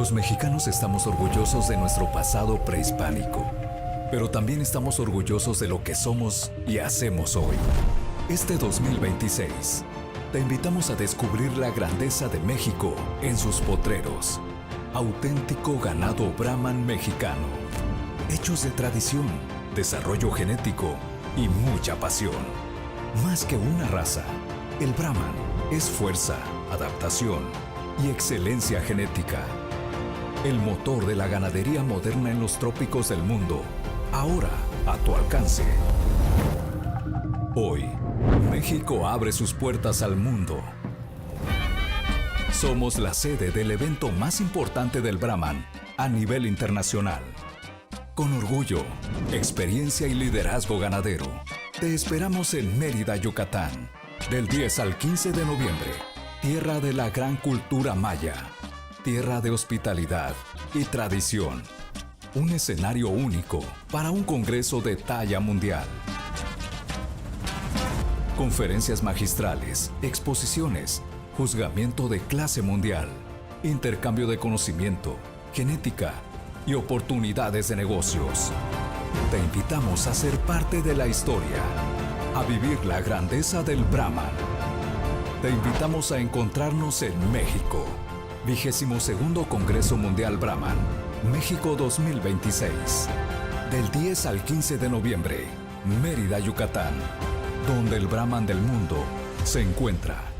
Los mexicanos estamos orgullosos de nuestro pasado prehispánico, pero también estamos orgullosos de lo que somos y hacemos hoy. Este 2026, te invitamos a descubrir la grandeza de México en sus potreros. Auténtico ganado Brahman mexicano. Hechos de tradición, desarrollo genético y mucha pasión. Más que una raza, el Brahman es fuerza, adaptación y excelencia genética. El motor de la ganadería moderna en los trópicos del mundo, ahora a tu alcance. Hoy, México abre sus puertas al mundo. Somos la sede del evento más importante del Brahman a nivel internacional. Con orgullo, experiencia y liderazgo ganadero, te esperamos en Mérida, Yucatán, del 10 al 15 de noviembre, tierra de la gran cultura maya, tierra de hospitalidad y tradición. Un escenario único para un congreso de talla mundial. Conferencias magistrales, exposiciones, juzgamiento de clase mundial, intercambio de conocimiento, genética y oportunidades de negocios. Te invitamos a ser parte de la historia, a vivir la grandeza del Brahman. Te invitamos a encontrarnos en México. 22º Congreso Mundial Brahman, México 2026. Del 10 al 15 de noviembre, Mérida, Yucatán, donde el Brahman del mundo se encuentra.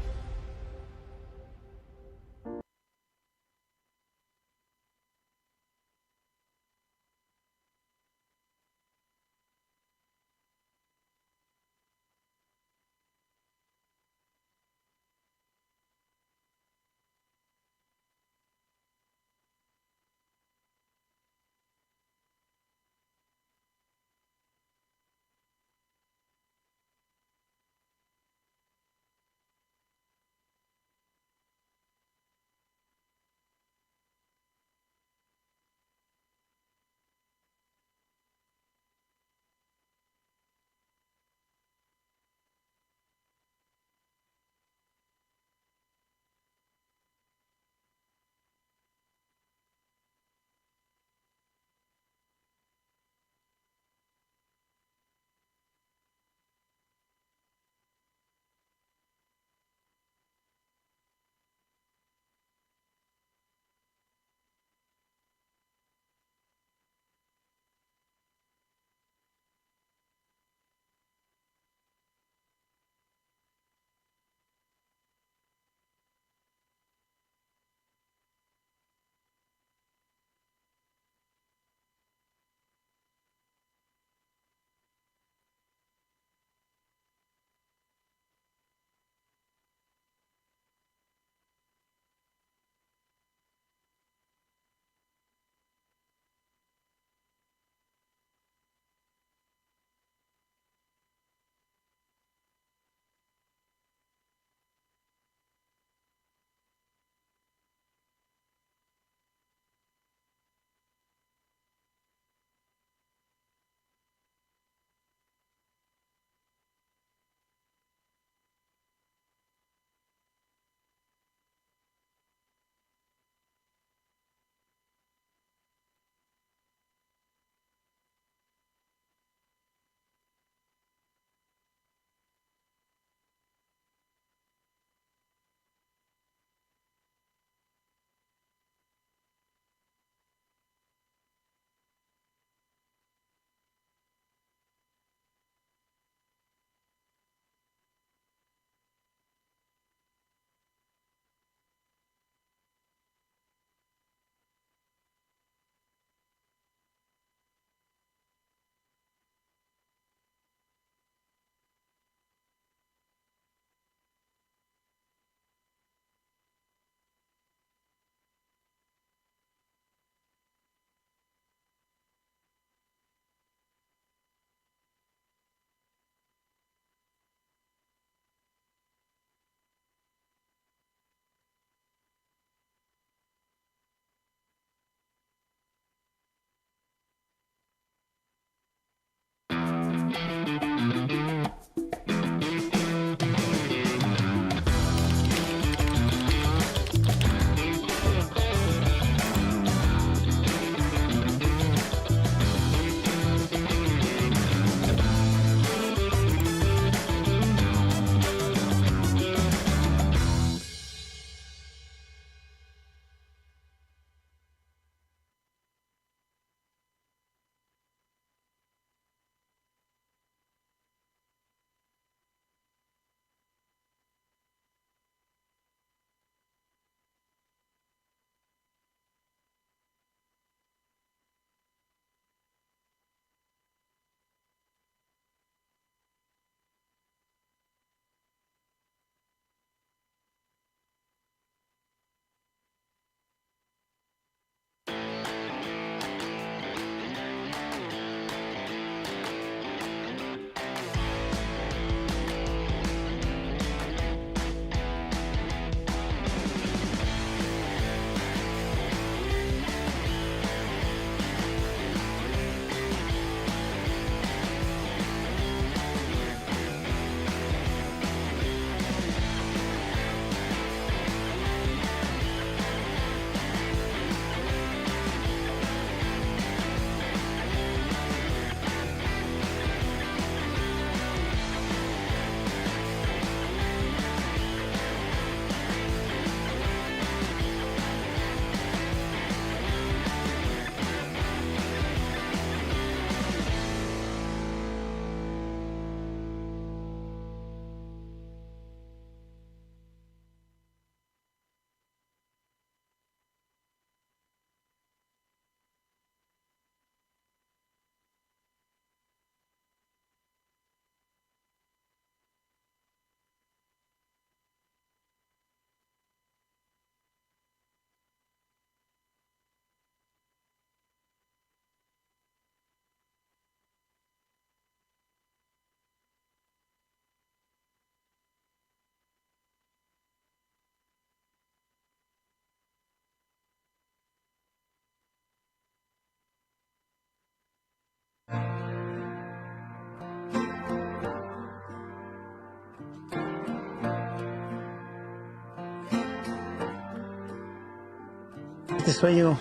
Este sueño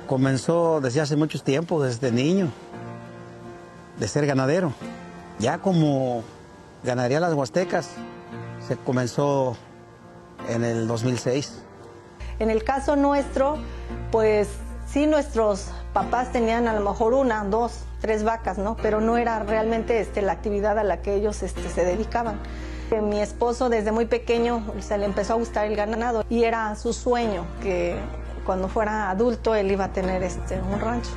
comenzó desde hace mucho tiempo, desde niño, de ser ganadero. Ya como ganadería Las Huastecas, se comenzó en el 2006. En el caso nuestro, pues sí, nuestros papás tenían a lo mejor 1, 2, 3 vacas, ¿no? Pero no era realmente la actividad a la que ellos se dedicaban. Mi esposo desde muy pequeño se le empezó a gustar el ganado y era su sueño que cuando fuera adulto él iba a tener un rancho.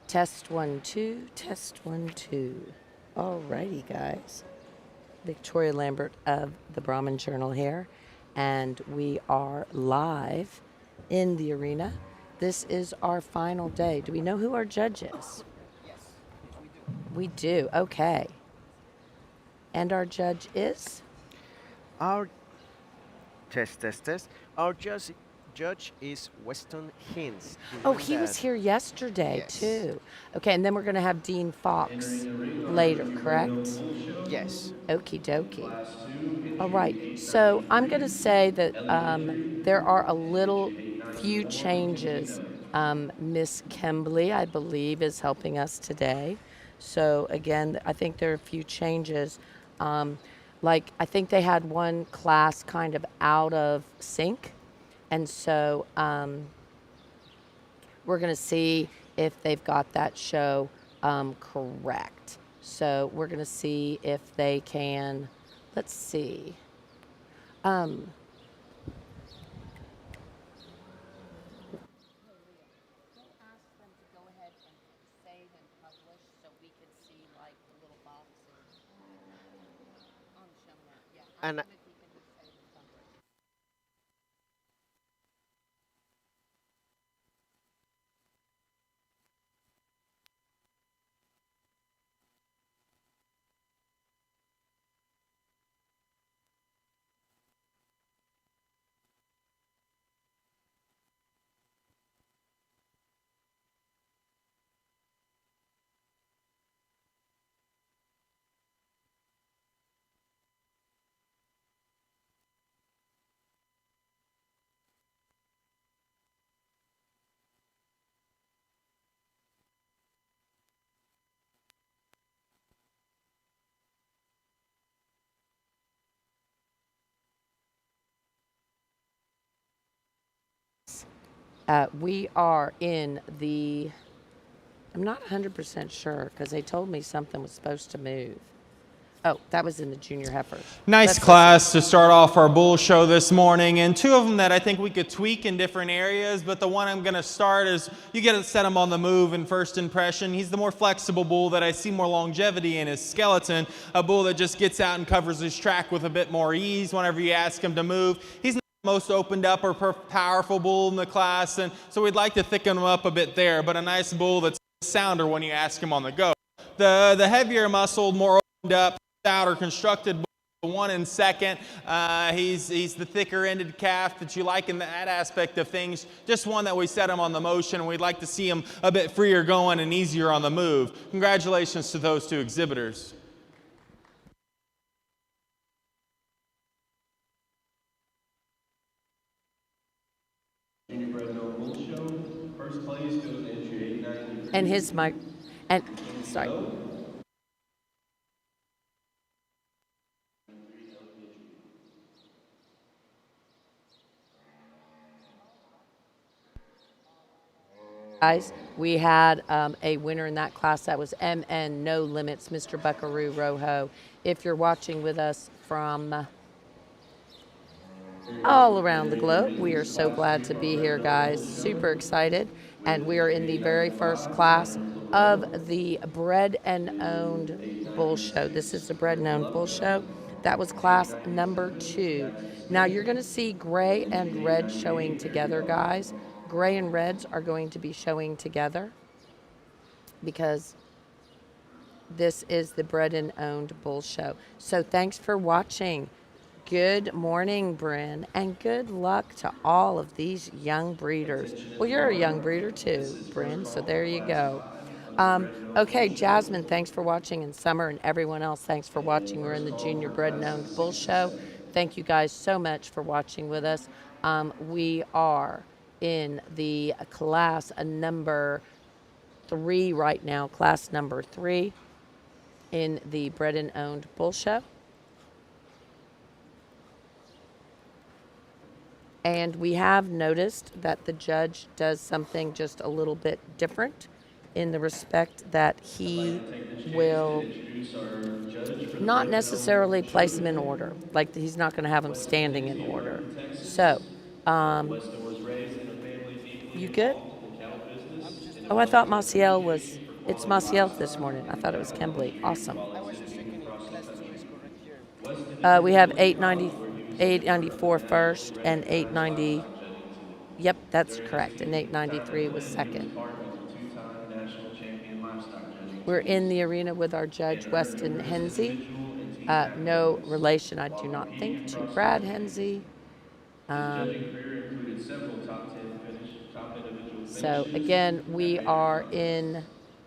Test 1, 2, test 1, 2. Alrighty, guys. Victoria Lambert of the Brahmin Journal here, and we are live in the arena. This is our final day. Do we know who our judge is? We do. Okay. And our judge is? Our test. Our judge is Weston Hines. The Oh, one he was that here yesterday, yes, too. Okay, and then we're going to have Dean Fox later, correct? yes. Okie dokie. All right. So I'm going to say that there are a little few changes. Miss Kembley, I believe, is helping us today. So again, I think there are a few changes. Like I think they had one class kind of out of sync, and so we're going to see if they've got that show correct. So we're going to see if they can. Let's see. Um, And we are in the. I'm not 100% sure because they told me something was supposed to move. Oh, that was in the junior heifers. Nice Let's class to start off our bull show this morning, and two of them that I think we could tweak in different areas, but the one I'm going to start is you get to set him on the move in first impression. He's the more flexible bull that I see more longevity in his skeleton, a bull that just gets out and covers his track with a bit more ease whenever you ask him to move. He's not the most opened up or powerful bull in the class, and so we'd like to thicken him up a bit there, but a nice bull that's a sounder when you ask him on the go. The heavier muscled, more opened up, outer constructed bull, one in second. He's the thicker ended calf that you like in that aspect of things. Just one that we set him on the motion, and we'd like to see him a bit freer going and easier on the move. Congratulations to those two exhibitors. And his mic, and sorry. Guys, we had a winner in that class. That was MN No Limits, Mr. Buckaroo Rojo. If you're watching with us from all around the globe, we are so glad to be here, guys. Super excited. And we are in the very first class of the Bred and Owned Bull Show. This is the Bred and Owned Bull Show. That was class number 2. Now you're going to see gray and red showing together, guys. Gray and reds are going to be showing together because this is the Bred and Owned Bull Show. So thanks for watching. Good morning, Bryn, and good luck to all of these young breeders. Well, you're a young breeder too, Bryn, so there you go. Okay, Jasmine, thanks for watching, and Summer and everyone else, thanks for watching. We're in the Junior Bred and Owned Bull Show. Thank you guys so much for watching with us. We are in the class number 3 right now, class number 3 in the Bred and Owned Bull Show. And we have noticed that the judge does something just a little bit different in the respect that he will not necessarily place them in order. Like he's not going to have them standing in order. So, you good? Oh, I thought Maciel was. It's Maciel this morning. I thought it was Kimberly. Awesome. I was just checking if class 2 is correct here. We have 890, 894 first and 890. Yep, that's correct. And 893 was second. We're in the arena with our judge, Weston Hensey. No relation, I do not think, to Brad Hensey. So again, we are in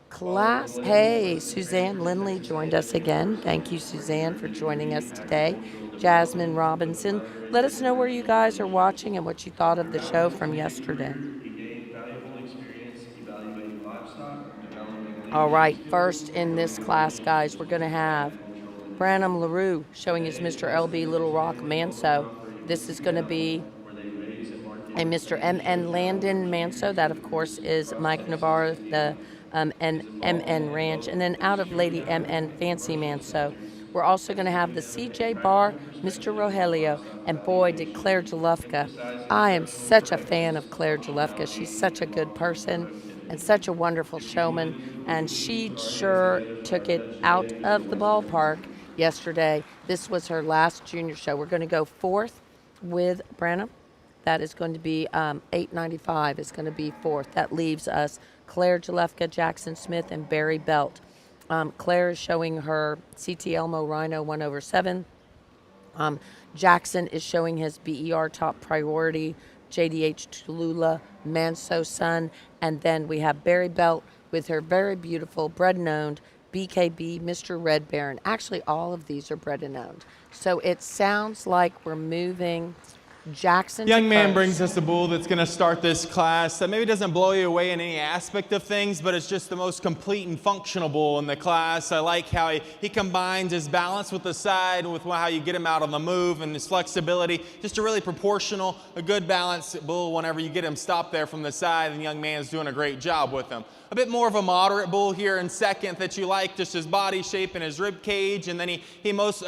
class. Hey, Suzanne Lindley joined us again. Thank you, Suzanne, for joining us today. Jasmine Robinson, let us know where you guys are watching and what you thought of the show from yesterday. All right, first in this class, guys, we're going to have Branham LaRue showing his Mr. LB Little Rock Manso. This is going to be a Mr. M.N. Landon Manso. That, of course, is Mike Navarro, the M.N. Ranch. And then out of Lady M.N. Fancy Manso, we're also going to have the C.J. Bar, Mr. Rogelio. And boy, did Claire Jalufka. I am such a fan of Claire Jalufka. She's such a good person and such a wonderful showman. And she sure took it out of the ballpark yesterday. This was her last junior show. We're going to go fourth with Branham. That is going to be 895 is going to be fourth. That leaves us Claire Jalefka, Jackson Smith, and Barry Belt. Claire is showing her CT Elmo Rhino 1/7. Jackson is showing his BER Top Priority, JDH Tulula, Manso Sun. And then we have Barry Belt with her very beautiful bred and owned BKB Mr. Red Baron. Actually, all of these are bred and owned. So it sounds like we're moving Jackson. Young man brings us a bull that's going to start this class that maybe doesn't blow you away in any aspect of things, but it's just the most complete and functional bull in the class. I like how he combines his balance with the side, with how you get him out on the move, and his flexibility. Just a really proportional, a good balanced bull whenever you get him stopped there from the side, and the young man's doing a great job with him. A bit more of a moderate bull here in second that you like, just his body shape and his rib cage, and then he most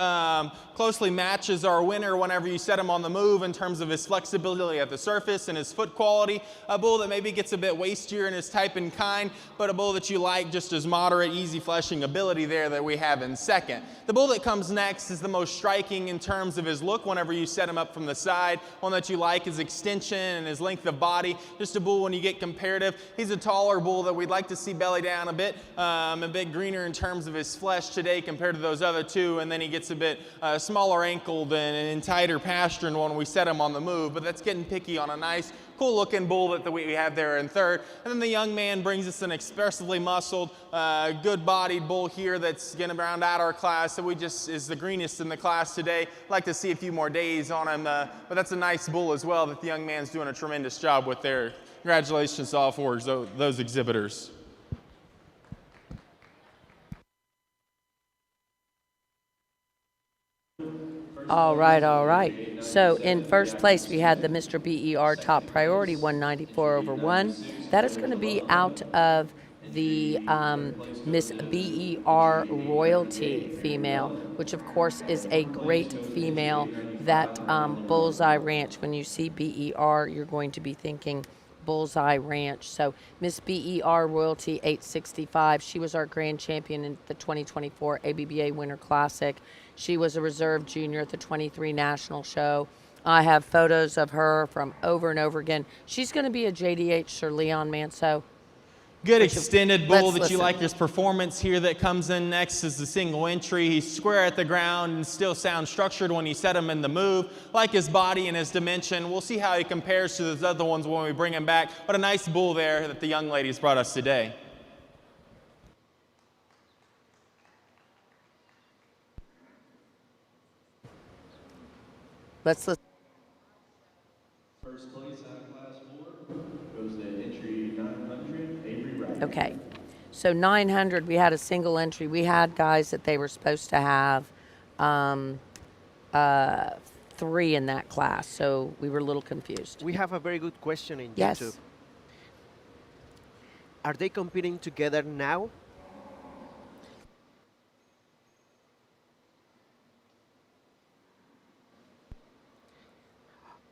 closely matches our winner whenever you set him on the move in terms of his flexibility at the surface and his foot quality. A bull that maybe gets a bit wastier in his type and kind, but a bull that you like just as moderate, easy fleshing ability there that we have in second. The bull that comes next is the most striking in terms of his look whenever you set him up from the side. One that you like, his extension and his length of body. Just a bull when you get comparative. He's a taller bull that we'd like to see belly down a bit greener in terms of his flesh today compared to those other two, and then he gets a bit smaller ankled and tighter pastured when we set him on the move, but that's getting picky on a nice, cool looking bull that we have there in third. And then the young man brings us an expressively muscled, good bodied bull here that's going to round out our class, that we just is the greenest in the class today. Like to see a few more days on him, but that's a nice bull as well that the young man's doing a tremendous job with there. Congratulations to all four of those exhibitors. All right, all right. So in first place, we had the Mr. BER Top Priority 194/1. That is going to be out of the Miss BER Royalty female, which of course is a great female that Bullseye Ranch. When you see BER, you're going to be thinking Bullseye Ranch. So Miss BER Royalty 865, she was our grand champion in the 2024 ABBA Winter Classic. She was a reserve junior at the 23 National Show. I have photos of her from over and over again. She's going to be a JDH Sir Leon Manso. Good extended bull that listen. you like his performance here that comes in next is the single entry. He's square at the ground and still sound structured when you set him in the move. Like his body and his dimension. We'll see how he compares to those other ones when we bring him back. But a nice bull there that the young ladies brought us today. Let's listen. First place out of class 4 goes to entry 900, Avery Wright. Okay, so 900, we had a single entry. We had guys that they were supposed to have 3 in that class, so we were a little confused. We have a very good question in Yes. YouTube. Are they competing together now?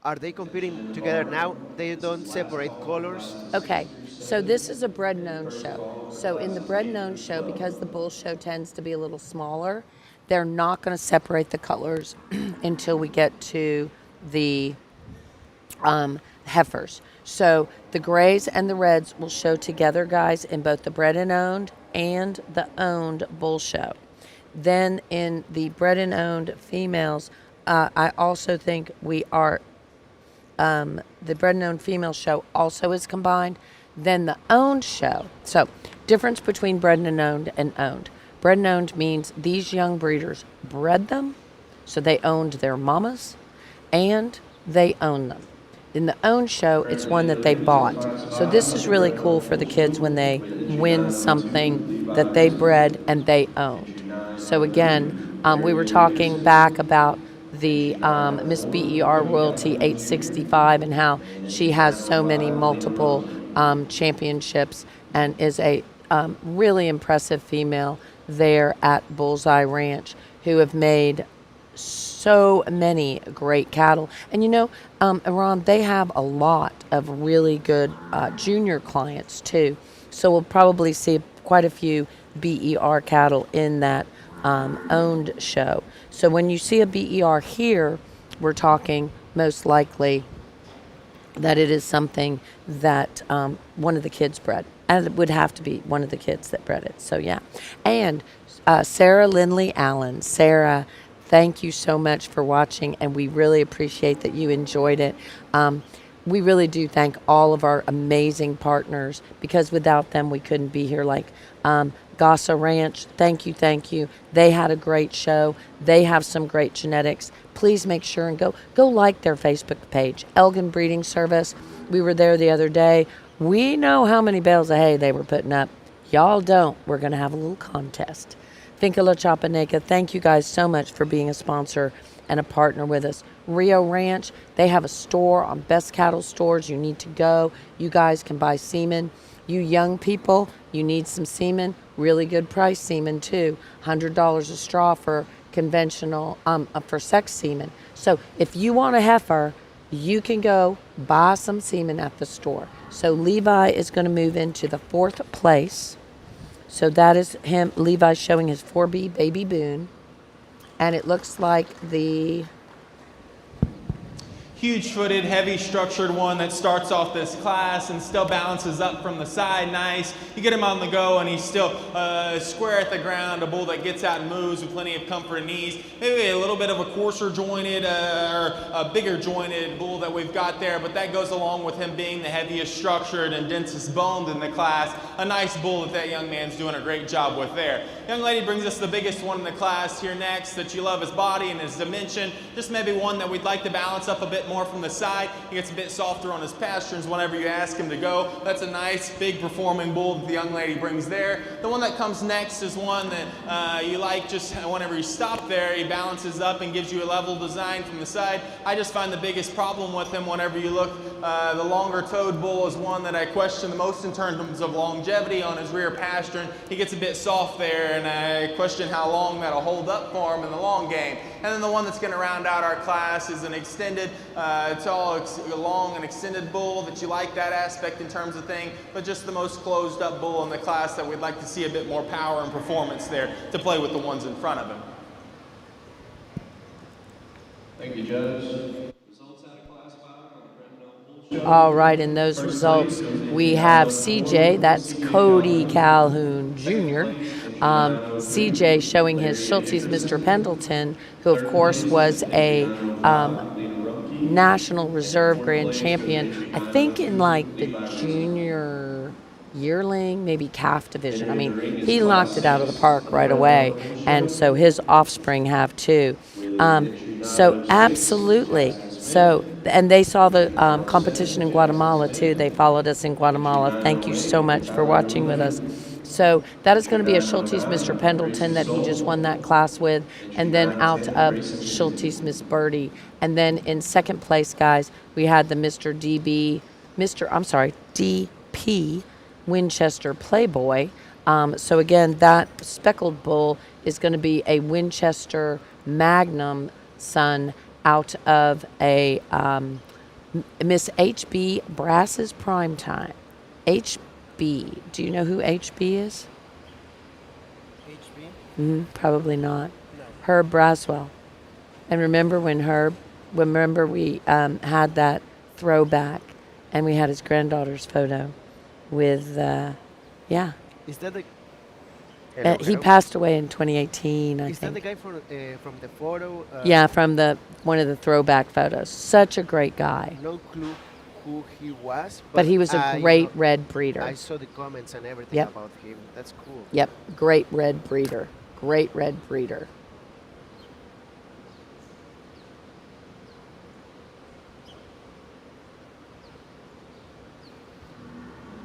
Are they competing together now? They don't separate colors? Okay, so this is a bred known show. So in the bred known show, because the bull show tends to be a little smaller, they're not going to separate the colors until we get to the heifers. So the grays and the reds will show together, guys, in both the bred and the owned bull show. Then in the bred and owned females, I also think we are the bred and owned female show also is combined. Then the owned show. So difference between bred and owned. Bred and owned means these young breeders bred them, so they owned their mamas, and they own them. In the owned show, it's one that they bought. So this is really cool for the kids when they win something that they bred and they owned. So again, we were talking back about the Miss BER Royalty 865 and how she has so many multiple championships and is a really impressive female there at Bullseye Ranch who have made so many great cattle. And you know, Iran, they have a lot of really good junior clients too. So we'll probably see quite a few BER cattle in that owned show. So when you see a BER here, we're talking most likely that it is something that one of the kids bred. And it would have to be one of the kids that bred it. So yeah. And Sarah Lindley Allen. Sarah, thank you so much for watching, and we really appreciate that you enjoyed it. We really do thank all of our amazing partners, because without them we couldn't be here. Like Gasa Ranch, thank you. They had a great show. They have some great genetics. Please make sure and go like their Facebook page. Elgin Breeding Service, we were there the other day. We know how many bales of hay they were putting up. Y'all don't. We're going to have a little contest. Finca La Chapaneca, thank you guys so much for being a sponsor and a partner with us. Rio Ranch, they have a store on Best Cattle Stores. You need to go. You guys can buy semen. You young people, you need some semen. Really good price semen too. $100 a straw for conventional, for sex semen. So if you want a heifer, you can go buy some semen at the store. So Levi is going to move into the 4th place. So that is him, Levi, showing his 4B baby Boone. And it looks like the huge-footed, heavy-structured one that starts off this class and still balances up from the side nice. You get him on the go and he's still square at the ground, a bull that gets out and moves with plenty of comfort and ease. Maybe a little bit of a coarser jointed or a bigger jointed bull that we've got there, but that goes along with him being the heaviest structured and densest boned in the class. A nice bull that young man's doing a great job with there. Young lady brings us the biggest one in the class here next that you love his body and his dimension. Just maybe one that we'd like to balance up a bit more from the side. He gets a bit softer on his pasterns whenever you ask him to go. That's a nice big performing bull that the young lady brings there. The one that comes next is one that you like just whenever you stop there, he balances up and gives you a level design from the side. I just find the biggest problem with him whenever you look, the longer toed bull is one that I question the most in terms of longevity on his rear pastern. He gets a bit soft there and I question how long that'll hold up for him in the long game. And then the one that's going to round out our class is an extended, tall, long and extended bull that you like that aspect in terms of thing, but just the most closed up bull in the class that we'd like to see a bit more power and performance there to play with the ones in front of him. Thank you, Judge. Results out of Class 5 on the Brandon Bull Show. all right. In those results, we have CJ, that's Cody Calhoun Jr. CJ showing his Schulte's Mr. Pendleton, who of course was a National Reserve Grand Champion, I think in like the junior yearling, maybe calf division. I mean, he knocked it out of the park right away, and so his offspring have too. So absolutely. So, and they saw the competition in Guatemala too. They followed us in Guatemala. Thank you so much for watching with us. So that is going to be a Schulte's Mr. Pendleton that he just won that class with, and then out of Schulte's Miss Birdie. And then in second place, guys, we had the DP Winchester Playboy. So again, that speckled bull is going to be a Winchester Magnum son out of a Miss HB Brass's Prime Time. HB. Do you know who HB is? HB? Probably not. No. Herb Braswell. And remember we had that throwback and we had his granddaughter's photo with, yeah. Is that the... He passed away in 2018, I Is that the think. guy from the photo? Yeah, from one of the throwback photos. Such a great guy. No clue who he was. But he was a I, great red breeder. I saw the comments and everything Yep. about him. That's cool. Yep, great red breeder. Great red breeder.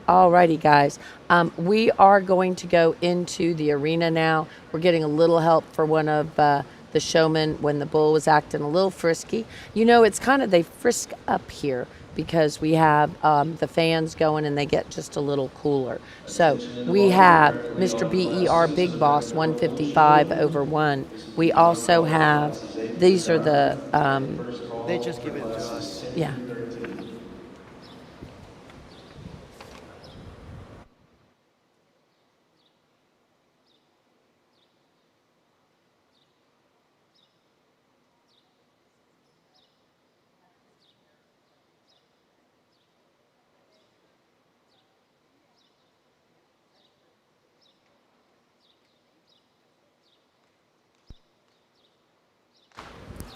Alrighty, guys. We are going to go into the arena now. We're getting a little help for one of the showmen when the bull was acting a little frisky. You know, it's kind of, they frisk up here because we have the fans going and they get just a little cooler. So we have Mr. BER Big Boss 155/1. We also have, these are the, They just give it to us. yeah.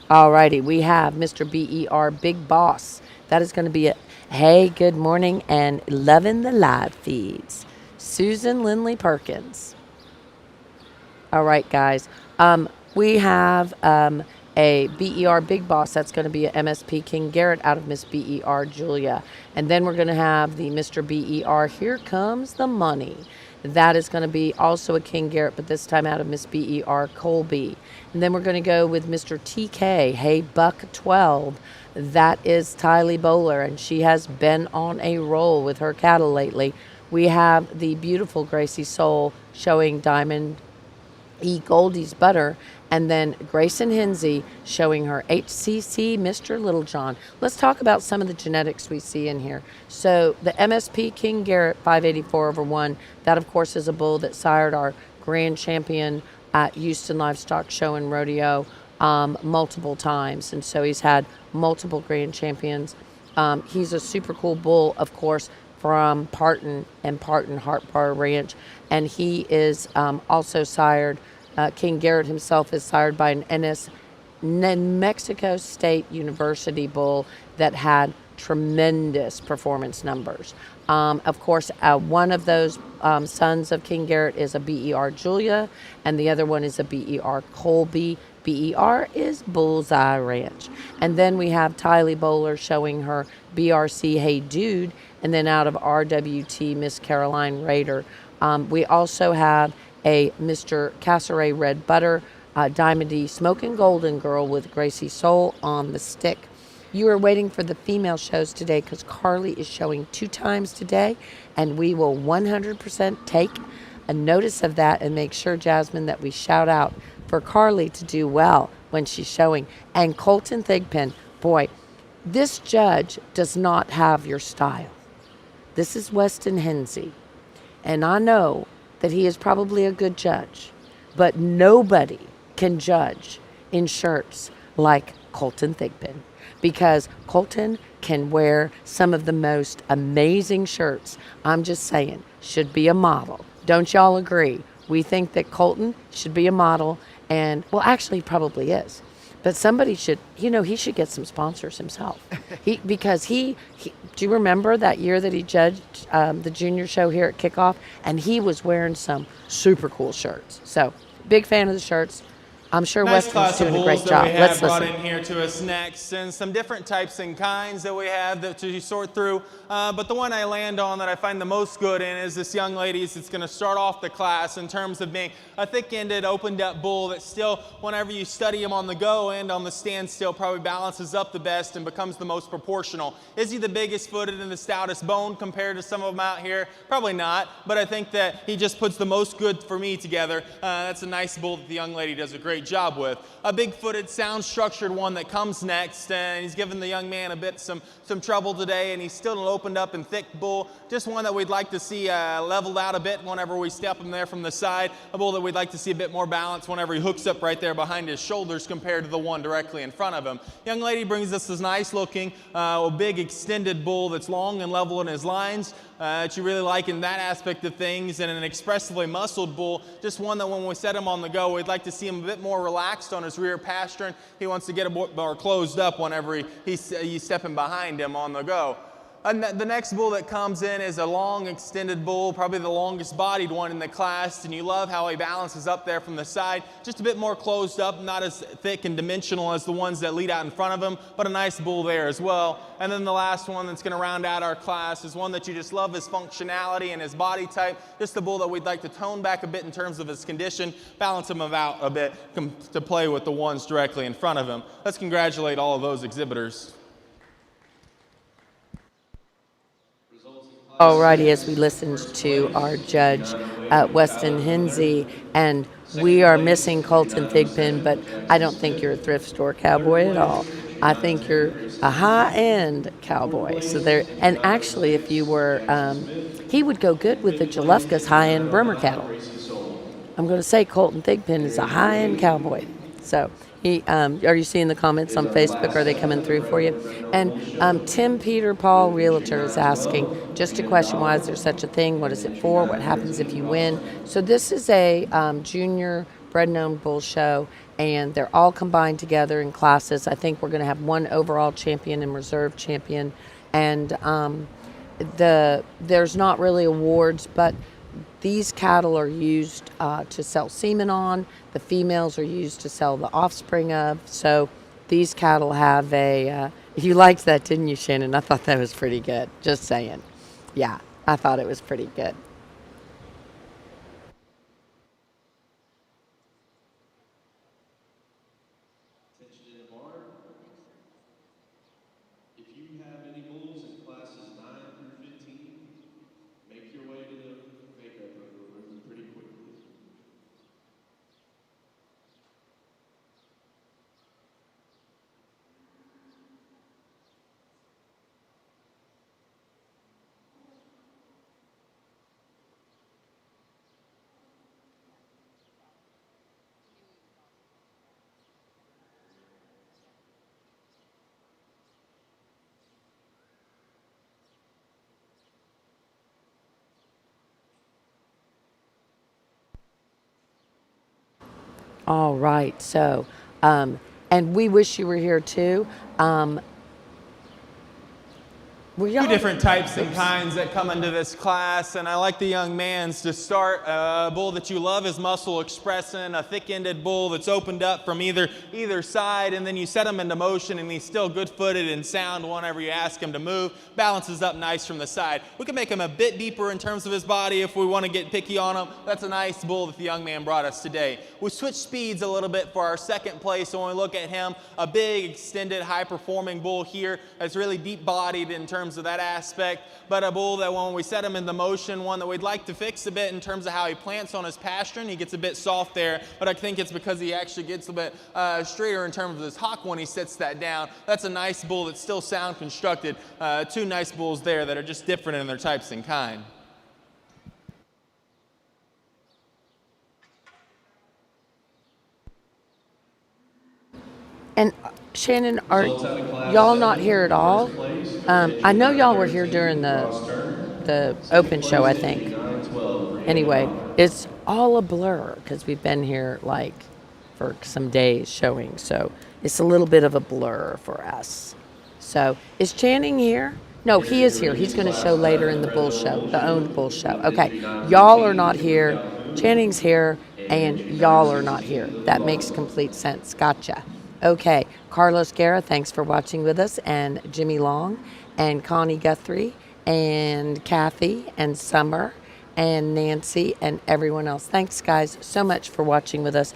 Alrighty, we have Mr. BER Big Boss. That is going to be a hey, good morning, and loving the live feeds. Susan Lindley Perkins. All right, guys. We have a BER Big Boss. That's going to be a MSP King Garrett out of Miss BER Julia. And then we're going to have the Mr. BER Here Comes the Money. That is going to be also a King Garrett, but this time out of Miss BER Colby. And then we're going to go with Mr. TK, Hey Buck 12. That is Tylee Bowler, and she has been on a roll with her cattle lately. We have the beautiful Gracie Soul showing Diamond E. Goldie's Butter, and then Grayson Hinsey showing her HCC Mr. Littlejohn. Let's talk about some of the genetics we see in here. So the MSP King Garrett 584/1, that of course is a bull that sired our grand champion at Houston Livestock Show and Rodeo multiple times, and so he's had multiple grand champions. He's a super cool bull, of course, from Parton and Parton Heart Bar Ranch, and he is also sired. King Garrett himself is sired by an Mexico State University bull that had tremendous performance numbers. Of course, one of those sons of King Garrett is a BER Julia, and the other one is a BER Colby. BER is Bullseye Ranch. And then we have Tylee Bowler showing her BRC Hey Dude, and then out of RWT Miss Caroline Rader. We also have a Mr. Casseray Red Butter, Diamond D Smoking Golden Girl with Gracie Soul on the stick. You are waiting for the female shows today because Carly is showing 2 times today, and we will 100% take a notice of that and make sure, Jasmine, that we shout out for Carly to do well when she's showing. And Colton Thigpen, boy, this judge does not have your style. This is Weston Hensey, and I know that he is probably a good judge, but nobody can judge in shirts like Colton Thigpen, because Colton can wear some of the most amazing shirts. I'm just saying, should be a model. Don't y'all agree? We think that Colton should be a model, and, well, actually, he probably is. But somebody should, he should get some sponsors himself. Because do you remember that year that he judged the junior show here at Kickoff? And he was wearing some super cool shirts. So, big fan of the shirts. I'm sure Weston's doing a great job. Let's brought listen. in here to us next, and some different types and kinds that we have to sort through. But the one I land on that I find the most good in is this young lady's that's going to start off the class in terms of being a thick-ended, opened-up bull that still, whenever you study him on the go and on the stand, still probably balances up the best and becomes the most proportional. Is he the biggest footed and the stoutest bone compared to some of them out here? Probably not, but I think that he just puts the most good for me together. That's a nice bull that the young lady does a great great job with. A big-footed, sound-structured one that comes next, and he's given the young man a bit some trouble today, and he's still an opened up and thick bull. Just one that we'd like to see leveled out a bit whenever we step him there from the side. A bull that we'd like to see a bit more balance whenever he hooks up right there behind his shoulders compared to the one directly in front of him. Young lady brings us this nice-looking, big extended bull that's long and level in his lines. That you really like in that aspect of things, and an expressively muscled bull, just one that when we set him on the go, we'd like to see him a bit more relaxed on his rear pastern. He wants to get a bit more closed up whenever he's stepping behind him on the go. And the next bull that comes in is a long extended bull, probably the longest bodied one in the class, and you love how he balances up there from the side, just a bit more closed up, not as thick and dimensional as the ones that lead out in front of him, but a nice bull there as well. And then the last one that's going to round out our class is one that you just love his functionality and his body type, just a bull that we'd like to tone back a bit in terms of his condition, balance him out a bit to play with the ones directly in front of him. Let's congratulate all of those exhibitors. Alrighty, as we listened to our judge, Weston Hinsey, and we are missing Colton Thigpen, but I don't think you're a thrift store cowboy at all. I think you're a high-end cowboy. So there, and actually, if you were, he would go good with the Jalufka's high-end Bremer cattle. I'm going to say Colton Thigpen is a high-end cowboy. So he, are you seeing the comments on Facebook? Are they coming through for you? And Tim Peter Paul Realtor is asking, just a question, why is there such a thing? What is it for? What happens if you win? So this is a junior bred and owned bull show, and they're all combined together in classes. I think we're going to have one overall champion and reserve champion. And there's not really awards, but these cattle are used to sell semen on. The females are used to sell the offspring of. So these cattle have a, you liked that, didn't you, Shannon? I thought that was pretty good. Just saying. Yeah, I thought it was pretty good. Attention in the barn. If you have any bulls in classes 9 through 15, make your way to the makeup room pretty quickly. All right, so, and we wish you were here too. Two different types and kinds that come into this class, and I like the young man's to start. A bull that you love is muscle expressing, a thick-ended bull that's opened up from either side, and then you set him into motion, and he's still good-footed and sound whenever you ask him to move. Balances up nice from the side. We can make him a bit deeper in terms of his body if we want to get picky on him. That's a nice bull that the young man brought us today. We switched speeds a little bit for our second place, so when we look at him, a big, extended, high-performing bull here that's really deep-bodied in terms of that aspect, but a bull that when we set him into motion, one that we'd like to fix a bit in terms of how he plants on his pastern. He gets a bit soft there, but I think it's because he actually gets a bit straighter in terms of his hock when he sets that down. That's a nice bull that's still sound constructed. Two nice bulls there that are just different in their types and kind. And Shannon, are y'all not here at all? I know y'all were here during the open show, I think. Anyway, it's all a blur because we've been here like for some days showing, so it's a little bit of a blur for us. So is Channing here? No, he is here. He's going to show later in the bull show, the owned bull show. Okay, y'all are not here. Channing's here, and y'all are not here. That makes complete sense. Gotcha. Okay, Carlos Guerra, thanks for watching with us, and Jimmy Long, and Connie Guthrie, and Kathy, and Summer, and Nancy, and everyone else. Thanks, guys, so much for watching with us.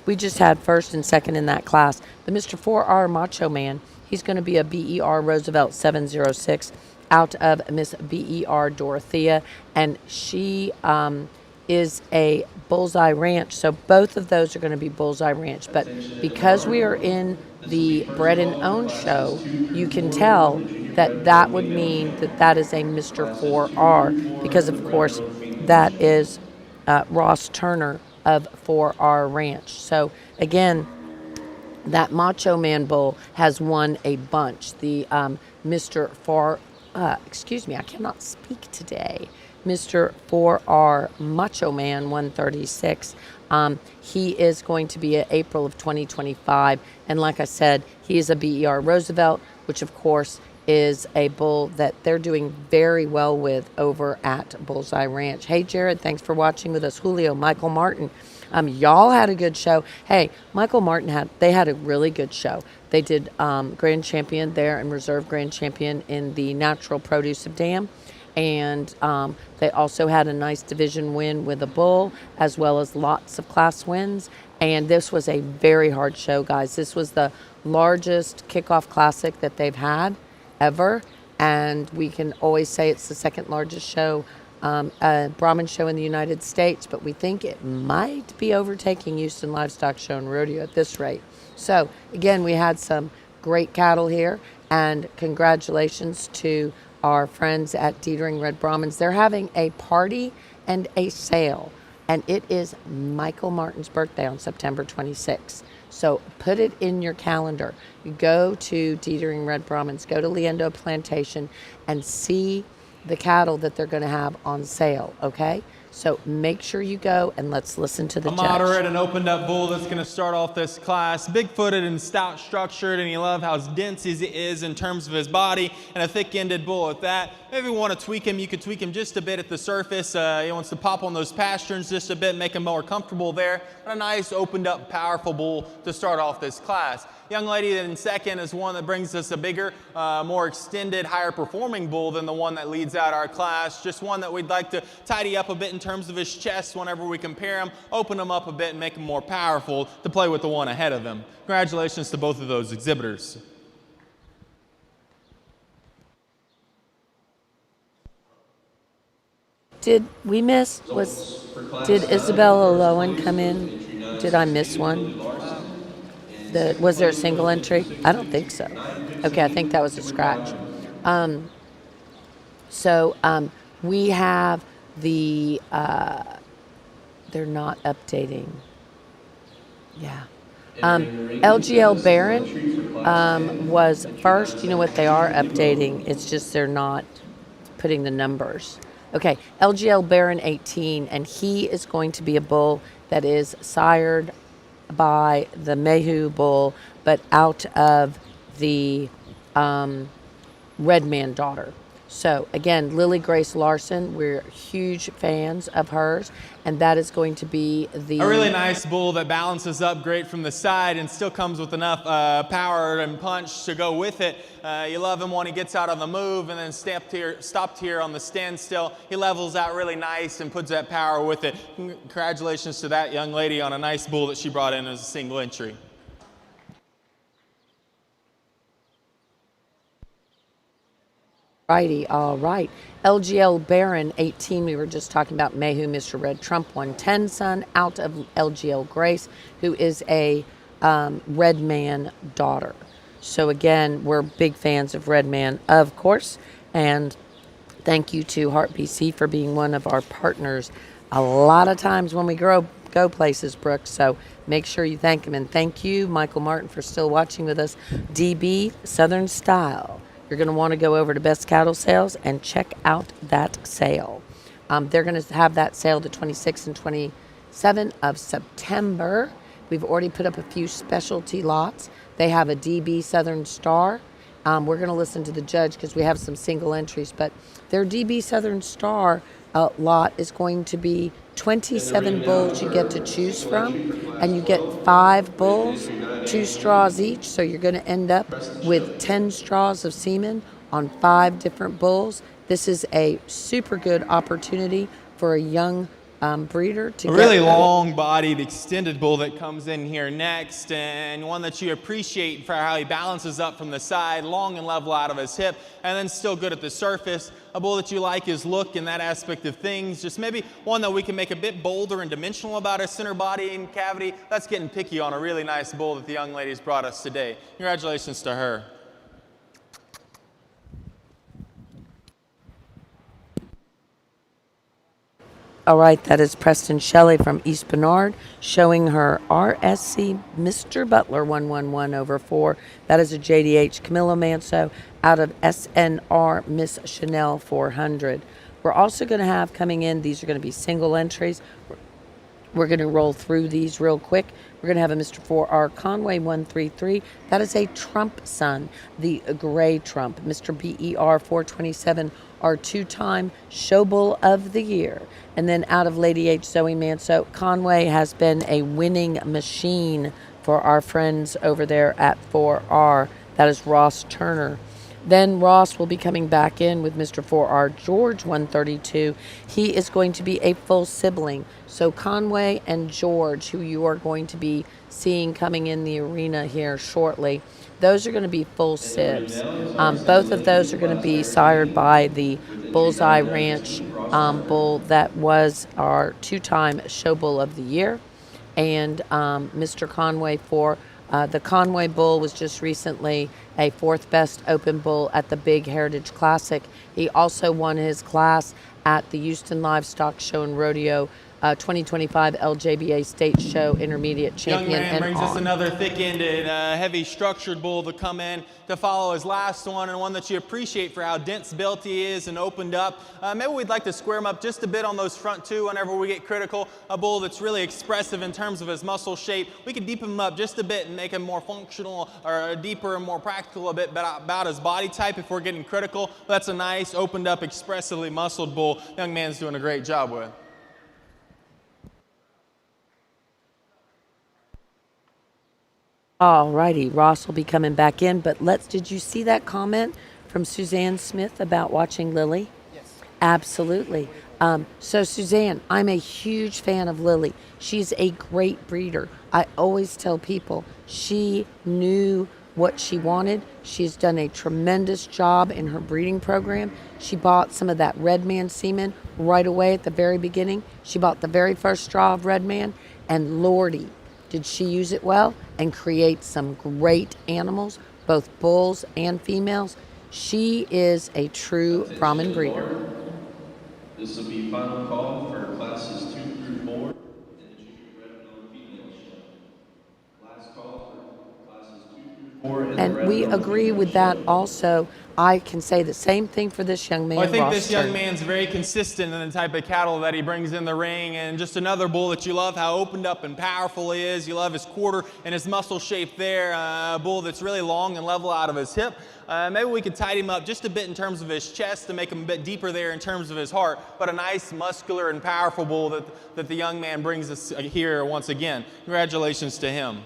We just had first and second in that class. The Mr. 4R Macho Man, he's going to be a BER Roosevelt 706 out of Miss BER Dorothea, and she is a Bullseye Ranch. So both of those are going to be Bullseye Ranch. But because we are in the Bred and Owned show, you can tell that that would mean that that is a Mr. 4R because, of course, that is Ross Turner of 4R Ranch. So again, that Macho Man bull has won a bunch. The Mr. 4, excuse me, I cannot speak today. Mr. 4R Macho Man 136. He is going to be in April of 2025. And like I said, he is a BER Roosevelt, which of course is a bull that they're doing very well with over at Bullseye Ranch. Hey, Jared, thanks for watching with us. Julio, Michael Martin. Y'all had a good show. Hey, Michael Martin had a really good show. They did Grand Champion there and Reserve Grand Champion in the Natural Produce of Dam. And they also had a nice division win with a bull, as well as lots of class wins. And this was a very hard show, guys. This was the largest kickoff classic that they've had ever. And we can always say it's the second largest show, Brahmin show in the United States, but we think it might be overtaking Houston Livestock Show and Rodeo at this rate. So again, we had some great cattle here, and congratulations to our friends at Dietering Red Brahmins. They're having a party and a sale, and it is Michael Martin's birthday on September 26th. So put it in your calendar. You go to Dietering Red Brahmins, go to Leendo Plantation, and see the cattle that they're going to have on sale, okay? So make sure you go, and let's listen to the judge. A moderate and opened up bull that's going to start off this class. Big-footed and stout structured, and you love how dense he is in terms of his body, and a thick-ended bull at that. Maybe you want to tweak him, you could tweak him just a bit at the surface. He wants to pop on those pasterns just a bit, make him more comfortable there. But a nice, opened up, powerful bull to start off this class. Young lady in second is one that brings us a bigger, more extended, higher performing bull than the one that leads out our class. Just one that we'd like to tidy up a bit in terms of his chest whenever we compare him, open him up a bit and make him more powerful to play with the one ahead of him. Congratulations to both of those exhibitors. Did we miss, did Isabella Lowen come in? Did I miss one? Was there a single entry? I don't think so. Okay, I think that was a scratch. We have the, they're not updating. Yeah. LGL Barron was first. You know what, they are updating. It's just they're not putting the numbers. Okay, LGL Barron 18, and he is going to be a bull that is sired by the Mayhew bull, but out of the Redman daughter. So again, Lily Grace Larson, we're huge fans of hers, and that is going to be a really nice bull that balances up great from the side and still comes with enough power and punch to go with it. You love him when he gets out on the move and then stopped here on the standstill. He levels out really nice and puts that power with it. Congratulations to that young lady on a nice bull that she brought in as a single entry. Righty, all right. LGL Barron 18, we were just talking about Mayhew, Mr. Red Trump 110 son, out of LGL Grace, who is a Redman daughter. So again, we're big fans of Redman, of course, and thank you to Heart BC for being one of our partners a lot of times when we go places, Brooke. So make sure you thank him, and thank you, Michael Martin, for still watching with us. DB Southern Style. You're going to want to go over to Best Cattle Sales and check out that sale. They're going to have that sale the 26th and 27th of September. We've already put up a few specialty lots. They have a DB Southern Star. We're going to listen to the judge because we have some single entries, but their DB Southern Star lot is going to be 27 bulls you get to choose from, and you get 5 bulls, 2 straws each, so you're going to end up with 10 straws of semen on 5 different bulls. This is a super good opportunity for a young breeder to A really long-bodied, extended bull that comes in here next, and one that you appreciate for how he balances up from the side, long and level out of his hip, and then still good at the surface. A bull that you like his look and that aspect of things. Just maybe one that we can make a bit bolder and dimensional about his center body and cavity. That's getting picky on a really nice bull that the young lady's brought us today. Congratulations to her. All right, that is Preston Shelley from East Bernard showing her RSC Mr. Butler 111/4. That is a JDH Camilo Manso out of SNR Miss Chanel 400. We're also going to have coming in, these are going to be single entries. We're going to roll through these real quick. We're going to have a Mr. 4R Conway 133. That is a Trump son, the gray Trump. Mr. BER 427, our two-time Show Bull of the Year. And then out of Lady H, Zoe Manso. Conway has been a winning machine for our friends over there at 4R. That is Ross Turner. Then Ross will be coming back in with Mr. 4R George 132. He is going to be a full sibling. So Conway and George, who you are going to be seeing coming in the arena here shortly, those are going to be full sibs. Both of those are going to be sired by the Bullseye Ranch bull that was our two-time Show Bull of the Year. And Mr. Conway for the Conway Bull was just recently a fourth best open bull at the Big Heritage Classic. He also won his class at the Houston Livestock Show and Rodeo 2025 LJBA State Show Intermediate Champion. Young man and brings on. us another thick-ended, heavy structured bull to come in to follow his last one, and one that you appreciate for how dense built he is and opened up. Maybe we'd like to square him up just a bit on those front two whenever we get critical. A bull that's really expressive in terms of his muscle shape. We could deepen him up just a bit and make him more functional or deeper and more practical a bit about his body type if we're getting critical. That's a nice, opened up, expressively muscled bull. Young man's doing a great job with. All righty, Ross will be coming back in, but did you see that comment from Suzanne Smith about watching Lily? Yes. Absolutely. So Suzanne, I'm a huge fan of Lily. She's a great breeder. I always tell people she knew what she wanted. She's done a tremendous job in her breeding program. She bought some of that Red Man semen right away at the very beginning. She bought the very first straw of Red Man, and Lordy, did she use it well and create some great animals, both bulls and females. She is a true Brahman breeder. This will be final call for classes 2 through 4 in the Junior Bred and Female Show. Last call for classes 2 through 4 in the And Bred we and agree Female with that Show. also. I can say the same thing for this young man. Well, I think Ross this young Turner. man's very consistent in the type of cattle that he brings in the ring, and just another bull that you love how opened up and powerful he is. You love his quarter and his muscle shape there. A bull that's really long and level out of his hip. Maybe we could tidy him up just a bit in terms of his chest to make him a bit deeper there in terms of his heart, but a nice, muscular, and powerful bull that the young man brings us here once again. Congratulations to him.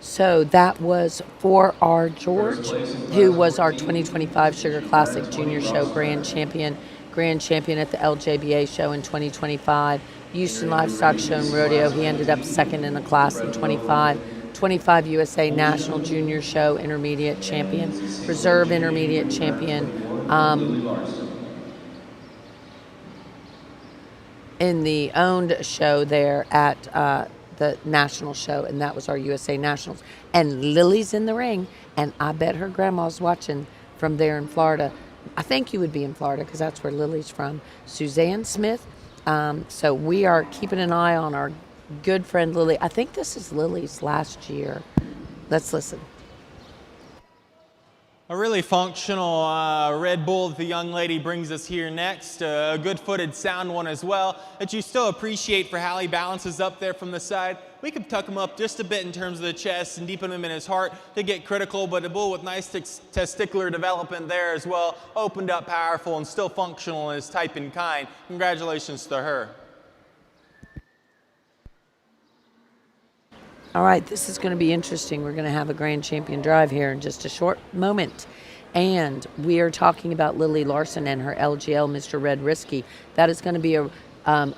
So that was 4R George, who was our 2025 Sugar Classic Junior Show Grand Champion at the LJBA Show in 2025. Houston Livestock Show and Rodeo, he ended up second in the class in 25. 25 USA National Junior Show Intermediate Champion, Reserve Intermediate Champion, in the owned show there at the national show, and that was our USA Nationals. And Lily's in the ring, and I bet her grandma's watching from there in Florida. I think you would be in Florida because that's where Lily's from. Suzanne Smith. So we are keeping an eye on our good friend Lily. I think this is Lily's last year. Let's listen. A really functional Red Bull that the young lady brings us here next. A good-footed, sound one as well that you still appreciate for how he balances up there from the side. We could tuck him up just a bit in terms of the chest and deepen him in his heart to get critical, but a bull with nice testicular development there as well. Opened up, powerful, and still functional in his type and kind. Congratulations to her. All right, this is going to be interesting. We're going to have a grand champion drive here in just a short moment. And we are talking about Lily Larson and her LGL, Mr. Red Risky. That is going to be a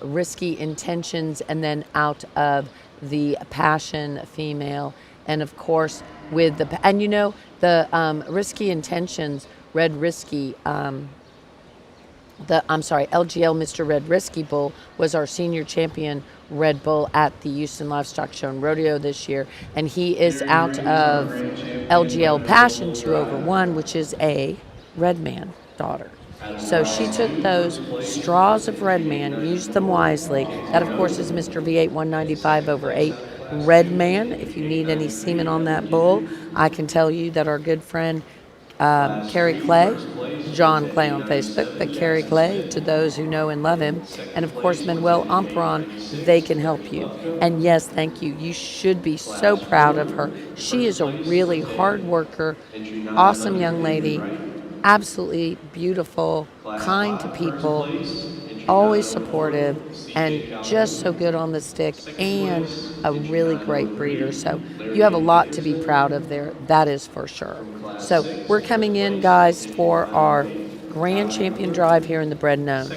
Risky Intentions, and then out of the Passion female. And of course, with the, and you know, the Risky Intentions, Red Risky, LGL Mr. Red Risky Bull was our senior champion Red Bull at the Houston Livestock Show and Rodeo this year, and he is out of LGL Passion 2/1, which is a Redman daughter. So she took those straws of Redman, used them wisely. That, of course, is Mr. V8 195/8 Redman. If you need any semen on that bull, I can tell you that our good friend Carrie Clay, John Clay on Facebook, but Carrie Clay, to those who know and love him, and of course Manuel Ampron, they can help you. And yes, thank you. You should be so proud of her. She is a really hard worker, awesome young lady, absolutely beautiful, kind to people, always supportive, and just so good on the stick, and a really great breeder. So you have a lot to be proud of there, that is for sure. So we're coming in, guys, for our grand champion drive here in the Bred and Owned.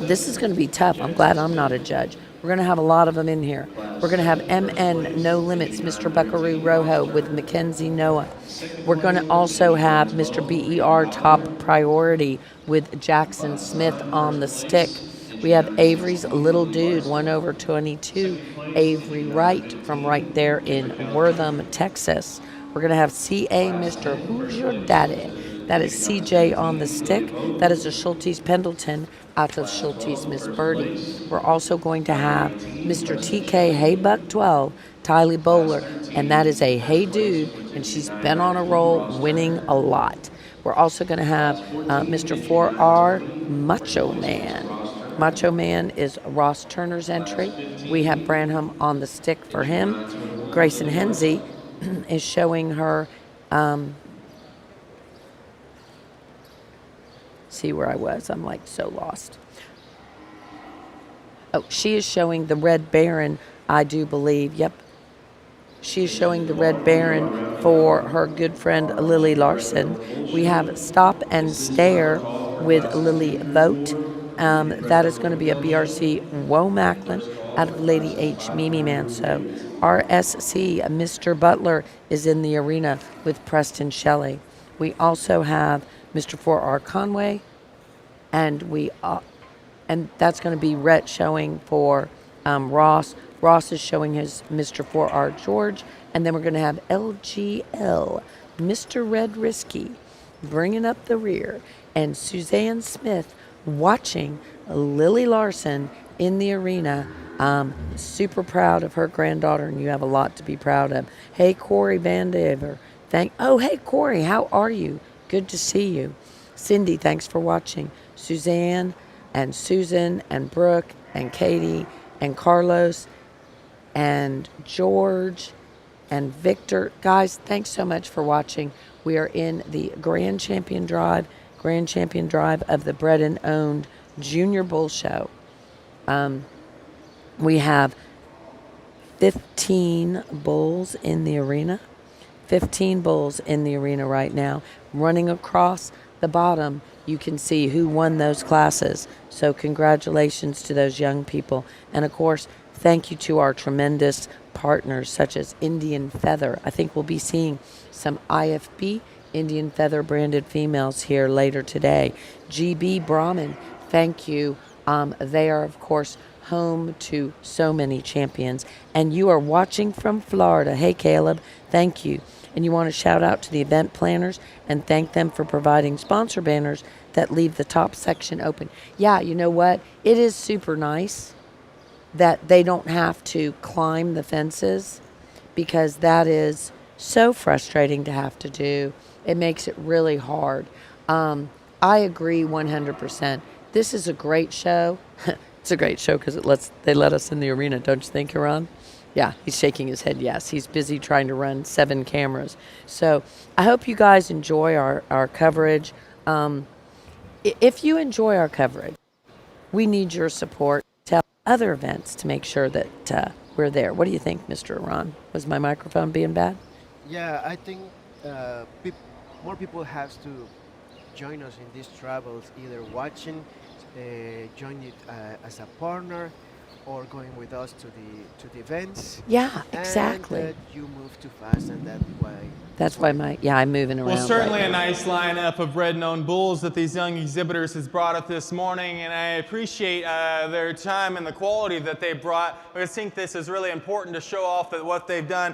This is going to be tough. I'm glad I'm not a judge. We're going to have a lot of them in here. We're going to have MN No Limits, Mr. Buckaroo Rojo with Mackenzie Noah. We're going to also have Mr. BER Top Priority with Jackson Smith on the stick. We have Avery's Little Dude, 1/22. Avery Wright from right there in Wortham, Texas. We're going to have CA Mr. Who's Your Daddy? That is CJ on the stick. That is a Schulte's Pendleton out of Schulte's Miss Birdie. We're also going to have Mr. TK Haybuck 12, Tylee Bowler, and that is a Hey Dude, and she's been on a roll, winning a lot. We're also going to have Mr. 4R Macho Man. Macho Man is Ross Turner's entry. We have Branham on the stick for him. Grayson Henze is showing her. See where I was. I'm like so lost. Oh, she is showing the Red Baron, I do believe. Yep. She is showing the Red Baron for her good friend Lily Larson. We have Stop and Stare with Lily Vote. That is going to be a BRC Womackland out of Lady H. Mimi Manso. RSC Mr. Butler is in the arena with Preston Shelley. We also have Mr. 4R Conway, and and that's going to be Rhett showing for Ross. Ross is showing his Mr. 4R George, and then we're going to have LGL, Mr. Red Risky, bringing up the rear, and Suzanne Smith watching Lily Larson in the arena. Super proud of her granddaughter, and you have a lot to be proud of. Hey, Corey Vandever. Oh, hey, Corey, how are you? Good to see you. Cindy, thanks for watching. Suzanne and Susan and Brooke and Katie and Carlos and George and Victor. Guys, thanks so much for watching. We are in the Grand Champion Drive of the Bred and Owned Junior Bull Show. We have 15 bulls in the arena. 15 bulls in the arena right now. Running across the bottom, you can see who won those classes. So congratulations to those young people. And of course, thank you to our tremendous partners such as Indian Feather. I think we'll be seeing some IFB Indian Feather branded females here later today. GB Brahmin, thank you. They are, of course, home to so many champions. And you are watching from Florida. Hey, Caleb, thank you. And you want to shout out to the event planners and thank them for providing sponsor banners that leave the top section open. Yeah, you know what? It is super nice that they don't have to climb the fences, because that is so frustrating to have to do. It makes it really hard. I agree 100%. This is a great show. It's a great show because they let us in the arena, don't you think, Iran? Yeah, he's shaking his head yes. He's busy trying to run 7 cameras. So I hope you guys enjoy our coverage. If you enjoy our coverage, we need your support. Tell other events to make sure that we're there. What do you think, Mr. Iran? Was my microphone being bad? Yeah, I think more people have to join us in these travels, either watching, join it as a partner, or going with us to the events. Yeah, exactly. And you move too fast, and That's why I'm moving around. Well, certainly right a now. nice lineup of bred-known bulls that these young exhibitors has brought up this morning, and I appreciate their time and the quality that they brought. I think this is really important to show off that what they've done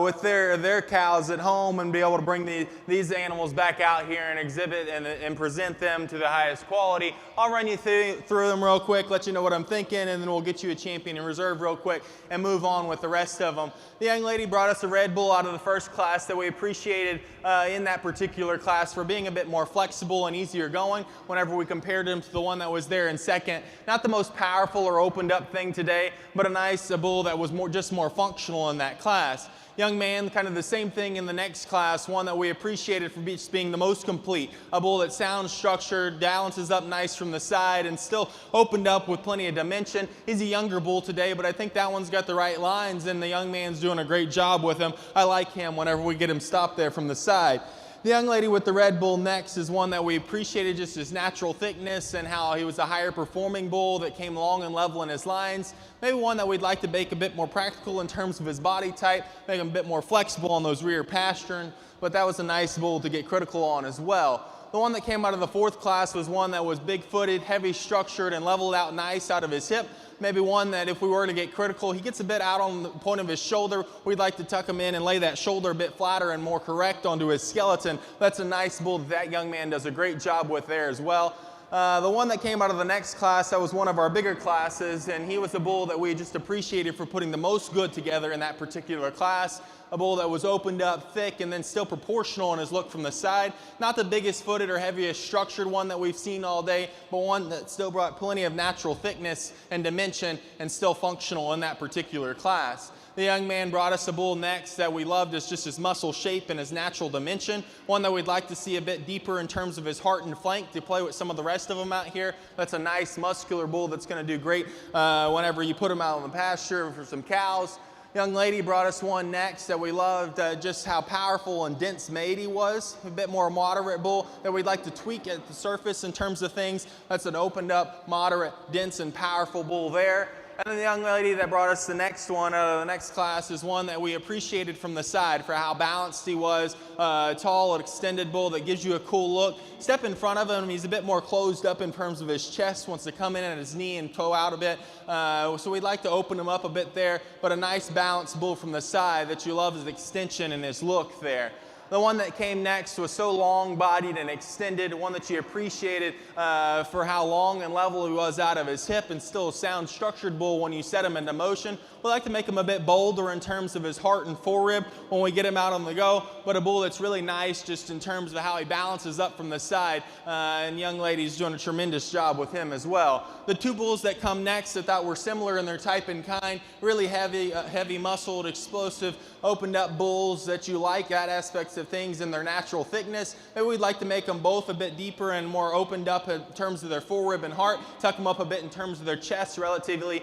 with their cows at home and be able to bring these animals back out here and exhibit and present them to the highest quality. I'll run you through them real quick, let you know what I'm thinking, and then we'll get you a champion in reserve real quick and move on with the rest of them. The young lady brought us a red bull out of the first class that we appreciated in that particular class for being a bit more flexible and easier going whenever we compared him to the one that was there in second. Not the most powerful or opened up thing today, but a nice bull that was just more functional in that class. Young man, kind of the same thing in the next class, one that we appreciated for just being the most complete. A bull that sounds structured, balances up nice from the side, and still opened up with plenty of dimension. He's a younger bull today, but I think that one's got the right lines, and the young man's doing a great job with him. I like him whenever we get him stopped there from the side. The young lady with the red bull next is one that we appreciated just his natural thickness and how he was a higher performing bull that came long and level in his lines. Maybe one that we'd like to make a bit more practical in terms of his body type, make him a bit more flexible on those rear pastern, but that was a nice bull to get critical on as well. The one that came out of the fourth class was one that was big-footed, heavy structured, and leveled out nice out of his hip. Maybe one that if we were to get critical, he gets a bit out on the point of his shoulder. We'd like to tuck him in and lay that shoulder a bit flatter and more correct onto his skeleton. That's a nice bull that young man does a great job with there as well. The one that came out of the next class, that was one of our bigger classes, and he was a bull that we just appreciated for putting the most good together in that particular class. A bull that was opened up thick and then still proportional in his look from the side. Not the biggest footed or heaviest structured one that we've seen all day, but one that still brought plenty of natural thickness and dimension and still functional in that particular class. The young man brought us a bull next that we loved as just his muscle shape and his natural dimension. One that we'd like to see a bit deeper in terms of his heart and flank to play with some of the rest of them out here. That's a nice muscular bull that's going to do great whenever you put him out on the pasture for some cows. Young lady brought us one next that we loved just how powerful and dense made he was. A bit more moderate bull that we'd like to tweak at the surface in terms of things. That's an opened up, moderate, dense, and powerful bull there. And then the young lady that brought us the next one out of the next class is one that we appreciated from the side for how balanced he was. Tall, extended bull that gives you a cool look. Step in front of him, he's a bit more closed up in terms of his chest, wants to come in at his knee and toe out a bit. So we'd like to open him up a bit there, but a nice balanced bull from the side that you love his extension and his look there. The one that came next was so long-bodied and extended, one that you appreciated for how long and level he was out of his hip, and still a sound structured bull when you set him into motion. We like to make him a bit bolder in terms of his heart and forerib when we get him out on the go, but a bull that's really nice just in terms of how he balances up from the side, and young lady's doing a tremendous job with him as well. The two bulls that come next that thought were similar in their type and kind, really heavy muscled, explosive, opened up bulls that you like that aspects of things in their natural thickness. Maybe we'd like to make them both a bit deeper and more opened up in terms of their forerib and heart, tuck them up a bit in terms of their chest relatively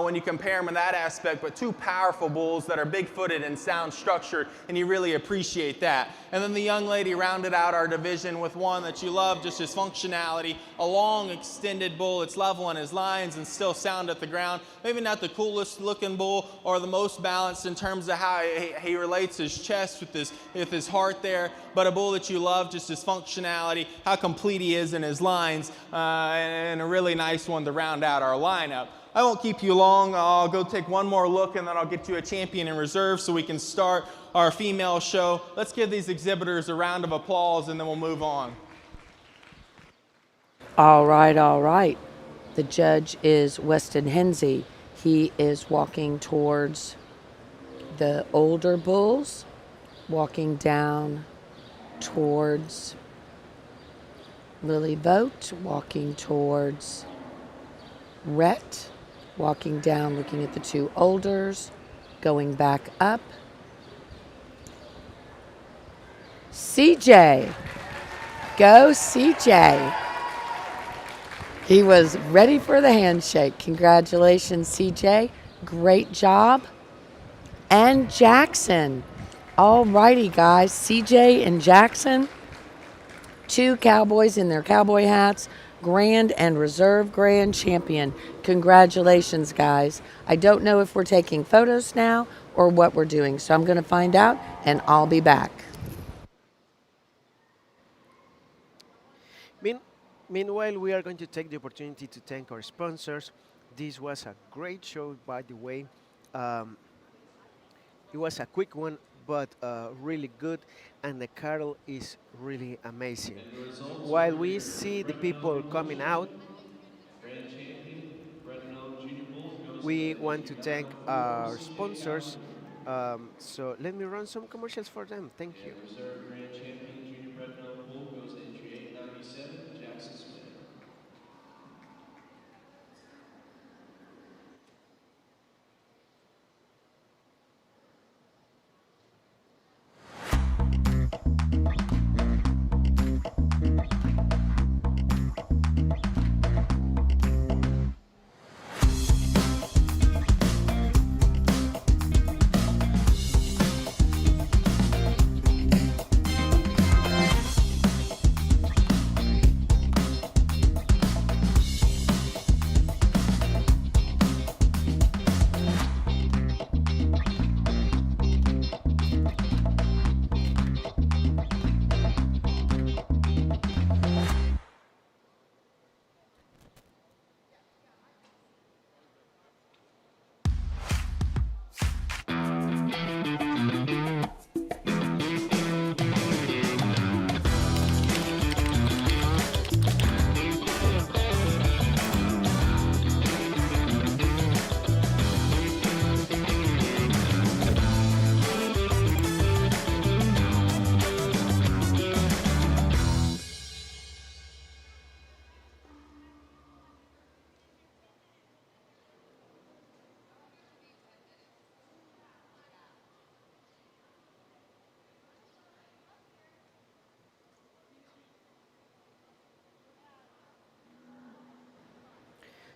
when you compare them in that aspect, but two powerful bulls that are big-footed and sound structured, and you really appreciate that. And then the young lady rounded out our division with one that you love, just his functionality, a long extended bull that's level in his lines and still sound at the ground. Maybe not the coolest looking bull or the most balanced in terms of how he relates his chest with his heart there, but a bull that you love, just his functionality, how complete he is in his lines, and a really nice one to round out our lineup. I won't keep you long. I'll go take one more look and then I'll get you a champion in reserve so we can start our female show. Let's give these exhibitors a round of applause and then we'll move on. All right. The judge is Weston Hensey. He is walking towards the older bulls, walking down towards Lily Vogt, walking towards Rhett, walking down, looking at the two olders, going back up. CJ. Go CJ. He was ready for the handshake. Congratulations, CJ. Great job. And Jackson. All righty, guys. CJ and Jackson, two cowboys in their cowboy hats, grand and reserve grand champion. Congratulations, guys. I don't know if we're taking photos now or what we're doing, so I'm going to find out and I'll be back. Mean, Meanwhile, we are going to take the opportunity to thank our sponsors. This was a great show, by the way. Um, it was a quick one, but really good, and the carol is really amazing. And the results While for we your see the Bretano people Bull coming out, Show, grand champion, Bretano Junior Bulls goes to we the want to thank Chicano Bull our CJ sponsors. Calhoun. So let me run some commercials for them. Thank you. And the reserve grand champion, Junior Bretano Bull goes to entry 897, Jackson Smith.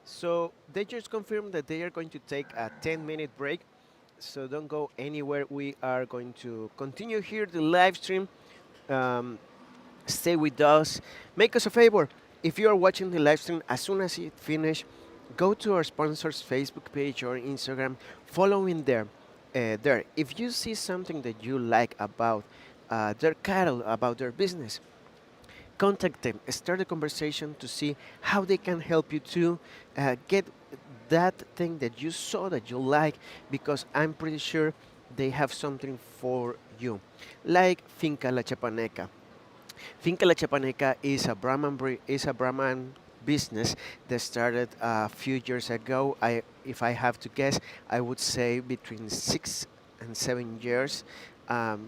So they just confirmed that they are going to take a 10-minute break. So don't go anywhere. We are going to continue here the live stream. Um, Stay with us. Make us a favor. If you are watching the live stream, as soon as it finish, go to our sponsors' Facebook page or Instagram. Follow in there. There. If you see something that you like about their cattle, about their business, contact them, start a conversation to see how they can help you to get that thing that you saw that you like, because I'm pretty sure they have something for you, like Finca La Chapaneca. Finca La Chapaneca is a Brahman business that started a few years ago. If I have to guess, I would say between 6 and 7 years,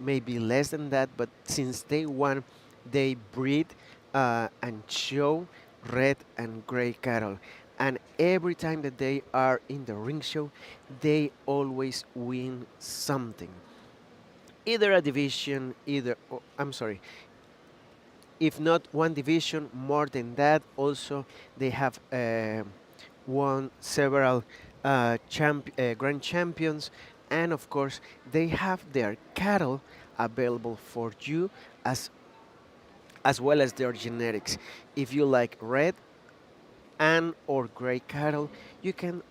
maybe less than that. But since day one, they breed and show red and gray cattle. And every time that they are in the ring show, they always win something. Either a division, I'm sorry, if not one division, more than that. Also, they have won several grand champions, and of course, they have their cattle available for you as well as their genetics. If you like red and or gray cattle, you can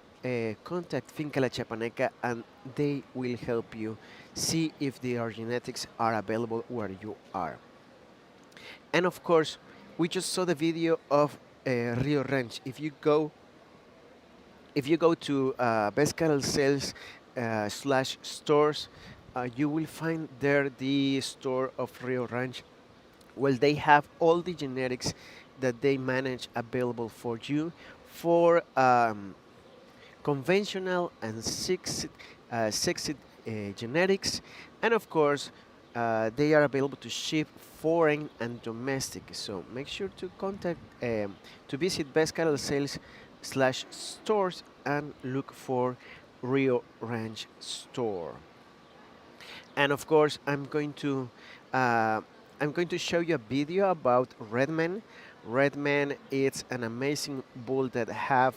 contact Finca La Chapaneca and they will help you see if their genetics are available where you are. And of course, we just saw the video of Rio Ranch. If you go to Best Cattle Sales slash stores, you will find there the store of Rio Ranch. Well, they have all the genetics that they manage available for you for conventional and sexed genetics, and of course, they are available to ship foreign and domestic. So make sure to contact to visit Best Cattle Sales slash stores and look for Rio Ranch store. And of course, uh, I'm going to show you a video about Redman. Redman is an amazing bull that have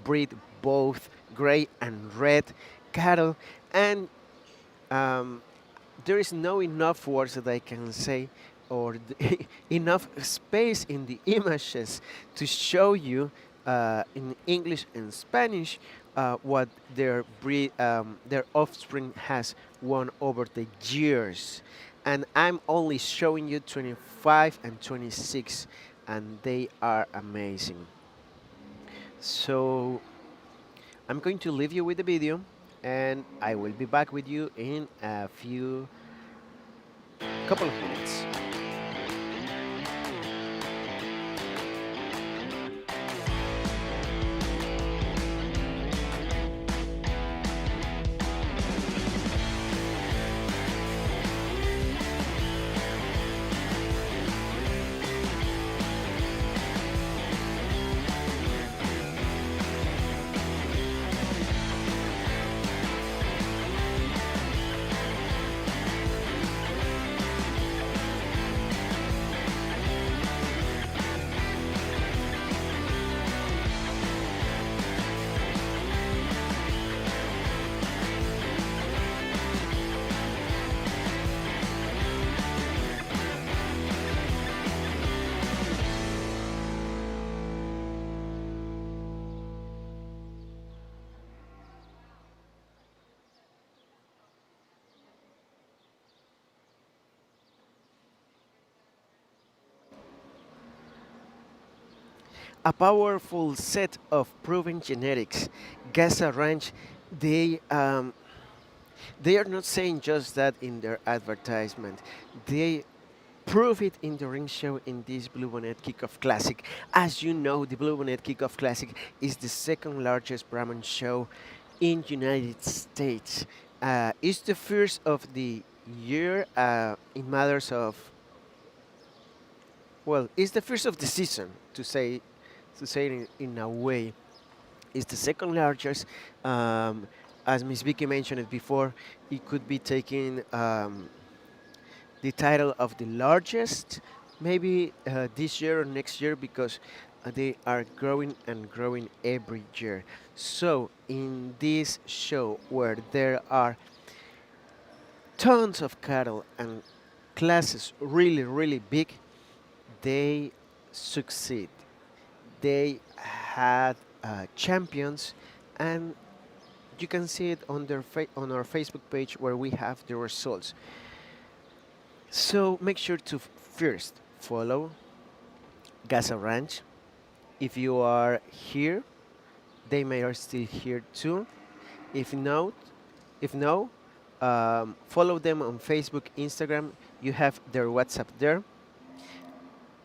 breed both gray and red cattle, and um, there is no enough words that I can say or enough space in the images to show you in English and Spanish what their offspring has won over the years. And I'm only showing you 25 and 26, and they are amazing. So I'm going to leave you with the video, and I will be back with you in a few couple of minutes. A powerful set of proven genetics. Gaza Ranch, they um, they are not saying just that in their advertisement. They prove it in the ring show in this Bluebonnet Kickoff Classic. As you know, the Bluebonnet Kickoff Classic is the second largest Brahman show in United States. It's the first of the year in matters of, well, it's the first of the season to say it in a way. It's the second largest. Um, as Miss Vicky mentioned it before, it could be taking the title of the largest, maybe this year or next year, because they are growing and growing every year. So in this show where there are tons of cattle and classes really, really big, they succeed. They had champions, and you can see it on on our Facebook page where we have the results. So make sure to first follow Gaza Ranch. If you are here, they may are still here too. If not, if no, follow them on Facebook, Instagram. You have their WhatsApp there,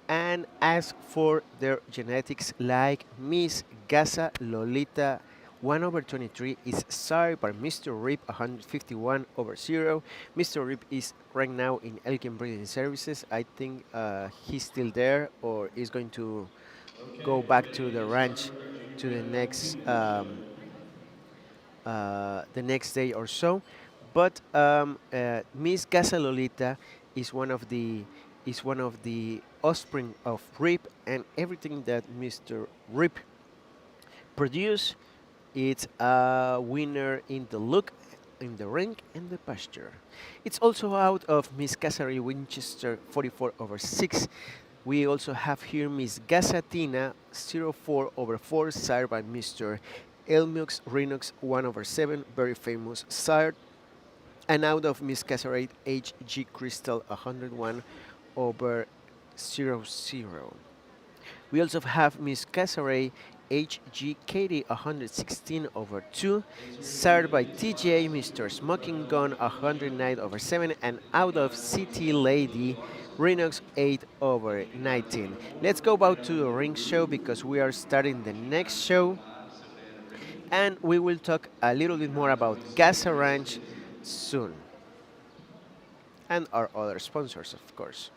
and ask for their genetics like Miss Gaza Lolita 1 over 23 is sired by Mr. Rip 151 over 0. Mr. Rip is right now in Elkin Breeding Services. I think he's still there or is going to go back to the ranch to the next day or so. But Miss Gaza Lolita is one of the offspring of Rip, and everything that Mr. Rip produce, it's a winner in the look, in the ring, and the pasture. It's also out of Miss Casary Winchester 44 over 6. We also have here Miss Gazatina 04 over 4, sired by Mr. Elmux Renox 1 over 7, very famous sire. And out of Miss Casarate HG Crystal 101 over 00. We also have Miss Casare HG Katie 116 over 2, sired by TJ Mr. Smoking Gun 109 over 7, and out of CT Lady Renox 8 over 19. Let's go back to the ring show because we are starting the next show, and we will talk a little bit more about Gaza Ranch soon, and our other sponsors, of course.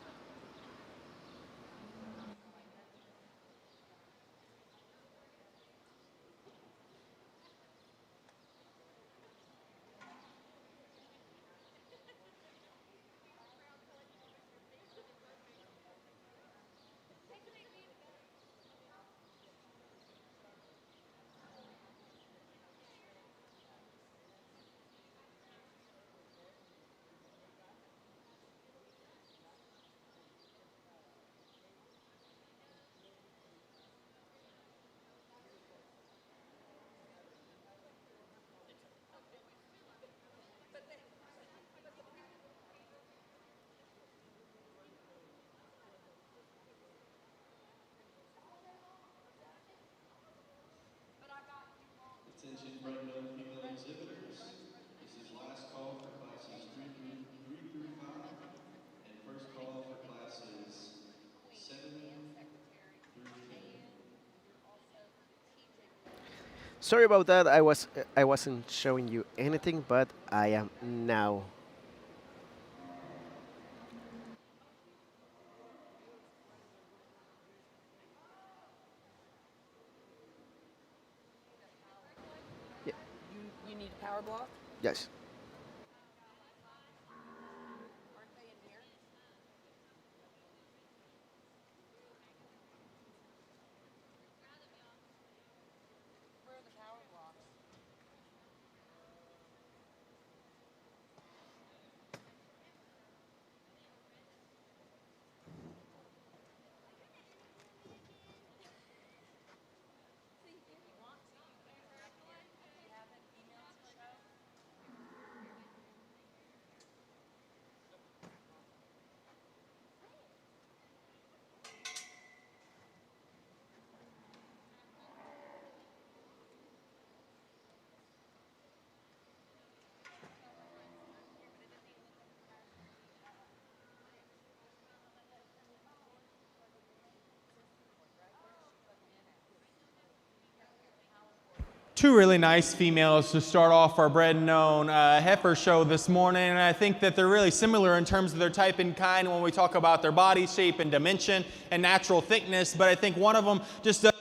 Sorry about that. I wasn't showing you anything, but I am now. Yeah, You need a power block? yes. Two really nice females to start off our bred and known heifer show this morning, and I think that they're really similar in terms of their type and kind when we talk about their body shape and dimension and natural thickness, but I think one of them just does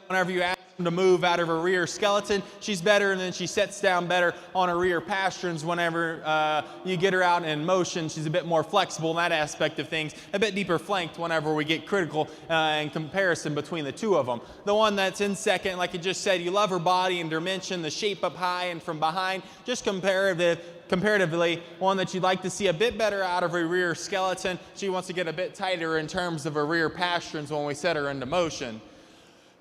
whenever you ask them to move out of her rear skeleton. She's better, and then she sets down better on her rear pasterns whenever you get her out in motion. She's a bit more flexible in that aspect of things, a bit deeper flanked whenever we get critical in comparison between the two of them. The one that's in second, like I just said, you love her body and dimension, the shape up high and from behind, just comparatively, one that you'd like to see a bit better out of her rear skeleton. She wants to get a bit tighter in terms of her rear pasterns when we set her into motion.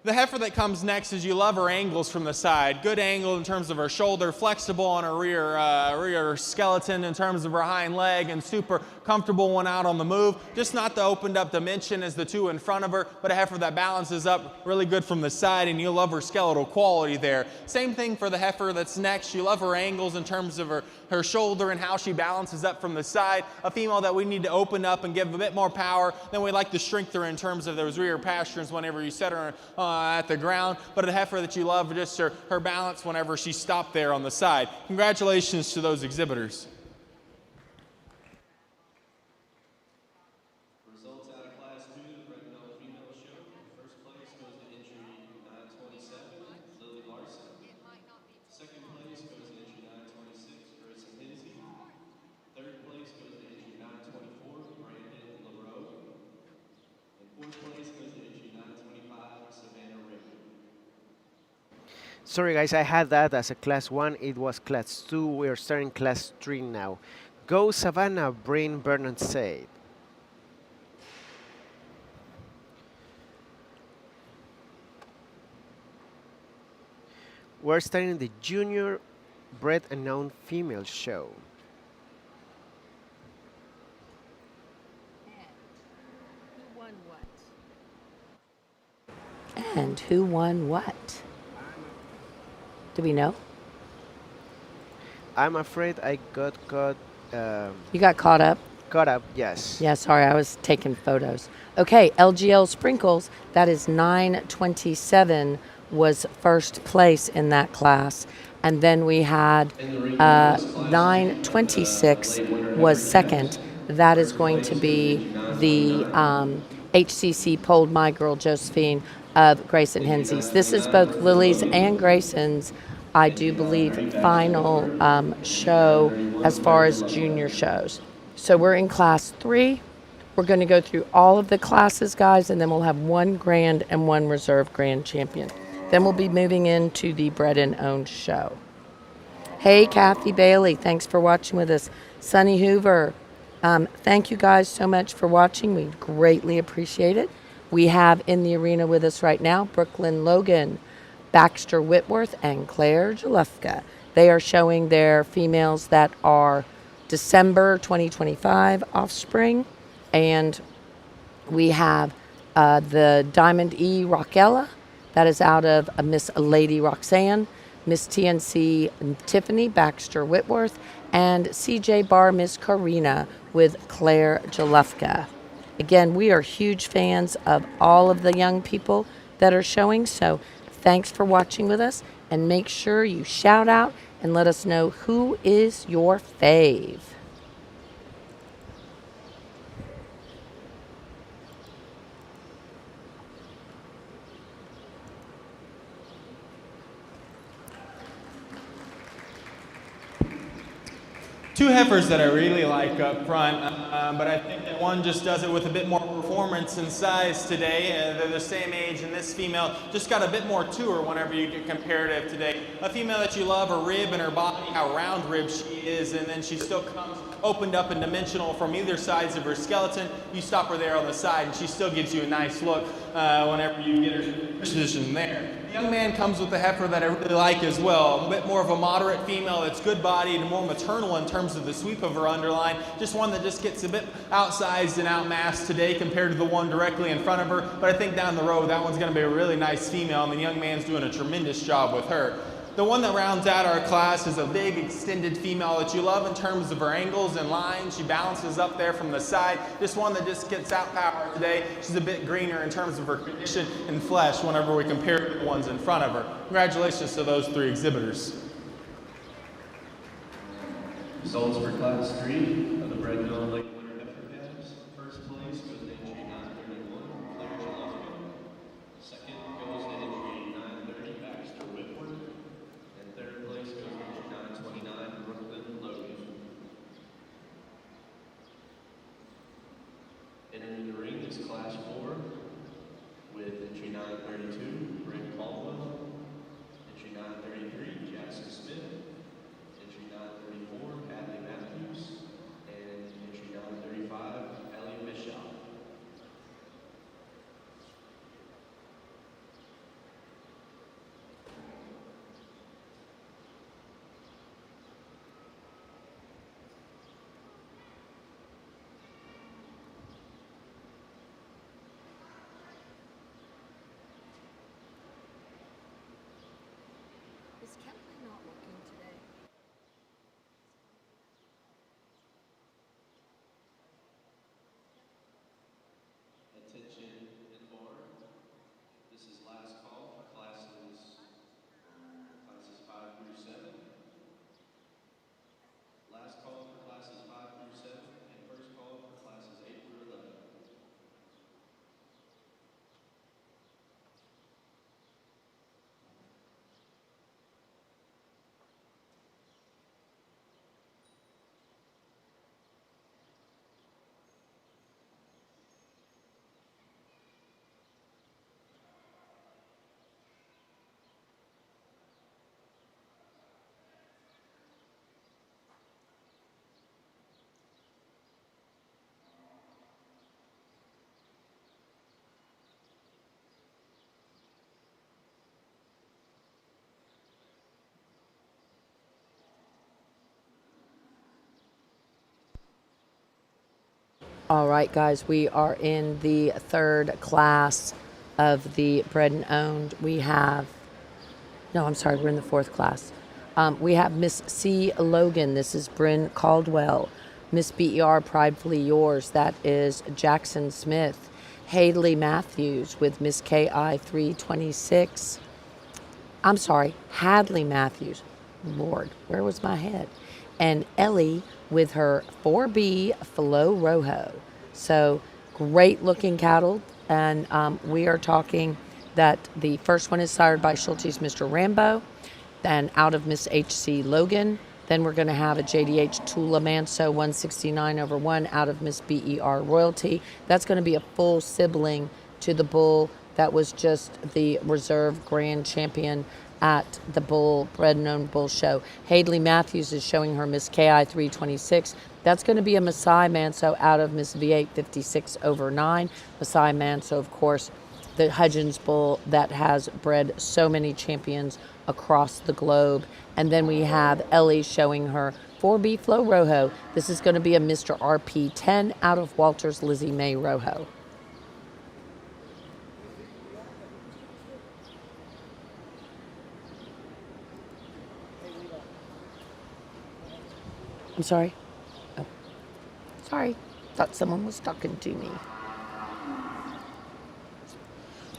The heifer that comes next is you love her angles from the side. Good angle in terms of her shoulder, flexible on her rear skeleton in terms of her hind leg, and super comfortable when out on the move. Just not the opened up dimension as the two in front of her, but a heifer that balances up really good from the side, and you love her skeletal quality there. Same thing for the heifer that's next. You love her angles in terms of her shoulder and how she balances up from the side. A female that we need to open up and give a bit more power. Then we like to shrink her in terms of those rear pasterns whenever you set her at the ground, but a heifer that you love just her balance whenever she stopped there on the side. Congratulations to those exhibitors. Results out of Class 2, the Bred and Owned Female Show. First place goes to entry 927, Lily Larson. Second place goes to entry 926, Grayson Hinsey. Third place goes to entry 924, Brandon LaRoe. And fourth place goes to entry 925, Savannah Raymond. Sorry guys, I had that as a class 1, it was class 2, we are starting class 3 now. Go Savannah, Brain Bernard said. We're starting the junior bred and known female show. And who won what? Do we know? I'm afraid I got You got caught up? caught up, yes. Yeah, sorry, I was taking photos. Okay, LGL Sprinkles, that is 927, was first place in that class. And then we had 926 was second. That is going to be the HCC Polled My Girl Josephine of Grayson Hensey's. This is both Lily's and Grayson's, I do believe, final show as far as junior shows. So we're in class 3. We're going to go through all of the classes, guys, and then we'll have one grand and one reserve grand champion. Then we'll be moving into the Bred and Owned show. Hey, Kathy Bailey, thanks for watching with us. Sunny Hoover, thank you guys so much for watching. We greatly appreciate it. We have in the arena with us right now Brooklyn Logan, Baxter Whitworth, and Claire Jalufka. They are showing their females that are December 2025 offspring. And we have the Diamond E Rockella, that is out of Miss Lady Roxanne, Miss TNC Tiffany Baxter Whitworth, and CJ Bar Miss Karina with Claire Jalufka. Again, we are huge fans of all of the young people that are showing, so thanks for watching with us. and make sure you shout out and let us know who is your fave. Two heifers that I really like up front, but I think that one just does it with a bit more performance and size today. They're the same age, and this female just got a bit more to her whenever you get comparative today. A female that you love, her rib and her body, how round rib she is, and then she still comes opened up and dimensional from either sides of her skeleton. You stop her there on the side, and she still gives you a nice look whenever you get her position there. The young man comes with a heifer that I really like as well, a bit more of a moderate female that's good bodied and more maternal in terms of the sweep of her underline. Just one that just gets a bit outsized and outmassed today compared to the one directly in front of her, but I think down the road that one's going to be a really nice female, and the young man's doing a tremendous job with her. The one that rounds out our class is a big extended female that you love in terms of her angles and lines. She balances up there from the side. This one that just gets out power today. She's a bit greener in terms of her condition and flesh whenever we compare to the ones in front of her. Congratulations to those three exhibitors. Results for Class 3 of the Bred and Owned Lake Winter Heifer Calves. First place goes to entry 931, Claire Jalofko. Second goes to entry 930, Baxter Whitworth. And third place goes to entry 929, Brooklyn Logan. Entering the ring is Class 4 with entry 932, Brent Caldwell. Entry 933, Jackson Smith. Entry 934, Hadley Matthews. And entry 935, Ellie Bishop. Is Kelly not looking today? Attention in barn. This is last call for classes 5 through 7. Last call for classes 5 through 7, and first call for classes 8 through 11. All right, guys, we are in the third class of the Bred and Owned. We have, no, I'm sorry, we're in the fourth class. We have Miss C. Logan. This is Bryn Caldwell. Miss BER, Pridefully Yours. That is Jackson Smith. Hadley Matthews with Miss KI 326. I'm sorry, Hadley Matthews. Lord, where was my head? And Ellie with her 4B Flo Rojo. So great looking cattle. And we are talking that the first one is sired by Schulte's Mr. Rambo. Then out of Miss HC Logan. Then we're going to have a JDH Tula Manso 169/1 out of Miss BER Royalty. That's going to be a full sibling to the bull that was just the reserve grand champion at the Bull Bred and Owned Bull Show. Hadley Matthews is showing her Miss KI 326. That's going to be a Masai Manso out of Miss V8 56/9. Masai Manso, of course, the Hudgens bull that has bred so many champions across the globe. And then we have Ellie showing her 4B Flo Rojo. This is going to be a Mr. RP 10 out of Walter's Lizzie Mae Rojo. I'm sorry. Oh, sorry. Thought someone was talking to me.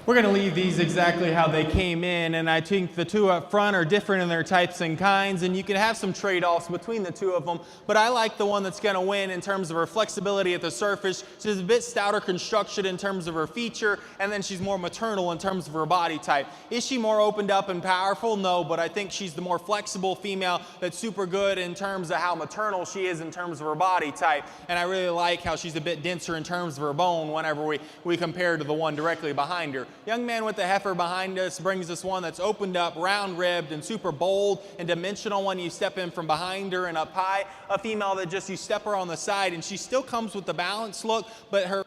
We're going to leave these exactly how they came in, and I think the two up front are different in their types and kinds, and you can have some trade-offs between the two of them, but I like the one that's going to win in terms of her flexibility at the surface. She's a bit stouter construction in terms of her feature, and then she's more maternal in terms of her body type. Is she more opened up and powerful? No, but I think she's the more flexible female that's super good in terms of how maternal she is in terms of her body type, and I really like how she's a bit denser in terms of her bone whenever we compare to the one directly behind her. Young man with the heifer behind us brings us one that's opened up, round-ribbed, and super bold and dimensional when you step in from behind her and up high. A female that just, you step her on the side, and she still comes with the balanced look, but her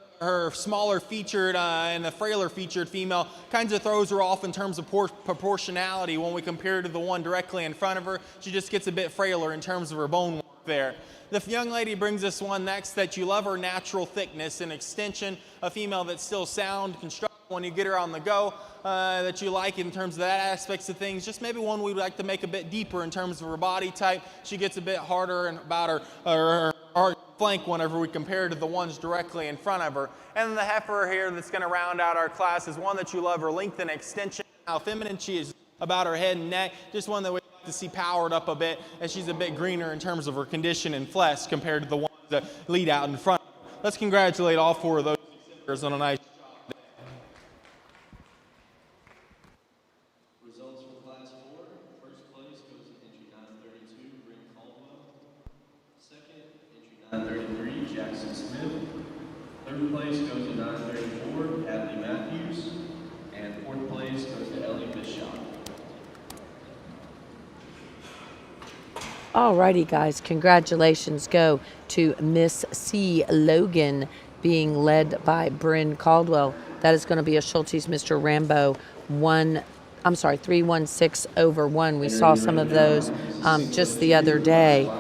smaller featured and the frailer featured female kinds of throws her off in terms of proportionality when we compare her to the one directly in front of her. She just gets a bit frailer in terms of her bone work there. The young lady brings us one next that you love her natural thickness and extension, a female that's still sound, constructed when you get her on the go, that you like in terms of that aspects of things. Just maybe one we'd like to make a bit deeper in terms of her body type. She gets a bit harder and about her flank whenever we compare to the ones directly in front of her. And then the heifer here that's going to round out our class is one that you love her length and extension, how feminine she is about her head and neck, just one that we like to see powered up a bit, and she's a bit greener in terms of her condition and flesh compared to the ones that lead out in front. Let's congratulate all four of those on a nice Results for Class 4. First place goes to entry 932, Bryn Caldwell. Second, entry 933, Jackson Smith. Third place goes to 934, Hadley Matthews. And fourth place goes to Ellie Bishop. Alrighty, guys, congratulations go to Miss C. Logan, being led by Bryn Caldwell. That is going to be a Schulte's Mr. Rambo 316/1. We saw some of those just the other day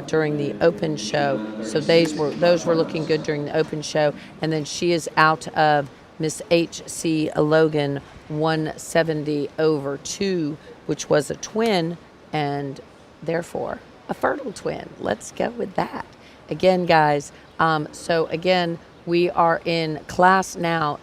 during the open show. So those were looking good during the open show. And then she is out of Miss H.C. Logan 170/2, which was a twin, and therefore a fertile twin. Let's go with that. Again, guys, so again, we are in class now,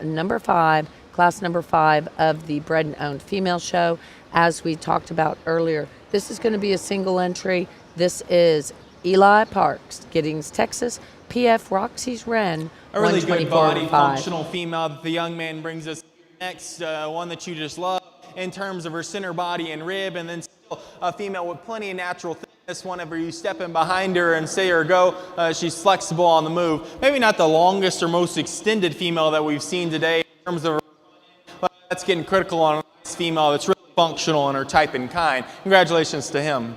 class number 5 of the Bred and Owned Female Show. As we talked about earlier, this is going to be a single entry. This is Eli Parks, Giddings, Texas, PF Roxy's Wren, a really good body 124.5. functional female that the young man brings us next, one that you just love in terms of her center body and rib, and then still a female with plenty of natural thickness. Whenever you step in behind her and say her go, she's flexible on the move. Maybe not the longest or most extended female that we've seen today in terms of her, but that's getting critical on a nice female that's really functional in her type and kind. Congratulations to him.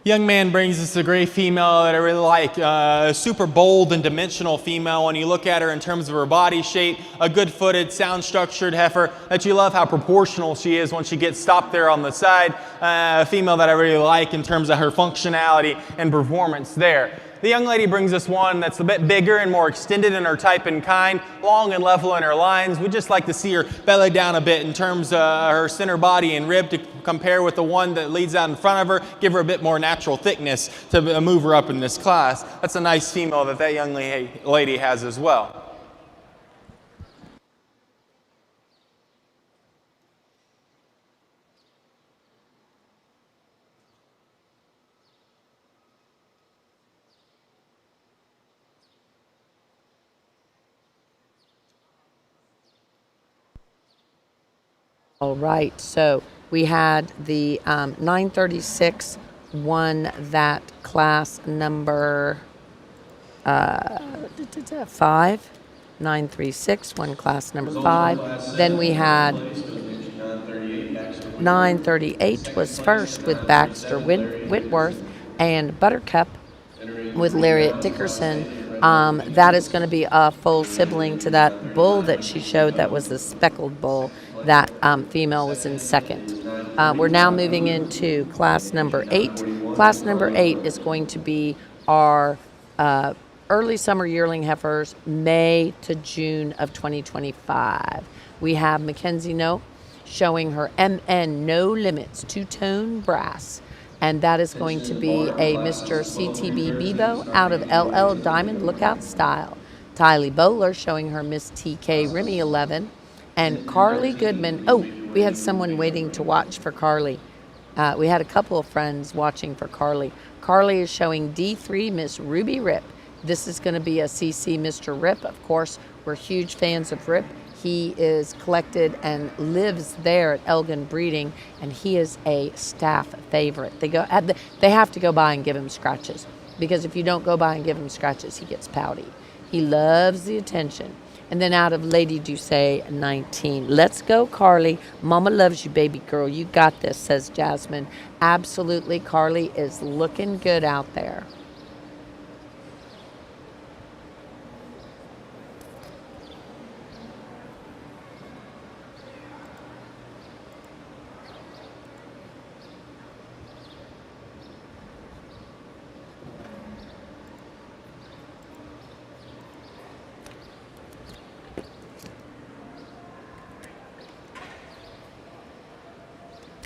Young man brings us a great female that I really like, a super bold and dimensional female. When you look at her in terms of her body shape, a good-footed, sound-structured heifer that you love how proportional she is when she gets stopped there on the side. A female that I really like in terms of her functionality and performance there. The young lady brings us one that's a bit bigger and more extended in her type and kind, long and level in her lines. We just like to see her belly down a bit in terms of her center body and rib to compare with the one that leads out in front of her, give her a bit more natural thickness to move her up in this class. That's a nice female that young lady has as well. All right, so we had the 936 won that class number 5. 936 won class number 5. Then we had 938 was first with Baxter Whitworth, and Buttercup with Lariat Dickerson. That is going to be a full sibling to that bull that she showed that was the speckled bull. That female was in second. We're now moving into class number 8. Class number 8 is going to be our early summer yearling heifers, May to June of 2025. We have Mackenzie No showing her MN No Limits two-tone brass. And that is going to be a Mr. CTB Bebo out of LL Diamond Lookout Style. Tylee Bowler showing her Miss TK Remy 11. And Carly Goodman. Oh, we had someone waiting to watch for Carly. We had a couple of friends watching for Carly. Carly is showing D3 Miss Ruby Rip. This is going to be a CC Mr. Rip. Of course, we're huge fans of Rip. He is collected and lives there at Elgin Breeding, and he is a staff favorite. They have to go by and give him scratches, because if you don't go by and give him scratches, he gets pouty. He loves the attention. And then out of Lady Doucet, 19. Let's go, Carly. Mama loves you, baby girl. You got this, says Jasmine. Absolutely, Carly is looking good out there.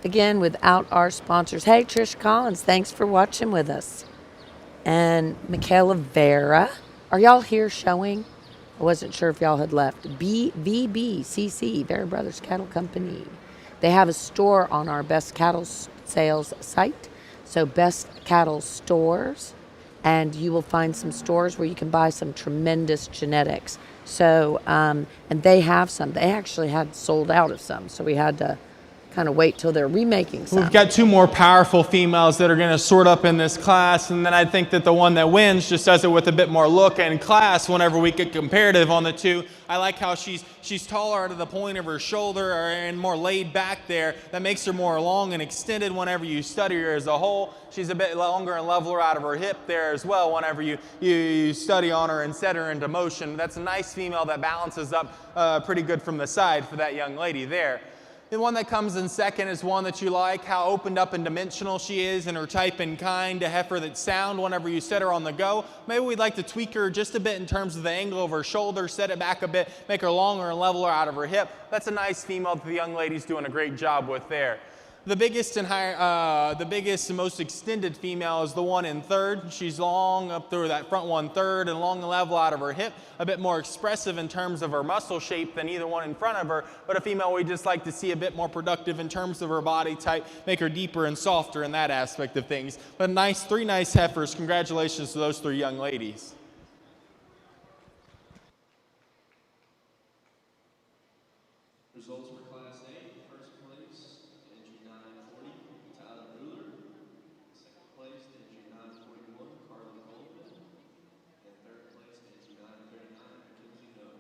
Again, without our sponsors. Hey, Trish Collins, thanks for watching with us. And Michaela Vera. Are y'all here showing? I wasn't sure if y'all had left. VBCC, Vera Brothers Cattle Company. They have a store on our Best Cattle Sales site. So Best Cattle Stores. And you will find some stores where you can buy some tremendous genetics. So, and they have some. They actually had sold out of some. So we had to kind of wait till they're remaking some. We've got 2 more powerful females that are going to sort up in this class, and then I think that the one that wins just does it with a bit more look and class whenever we get comparative on the 2. I like how she's taller to the point of her shoulder and more laid back there. That makes her more long and extended whenever you study her as a whole. She's a bit longer and leveler out of her hip there as well whenever you study on her and set her into motion. That's a nice female that balances up pretty good from the side for that young lady there. The one that comes in second is one that you like, how opened up and dimensional she is in her type and kind, a heifer that's sound whenever you set her on the go. Maybe we'd like to tweak her just a bit in terms of the angle of her shoulder, set it back a bit, make her longer and leveler out of her hip. That's a nice female that the young lady's doing a great job with there. The biggest and most extended female is the one in third. She's long up through that front 1/3 and long and level out of her hip. A bit more expressive in terms of her muscle shape than either one in front of her, but a female we just like to see a bit more productive in terms of her body type, make her deeper and softer in that aspect of things. But 3 nice heifers. Congratulations to those 3 young ladies. Results for Class A. First place, entry 940, Tyler Ruler. Second place, entry 941, Carly Goldman. And third place, entry 939, Mackenzie No.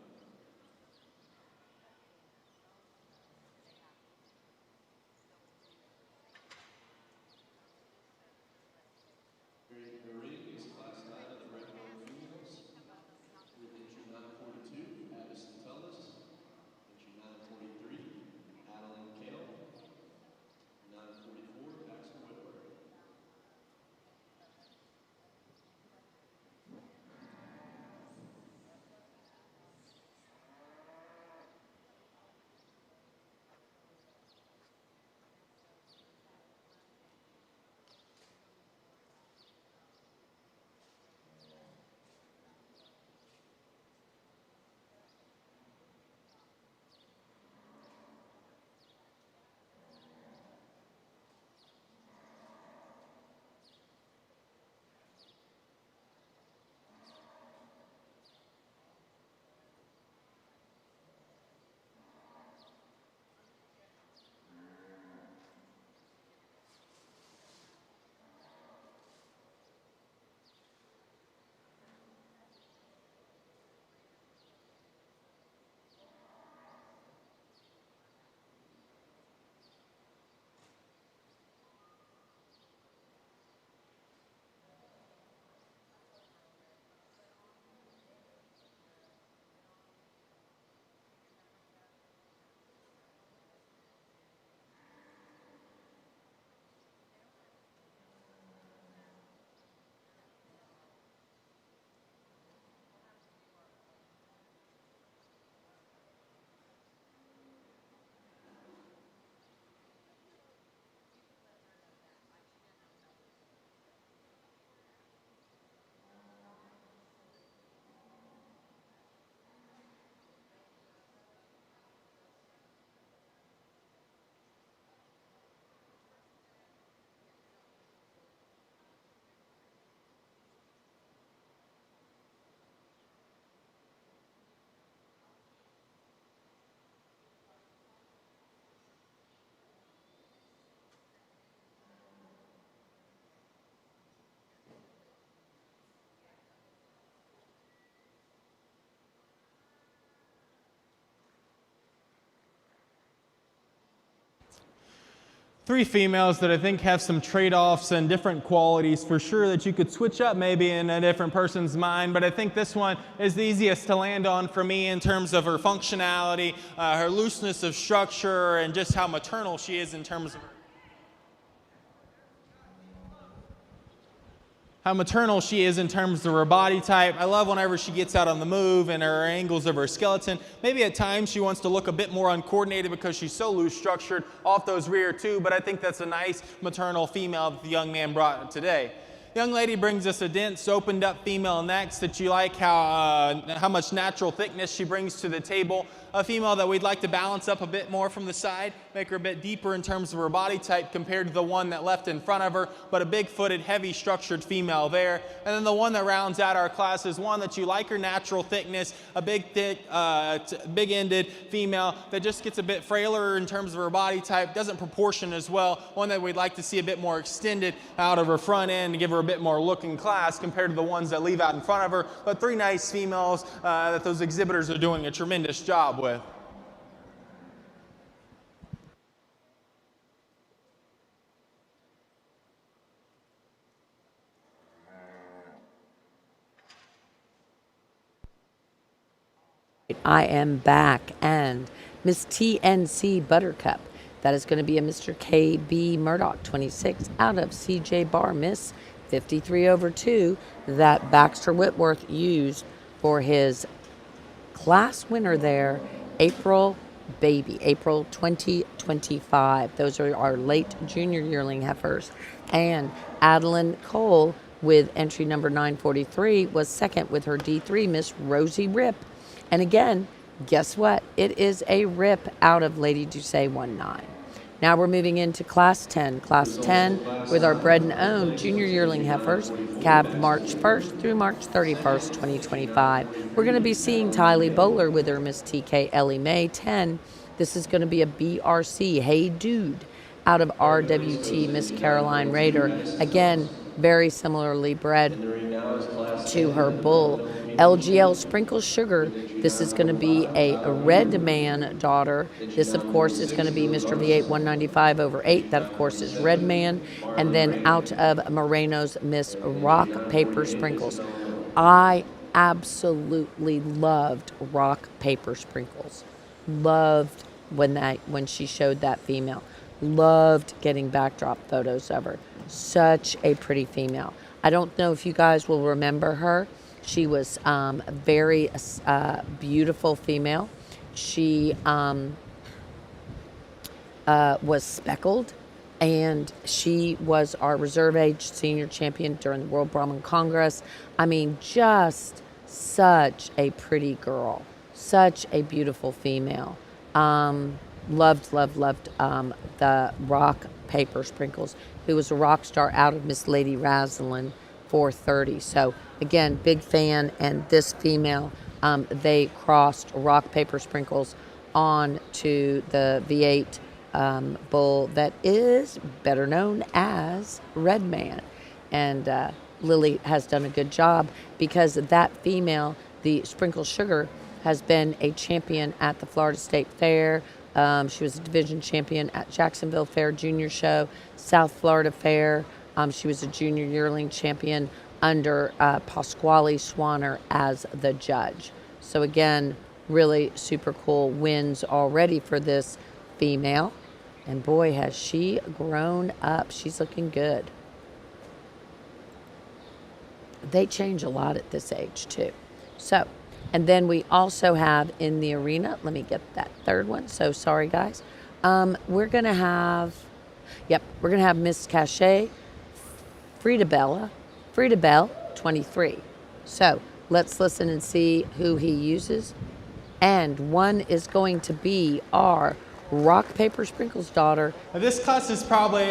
Three females that I think have some trade-offs and different qualities for sure that you could switch up maybe in a different person's mind, but I think this one is the easiest to land on for me in terms of her functionality, her looseness of structure, and just how maternal she is in terms of her body type. I love whenever she gets out on the move and her angles of her skeleton. Maybe at times she wants to look a bit more uncoordinated because she's so loose structured off those rear too, but I think that's a nice maternal female that the young man brought today. Young lady brings us a dense, opened up female next that you like how much natural thickness she brings to the table. A female that we'd like to balance up a bit more from the side, make her a bit deeper in terms of her body type compared to the one that left in front of her, but a big-footed, heavy-structured female there. And then the one that rounds out our class is one that you like her natural thickness, a big, thick, big-ended female that just gets a bit frailer in terms of her body type, doesn't proportion as well, one that we'd like to see a bit more extended out of her front end to give her a bit more look in class compared to the ones that leave out in front of her. But three nice females that those exhibitors are doing a tremendous job with. I am back, and Miss TNC Buttercup. That is going to be a Mr. KB Murdoch, 26, out of CJ Bar, Miss 53/2, that Baxter Whitworth used for his class winner there, April 2025. Those are our late junior yearling heifers. And Adeline Cole with entry number 943 was second with her D3, Miss Rosie Rip. And again, guess what? It is a rip out of Lady Doucet 19. Now we're moving into Class 10. Class 10 with our bred and owned junior yearling heifers, calved March 1st through March 31st, 2025. We're going to be seeing Tylee Bowler with her Miss TK Ellie Mae 10. This is going to be a BRC, Hey Dude, out of RWT, Miss Caroline Rader. Again, very similarly bred to her bull. LGL Sprinkle Sugar, this is going to be a Red Man daughter. This, of course, is going to be Mr. V8 195/8. That, of course, is Red Man. And then out of Moreno's Miss Rock Paper Sprinkles. I absolutely loved Rock Paper Sprinkles. Loved when she showed that female. Loved getting backdrop photos of her. Such a pretty female. I don't know if you guys will remember her. She was a very beautiful female. She was speckled, and she was our reserve age senior champion during the World Brahman Congress. I mean, just such a pretty girl, such a beautiful female. Loved the Rock Paper Sprinkles, who was a rock star out of Miss Lady Raslin 430. So again, big fan. And this female, they crossed Rock Paper Sprinkles on to the V8 bull that is better known as Red Man. And Lily has done a good job, because that female, the Sprinkle Sugar, has been a champion at the Florida State Fair. She was a division champion at Jacksonville Fair Junior Show, South Florida Fair. She was a junior yearling champion under Pasquale Swanner as the judge. So again, really super cool wins already for this female. And boy, has she grown up. She's looking good. They change a lot at this age too. So, and then we also have in the arena, let me get that third one. So sorry guys. We're going to have Miss Cachet, Frida Bell, 23. So let's listen and see who he uses. And one is going to be our Rock Paper Sprinkles daughter. This class is probably,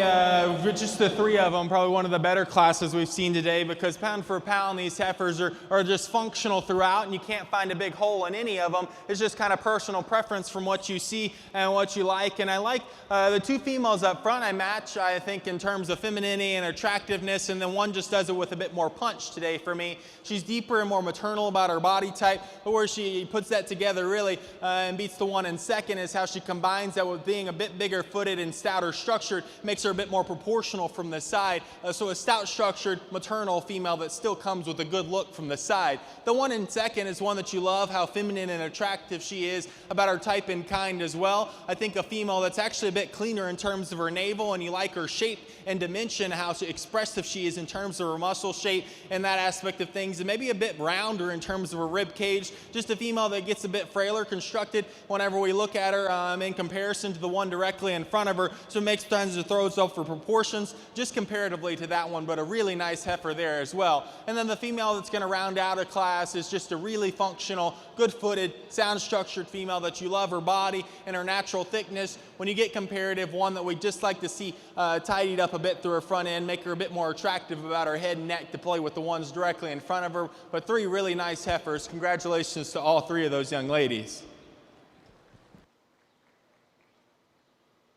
just the three of them, probably one of the better classes we've seen today, because pound for pound, these heifers are just functional throughout, and you can't find a big hole in any of them. It's just kind of personal preference from what you see and what you like. And I like the two females up front. I match, I think, in terms of femininity and attractiveness, and then one just does it with a bit more punch today for me. She's deeper and more maternal about her body type, but where she puts that together really and beats the one in second is how she combines finds that with being a bit bigger footed and stouter structured, makes her a bit more proportional from the side. So a stout structured maternal female that still comes with a good look from the side. The one in second is one that you love, how feminine and attractive she is, about her type and kind as well. I think a female that's actually a bit cleaner in terms of her navel, and you like her shape and dimension, how expressive she is in terms of her muscle shape and that aspect of things, and maybe a bit rounder in terms of her rib cage. Just a female that gets a bit frailer constructed whenever we look at her in comparison to the one directly in front of her, so it makes times to throw itself for proportions just comparatively to that one, but a really nice heifer there as well. And then the female that's going to round out a class is just a really functional, good-footed, sound-structured female that you love her body and her natural thickness. When you get comparative, one that we just like to see tidied up a bit through her front end, make her a bit more attractive about her head and neck to play with the ones directly in front of her. But three really nice heifers. Congratulations to all three of those young ladies.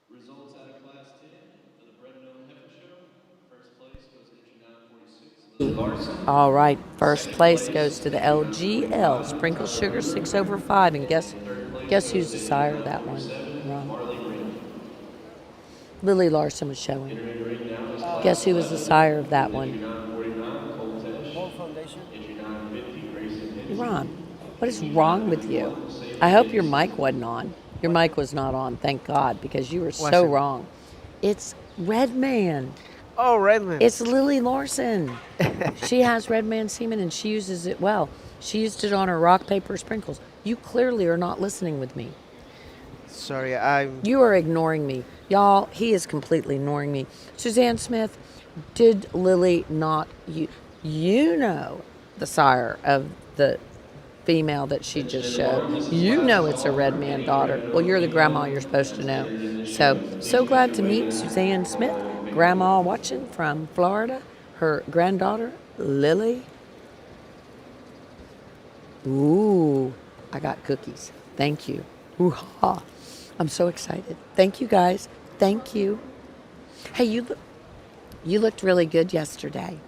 Results out of Class 10 for the Bred and Owned Heifer Show. First place goes to entry 946, Lily Larson. All right, first place goes to the LGL Sprinkle Sugar 6/5, and guess who's the sire of that one? Ron. Lily Larson was showing. Guess who was the sire of that one? Ron, what is wrong with you? I hope your mic wasn't on. Your mic was not on, thank God, because you were so wrong. It's Redman. Oh, Redman. It's Lily Larson. She has Redman semen and she uses it well. She used it on her rock, paper, sprinkles. You clearly are not listening with me. Sorry, You are ignoring me. Y'all, he is completely ignoring me. Suzanne Smith, did Lily not, you know the sire of the female that she just showed. You know it's a Redman daughter. Well, you're the grandma, you're supposed to know. So glad to meet Suzanne Smith, grandma watching from Florida, her granddaughter, Lily. Ooh, I got cookies. Thank you. Ooh-ha. I'm so excited. Thank you, guys. Thank you. Hey, you looked really good yesterday.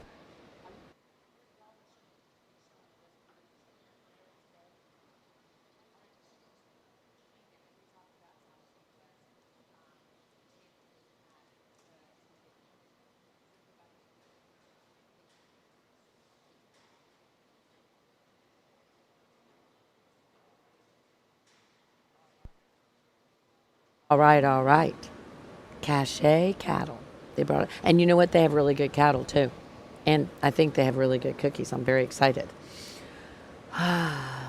All right. Cachet cattle. They brought it. And you know what? They have really good cattle, too. And I think they have really good cookies. I'm very excited. I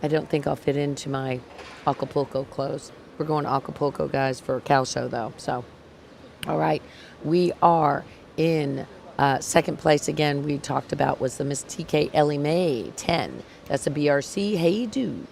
don't think I'll fit into my Acapulco clothes. We're going to Acapulco, guys, for a cow show, though. So, all right. We are in second place again. We talked about was the Miss TK Ellie Mae 10. That's a BRC. Hey, dude.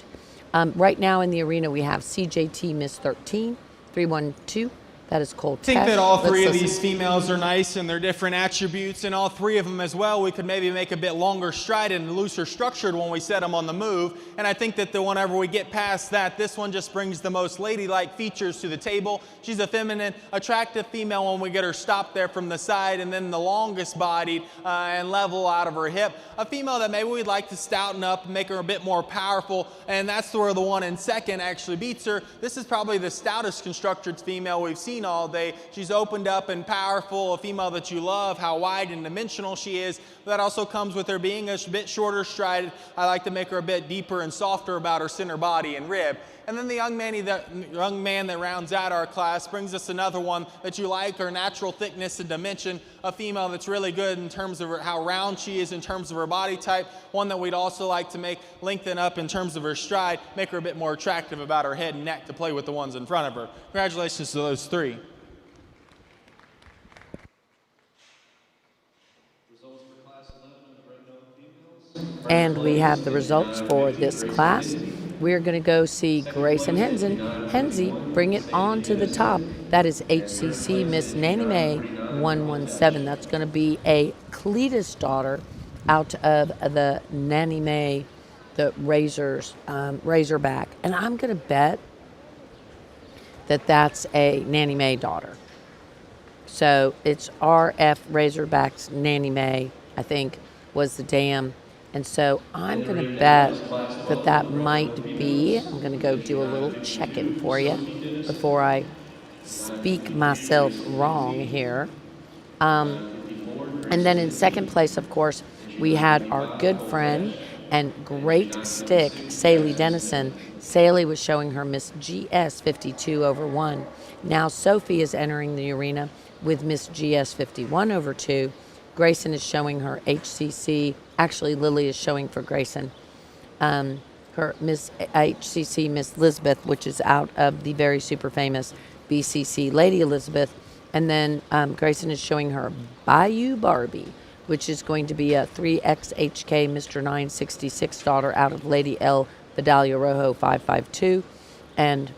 Right now in the arena, we have CJT Miss 13, 312. That is Cole I think Tesh. that all three of these females are nice in their different attributes, and all three of them as well, we could maybe make a bit longer stride and looser structured when we set them on the move. And I think that whenever we get past that, this one just brings the most ladylike features to the table. She's a feminine, attractive female when we get her stopped there from the side, and then the longest bodied and level out of her hip. A female that maybe we'd like to stouten up and make her a bit more powerful, and that's where the one in second actually beats her. This is probably the stoutest constructed female we've seen all day. She's opened up and powerful, a female that you love, how wide and dimensional she is. That also comes with her being a bit shorter strided. I like to make her a bit deeper and softer about her center body and rib. And then the young man that rounds out our class brings us another one that you like, her natural thickness and dimension, a female that's really good in terms of how round she is in terms of her body type, one that we'd also like to make lengthen up in terms of her stride, make her a bit more attractive about her head and neck to play with the ones in front of her. Congratulations to those three. Results for Class 11 of the Bred and Owned females. And we have the results for this class. We're going to go see Grace and Henzie, bring it on to the top. That is HCC Miss Nanny Mae 117. That's going to be a Cletus daughter out of the Nanny Mae, the Razorback. And I'm going to bet that that's a Nanny Mae daughter. So it's RF Razorbacks Nanny Mae, I think, was the dam. And so I'm going to bet that that might be, I'm going to go do a little check-in for you before I speak myself wrong here. And then in second place, of course, we had our good friend and great stick, Saley Dennison. Saley was showing her Miss GS 52 over 1. Now Sophie is entering the arena with Miss GS 51 over 2. Grayson is showing her HCC. Actually, Lily is showing for Grayson her Miss HCC, Miss Elizabeth, which is out of the very super famous BCC Lady Elizabeth. And then Grayson is showing her Bayou Barbie, which is going to be a 3XHK Mr. 966 daughter out of Lady L Vidalia Rojo 552. And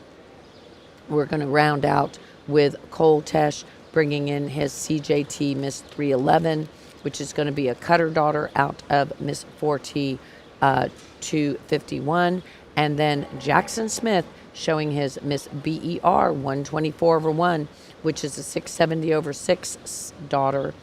we're going to round out with Cole Tesh bringing in his CJT Miss 311, which is going to be a cutter daughter out of Miss 4T 251. And then Jackson Smith showing his Miss BER 124 over 1, which is a 670 over 6 daughter.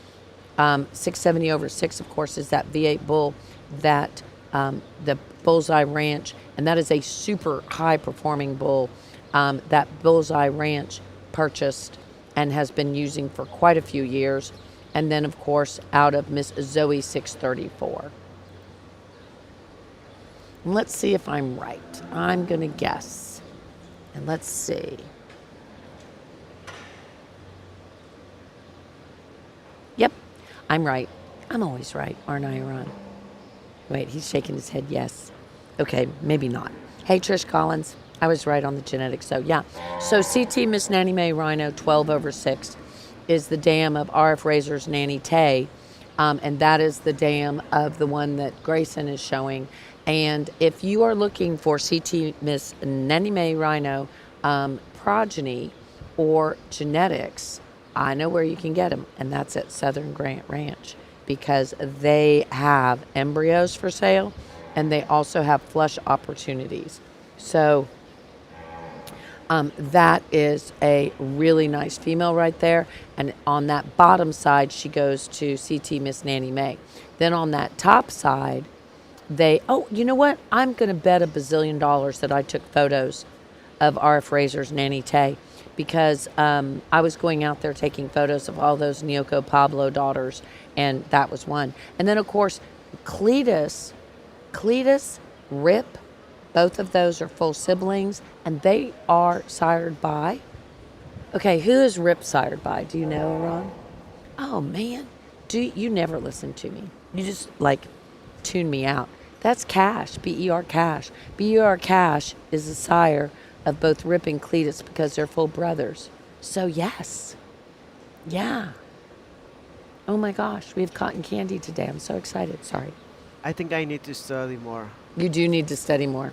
670 over 6, of course, is that V8 bull that the Bullseye Ranch, and that is a super high performing bull that Bullseye Ranch purchased and has been using for quite a few years. And then, of course, out of Miss Zoe 634. And let's see if I'm right. I'm going to guess. And let's see. Yep, I'm right. I'm always right, aren't I, Ron? Wait, he's shaking his head yes. Okay, maybe not. Hey, Trish Collins, I was right on the genetics, so yeah. So CT Miss Nanny Mae Rhino 12 over 6 is the dam of RF Razor's Nanny Tay, and that is the dam of the one that Grayson is showing. And if you are looking for CT Miss Nanny Mae Rhino progeny or genetics, I know where you can get them, and that's at Southern Grant Ranch, because they have embryos for sale and they also have flush opportunities. So that is a really nice female right there. And on that bottom side, she goes to CT Miss Nanny Mae. Then on that top side, you know what? I'm going to bet $1 bazillion that I took photos of RF Razor's Nanny Tay, because I was going out there taking photos of all those Nyoko Pablo daughters, and that was one. And then, of course, Cletus, Rip, both of those are full siblings, and they are sired by. Okay, who is Rip sired by? Do you know, Ron? Oh, man. You never listen to me. You just, tune me out. That's Cash, B-E-R Cash. B-E-R Cash is the sire of both Rip and Cletus because they're full brothers. So, yes. Yeah. Oh, my gosh. We have cotton candy today. I'm so excited. Sorry. I think I need to study more. You do need to study more.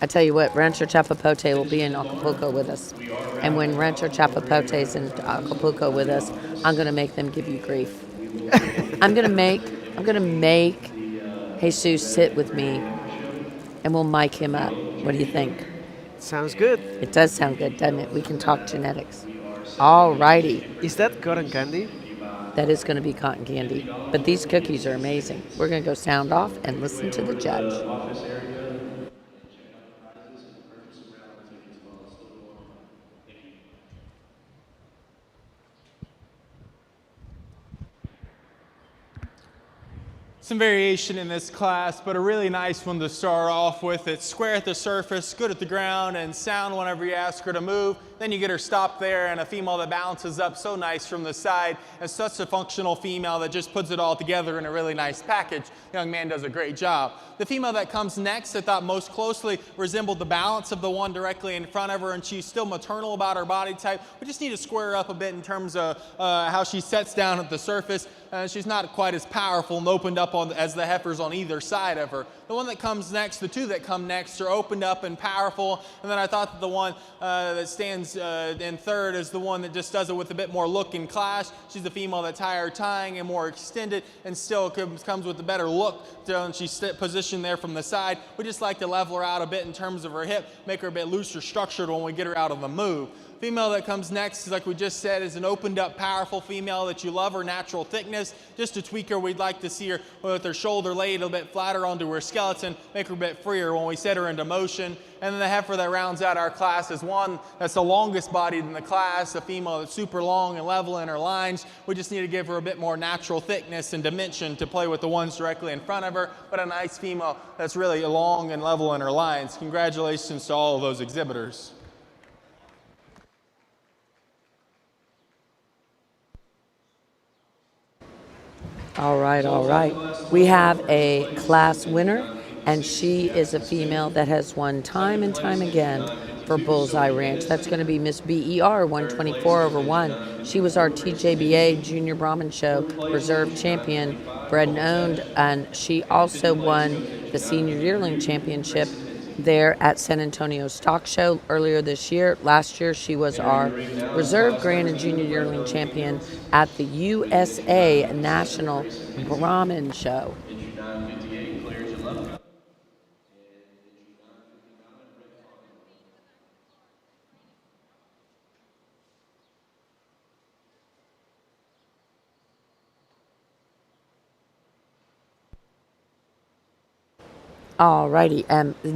I tell you what, Rancho Chapapote will be in Acapulco with us. And when Rancho Chapapote is in Acapulco with us, I'm going to make them give you grief. I'm going to make Jesus sit with me, and we'll mic him up. What do you think? Sounds good. It does sound good, doesn't it? We can talk genetics. All righty. Is that cotton candy? That is going to be cotton candy. But these cookies are amazing. We're going to go sound off and listen to the judge. Some variation in this class, but a really nice one to start off with. It's square at the surface, good at the ground, and sound whenever you ask her to move. Then you get her stopped there, and a female that balances up so nice from the side, and such a functional female that just puts it all together in a really nice package. The young man does a great job. The female that comes next, I thought most closely resembled the balance of the one directly in front of her, and she's still maternal about her body type. We just need to square her up a bit in terms of how she sets down at the surface. She's not quite as powerful and opened up as the heifers on either side of her. The one that comes next, the two that come next, are opened up and powerful. And then I thought that the one that stands in third is the one that just does it with a bit more look and clash. She's the female that's higher tying and more extended, and still comes with a better look. And she's positioned there from the side. We just like to level her out a bit in terms of her hip, make her a bit looser structured when we get her out of the move. Female that comes next, like we just said, is an opened up, powerful female that you love her natural thickness. Just to tweak her, we'd like to see her with her shoulder laid a bit flatter onto her skeleton, make her a bit freer when we set her into motion. And then the heifer that rounds out our class is one that's the longest bodied in the class, a female that's super long and level in her lines. We just need to give her a bit more natural thickness and dimension to play with the ones directly in front of her, but a nice female that's really long and level in her lines. Congratulations to all of those exhibitors. All right, all right. We have a class winner, and she is a female that has won time and time again for Bullseye Ranch. That's going to be Miss BER 124/1. She was our TJBA Junior Brahman Show Reserve Champion, bred and owned, and she also won the Senior Yearling Championship there at San Antonio Stock Show earlier this year. Last year, she was our Reserve Grand and Junior Yearling Champion at the USA National Brahman Show. Alrighty,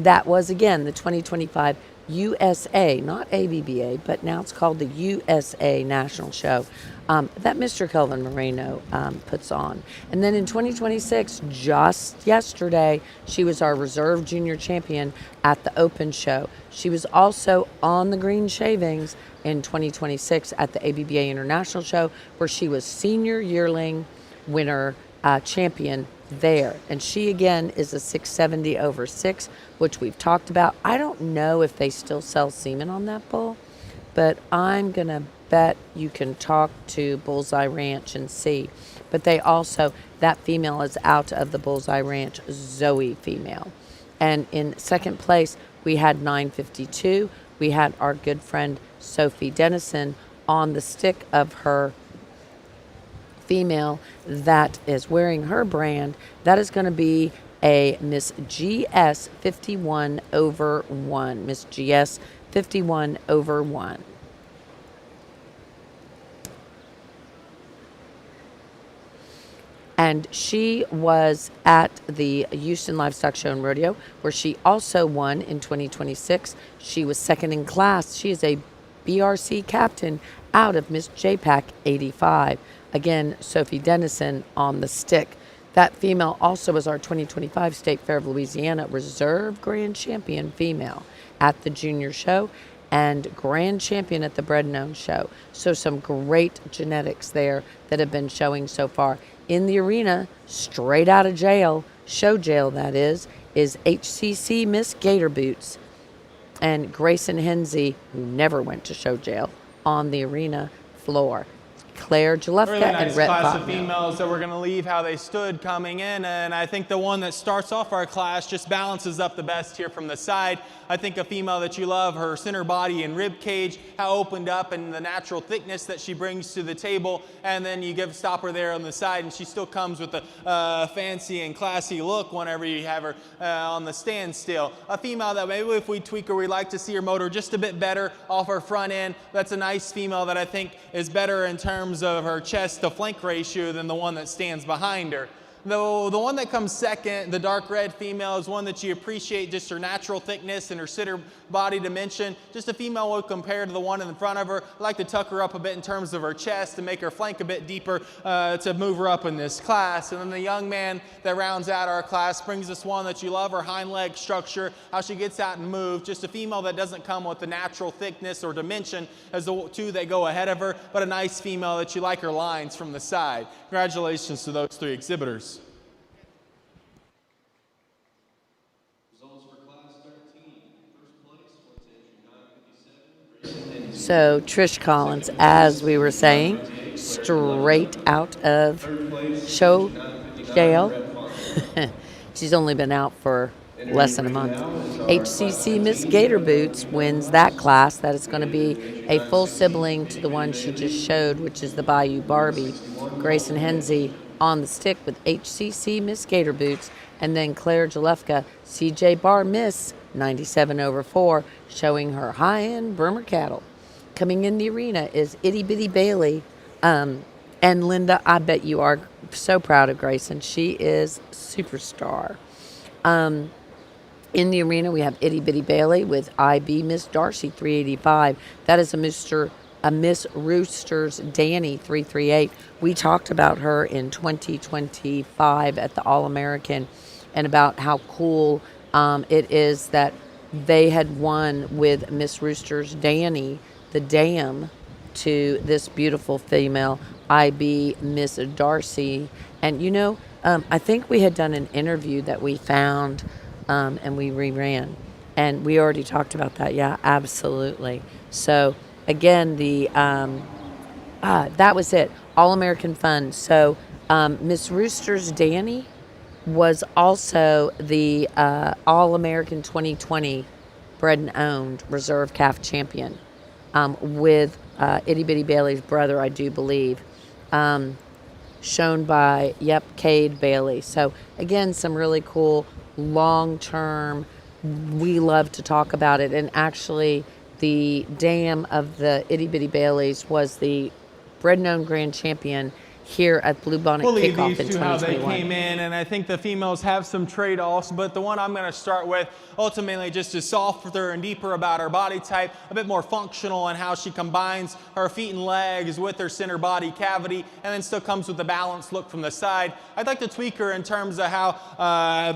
that was again the 2025 USA, not ABBA, but now it's called the USA National Show that Mr. Kelvin Moreno puts on. And then in 2026, just yesterday, she was our Reserve Junior Champion at the Open Show. She was also on the Green Shavings in 2026 at the ABBA International Show, where she was Senior Yearling winner champion there. And she again is a 670/6, which we've talked about. I don't know if they still sell semen on that bull, but I'm gonna bet you can talk to Bullseye Ranch and see. But they also, that female is out of the Bullseye Ranch Zoe female. And in second place, we had 952. We had our good friend Sophie Dennison on the stick of her female that is wearing her brand. That is going to be a Miss GS 51/1. Miss GS 51/1. And she was at the Houston Livestock Show and Rodeo, where she also won in 2026. She was second in class. She is a BRC captain out of Miss JPAC 85. Again, Sophie Dennison on the stick. That female also was our 2025 State Fair of Louisiana Reserve Grand Champion female at the Junior Show and Grand Champion at the Bred and Owned Show. So some great genetics there that have been showing so far. In the arena, straight out of jail, show jail that is HCC Miss Gator Boots and Grayson Henze, who never went to show jail, on the arena floor. Claire Jalefka really nice and Rhett class Botman. of females that we're going to leave how they stood coming in, and I think the one that starts off our class just balances up the best here from the side. I think a female that you love, her center body and rib cage, how opened up and the natural thickness that she brings to the table, and then you stop her there on the side and she still comes with a fancy and classy look whenever you have her on the stand still. A female that maybe if we tweak her, we'd like to see her motor just a bit better off her front end. That's a nice female that I think is better in terms of her chest to flank ratio than the one that stands behind her. Though the one that comes second, the dark red female, is one that you appreciate just her natural thickness and her center body dimension. Just a female would compare to the one in front of her. I like to tuck her up a bit in terms of her chest and make her flank a bit deeper to move her up in this class. And then the young man that rounds out our class brings us one that you love, her hind leg structure, how she gets out and moves. Just a female that doesn't come with the natural thickness or dimension as the two that go ahead of her, but a nice female that you like her lines from the side. Congratulations to those three exhibitors. So Trish Collins, as we were saying, straight out of show jail. She's only been out for less than a month. HCC Miss Gator Boots wins that class. That is going to be a full sibling to the one she just showed, which is the Bayou Barbie. Grayson Henze on the stick with HCC Miss Gator Boots. And then Claire Jalefka, CJ Bar Miss 97/4, showing her high-end Bremer cattle. coming in the arena is Itty Bitty Bailey. And Linda, I bet you are so proud of Grayson. She is superstar. In the arena, we have Itty Bitty Bailey with IB Miss Darcy 385. That is a Miss Roosters Danny 338. We talked about her in 2025 at the All American, and about how cool it is that they had won with Miss Roosters Danny the dam to this beautiful female IB Miss Darcy. And I think we had done an interview that we found. And we reran. And we already talked about that. Yeah, absolutely. So, again, that was it. All-American Fun. So, Miss Roosters Danny was also the All-American 2020 Bred and Owned Reserve Calf Champion with Itty Bitty Bailey's brother, I do believe. Shown by, Cade Bailey. So, again, some really cool long-term, we love to talk about it. And actually, the dam of the Itty Bitty Baileys was the Bred and Owned Grand Champion here at Bluebonnet We'll leave Kickoff these in two how they 2021. came in, and I think the females have some trade-offs, but the one I'm going to start with ultimately just is softer and deeper about her body type, a bit more functional in how she combines her feet and legs with her center body cavity, and then still comes with a balanced look from the side. I'd like to tweak her in terms of how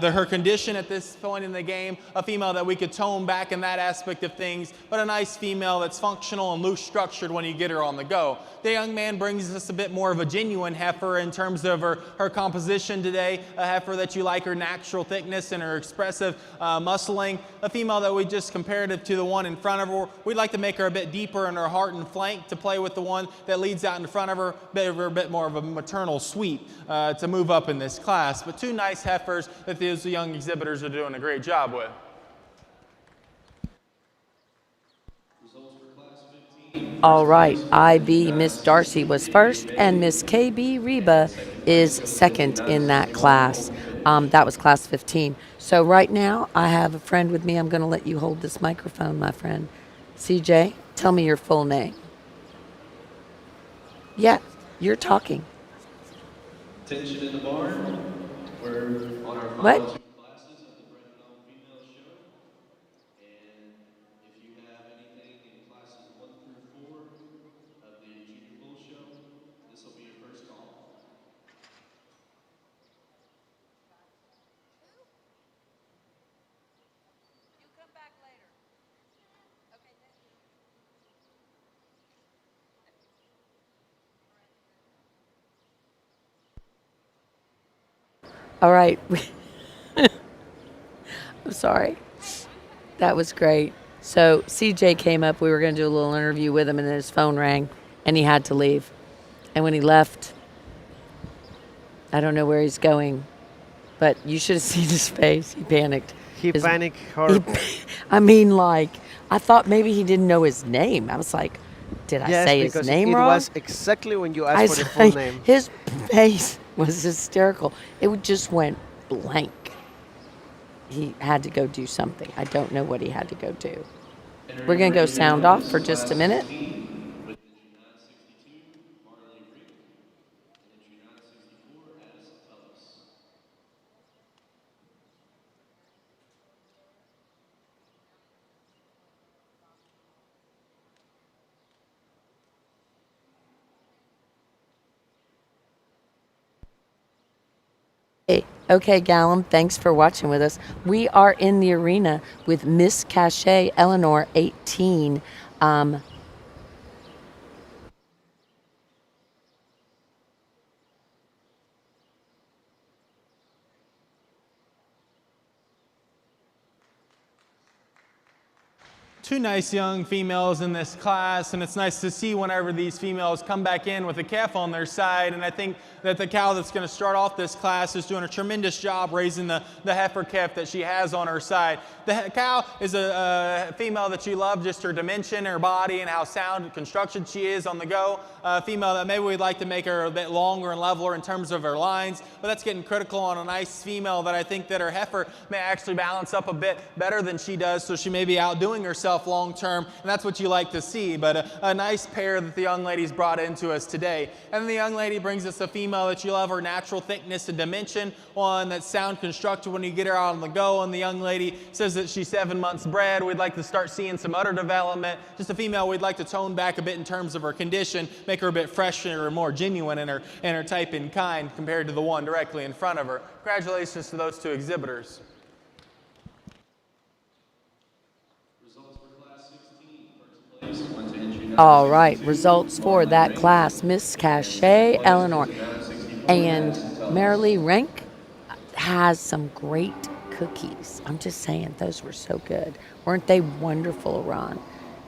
her condition at this point in the game, a female that we could tone back in that aspect of things, but a nice female that's functional and loose structured when you get her on the go. The young man brings us a bit more of a genuine heifer in terms of her composition today, a heifer that you like her natural thickness and her expressive muscling, a female that we just comparative to the one in front of her. We'd like to make her a bit deeper in her heart and flank to play with the one that leads out in front of her, a bit more of a maternal sweep to move up in this class. But two nice heifers that these young exhibitors are doing a great job with. All right, IB Miss Darcy was first, and Miss KB Reba is second in that class. That was class 15. So right now, I have a friend with me. I'm going to let you hold this microphone, my friend. CJ, tell me your full name. Yeah, you're talking. Tension in the barn. We're on our final What? two classes of the Bred and Owned Female Show. And if you have anything in classes 1 through 4 of the Junior Bull Show, this will be your first call. All right. I'm sorry. That was great. So CJ came up. We were going to do a little interview with him, and then his phone rang, and he had to leave. And when he left, I don't know where he's going, but you should have seen his face. He panicked. He His- panicked horribly. I mean, like, I thought maybe he didn't know his name. I was like, did I Yes, say his because name it wrong? was exactly when you I asked for the was full like, name. his face was hysterical. It just went blank. He had to go do something. I don't know what he had to go do. We're going to go sound off for just a minute. With entry 962, Marley Rick. And entry 964, Addison Tullis. Okay, Gallum, thanks for watching with us. We are in the arena with Miss Cachet Eleanor 18. Two nice young females in this class, and it's nice to see whenever these females come back in with a calf on their side. And I think that the cow that's going to start off this class is doing a tremendous job raising the heifer calf that she has on her side. The cow is a female that you love, just her dimension, her body, and how sound and constructed she is on the go. A female that maybe we'd like to make her a bit longer and leveler in terms of her lines, but that's getting critical on a nice female that I think that her heifer may actually balance up a bit better than she does, so she may be outdoing herself yourself long term, and that's what you like to see. But a nice pair that the young lady's brought into us today. And then the young lady brings us a female that you love her natural thickness and dimension, one that's sound constructed when you get her out on the go. And the young lady says that she's 7 months bred. We'd like to start seeing some udder development. Just a female we'd like to tone back a bit in terms of her condition, make her a bit fresher or more genuine in her type and kind compared to the one directly in front of her. Congratulations to those two exhibitors. All right, results for that class. Miss Cachet Eleanor and Marilee Rank has some great cookies. I'm just saying, those were so good. Weren't they wonderful, Ron?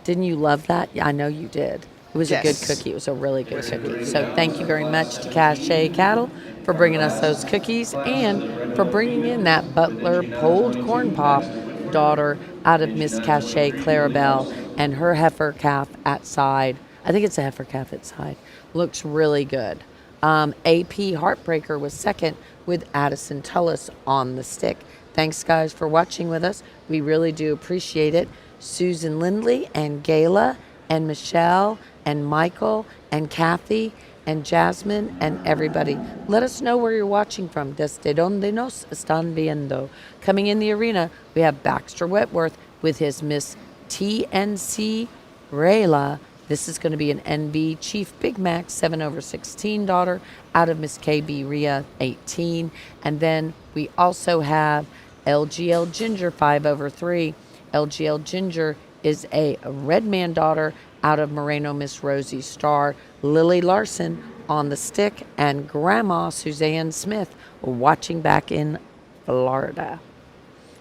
Didn't you love that? Yeah, I know you did. It was a good cookie. It was a really good cookie. So thank you very much to Cachet Cattle for bringing us those cookies and for bringing in that Butler Pulled Corn Pop daughter out of Miss Cachet Clarabelle and her heifer calf at side. I think it's a heifer calf at side. Looks really good. AP Heartbreaker was second with Addison Tullis on the stick. Thanks, guys, for watching with us. We really do appreciate it. Susan Lindley and Gayla and Michelle and Michael and Kathy and Jasmine and everybody. Let us know where you're watching from. Desde donde nos están viendo. Coming in the arena, we have Baxter Wentworth with his Miss TNC Rayla. This is going to be an NB Chief Big Mac 7/16 daughter out of Miss KB Rhea 18. And then we also have LGL Ginger 5/3. LGL Ginger is a Red Man daughter out of Moreno Miss Rosie Star. Lily Larson on the stick, and Grandma Suzanne Smith watching back in Florida.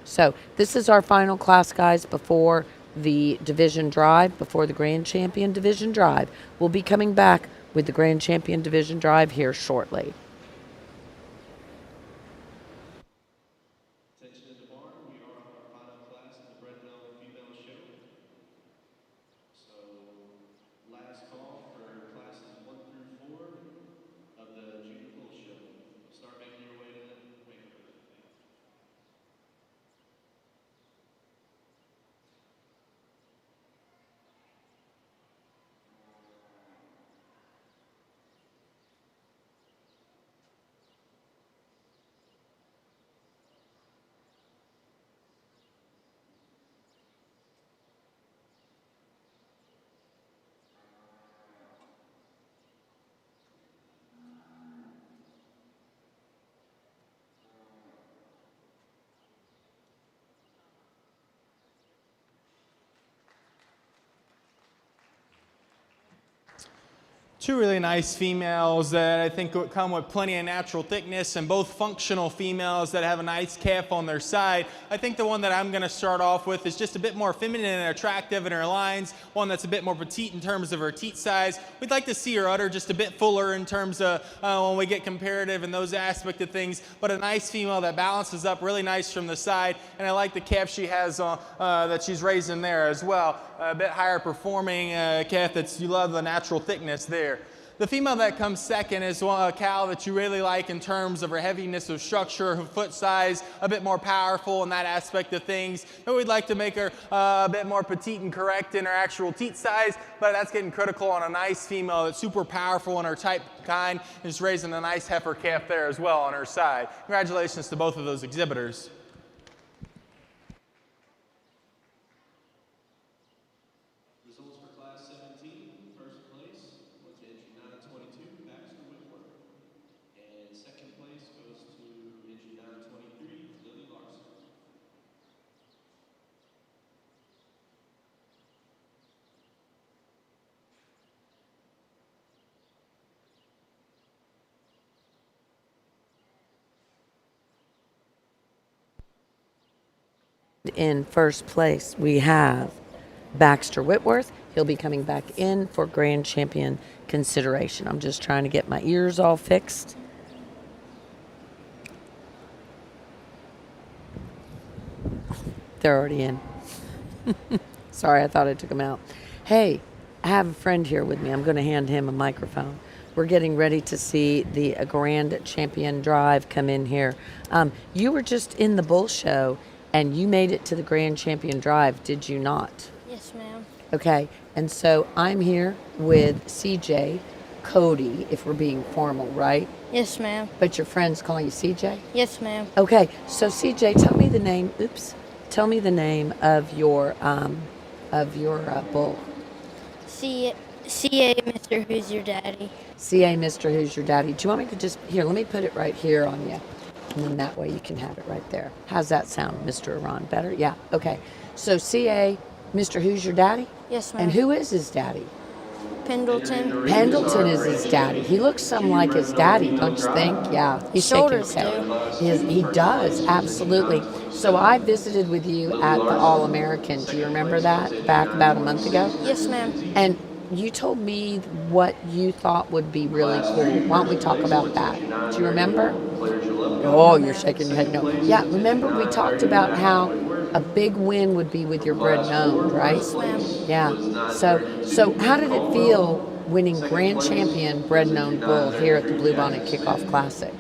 So this is our final class, guys, before the division drive, before the Grand Champion Division drive. We'll be coming back with the Grand Champion Division drive here shortly. Attention in the barn, we are on our final class of the Bred and Owned Female Show. So, last call for classes 1 through 4 of the Junior Bull Show. Start making your way to the wake up. Two really nice females that I think come with plenty of natural thickness, and both functional females that have a nice calf on their side. I think the one that I'm going to start off with is just a bit more feminine and attractive in her lines, one that's a bit more petite in terms of her teat size. We'd like to see her udder just a bit fuller in terms of when we get comparative and those aspects of things, but a nice female that balances up really nice from the side, and I like the calf she has that she's raising there as well. A bit higher performing calf you love the natural thickness there. The female that comes second is a cow that you really like in terms of her heaviness of structure, her foot size, a bit more powerful in that aspect of things. And we'd like to make her a bit more petite and correct in her actual teat size, but that's getting critical on a nice female that's super powerful in her type kind, and is raising a nice heifer calf there as well on her side. Congratulations to both of those exhibitors. Results for Class 17, first place went to entry 922, Baxter Whitworth. And second place goes to entry 923, Lily Larson. In first place, we have Baxter Whitworth. He'll be coming back in for Grand Champion consideration. I'm just trying to get my ears all fixed. They're already in. Sorry, I thought I took them out. Hey, I have a friend here with me. I'm going to hand him a microphone. We're getting ready to see the Grand Champion Drive come in here. You were just in the Bull Show, and you made it to the Grand Champion Drive, did you not? Yes. Okay, and so I'm here with CJ, Cody, if we're being formal, right? Yes, ma'am. But your friends call you CJ? Yes, ma'am. Okay, so CJ, tell me the name. Oops, tell me the name of your bull. CA, Mr. Who's Your Daddy? CA, Mr. Who's Your Daddy? Do you want me to just here? Let me put it right here on you, and then that way you can have it right there. How's that sound, Mr. Iran? Better? Yeah. Okay. So CA, Mr. Who's Your Daddy? Yes, ma'am. And who is his daddy? Pendleton. Pendleton is his daddy. He looks some like his daddy, don't you think? Yeah, he's shaking Shoulders his head. He does, absolutely. So I visited with you at the All-American. Do you remember that back about a month ago? Yes, ma'am. And you told me what you thought would be really cool. Why don't we talk about that? Do you remember? Oh, you're shaking your head no. Yeah, remember we talked about how a big win would be with your bred and owned, right? Yes, ma'am. Yeah. So how did it feel winning grand champion bred and owned bull here at the Bluebonnet Kickoff Classic?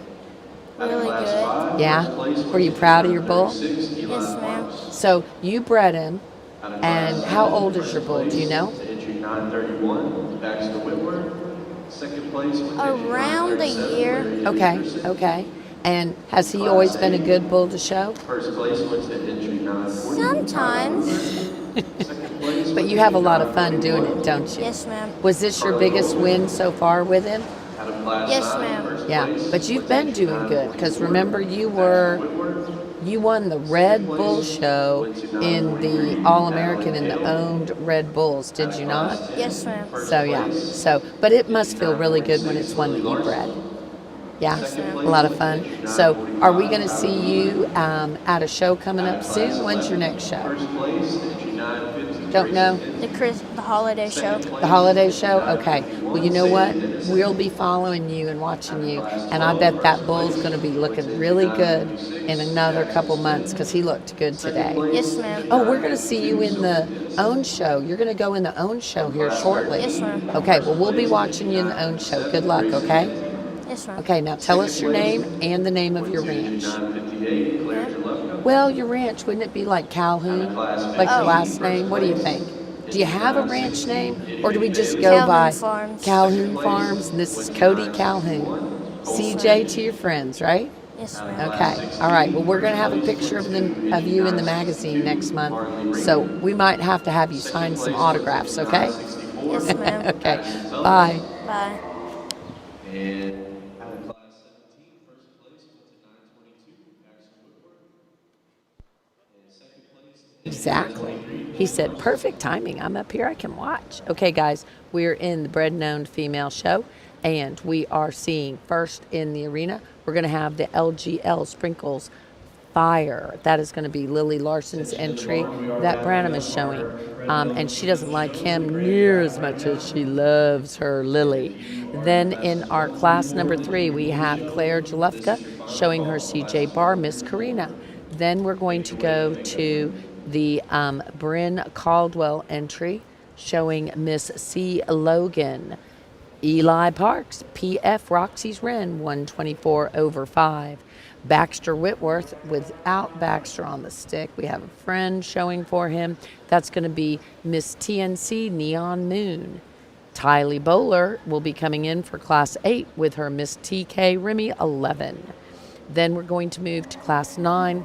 Really good. Yeah? Were you proud of your bull? Yes, ma'am. So you bred him, and how old is your bull? Do you know? Around a year. Okay. And has he always been a good bull to show? Sometimes. But you have a lot of fun doing it, don't you? Yes, ma'am. Was this your biggest win so far with him? Yes, ma'am. Yeah, but you've been doing good because remember you won the Red Bull show in the All-American in the owned Red Bulls, did you not? Yes, ma'am. So yeah, but it must feel really good when it's one that you bred. Yeah, a lot of fun. So are we going to see you at a show coming up soon? When's your next show? Don't know. The holiday show. The holiday show? Okay. Well, you know what? We'll be following you and watching you. And I bet that bull's going to be looking really good in another couple months because he looked good today. Yes, ma'am. Oh, we're going to see you in the own show. You're going to go in the own show here shortly. Yes, ma'am. Okay. Well, we'll be watching you in the own show. Good luck, okay? Yes, ma'am. Okay. Now tell us your name and the name of your ranch. Well, your ranch, wouldn't it be like Calhoun? Like your last name? What do you think? Do you have a ranch name? Or do we just go by Farms. Calhoun Farms? And this is Cody Calhoun. CJ to your friends, right? Yes, ma'am. Okay. All right. Well, we're going to have a picture of you in the magazine next month. So we might have to have you sign some autographs, okay? Yes, ma'am. Okay. Bye. Bye. And out of class 17, first place went to 922, Paxton Whitworth. And second place. Exactly. He said, perfect timing. I'm up here. I can watch. Okay, guys, we're in the Bred and Owned Female Show, and we are seeing first in the arena, we're going to have the LGL Sprinkles Fire. That is going to be Lily Larson's entry that Branham is showing. And she doesn't like him near as much as she loves her Lily. Then in our class number 3, we have Claire Jalufka showing her CJ Bar, Miss Karina. Then we're going to go to the Bryn Caldwell entry showing Miss C. Logan. Eli Parks, PF Roxy's Wren, 124 over 5. Baxter Whitworth without Baxter on the stick. We have a friend showing for him. That's going to be Miss TNC Neon Moon. Tylee Bowler will be coming in for Class 8 with her Miss TK Remy 11. Then we're going to move to Class 9.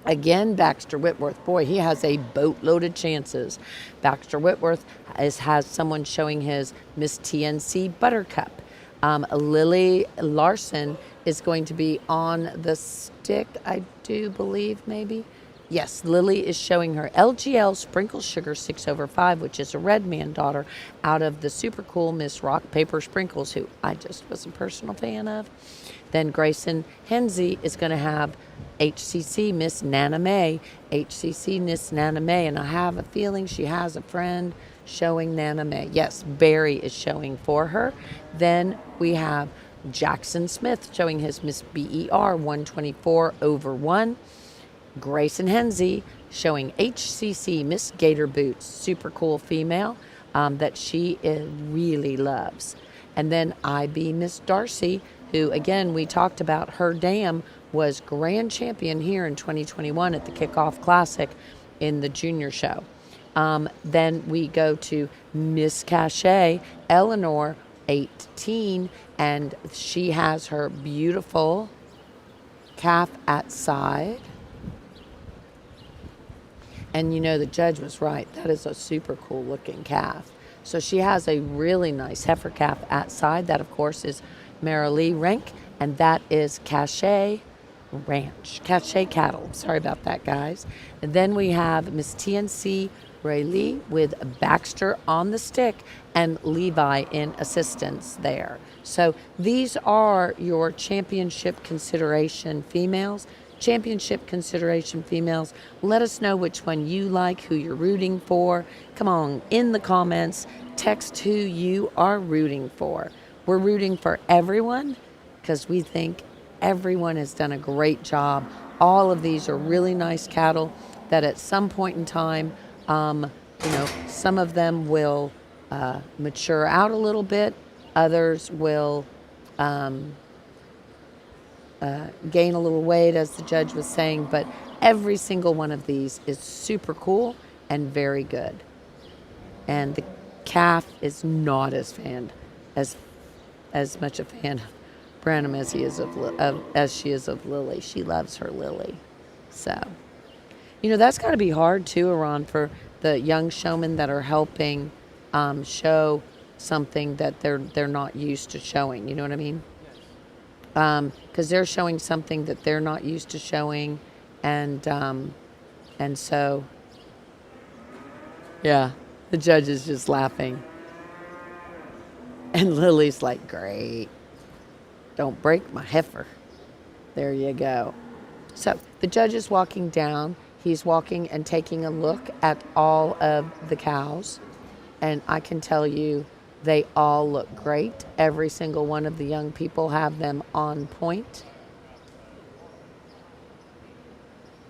Again, Baxter Whitworth. Boy, he has a boatload of chances. Baxter Whitworth has someone showing his Miss TNC Buttercup. Lily Larson is going to be on the stick, I do believe, maybe. Yes, Lily is showing her LGL Sprinkle Sugar 6 over 5, which is a Red Man daughter out of the super cool Miss Rock Paper Sprinkles, who I just was a personal fan of. Then Grayson Henze is going to have HCC Miss Nana May. HCC Miss Nana May, and I have a feeling she has a friend showing Nana May. Yes, Barry is showing for her. Then we have Jackson Smith showing his Miss BER 124 over 1. Grayson Henze showing HCC Miss Gator Boots, super cool female that she really loves. And then IB Miss Darcy, who again we talked about, her dam was grand champion here in 2021 at the Kickoff Classic in the junior show. Then we go to Miss Cachet, Eleanor, 18, and she has her beautiful calf at side. And you know, the judge was right. That is a super cool looking calf. So she has a really nice heifer calf at side. That, of course, is Marilee Rank, and that is Cachet Ranch. Cachet Cattle. Sorry about that, guys. And then we have Miss TNC Rayleigh with Baxter on the stick and Levi in assistance there. So these are your championship consideration females. Championship consideration females. Let us know which one you like, who you're rooting for. Come on, in the comments, text who you are rooting for. We're rooting for everyone because we think everyone has done a great job. All of these are really nice cattle that at some point in time, some of them will mature out a little bit. Others will gain a little weight, as the judge was saying, but every single one of these is super cool and very good. And the calf is not as much a fan of Branham as he is as she is of Lily. She loves her Lily. So, that's got to be hard too, Iran, for the young showmen that are helping show something that they're not used to showing. You know what I mean? Because they're showing something that they're not used to showing, and so, yeah, the judge is just laughing, and Lily's like, "Great, don't break my heifer." There you go. So the judge is walking down. He's walking and taking a look at all of the cows, and I can tell you, they all look great. Every single one of the young people have them on point.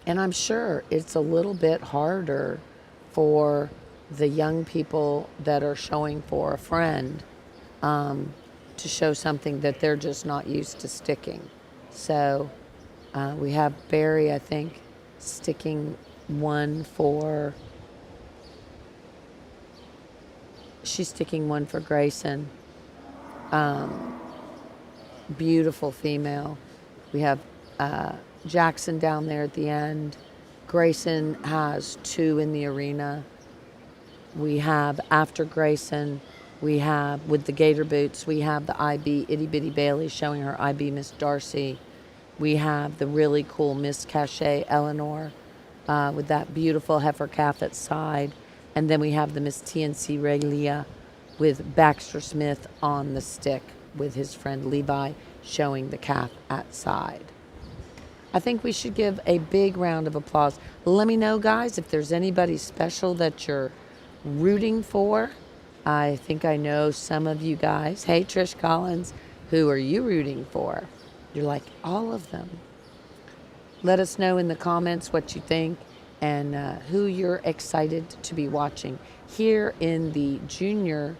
And I'm sure it's a little bit harder for the young people that are showing for a friend to show something that they're just not used to sticking. So we have Barry, I think, sticking one for... She's sticking one for Grayson. Beautiful female. We have Jackson down there at the end. Grayson has 2 in the arena. We have, after Grayson, we have, with the gator boots, we have the IB, Itty Bitty Bailey showing her IB Miss Darcy. We have the really cool Miss Cachet Eleanor with that beautiful heifer calf at side. And then we have the Miss TNC Rayleigh with Baxter Smith on the stick with his friend Levi showing the calf at side. I think we should give a big round of applause. Let me know, guys, if there's anybody special that you're rooting for. I think I know some of you guys. Hey, Trish Collins, who are you rooting for? You're like, all of them. Let us know in the comments what you think and who you're excited to be watching. Here in the Junior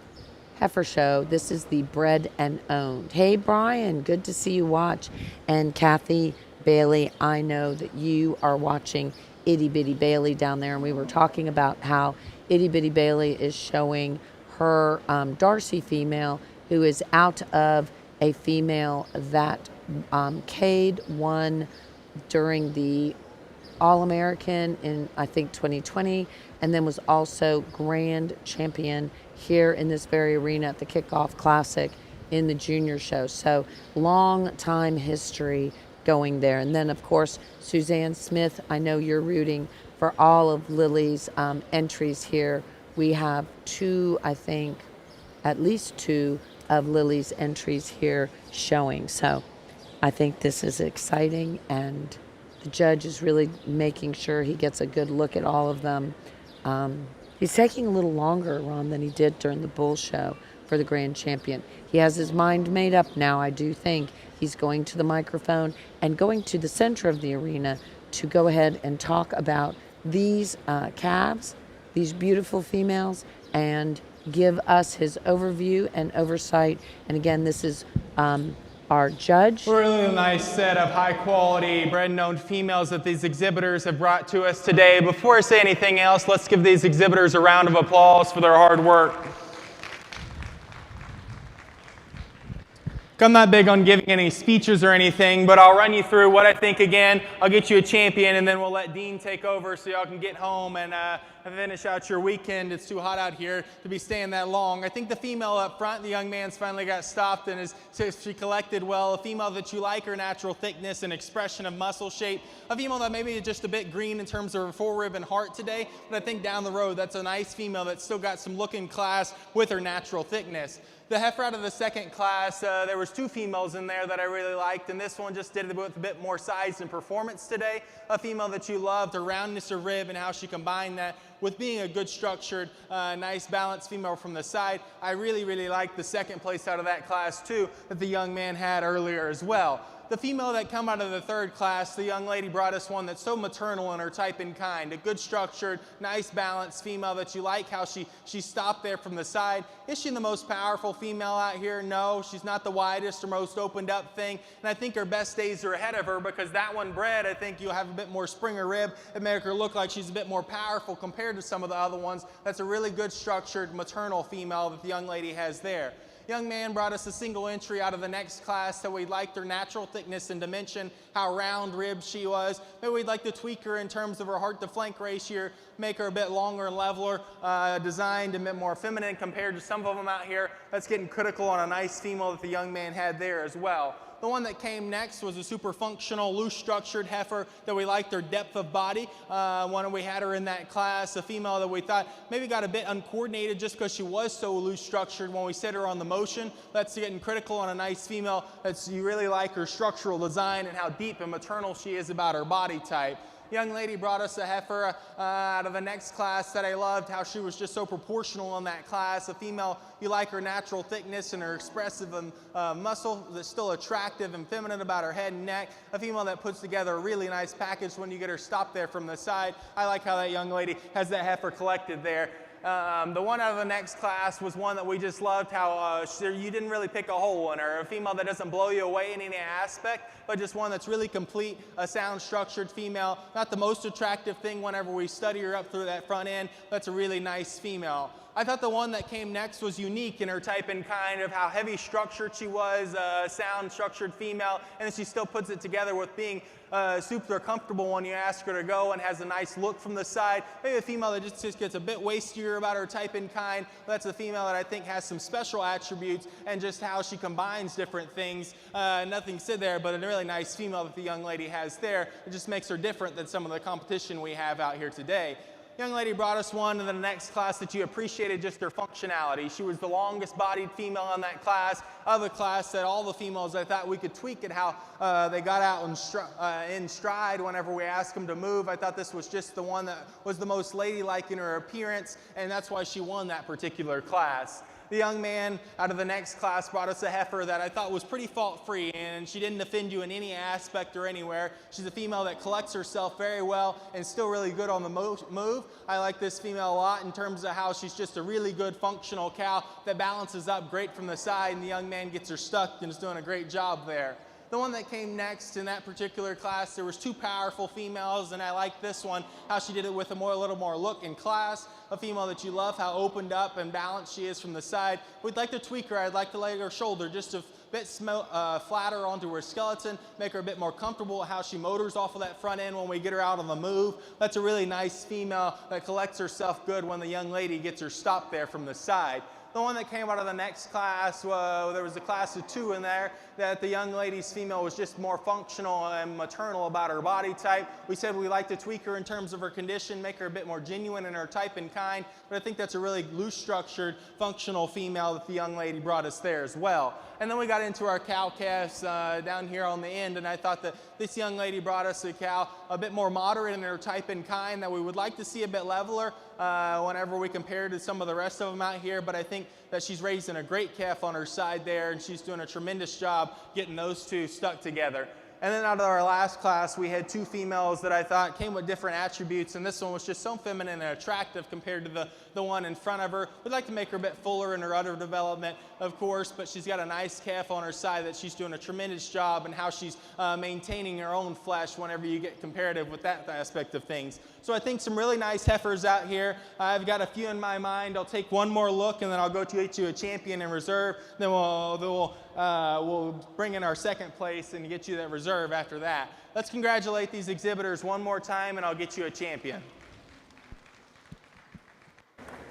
Heifer Show, this is the Bred and Owned. Hey, Brian, good to see you watch. And Kathy Bailey, I know that you are watching Itty Bitty Bailey down there, and we were talking about how Itty Bitty Bailey is showing her Darcy female, who is out of a female that Cade won during the All-American in, I think, 2020, and then was also grand champion here in this very arena at the Kickoff Classic in the Junior Show. So long time history going there. And then, of course, Suzanne Smith, I know you're rooting for all of Lily's entries here. We have 2, I think, at least 2 of Lily's entries here showing. So I think this is exciting, and the judge is really making sure he gets a good look at all of them. He's taking a little longer, Ron, than he did during the Bull Show for the Grand Champion. He has his mind made up now, I do think. He's going to the microphone and going to the center of the arena to go ahead and talk about these calves, these beautiful females, and give us his overview and oversight. And again, this is our judge. Really nice set of high quality bred and owned females that these exhibitors have brought to us today. Before I say anything else, let's give these exhibitors a round of applause for their hard work. I'm not big on giving any speeches or anything, but I'll run you through what I think again. I'll get you a champion, and then we'll let Dean take over so y'all can get home and finish out your weekend. It's too hot out here to be staying that long. I think the female up front, the young man's finally got stopped and she collected well. A female that you like, her natural thickness and expression of muscle shape. A female that maybe is just a bit green in terms of her forerib and heart today, but I think down the road that's a nice female that's still got some look in class with her natural thickness. The heifer out of the second class, there was two females in there that I really liked, and this one just did it with a bit more size and performance today. A female that you loved, her roundness of rib and how she combined that with being a good structured, nice balanced female from the side. I really, really liked the second place out of that class too that the young man had earlier as well. The female that come out of the third class, the young lady brought us one that's so maternal in her type and kind. A good structured, nice balanced female that you like how she stopped there from the side. Is she the most powerful female out here? No, she's not the widest or most opened up thing. And I think her best days are ahead of her because that one bred, I think you'll have a bit more springer rib and make her look like she's a bit more powerful compared to some of the other ones. That's a really good structured maternal female that the young lady has there. Young man brought us a single entry out of the next class that we liked her natural thickness and dimension, how round ribbed she was. Maybe we'd like to tweak her in terms of her heart to flank ratio, make her a bit longer and leveler, designed a bit more feminine compared to some of them out here. That's getting critical on a nice female that the young man had there as well. The one that came next was a super functional, loose structured heifer that we liked her depth of body. One we had her in that class, a female that we thought maybe got a bit uncoordinated just because she was so loose structured when we set her on the motion. That's getting critical on a nice female. You really like her structural design and how deep and maternal she is about her body type. Young lady brought us a heifer out of the next class that I loved, how she was just so proportional in that class. A female, you like her natural thickness and her expressive muscle that's still attractive and feminine about her head and neck. A female that puts together a really nice package when you get her stopped there from the side. I like how that young lady has that heifer collected there. The one out of the next class was one that we just loved, how you didn't really pick a hole in her. A female that doesn't blow you away in any aspect, but just one that's really complete, a sound structured female. Not the most attractive thing whenever we study her up through that front end. That's a really nice female. I thought the one that came next was unique in her type and kind of how heavy structured she was, sound structured female, and then she still puts it together with being super comfortable when you ask her to go and has a nice look from the side. Maybe a female that just gets a bit waistier about her type and kind. That's a female that I think has some special attributes and just how she combines different things. Nothing said there, but a really nice female that the young lady has there. It just makes her different than some of the competition we have out here today. Young lady brought us one in the next class that you appreciated just her functionality. She was the longest bodied female in that class. Of the class that all the females, I thought we could tweak it how they got out in stride whenever we asked them to move. I thought this was just the one that was the most ladylike in her appearance, and that's why she won that particular class. The young man out of the next class brought us a heifer that I thought was pretty fault-free, and she didn't offend you in any aspect or anywhere. She's a female that collects herself very well and still really good on the move. I like this female a lot in terms of how she's just a really good functional cow that balances up great from the side, and the young man gets her stuck and is doing a great job there. The one that came next in that particular class, there was two powerful females, and I like this one, how she did it with a little more look in class. A female that you love, how opened up and balanced she is from the side. We'd like to tweak her. I'd like to lay her shoulder just a bit flatter onto her skeleton, make her a bit more comfortable how she motors off of that front end when we get her out on the move. That's a really nice female that collects herself good when the young lady gets her stopped there from the side. The one that came out of the next class, there was a class of two in there, that the young lady's female was just more functional and maternal about her body type. We said we like to tweak her in terms of her condition, make her a bit more genuine in her type and kind, but I think that's a really loose structured, functional female that the young lady brought us there as well. And then we got into our cow calves down here on the end, and I thought that this young lady brought us a cow a bit more moderate in her type and kind that we would like to see a bit leveler whenever we compare to some of the rest of them out here, but I think that she's raising a great calf on her side there, and she's doing a tremendous job getting those two stuck together. And then out of our last class, we had 2 females that I thought came with different attributes, and this one was just so feminine and attractive compared to the one in front of her. We'd like to make her a bit fuller in her udder development, of course, but she's got a nice calf on her side that she's doing a tremendous job in how she's maintaining her own flesh whenever you get comparative with that aspect of things. So I think some really nice heifers out here. I've got a few in my mind. I'll take one more look, and then I'll go to get you a champion in reserve. Then we'll bring in our second place and get you that reserve after that. Let's congratulate these exhibitors one more time, and I'll get you a champion.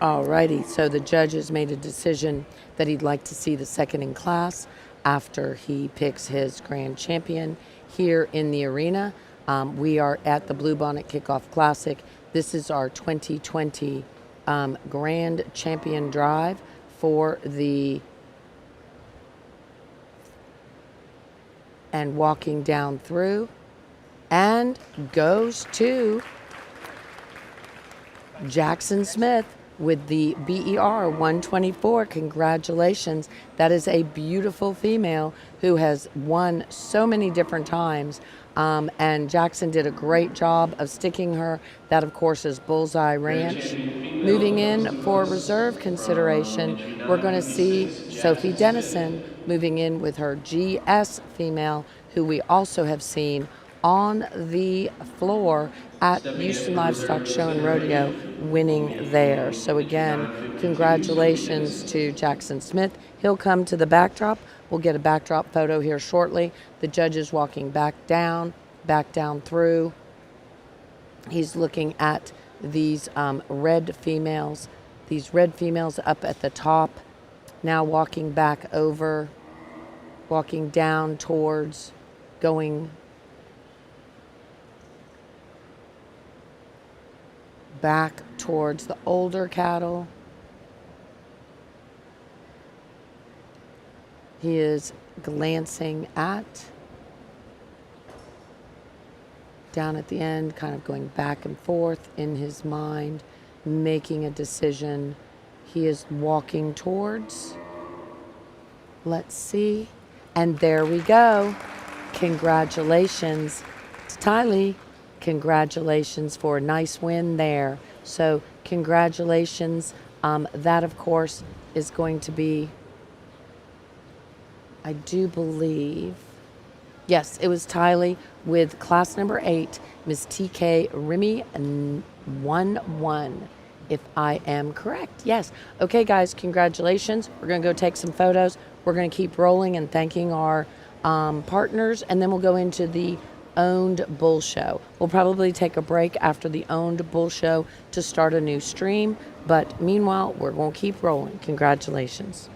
Alrighty, so the judges made a decision that he'd like to see the second in class after he picks his grand champion here in the arena. We are at the Bluebonnet Kickoff Classic. This is our 2020 Grand Champion Drive for the, and walking down through, and goes to Jackson Smith with the BER 124. Congratulations. That is a beautiful female who has won so many different times. And Jackson did a great job of sticking her. That, of course, is Bullseye Ranch. Moving in for reserve consideration, we're going to see Sophie Dennison moving in with her GS female, who we also have seen on the floor at Houston Livestock Show and Rodeo, winning there. So again, congratulations to Jackson Smith. He'll come to the backdrop. We'll get a backdrop photo here shortly. The judge is walking back down through. He's looking at these red females up at the top. Now walking back over, walking down towards, going back towards the older cattle. He is glancing at, down at the end, kind of going back and forth in his mind, making a decision. He is walking towards, let's see, and there we go. Congratulations to Tylee. Congratulations for a nice win there. So congratulations. That, of course, is going to be, I do believe, yes, it was Tylee with class number 8, Miss TK Remy 11, if I am correct. Yes. Okay, guys, congratulations. We're going to go take some photos. We're going to keep rolling and thanking our partners, and then we'll go into the owned bull show. We'll probably take a break after the owned bull show to start a new stream, but meanwhile, we're going to keep rolling. Congratulations.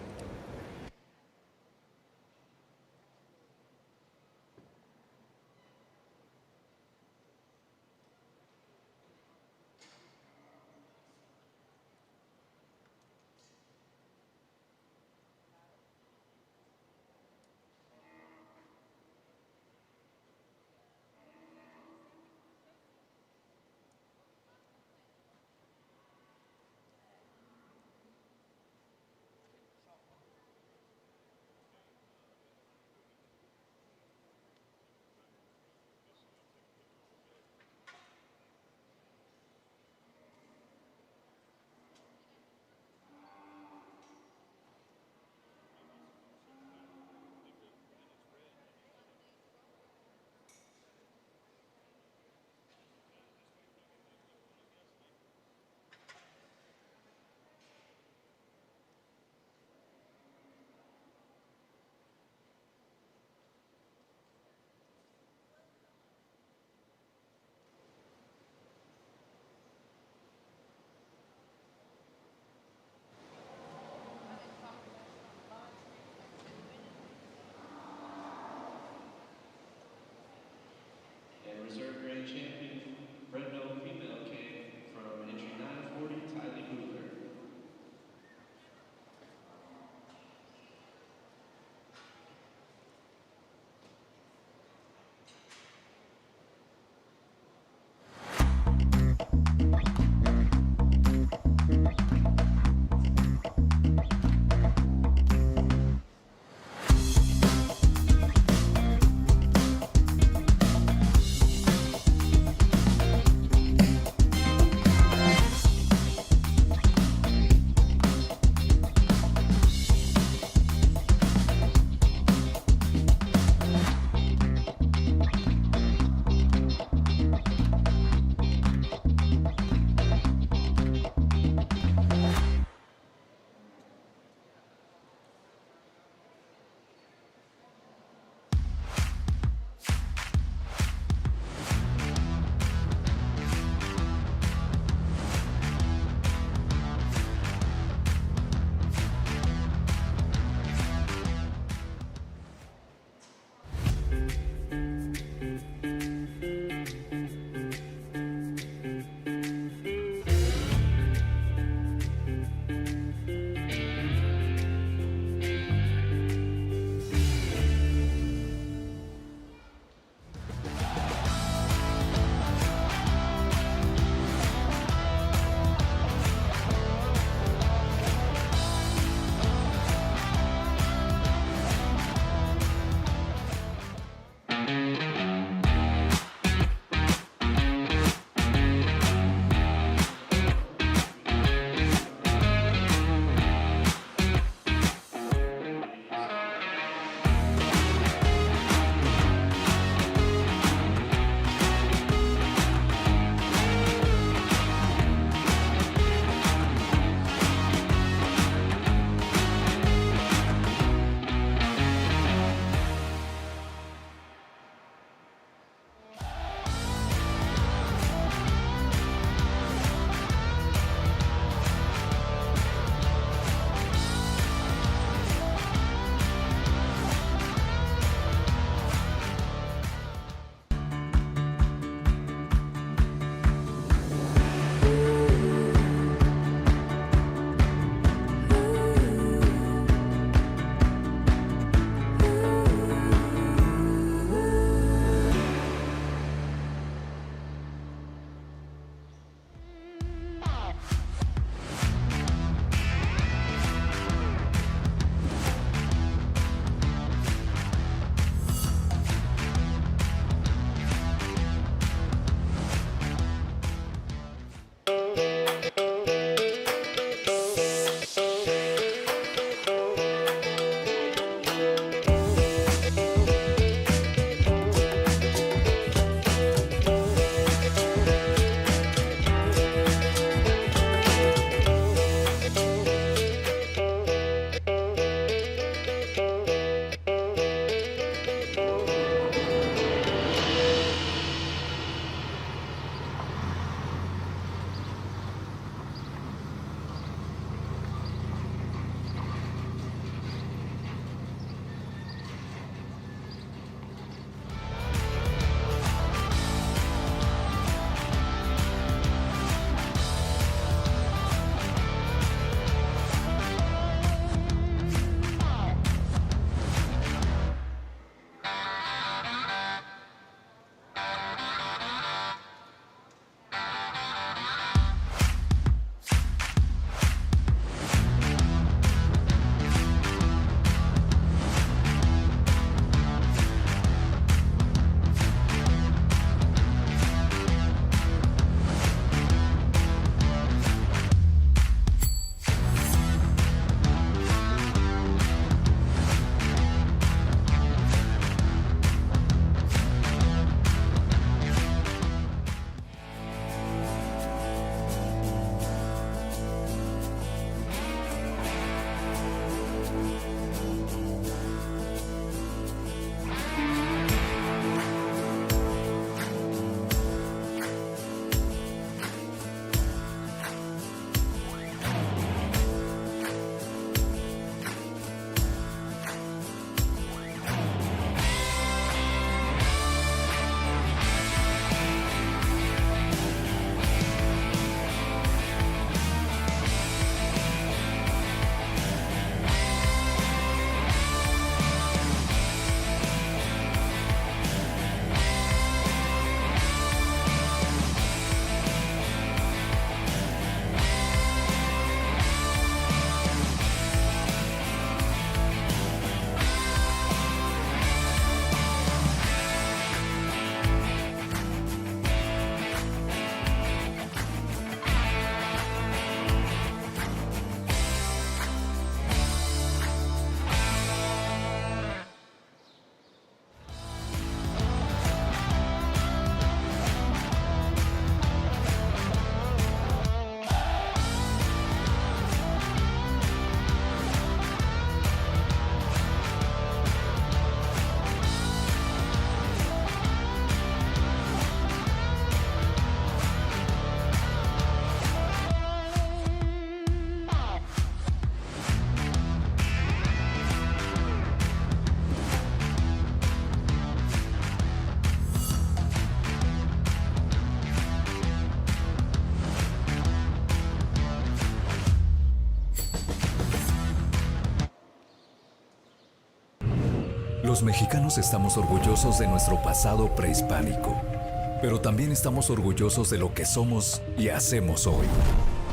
Los mexicanos estamos orgullosos de nuestro pasado prehispánico, pero también estamos orgullosos de lo que somos y hacemos hoy.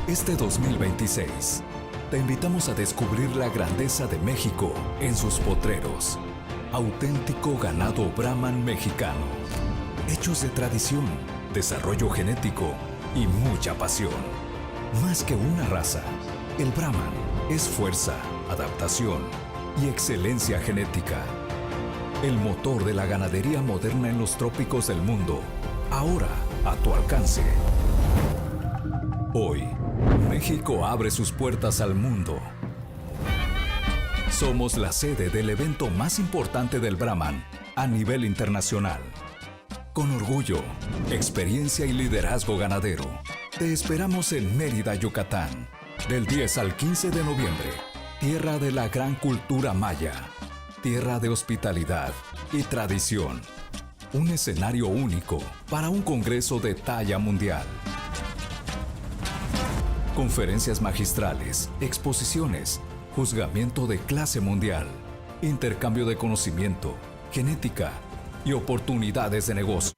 Este 2026, te invitamos a descubrir la grandeza de México en sus potreros. Auténtico ganado Brahman mexicano. Hechos de tradición, desarrollo genético y mucha pasión. Más que una raza, el Brahman es fuerza, adaptación y excelencia genética. El motor de la ganadería moderna en los trópicos del mundo, ahora a tu alcance. Hoy, México abre sus puertas al mundo. Somos la sede del evento más importante del Brahman a nivel internacional. Con orgullo, experiencia y liderazgo ganadero, te esperamos en Mérida, Yucatán, del 10 al 15 de noviembre. Tierra de la gran cultura maya, tierra de hospitalidad y tradición. Un escenario único para un congreso de talla mundial. Conferencias magistrales, exposiciones, juzgamiento de clase mundial, intercambio de conocimiento, genética y oportunidades de negocio.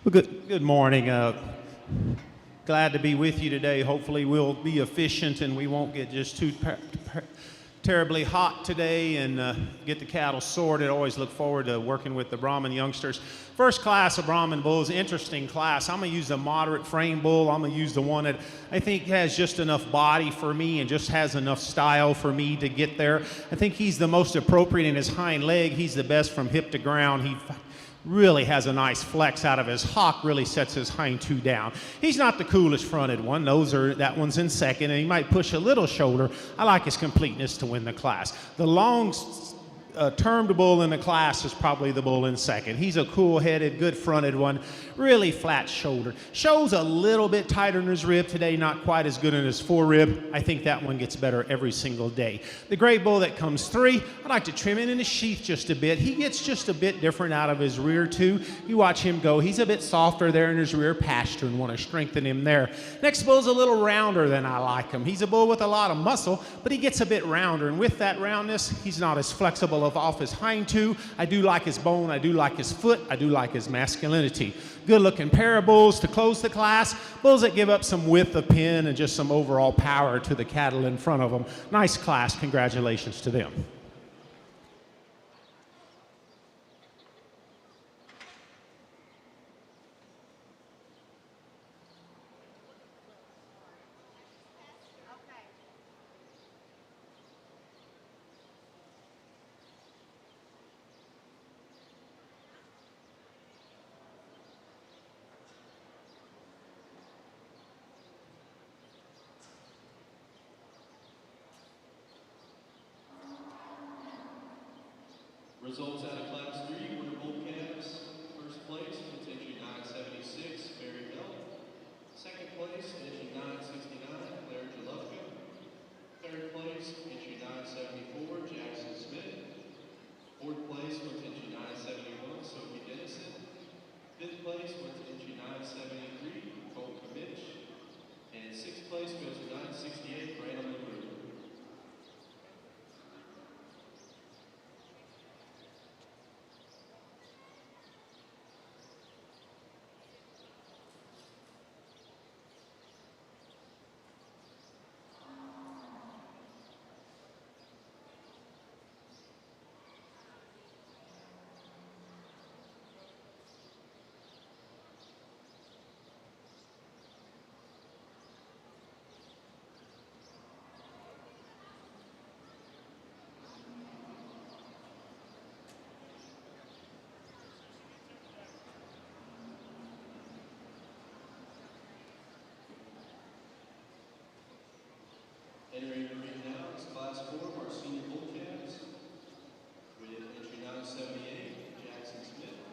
Well, good morning. Glad to be with you today. Hopefully we'll be efficient and we won't get just too terribly hot today and get the cattle sorted. Always look forward to working with the Brahman youngsters. First class of Brahman bulls, interesting class. I'm going to use the moderate frame bull. I'm going to use the one that I think has just enough body for me and just has enough style for me to get there. I think he's the most appropriate in his hind leg. He's the best from hip to ground. He really has a nice flex out of his hock, really sets his hind two down. He's not the coolest fronted one. That one's in second, and he might push a little shoulder. I like his completeness to win the class. The long termed bull in the class is probably the bull in second. He's a cool-headed, good-fronted one, really flat-shouldered. Shows a little bit tighter in his rib today, not quite as good in his forerib. I think that one gets better every single day. The gray bull that comes three, I'd like to trim it in his sheath just a bit. He gets just a bit different out of his rear, too. You watch him go. He's a bit softer there in his rear pasture and want to strengthen him there. Next bull's a little rounder than I like him. He's a bull with a lot of muscle, but he gets a bit rounder, and with that roundness, he's not as flexible off his hind two. I do like his bone, I do like his foot, I do like his masculinity. Good looking pair of bulls to close the class. Bulls that give up some width of pin and just some overall power to the cattle in front of them. Nice class, congratulations to them. Results out of Class 3, winner bull calves. First place went entry 976, Barry Bell. Second place, entry 969, Claire Jalupka. Third place, entry 974, Jackson Smith. Fourth place went entry 971, Sophie Dennison. Fifth place went to entry 973, Cole Kamich. And sixth place goes to 968, Brandon LaRue. Entering the ring now is Class 4 of our senior bull calves. With entry 978, Jackson Smith.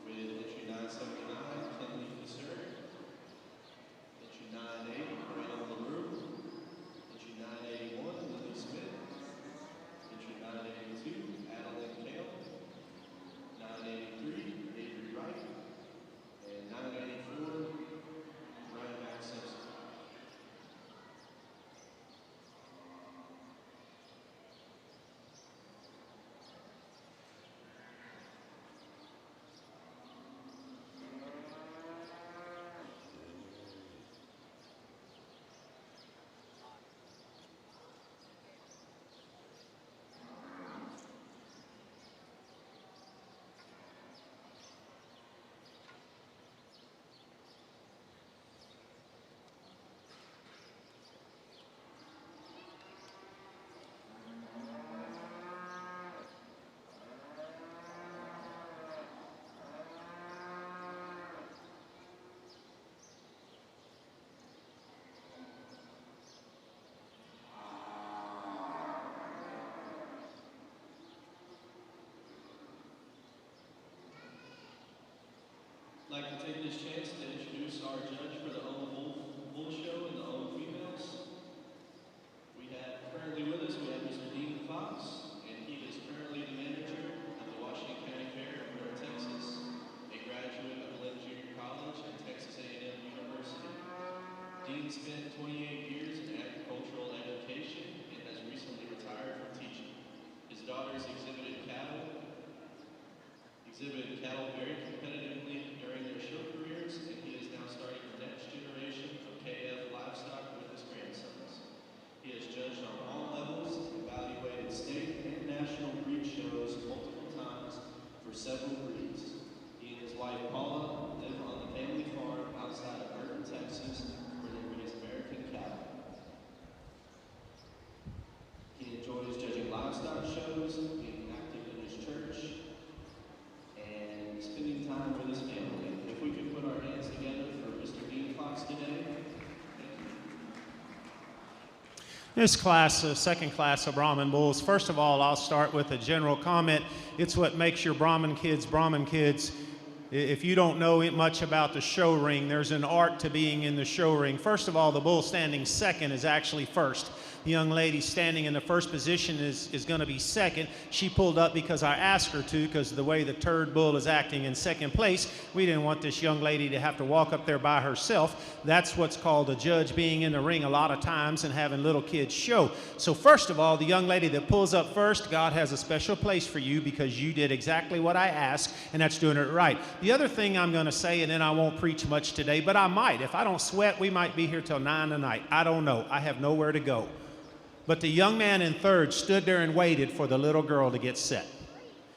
With entry 979, Kenley Fisser. Entry 980, Brandon LaRue. Entry 981, Lily Smith. Entry 982, Adeline Kale. 983, Avery Wright. And 984, Ryan Max Simpson. I'd like to take this chance to introduce our judge for the Own Bull Show and the Own Females. We have currently with us, we have Mr. Dean Fox, and he is currently the manager of the Washington County Fair in North Texas, a graduate of Glenn Junior College and Texas A&M University. Dean spent 28 years in agricultural education and has recently retired from teaching. His daughters exhibited cattle very competitively during their show careers, and he is now starting the next generation of KF livestock with his grandsons. He has judged on all levels, evaluated state and national breed shows multiple times for several breeds. He and his wife Paula live on the family farm outside of Irving, Texas, where they raise American cattle. He enjoys judging livestock shows, being active in his church, and spending time with his family. If we could put our hands together for Mr. Dean Fox today. Thank you. This class, second class of Brahman bulls, first of all, I'll start with a general comment. It's what makes your Brahman kids Brahman kids. If you don't know much about the show ring, there's an art to being in the show ring. First of all, the bull standing second is actually first. The young lady standing in the first position is going to be second. She pulled up because I asked her to, because of the way the third bull is acting in second place. We didn't want this young lady to have to walk up there by herself. That's what's called a judge being in the ring a lot of times and having little kids show. So first of all, the young lady that pulls up first, God has a special place for you because you did exactly what I asked, and that's doing it right. The other thing I'm going to say, and then I won't preach much today, but I might. If I don't sweat, we might be here till 9 tonight. I don't know. I have nowhere to go. But the young man in third stood there and waited for the little girl to get set.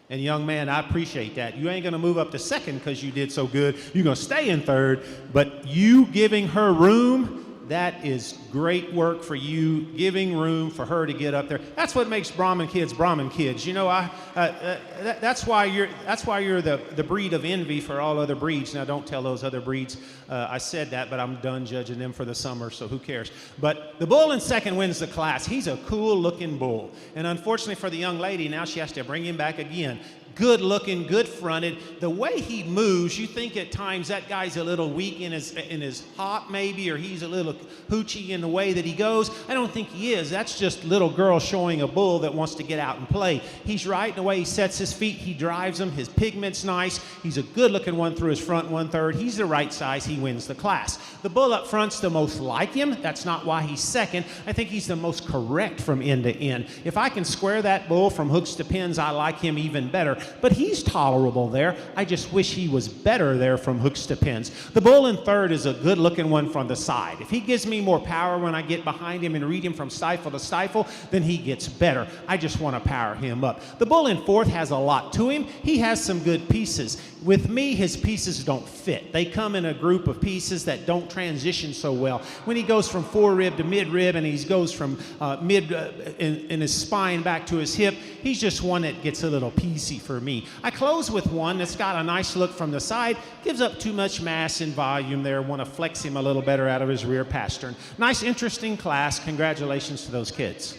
And young man, I appreciate that. You ain't going to move up to second because you did so good. You're going to stay in third, but you giving her room, That is great work for you, giving room for her to get up there. That's what makes Brahmin kids. You know, that's why you're the breed of envy for all other breeds. Now, don't tell those other breeds I said that, but I'm done judging them for the summer, so who cares? But the bull in second wins the class. He's a cool-looking bull, and unfortunately for the young lady, now she has to bring him back again. Good looking, good fronted. The way he moves, you think at times that guy's a little weak in his hop maybe, or he's a little hoochie in the way that he goes. I don't think he is. That's just little girl showing a bull that wants to get out and play. He's right in the way he sets his feet. He drives them. His pigment's nice. He's a good looking one through his front 1/3. He's the right size. He wins the class. The bull up front's the most like him. That's not why he's second. I think he's the most correct from end to end. If I can square that bull from hooks to pins, I like him even better. But he's tolerable there. I just wish he was better there from hooks to pins. The bull in third is a good-looking one from the side. If he gives me more power when I get behind him and read him from stifle to stifle, then he gets better. I just want to power him up. The bull in fourth has a lot to him. He has some good pieces. With me, his pieces don't fit. They come in a group of pieces that don't transition so well. When he goes from fore-rib to mid-rib and he goes from mid in his spine back to his hip, he's just one that gets a little piecey for me. I close with one that's got a nice look from the side, gives up too much mass and volume there, want to flex him a little better out of his rear pastern. Nice, interesting class. Congratulations to those kids.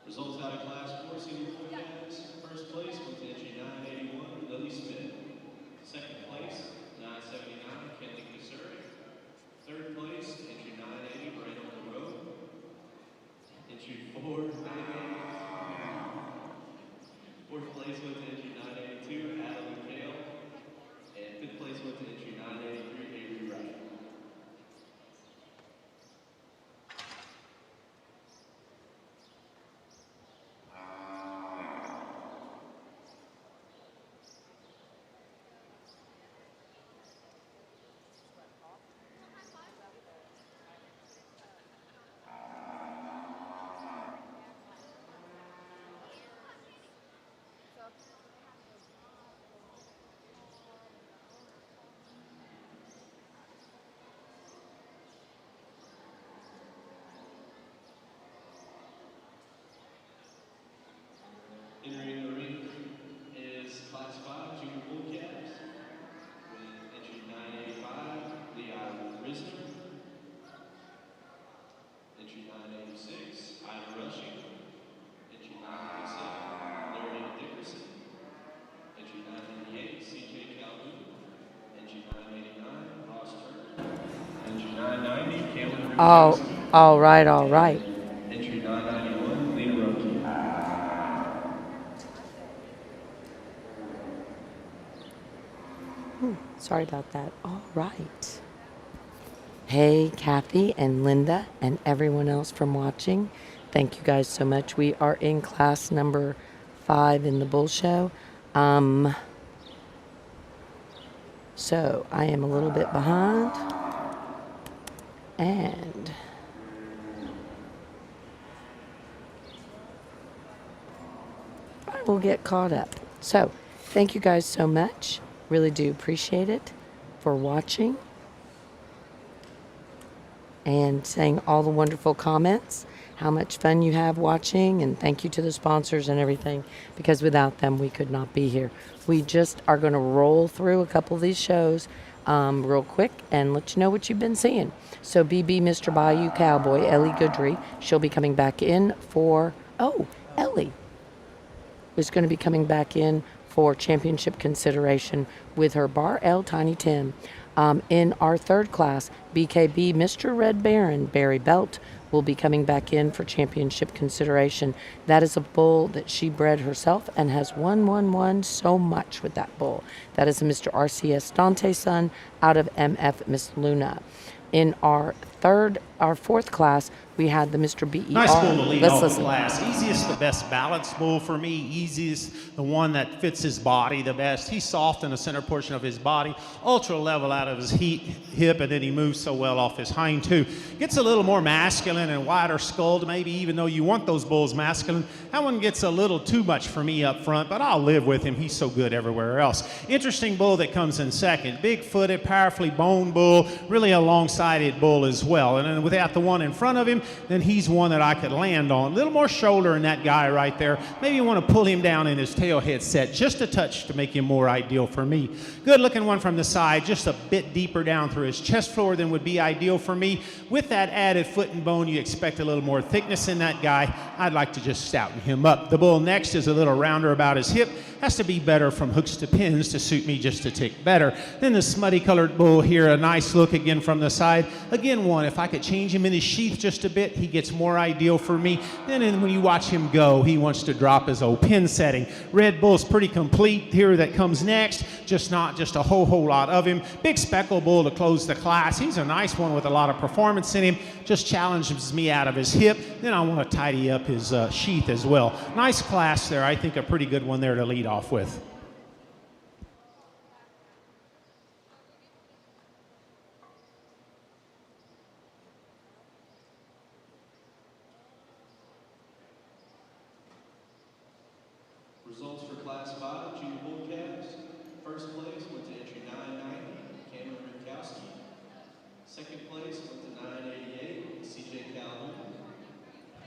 Results out of Class 4 Senior Boy Calves. First place went to entry 981, Lily Smith. Second place, 979, Kenley Missouri. Third place, entry 980, Brandon LaRoe. Entry 4, Fourth place went to entry 982, Adam McHale. And fifth place went to entry 983, Avery Wright. Entering the ring is Class 5 Junior Bull Calves with entry 985, Leon Risner. Entry 986, Ida Rushing. Entry 987, Larry Dickerson. Entry 998, CJ Calhoun. Entry 989, Ross Turner. Entry 990, Cameron Rubinowski. All right, all right. Entry 991, Lena Roki. Sorry about that. All right. Hey, Kathy and Linda and everyone else from watching. Thank you guys so much. We are in class number 5 in the bull show. So I am a little bit behind. And I will get caught up. So thank you guys so much. Really do appreciate it for watching and saying all the wonderful comments, how much fun you have watching, and thank you to the sponsors and everything, because without them we could not be here. We just are going to roll through a couple of these shows real quick and let you know what you've been seeing. So BB Mr. Bayou Cowboy, Ellie Goodry, she'll be coming back in for, Ellie is going to be coming back in for championship consideration with her Bar L Tiny Tim. In our third class, BKB Mr. Red Baron, Barry Belt, will be coming back in for championship consideration. That is a bull that she bred herself and has won so much with that bull. That is a Mr. RCS Dante son out of MF Miss Luna. In our third our fourth class, we had the Mr. BER. Nice bull to lead Let's off the listen. class. Easiest, the best balanced bull for me. Easiest, the one that fits his body the best. He's soft in the center portion of his body, ultra level out of his hip, and then he moves so well off his hind too. Gets a little more masculine and wider skulled, maybe even though you want those bulls masculine. That one gets a little too much for me up front, but I'll live with him. He's so good everywhere else. Interesting bull that comes in second. Big-footed, powerfully boned bull, really a long-sided bull as well. And then without the one in front of him, then he's one that I could land on. A little more shoulder in that guy right there. Maybe you want to pull him down in his tail head set just a touch to make him more ideal for me. Good looking one from the side, just a bit deeper down through his chest floor than would be ideal for me. With that added foot and bone, you expect a little more thickness in that guy. I'd like to just stouten him up. The bull next is a little rounder about his hip. Has to be better from hooks to pins to suit me just a tick better. Then the smutty colored bull here, a nice look again from the side. Again, one, if I could change him in his sheath just a bit, he gets more ideal for me. Then when you watch him go, he wants to drop his old pin setting. Red bull's pretty complete here that comes next, just not just a whole lot of him. Big speckled bull to close the class. He's a nice one with a lot of performance in him, just challenges me out of his hip. Then I want to tidy up his sheath as well. Nice class there. I think a pretty good one there to lead off with. Results for Class 5 Junior Bull Calves. First place went to entry 990, Cameron Rinkowski. Second place went to 988, CJ Calhoun.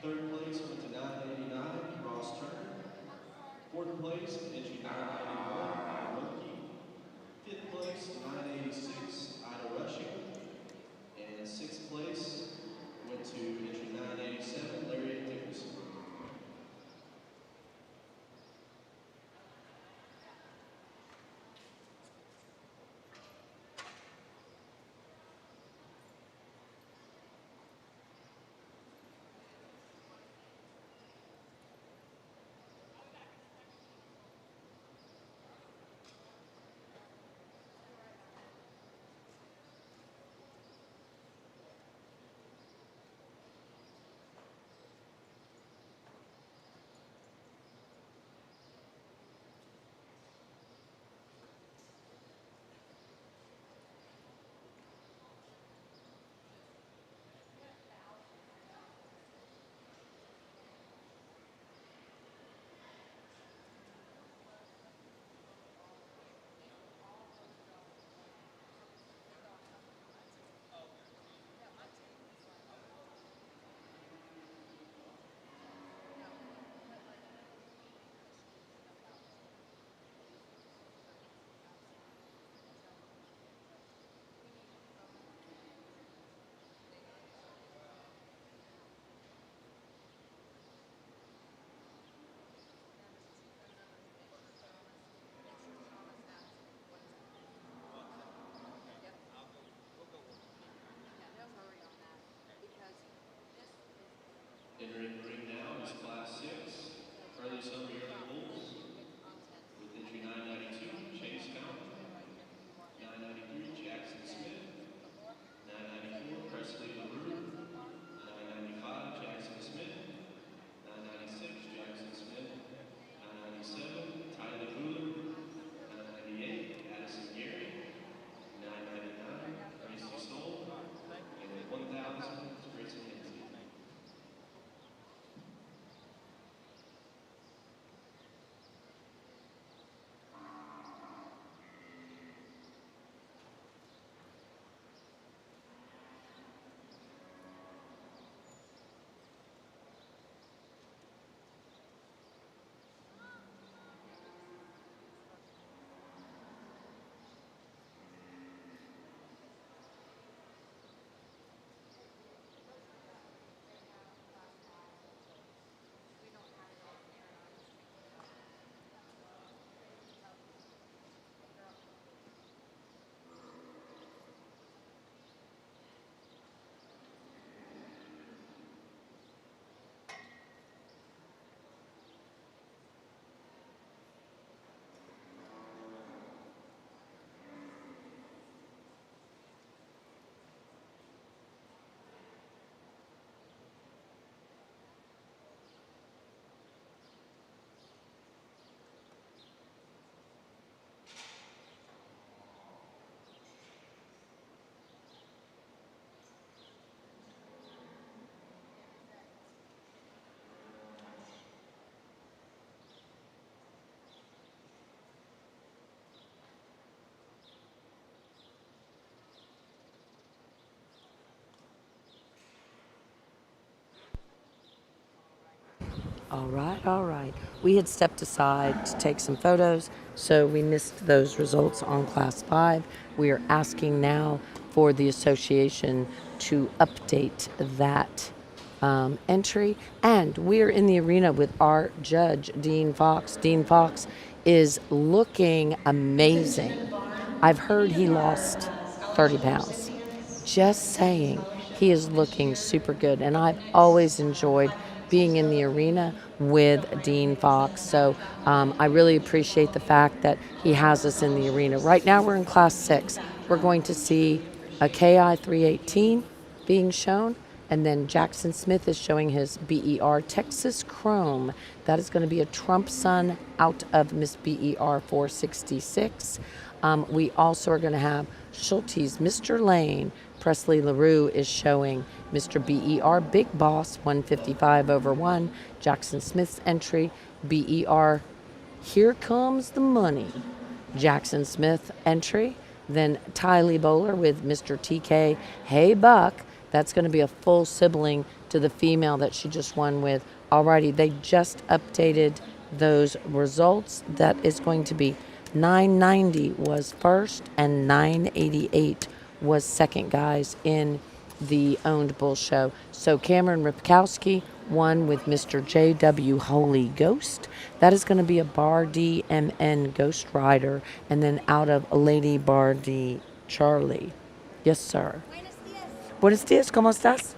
Third place went to 989, Ross Turner. Fourth place, entry 991, Ida Wilkie. Fifth place, 986, Ida Rushing. And sixth place went to entry 987, Larry Dickerson. All right, all right. We had stepped aside to take some photos, so we missed those results on Class 5. We are asking now for the association to update that entry. And we're in the arena with our judge, Dean Fox. Dean Fox is looking amazing. I've heard he lost 30 pounds. Just saying, he is looking super good. And I've always enjoyed being in the arena with Dean Fox. So I really appreciate the fact that he has us in the arena. Right now we're in Class 6. We're going to see a KI 318 being shown, and then Jackson Smith is showing his BER Texas Chrome. That is going to be a Trump Son out of Miss BER 466. We also are going to have Schulte's Mr. Lane. Presley LaRue is showing Mr. BER Big Boss 155/1. Jackson Smith's entry, BER Here Comes the Money. Jackson Smith entry. Then Tylee Bowler with Mr. TK Hey Buck. That's going to be a full sibling to the female that she just won with. Alrighty, they just updated those results. That is going to be 990 was first and 988 was second, guys, in the owned bull show. So Cameron Ripkowski won with Mr. J.W. Holy Ghost. That is going to be a Bar D MN Ghost Rider, and then out of Lady Bar D Charlie. Yes, sir. Buenos días, ¿cómo estás?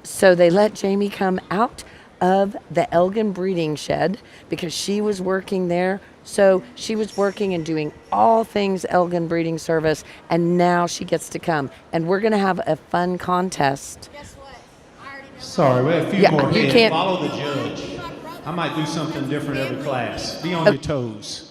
So they let Jamie come out of the Elgin breeding shed because she was working there. So she was working and doing all things Elgin breeding service, and now she gets to come. And we're going to have a fun contest. Guess what? I already know. Sorry, we have a few Yeah, more you heads. can't- Follow the judge. I might do something different every class. Be on your toes.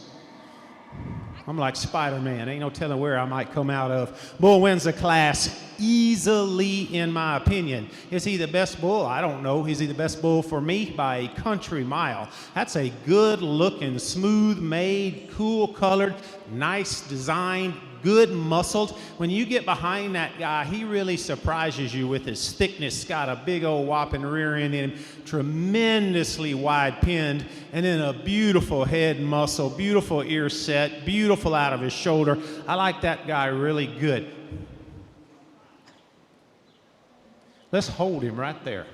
I'm like Spider-Man. Ain't no telling where I might come out of. Bull wins the class easily, in my opinion. Is he the best bull? I don't know. Is he the best bull for me? By a country mile. That's a good-looking, smooth-made, cool-colored, nice designed, good muscled. When you get behind that guy, he really surprises you with his thickness. Got a big old whopping rear end in him, tremendously wide pinned, and then a beautiful head muscle, beautiful ear set, beautiful out of his shoulder. I like that guy really good. Let's hold him right there.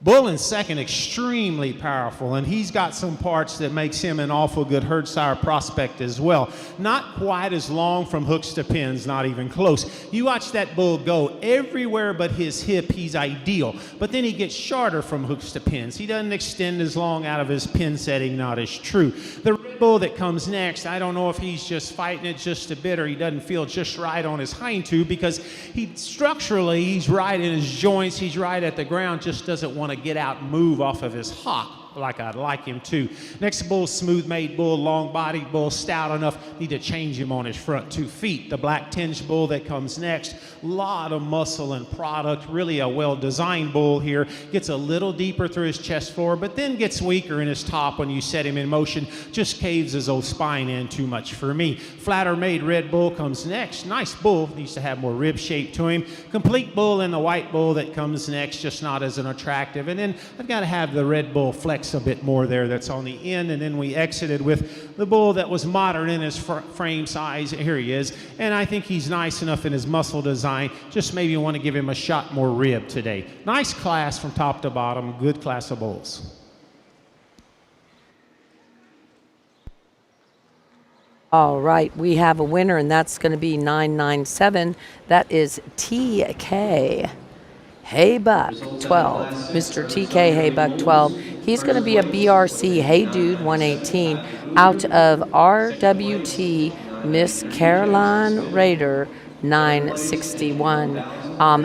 Bull in second, extremely powerful, and he's got some parts that makes him an awful good herd sire prospect as well. Not quite as long from hooks to pins, not even close. You watch that bull go everywhere but his hip, he's ideal. But then he gets shorter from hooks to pins. He doesn't extend as long out of his pin setting, not as true. The red bull that comes next, I don't know if he's just fighting it just a bit or he doesn't feel just right on his hind tube, because he structurally, he's right in his joints, he's right at the ground, just doesn't want to get out and move off of his hock like I'd like him to. Next bull, smooth-made bull, long-bodied bull, stout enough. Need to change him on his front 2 feet. The black tinged bull that comes next, lot of muscle and product, really a well-designed bull here. Gets a little deeper through his chest floor, but then gets weaker in his top when you set him in motion. Just caves his old spine in too much for me. Flatter-made red bull comes next. Nice bull, needs to have more rib shape to him. Complete bull and the white bull that comes next, just not as an attractive. And then I've got to have the red bull flex a bit more there, that's on the end. And then we exited with the bull that was modern in his frame size. Here he is. And I think he's nice enough in his muscle design. Just maybe want to give him a shot more rib today. Nice class from top to bottom. Good class of bulls. All right, we have a winner, and that's going to be 997. That is TK Hey Buck 12. Mr. TK Hey Buck 12. He's going to be a BRC Hey Dude 118 out of RWT Miss Caroline Raider 961.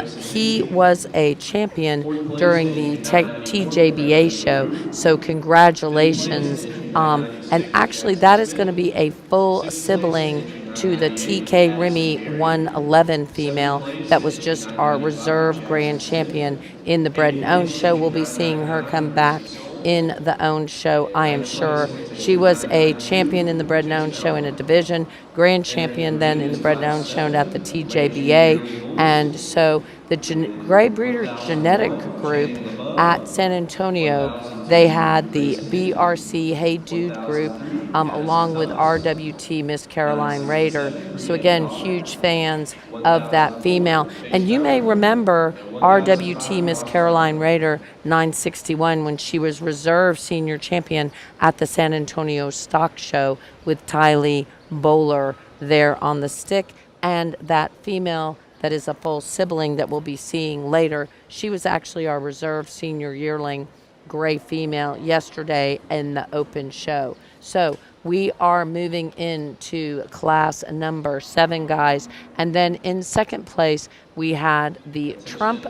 He was a champion during the TJBA show, so congratulations. And actually, that is going to be a full sibling to the TK Remy 111 female that was just our reserve grand champion in the Bred and Owned show. We'll be seeing her come back in the owned show, I am sure. She was a champion in the bred and owned show in a division, grand champion then in the bred and owned show at the TJBA. And so the Gray Breeders Genetic Group at San Antonio, they had the BRC Hey Dude group along with RWT Miss Caroline Rader. So again, huge fans of that female. And you may remember RWT Miss Caroline Rader 961 when she was reserve senior champion at the San Antonio Stock Show with Tylee Bowler there on the stick. And that female that is a full sibling that we'll be seeing later, she was actually our reserve senior yearling gray female yesterday in the open show. So we are moving into class number 7, guys. And then in second place, we had the Trump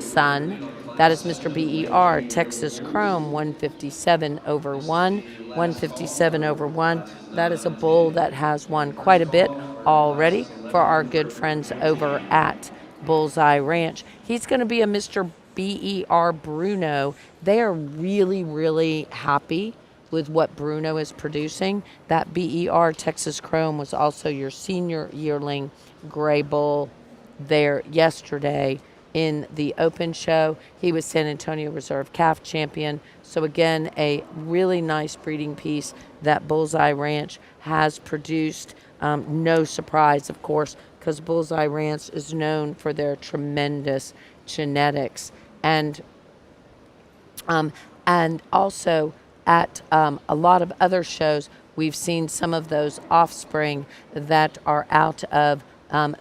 son. That is Mr. BER, Texas Chrome, 157 over 1. 157 over 1. That is a bull that has won quite a bit already for our good friends over at Bullseye Ranch. He's going to be a Mr. BER Bruno. They are really, really happy with what Bruno is producing. That BER Texas Chrome was also your senior yearling gray bull there yesterday in the open show. He was San Antonio Reserve Calf champion. So again, a really nice breeding piece that Bullseye Ranch has produced. No surprise, of course, because Bullseye Ranch is known for their tremendous genetics. And also at a lot of other shows, we've seen some of those offspring that are out of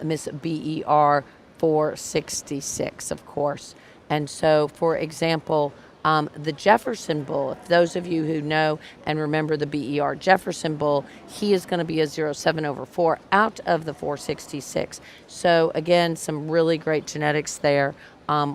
Miss BER 466, of course. And so, for example, the Jefferson Bull, if those of you who know and remember the BER Jefferson Bull, he is going to be a 07 over 4 out of the 466. So again, some really great genetics there.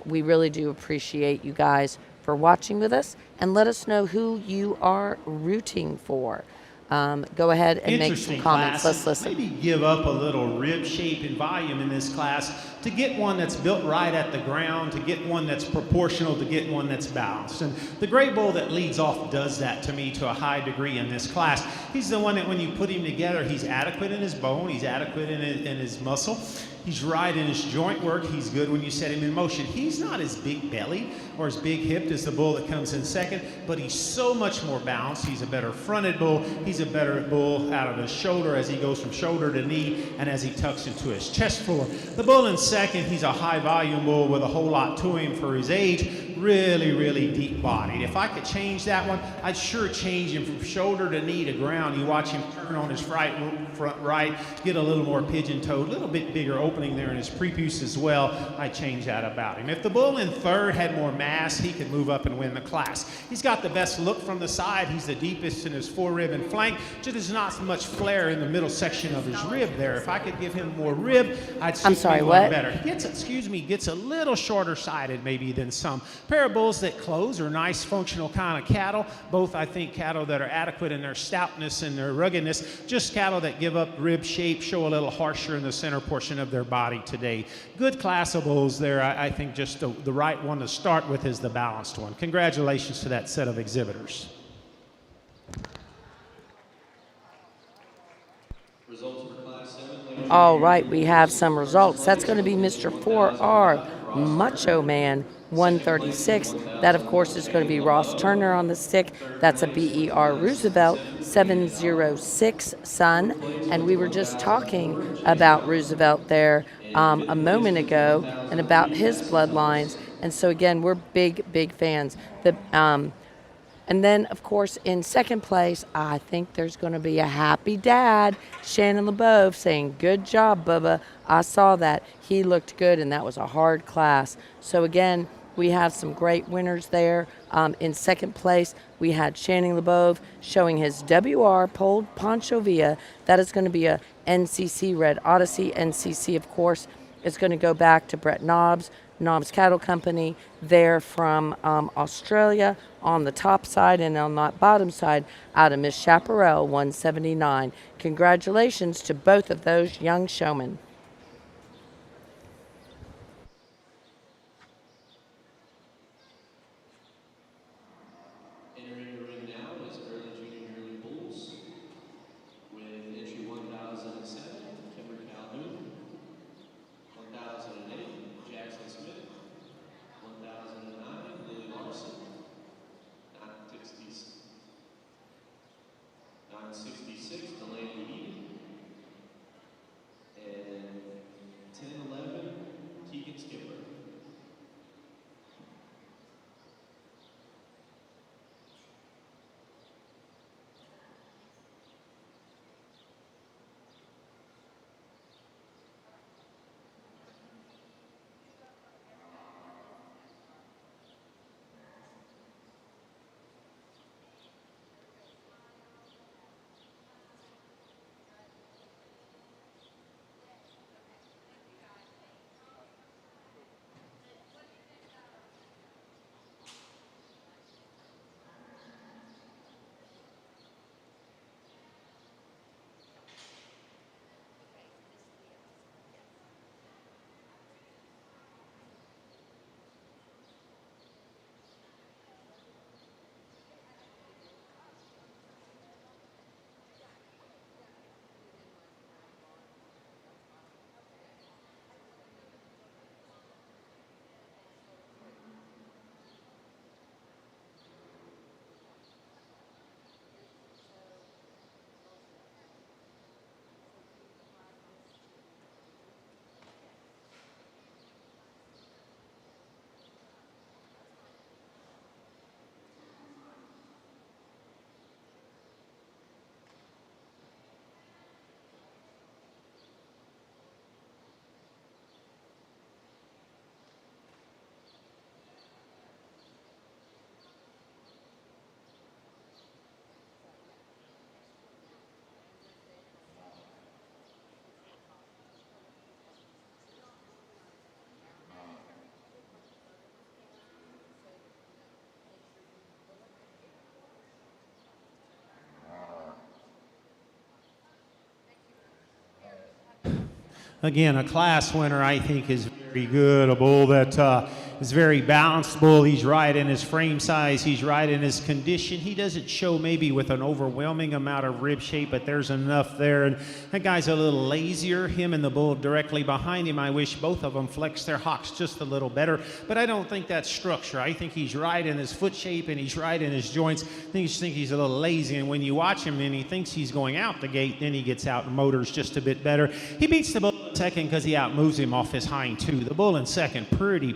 We really do appreciate you guys for watching with us, and let us know who you are rooting for. Go ahead and make some comments. Let's listen. Maybe give up a little rib shape and volume in this class to get one that's built right at the ground, to get one that's proportional, to get one that's balanced. And the gray bull that leads off does that to me to a high degree in this class. He's the one that when you put him together, he's adequate in his bone, he's adequate in his muscle. He's right in his joint work. He's good when you set him in motion. He's not as big bellied or as big hipped as the bull that comes in second, but he's so much more balanced. He's a better fronted bull. He's a better bull out of his shoulder as he goes from shoulder to knee and as he tucks into his chest floor. The bull in second, he's a high volume bull with a whole lot to him for his age. Really, really deep bodied. If I could change that one, I'd sure change him from shoulder to knee to ground. You watch him turn on his front right, get a little more pigeon-toed, a little bit bigger opening there in his prepuce as well. I'd change that about him. If the bull in third had more mass, he could move up and win the class. He's got the best look from the side. He's the deepest in his forerib and flank. Just there's not so much flare in the middle section of his rib there. If I could give him more rib, I'd see one better. Gets a little shorter sided maybe than some. Pair of bulls that close are nice functional kind of cattle. Both, I think, cattle that are adequate in their stoutness and their ruggedness. Just cattle that give up rib shape, show a little harsher in the center portion of their body today. Good class of bulls there. I think just the right one to start with is the balanced one. Congratulations to that set of exhibitors. All right, we have some results. That's going to be Mr. 4R Macho Man 136. That, of course, is going to be Ross Turner on the stick. That's a BER Roosevelt 706 son. And we were just talking about Roosevelt there a moment ago and about his bloodlines. And so, again, we're big fans. And then, of course, in second place, I think there's going to be a happy dad, Shannon LeBeau, saying, "Good job, Bubba. I saw that. He looked good, and that was a hard class." So, again, we have some great winners there. In second place, we had Shannon LeBeau showing his WR Polled Pancho Villa. That is going to be a NCC Red Odyssey. NCC, of course, is going to go back to Brett Nobbs Cattle Company. They're from Australia on the top side, and on that bottom side out of Miss Chaparral 179. Congratulations to both of those young showmen. 966, Delaney Eden. And 1011, Keegan Skipper. Again, a class winner, I think, is very good. A bull that is very balanced bull. He's right in his frame size. He's right in his condition. He doesn't show maybe with an overwhelming amount of rib shape, but there's enough there. And that guy's a little lazier. Him and the bull directly behind him, I wish both of them flexed their hocks just a little better. But I don't think that's structure. I think he's right in his foot shape and he's right in his joints. I just think he's a little lazy. And when you watch him and he thinks he's going out the gate, then he gets out and motors just a bit better. He beats the bull second because he outmoves him off his hind two. The bull in second, pretty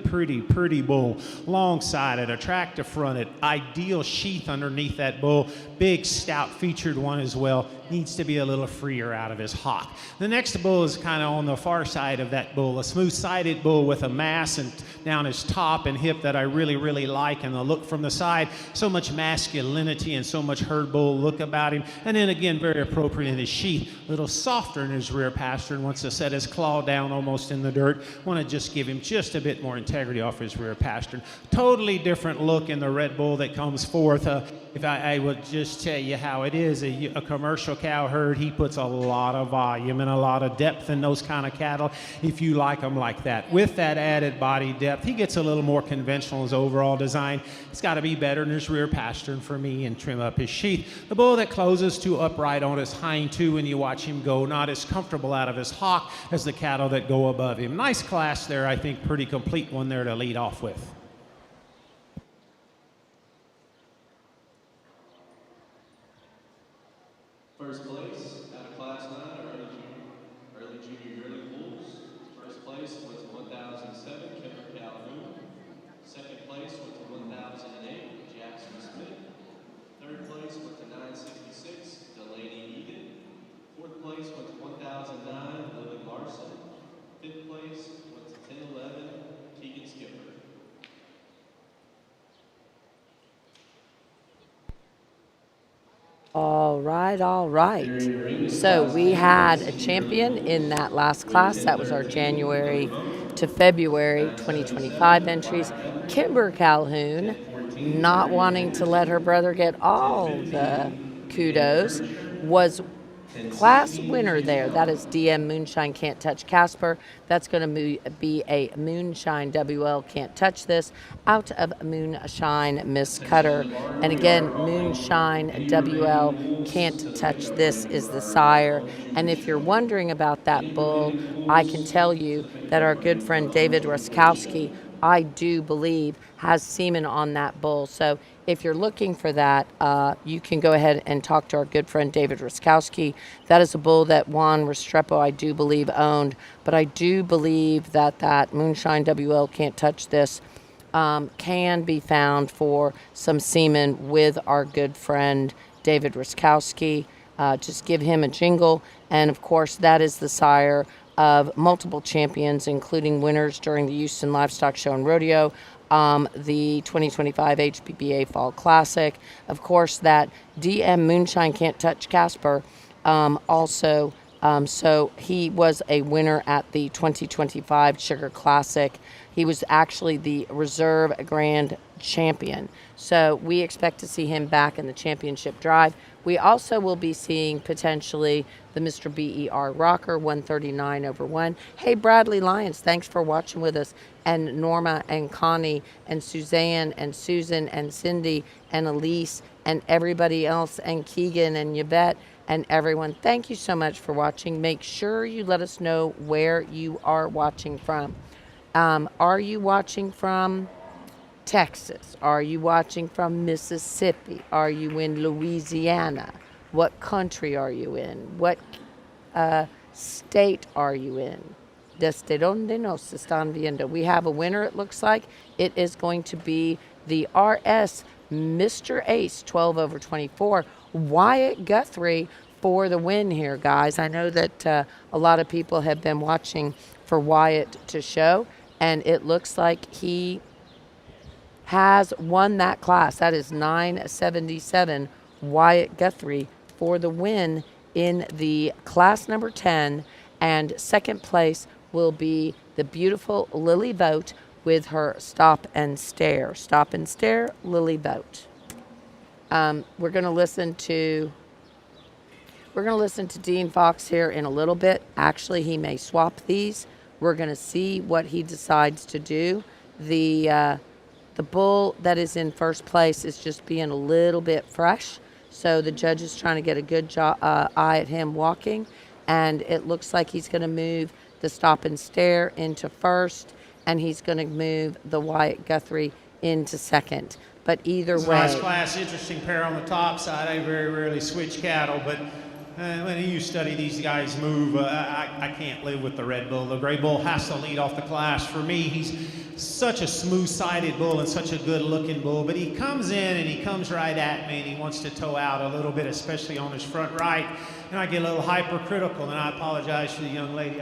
bull. Long-sided, attractive fronted, ideal sheath underneath that bull. Big, stout, featured one as well. Needs to be a little freer out of his hock. The next bull is kind of on the far side of that bull, a smooth-sided bull with a mass and down his top and hip that I really like, and the look from the side, so much masculinity and so much herd bull look about him. And then again, very appropriate in his sheath, a little softer in his rear pastern, wants to set his claw down almost in the dirt. Want to just give him just a bit more integrity off his rear pastern. Totally different look in the red bull that comes forth. If I would just tell you how it is, a commercial cow herd, he puts a lot of volume and a lot of depth in those kind of cattle, if you like them like that. With that added body depth, he gets a little more conventional in his overall design. It's got to be better in his rear pastern for me and trim up his sheath. The bull that closes too upright on his hind two when you watch him go, not as comfortable out of his hock as the cattle that go above him. Nice class there, I think, pretty complete one there to lead off with. First place out of Class 9 are early junior yearling bulls. First place went to 1007, Kimber Calhoun. Second place went to 1008, Jackson Smith. Third place went to 966, Delaney Eden. Fourth place went to 1009, Lily Larson. Fifth place went to 1011, Keegan Skipper. All right, all right. So we had a champion in that last class. That was our January to February 2025 entries. Kimber Calhoun, not wanting to let her brother get all the kudos, was class winner there. That is DM Moonshine Can't Touch Casper. That's going to be a Moonshine WL Can't Touch This out of Moonshine Miss Cutter. And again, Moonshine WL Can't Touch This is the sire. And if you're wondering about that bull, I can tell you that our good friend David Ruskowski, I do believe, has semen on that bull. So if you're looking for that, you can go ahead and talk to our good friend David Ruskowski. That is a bull that Juan Restrepo, I do believe, owned. But I do believe that Moonshine WL Can't Touch This can be found for some semen with our good friend David Ruskowski. Just give him a jingle. And of course, that is the sire of multiple champions, including winners during the Houston Livestock Show and Rodeo, the 2025 HPBA Fall Classic. Of course, that DM Moonshine Can't Touch Casper also. So he was a winner at the 2025 Sugar Classic. He was actually the reserve grand champion. So we expect to see him back in the championship drive. We also will be seeing potentially the Mr. BER Rocker 139/1. Hey, Bradley Lyons, thanks for watching with us. And Norma and Connie and Suzanne and Susan and Cindy and Elise and everybody else and Keegan and Yvette and everyone. Thank you so much for watching. Make sure you let us know where you are watching from. Are you watching from Texas? Are you watching from Mississippi? Are you in Louisiana? What country are you in? What state are you in? Desde donde nos están viendo? We have a winner, it looks like. It is going to be the RS Mr. Ace 12/24. Wyatt Guthrie for the win here, guys. I know that a lot of people have been watching for Wyatt to show, and it looks like he has won that class. That is 977 Wyatt Guthrie for the win in the class number 10. And second place will be the beautiful Lily Vote with her Stop and Stare. Stop and Stare, Lily Vote. We're going to listen to Dean Fox here in a little bit. Actually, he may swap these. We're going to see what he decides to do. The bull that is in first place is just being a little bit fresh. So the judge is trying to get a good eye at him walking. And it looks like he's going to move the Stop and Stare into first. And he's going to move the Wyatt Guthrie into second. But either way. Nice class, interesting pair on the top side. I very rarely switch cattle, but when you study these guys move, I can't live with the red bull. The gray bull has to lead off the class. For me, he's such a smooth-sided bull and such a good-looking bull, but he comes in and he comes right at me and he wants to toe out a little bit, especially on his front right, and I get a little hypercritical, and I apologize to the young lady.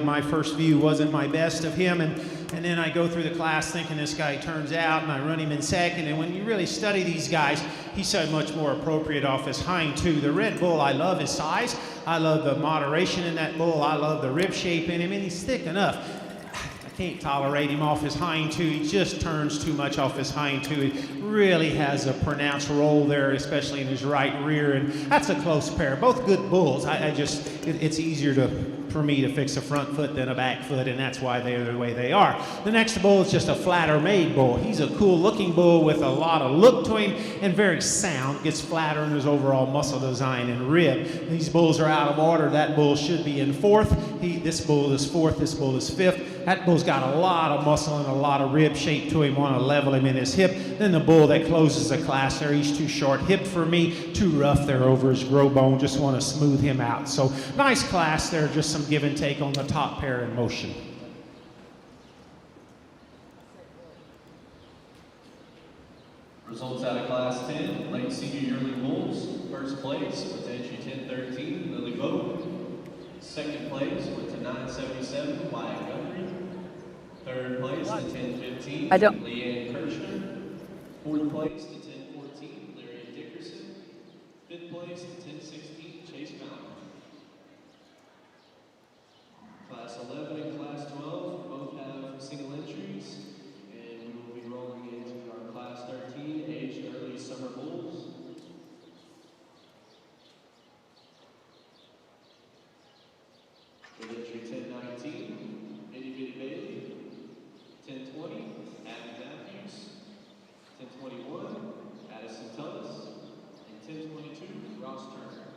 My first view wasn't my best of him, and then I go through the class thinking this guy turns out, and I run him in second, and when you really study these guys, he's so much more appropriate off his hind too. The red bull, I love his size, I love the moderation in that bull, I love the rib shape in him, and he's thick enough. Can't tolerate him off his hind two. He just turns too much off his hind two. He really has a pronounced roll there, especially in his right rear, and that's a close pair. Both good bulls. It's easier for me to fix a front foot than a back foot, and that's why they're the way they are. The next bull is just a flatter made bull. He's a cool looking bull with a lot of look to him and very sound. Gets flatter in his overall muscle design and rib. These bulls are out of order. That bull should be in fourth. This bull is fourth. This bull is fifth. That bull's got a lot of muscle and a lot of rib shape to him. Want to level him in his hip. Then the bull that closes the class there, he's too short hip for me, too rough there over his grow bone. Just want to smooth him out. So nice class there. Just some give and take on the top pair in motion. Results out of Class 10, late senior yearling bulls. First place went to entry 1013, Lily Vogt. Second place went to 977, Wyatt Guthrie. Third place to 1015, Leanne Kirshner. Fourth place to 1014, Larry Dickerson. Fifth place to 1016, Chase Mountain. Class 11 and Class 12 both have single entries, and we will be rolling into our Class 13 aged early summer bulls. With entry 1019, Itty Bitty Bailey. 1020, Abby Matthews. 1021, Addison Tullis. And 1022, Ross Turner.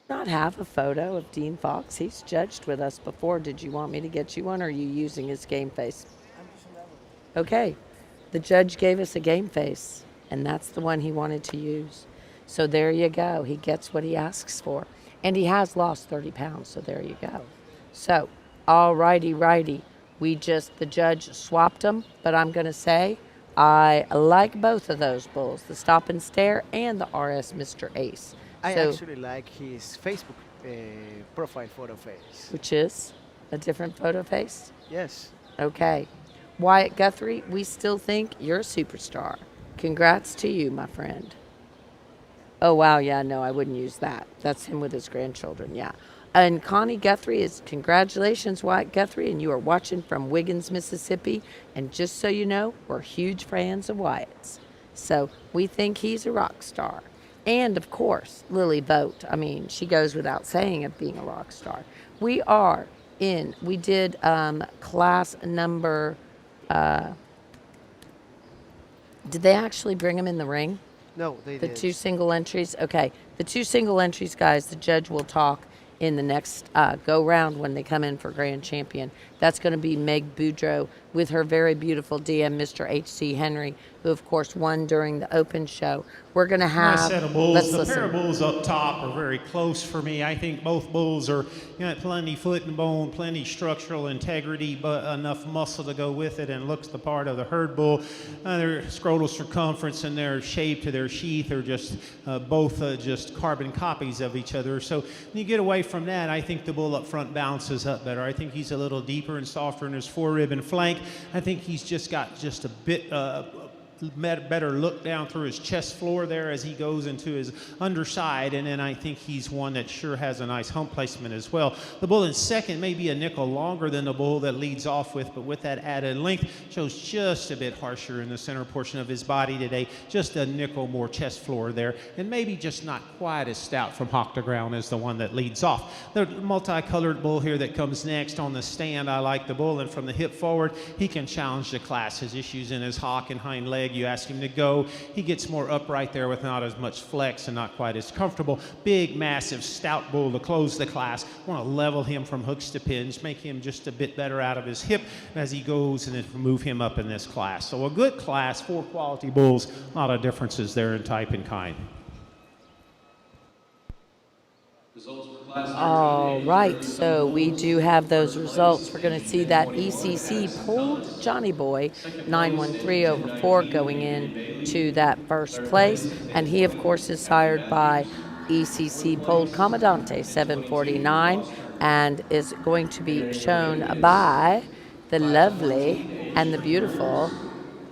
Not have a photo of Dean Fox. He's judged with us before. Did you want me to get you one, or are you using his game face? Okay. The judge gave us a game face, and that's the one he wanted to use. So there you go. He gets what he asks for. And he has lost 30 pounds, so there you go. So, all righty, righty. The judge swapped them, but I'm going to say I like both of those bulls, the Stop and Stare and the RS Mr. Ace. I So, actually like his Facebook profile photo face. which is a different photo face. Yes. Okay. Wyatt Guthrie, we still think you're a superstar. Congrats to you, my friend. Oh, wow. Yeah, no, I wouldn't use that. That's him with his grandchildren. Yeah. And Connie Guthrie is congratulations, Wyatt Guthrie, and you are watching from Wiggins, Mississippi. And just so you know, we're huge fans of Wyatt's. So we think he's a rock star. And of course, Lily Vogt. I mean, she goes without saying of being a rock star. We did class number, did they actually bring him in the ring? No, they The did. two single entries? Okay. The two single entries, guys, the judge will talk in the next go round when they come in for grand champion. That's going to be Meg Boudreau with her very beautiful DM, Mr. H.C. Henry, who, of course, won during the open show. We're going to have. Nice set of bulls. Let's The listen. pair of bulls up top are very close for me. I think both bulls are plenty foot and bone, plenty structural integrity, but enough muscle to go with it, and looks the part of the herd bull. Their scrotal circumference and their shape to their sheath are just both just carbon copies of each other. So when you get away from that, I think the bull up front bounces up better. I think he's a little deeper and softer in his forerib and flank. I think he's just got just a bit better look down through his chest floor there as he goes into his underside, and then I think he's one that sure has a nice hump placement as well. The bull in second may be a nickel longer than the bull that leads off with, but with that added length, shows just a bit harsher in the center portion of his body today, just a nickel more chest floor there, and maybe just not quite as stout from hock to ground as the one that leads off. The multicolored bull here that comes next on the stand, I like the bull, and from the hip forward, he can challenge the class. His issues in his hock and hind leg, you ask him to go, he gets more upright there with not as much flex and not quite as comfortable. Big, massive, stout bull to close the class. Want to level him from hooks to pins, make him just a bit better out of his hip as he goes, and then move him up in this class. So a good class, 4 quality bulls, a lot of differences there in type and kind. All right, so we do have those results. We're going to see that ECC pulled Johnny Boy 913 over 4 going in to that first place. And he, of course, is sired by ECC pulled Commandante 749 and is going to be shown by the lovely and the beautiful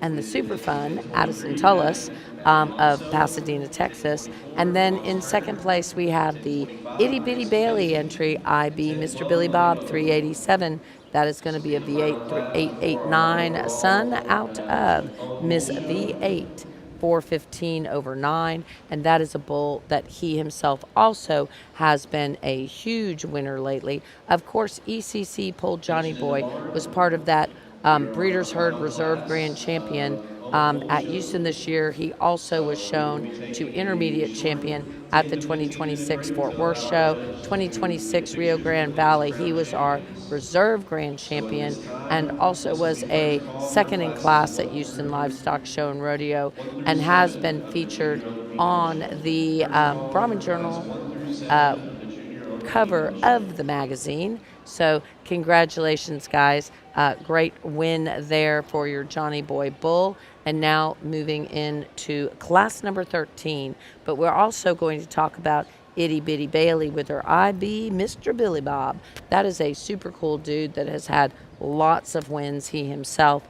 and the super fun Addison Tullis of Pasadena, Texas. And then in second place, we have the Itty Bitty Bailey entry, IB Mr. Billy Bob 387. That is going to be a V8 889 son out of Miss V8 415 over 9. And that is a bull that he himself also has been a huge winner lately. Of course, ECC pulled Johnny Boy, was part of that Breeders' Herd Reserve Grand Champion at Houston this year. He also was shown to Intermediate Champion at the 2026 Fort Worth Show. 2026 Rio Grande Valley, he was our Reserve Grand Champion and also was a second in class at Houston Livestock Show and Rodeo, and has been featured on the Brahman Journal cover of the magazine. So congratulations, guys. Great win there for your Johnny Boy bull. And now moving into class number 13. But we're also going to talk about Itty Bitty Bailey with her IB Mr. Billy Bob. That is a super cool dude that has had lots of wins, he himself.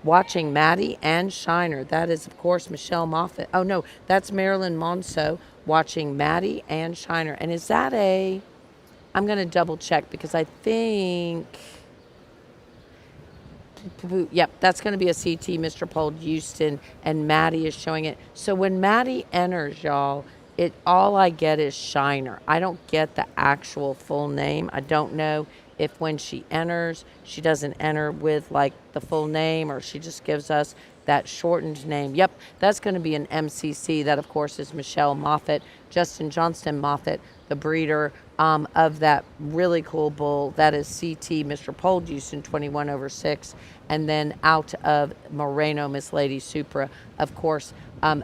Watching Maddie and Shiner. That is, of course, Michelle Moffat. Oh, no, that's Marilyn Monceau watching Maddie and Shiner. And is that a... I'm going to double check because I think... Yep, that's going to be a CT, Mr. Paul Houston, and Maddie is showing it. So when Maddie enters, y'all, all I get is Shiner. I don't get the actual full name. I don't know if when she enters, she doesn't enter with like the full name, or she just gives us that shortened name. Yep, that's going to be an MCC. That, of course, is Michelle Moffett, Justin Johnston Moffett, the breeder of that really cool bull. That is CT Mr. Pole Houston 21/6. And then out of Moreno, Miss Lady Supra, of course,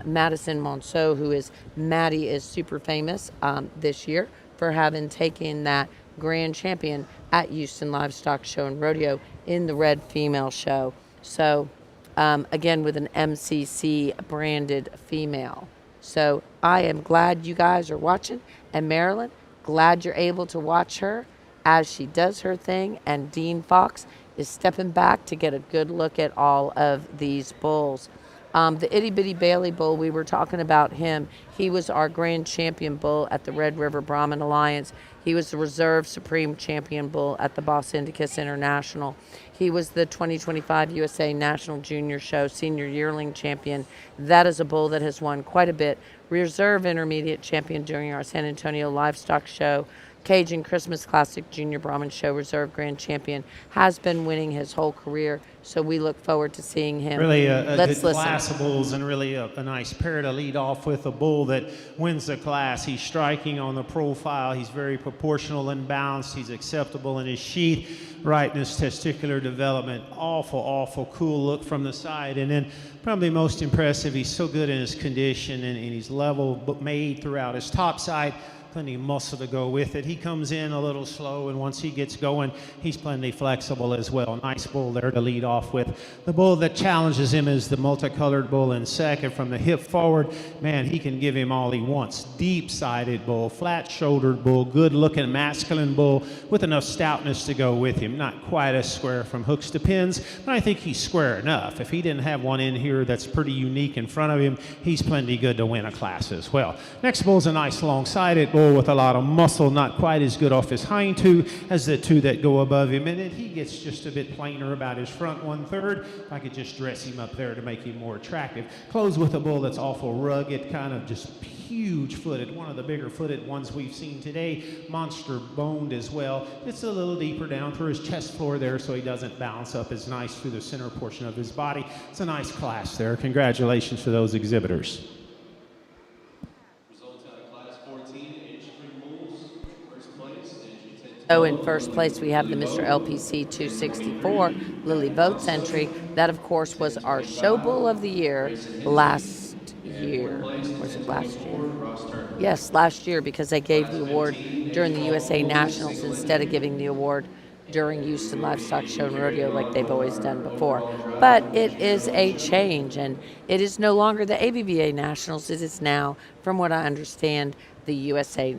Madison Monceau, who is Maddie, is super famous this year for having taken that grand champion at Houston Livestock Show and Rodeo in the red female show. So again, with an MCC branded female. So I am glad you guys are watching. And Marilyn, glad you're able to watch her as she does her thing. And Dean Fox is stepping back to get a good look at all of these bulls. The Itty Bitty Bailey bull, we were talking about him. He was our grand champion bull at the Red River Brahmin Alliance. He was the reserve supreme champion bull at the Bos Indicus International. He was the 2025 USA National Junior Show senior yearling champion. That is a bull that has won quite a bit. Reserve intermediate champion during our San Antonio Livestock Show. Cajun Christmas Classic Junior Brahmin Show reserve grand champion, has been winning his whole career. So we look forward to seeing him. Really a Let's good listen. class of bulls, and really a nice pair to lead off with. A bull that wins the class. He's striking on the profile. He's very proportional and balanced. He's acceptable in his sheath, right in his testicular development. Awful cool look from the side. And then probably most impressive, he's so good in his condition, and he's level made throughout his top side. Plenty of muscle to go with it. He comes in a little slow, and once he gets going, he's plenty flexible as well. Nice bull there to lead off with. The bull that challenges him is the multicolored bull in second. From the hip forward, man, he can give him all he wants. Deep-sided bull, flat-shouldered bull, good-looking masculine bull with enough stoutness to go with him. Not quite as square from hooks to pins, but I think he's square enough. If he didn't have one in here that's pretty unique in front of him, he's plenty good to win a class as well. Next bull's a nice long-sided bull with a lot of muscle, not quite as good off his hind two as the two that go above him, and then he gets just a bit plainer about his front 1/3. If I could just dress him up there to make him more attractive. Close with a bull that's awful rugged, kind of just huge footed, one of the bigger footed ones we've seen today, monster boned as well. It's a little deeper down through his chest floor there, so he doesn't bounce up as nice through the center portion of his body. It's a nice class there. Congratulations to those exhibitors. So in first place, we have the Mr. LPC 264 Lily Votes entry. That, of course, was our show bull of the year last year. Was it last year? Yes, last year, because they gave the award during the USA Nationals instead of giving the award during Houston Livestock Show and Rodeo like they've always done before. But it is a change, and it is no longer the ABBA Nationals. It is now, from what I understand, the USA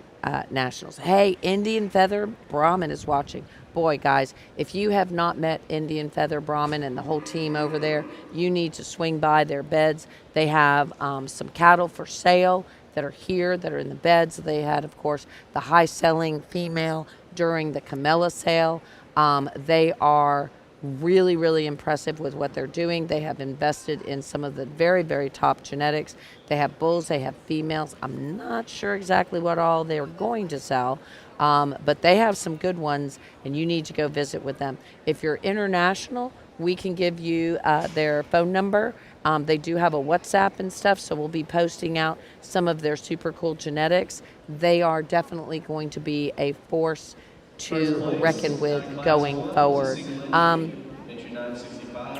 Nationals. Hey, Indian Feather Brahmin is watching. Boy, guys, if you have not met Indian Feather Brahmin and the whole team over there, you need to swing by their beds. They have some cattle for sale that are here, that are in the beds. They had, of course, the high-selling female during the Camella sale. They are really impressive with what they're doing. They have invested in some of the very top genetics. They have bulls, they have females. I'm not sure exactly what all they're going to sell, but they have some good ones, and you need to go visit with them. If you're international, we can give you their phone number. They do have a WhatsApp and stuff, so we'll be posting out some of their super cool genetics. They are definitely going to be a force to reckon with going forward.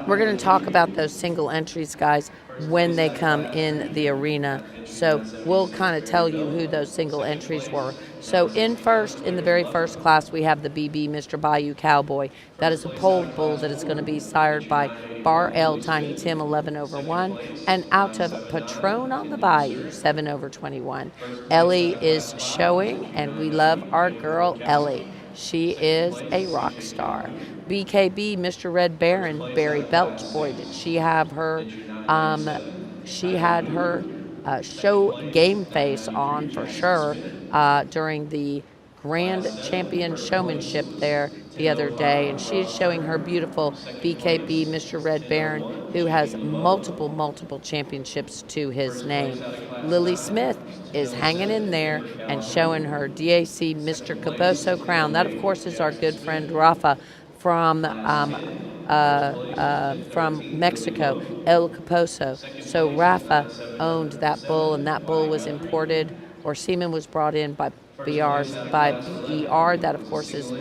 We're going to talk about those single entries, guys, when they come in the arena. So we'll kind of tell you who those single entries were. So in the very first class, we have the BB Mr. Bayou Cowboy. That is a polled bull that is going to be sired by Bar L Tiny Tim 11/1 and out of Patron on the Bayou 7/21. Ellie is showing, and we love our girl Ellie. She is a rock star. BKB, Mr. Red Baron, Barry Belch. Boy, did she have her, she had her show game face on for sure during the Grand Champion Showmanship there the other day. And she is showing her beautiful BKB, Mr. Red Baron, who has multiple championships to his name. Lily Smith is hanging in there and showing her DAC Mr. Caboso crown. That, of course, is our good friend Rafa from from Mexico, El Caposo. So Rafa owned that bull, and that bull was imported, or semen was brought in by BER. That, of course, is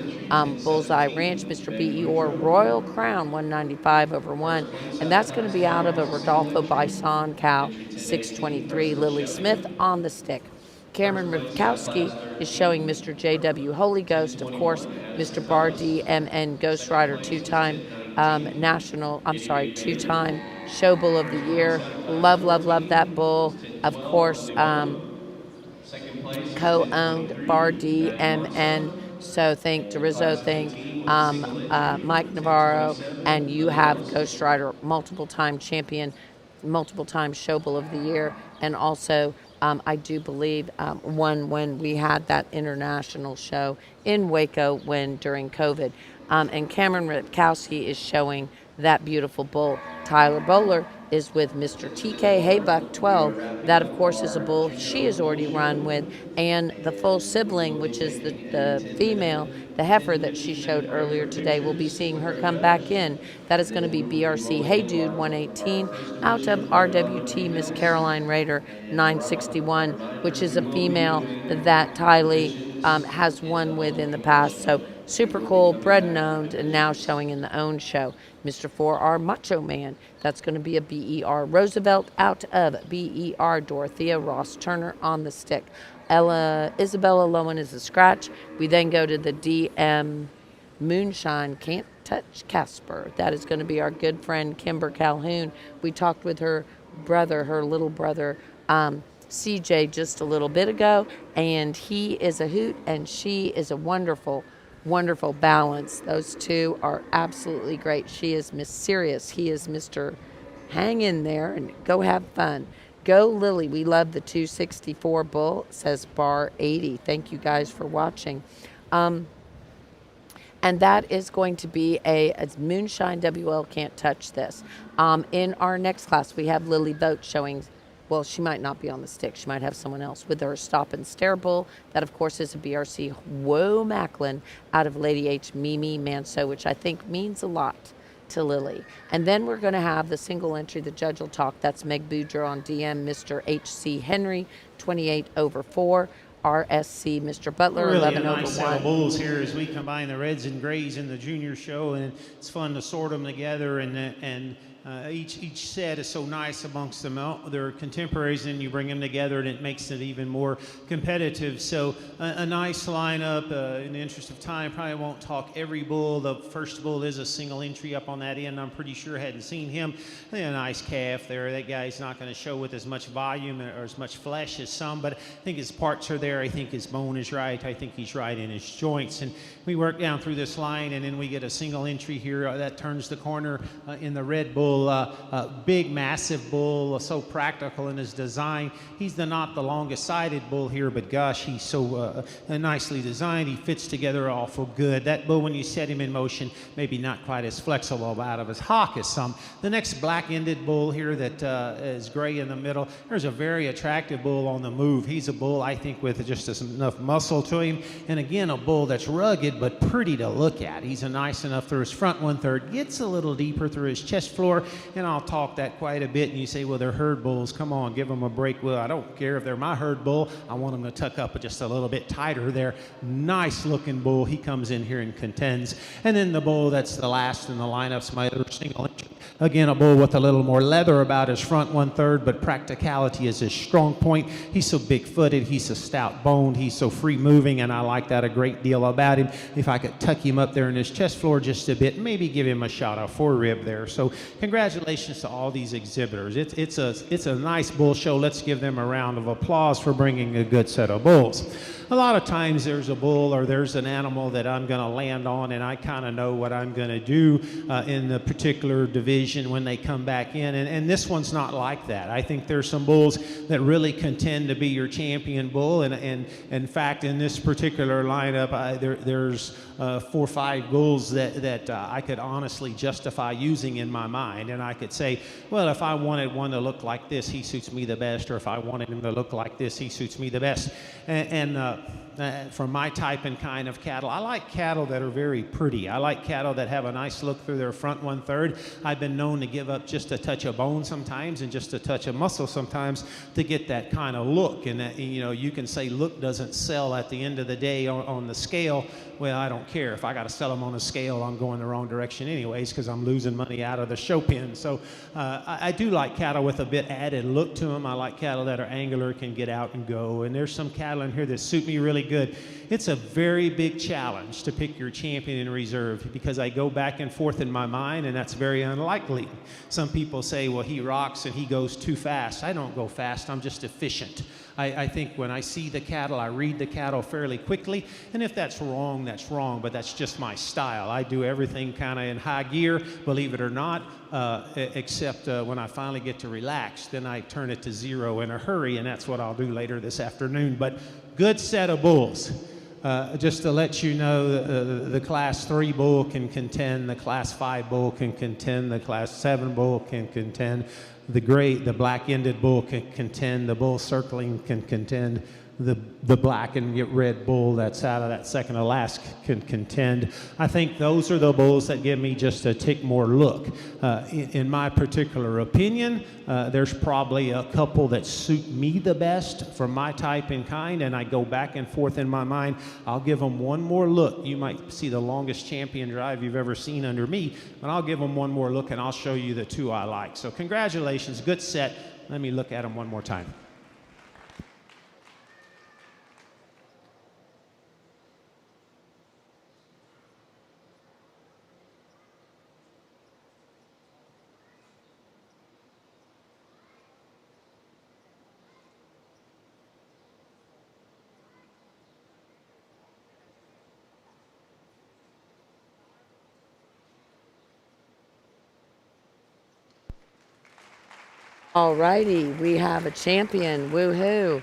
Bullseye Ranch, Mr. BER Royal Crown 195/1. And that's going to be out of a Rodolfo Bison cow 623. Lily Smith on the stick. Cameron Rivkowski is showing Mr. J.W. Holy Ghost, of course, Mr. Bar DMN Ghost Rider, two-time two-time show bull of the year. Love, love, love that bull. Of course, co-owned Bar DMN. So think DeRizzo, think Mike Navarro, and you have Ghost Rider, multiple-time champion, multiple-time show bull of the year, and also I do believe one when we had that international show in Waco during COVID. And Cameron Ripkowski is showing that beautiful bull. Tyler Bowler is with Mr. TK Haybuck 12. That, of course, is a bull she has already run with. And the full sibling, which is the female, the heifer that she showed earlier today, we'll be seeing her come back in. That is going to be BRC Hey Dude 118 out of RWT Miss Caroline Rader 961, which is a female that Tylee has won with in the past. So super cool, bred and owned, and now showing in the owned show. Mr. 4R Macho Man, that's going to be a BER Roosevelt out of BER Dorothea Ross Turner on the stick. Isabella Lowen is a scratch. We then go to the DM Moonshine Can't Touch Casper. That is going to be our good friend Kimber Calhoun. We talked with her brother, her little brother, CJ, just a little bit ago, and he is a hoot and she is a wonderful balance. Those two are absolutely great. She is Miss Serious. He is Mr. Hang in there and go have fun. Go Lily. We love the 264 bull, says Bar 80. Thank you guys for watching. And that is going to be a Moonshine WL Can't Touch This. In our next class, we have Lily Boat showing. Well, she might not be on the stick. She might have someone else with her Stop and Stare bull. That, of course, is a BRC Whoa Macklin out of Lady H Mimi Manso, which I think means a lot to Lily. And then we're going to have the single entry, the judge will talk. That's Meg Boudreaux on DM, Mr. H.C. Henry, 28/4. RSC, Mr. Butler, Really 11 a nice over set 1. of bulls here as we combine the reds and grays in the junior show, and it's fun to sort them together, and each set is so nice amongst them. They're contemporaries, and you bring them together, and it makes it even more competitive. So a nice lineup. In the interest of time, probably won't talk every bull. The first bull is a single entry up on that end. I'm pretty sure hadn't seen him. A nice calf there. That guy's not going to show with as much volume or as much flesh as some, but I think his parts are there. I think his bone is right. I think he's right in his joints. And we work down through this line, and then we get a single entry here that turns the corner in the red bull. Big, massive bull, so practical in his design. He's not the longest sided bull here, but gosh, he's so nicely designed. He fits together awful good. That bull, when you set him in motion, maybe not quite as flexible out of his hock as some. The next black-ended bull here that is gray in the middle, there's a very attractive bull on the move. He's a bull, I think, with just enough muscle to him. And again, a bull that's rugged but pretty to look at. He's a nice enough through his front 1/3, gets a little deeper through his chest floor, and I'll talk that quite a bit. And you say, well, they're herd bulls. Come on, give them a break. Well, I don't care if they're my herd bull. I want them to tuck up just a little bit tighter there. Nice looking bull. He comes in here and contends. And then the bull that's the last in the lineup's my other single entry. Again, a bull with a little more leather about his front 1/3, but practicality is his strong point. He's so big-footed. He's so stout-boned. He's so free-moving, and I like that a great deal about him. If I could tuck him up there in his chest floor just a bit, maybe give him a shot of forerib there. So congratulations to all these exhibitors. It's a nice bull show. Let's give them a round of applause for bringing a good set of bulls. A lot of times there's a bull or there's an animal that I'm going to land on, and I kind of know what I'm going to do in the particular division when they come back in, and this one's not like that. I think there's some bulls that really contend to be your champion bull, and in fact, in this particular lineup, there's 4 or 5 bulls that I could honestly justify using in my mind, and I could say, well, if I wanted one to look like this, he suits me the best, or if I wanted him to look like this, he suits me the best. And from my type and kind of cattle. I like cattle that are very pretty. I like cattle that have a nice look through their front 1/3. I've been known to give up just a touch of bone sometimes and just a touch of muscle sometimes to get that kind of look. And that, you know, you can say look doesn't sell at the end of the day on the scale. Well, I don't care. If I got to sell them on a scale, I'm going the wrong direction anyways because I'm losing money out of the show pen. So I do like cattle with a bit added look to them. I like cattle that are angular, can get out and go. And there's some cattle in here that suit me really good. It's a very big challenge to pick your champion in reserve because I go back and forth in my mind, and that's very unlikely. Some people say, well, he rocks and he goes too fast. I don't go fast. I'm just efficient. I think when I see the cattle, I read the cattle fairly quickly, and if that's wrong, but that's just my style. I do everything kind of in high gear, believe it or not, except when I finally get to relax, then I turn it to 0 in a hurry, and that's what I'll do later this afternoon. But good set of bulls. Just to let you know, the Class 3 bull can contend, the Class 5 bull can contend, the Class 7 bull can contend, the black-ended bull can contend, the bull circling can contend, the black and red bull that's out of that second to last can contend. I think those are the bulls that give me just a tick more look. In my particular opinion, there's probably a couple that suit me the best from my type and kind, and I go back and forth in my mind. I'll give them one more look. You might see the longest champion drive you've ever seen under me, but I'll give them one more look and I'll show you the 2 I like. So congratulations, good set. Let me look at them one more time. All righty, we have a champion. Woohoo!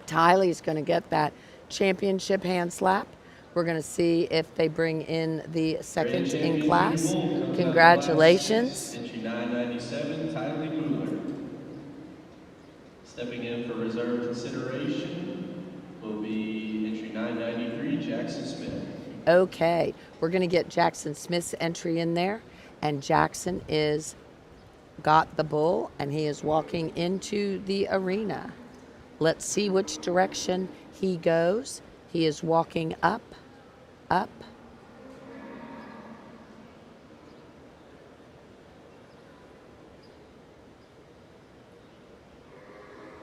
Tylee's going to get that championship hand slap. We're going to see if they bring in the second in class. Congratulations. Entry 997, Tylee Mueller. Stepping in for reserve consideration will be entry 993, Jackson Smith. Okay, we're going to get Jackson Smith's entry in there, and Jackson is got the bull, and he is walking into the arena. Let's see which direction he goes. He is walking up, up.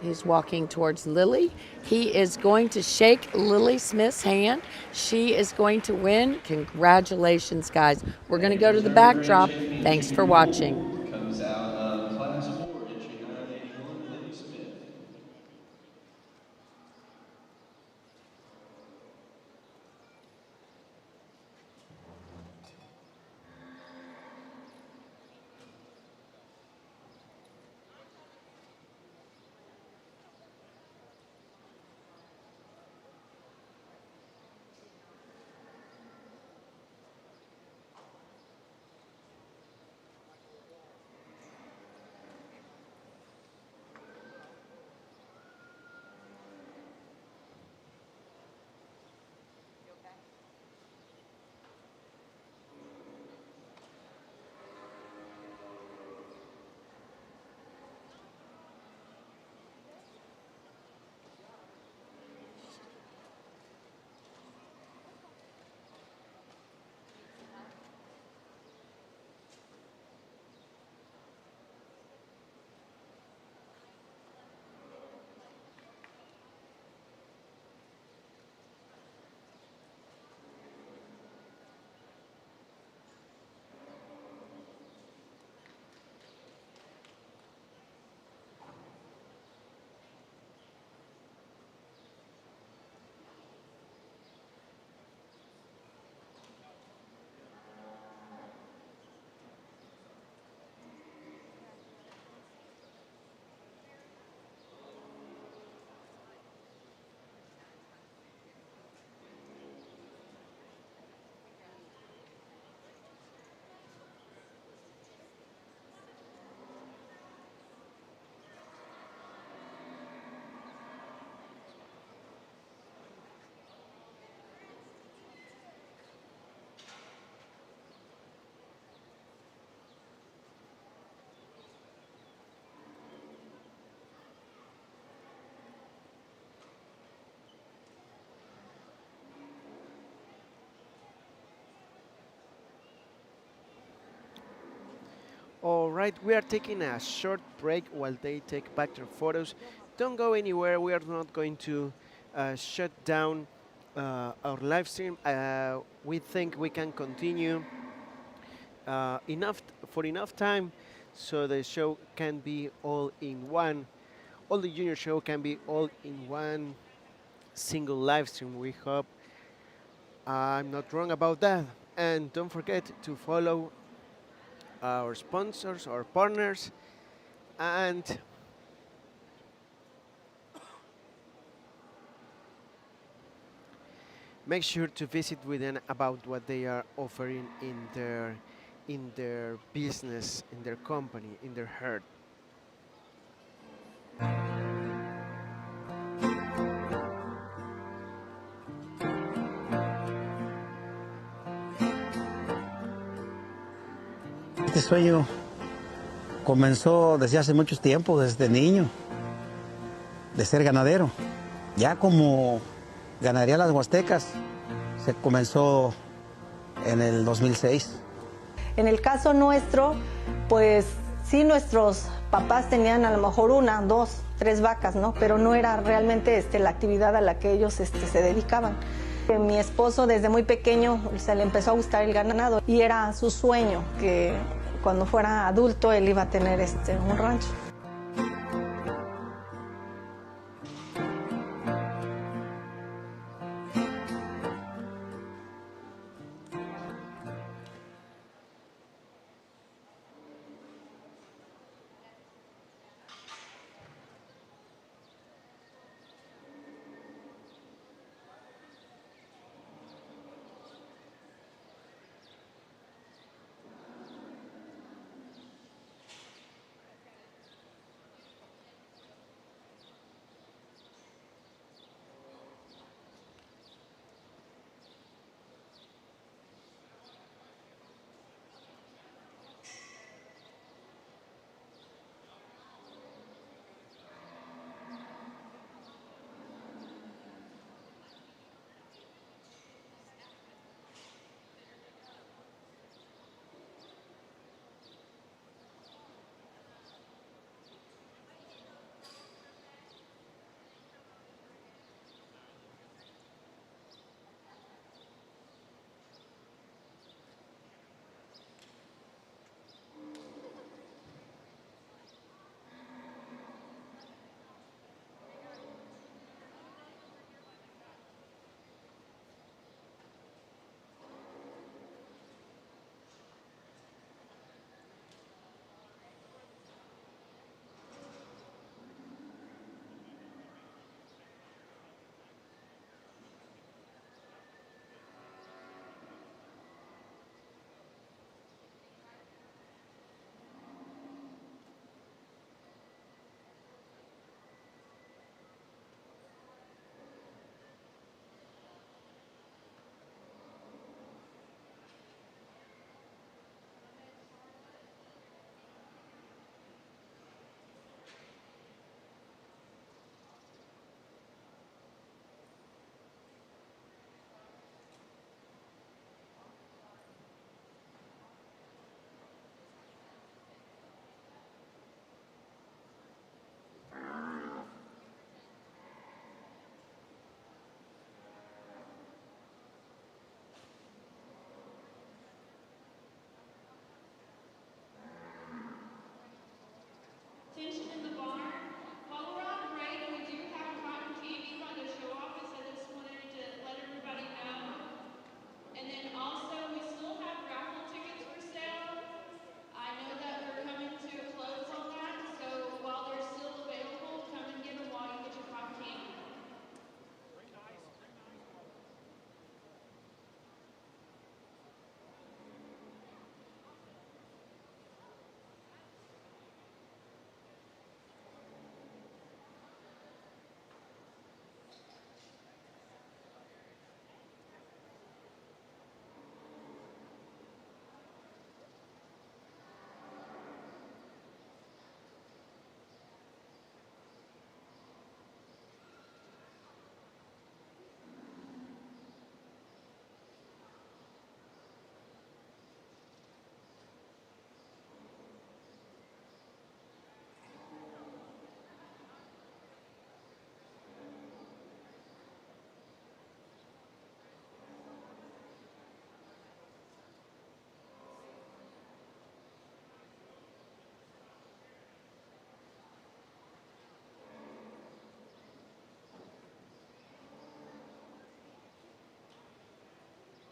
He's walking towards Lily. He is going to shake Lily Smith's hand. She is going to win. Congratulations, guys. We're going to go to the backdrop. Thanks for watching. Comes out of Class 4, entry 981, Lily Smith. right, we are taking a short break while they take back their photos. Don't go anywhere. We are not going to shut down our live stream. We think we can continue for enough time, so the show can be all in one. All the junior show can be all in one single live stream. We hope I'm not wrong about that. And don't forget to follow our sponsors, our partners, and make sure to visit with them about what they are offering in their business, in their company, in their herd. Este sueño comenzó desde hace muchos tiempos, desde niño, de ser ganadero. Ya como ganadería Las Huastecas se comenzó en el 2006. En el caso nuestro, pues sí, nuestros papás tenían a lo mejor una, dos, tres vacas, ¿no? Pero no era realmente la actividad a la que ellos se dedicaban. Mi esposo desde muy pequeño se le empezó a gustar el ganado y era su sueño que cuando fuera adulto él iba a tener un rancho.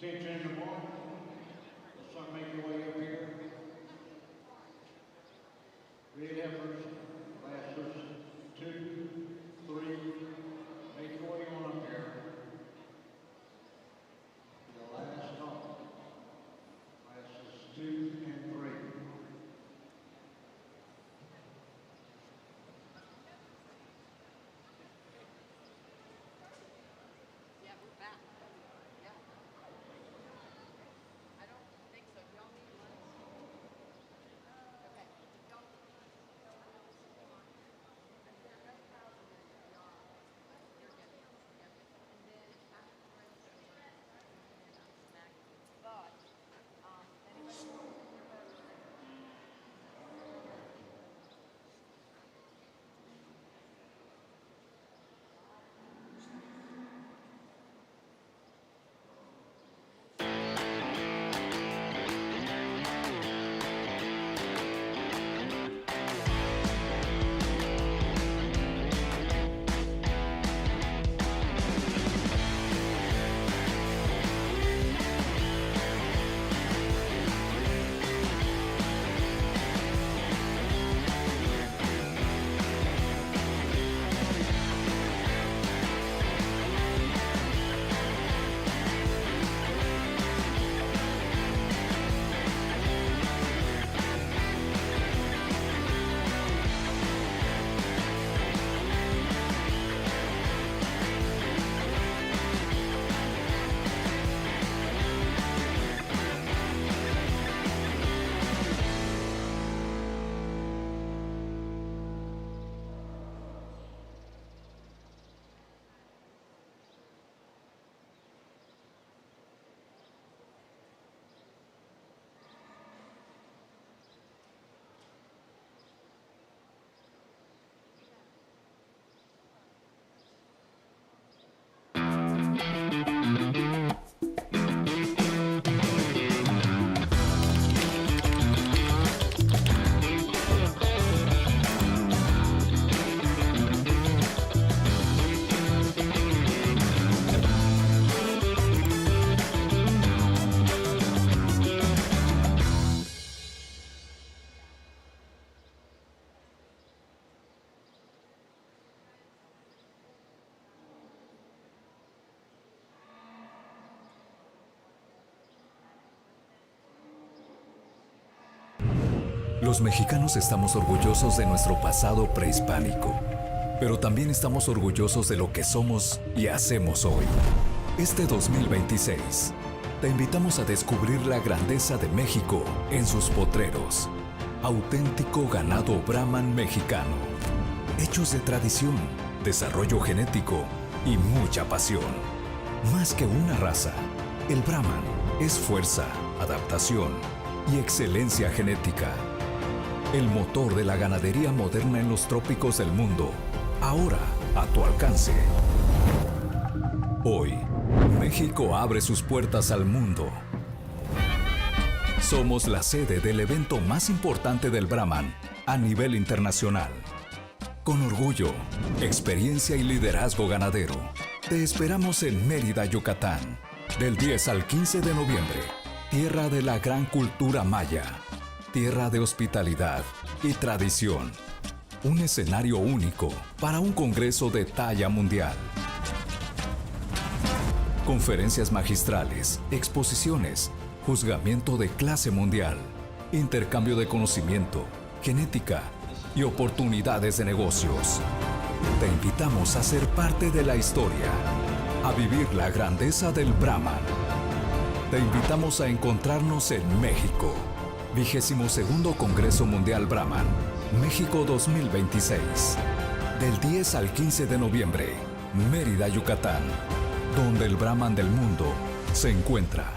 Attention in the morning. Let's start making your way up here. Read efforts, classes 2, 3, make your way on up here. The last call. Classes 2 and 3. Los mexicanos estamos orgullosos de nuestro pasado prehispánico, pero también estamos orgullosos de lo que somos y hacemos hoy. Este 2026, te invitamos a descubrir la grandeza de México en sus potreros. Auténtico ganado Brahman mexicano. Hechos de tradición, desarrollo genético y mucha pasión. Más que una raza, el Brahman es fuerza, adaptación y excelencia genética. El motor de la ganadería moderna en los trópicos del mundo, ahora a tu alcance. Hoy, México abre sus puertas al mundo. Somos la sede del evento más importante del Brahman a nivel internacional. Con orgullo, experiencia y liderazgo ganadero, te esperamos en Mérida, Yucatán, del 10 al 15 de noviembre, tierra de la gran cultura maya, tierra de hospitalidad y tradición. Un escenario único para un congreso de talla mundial. Conferencias magistrales, exposiciones, juzgamiento de clase mundial, intercambio de conocimiento, genética y oportunidades de negocios. Te invitamos a ser parte de la historia, a vivir la grandeza del Brahman. Te invitamos a encontrarnos en México. 22º Congreso Mundial Brahman, México 2026. Del 10 al 15 de noviembre, Mérida, Yucatán, donde el Brahman del mundo se encuentra.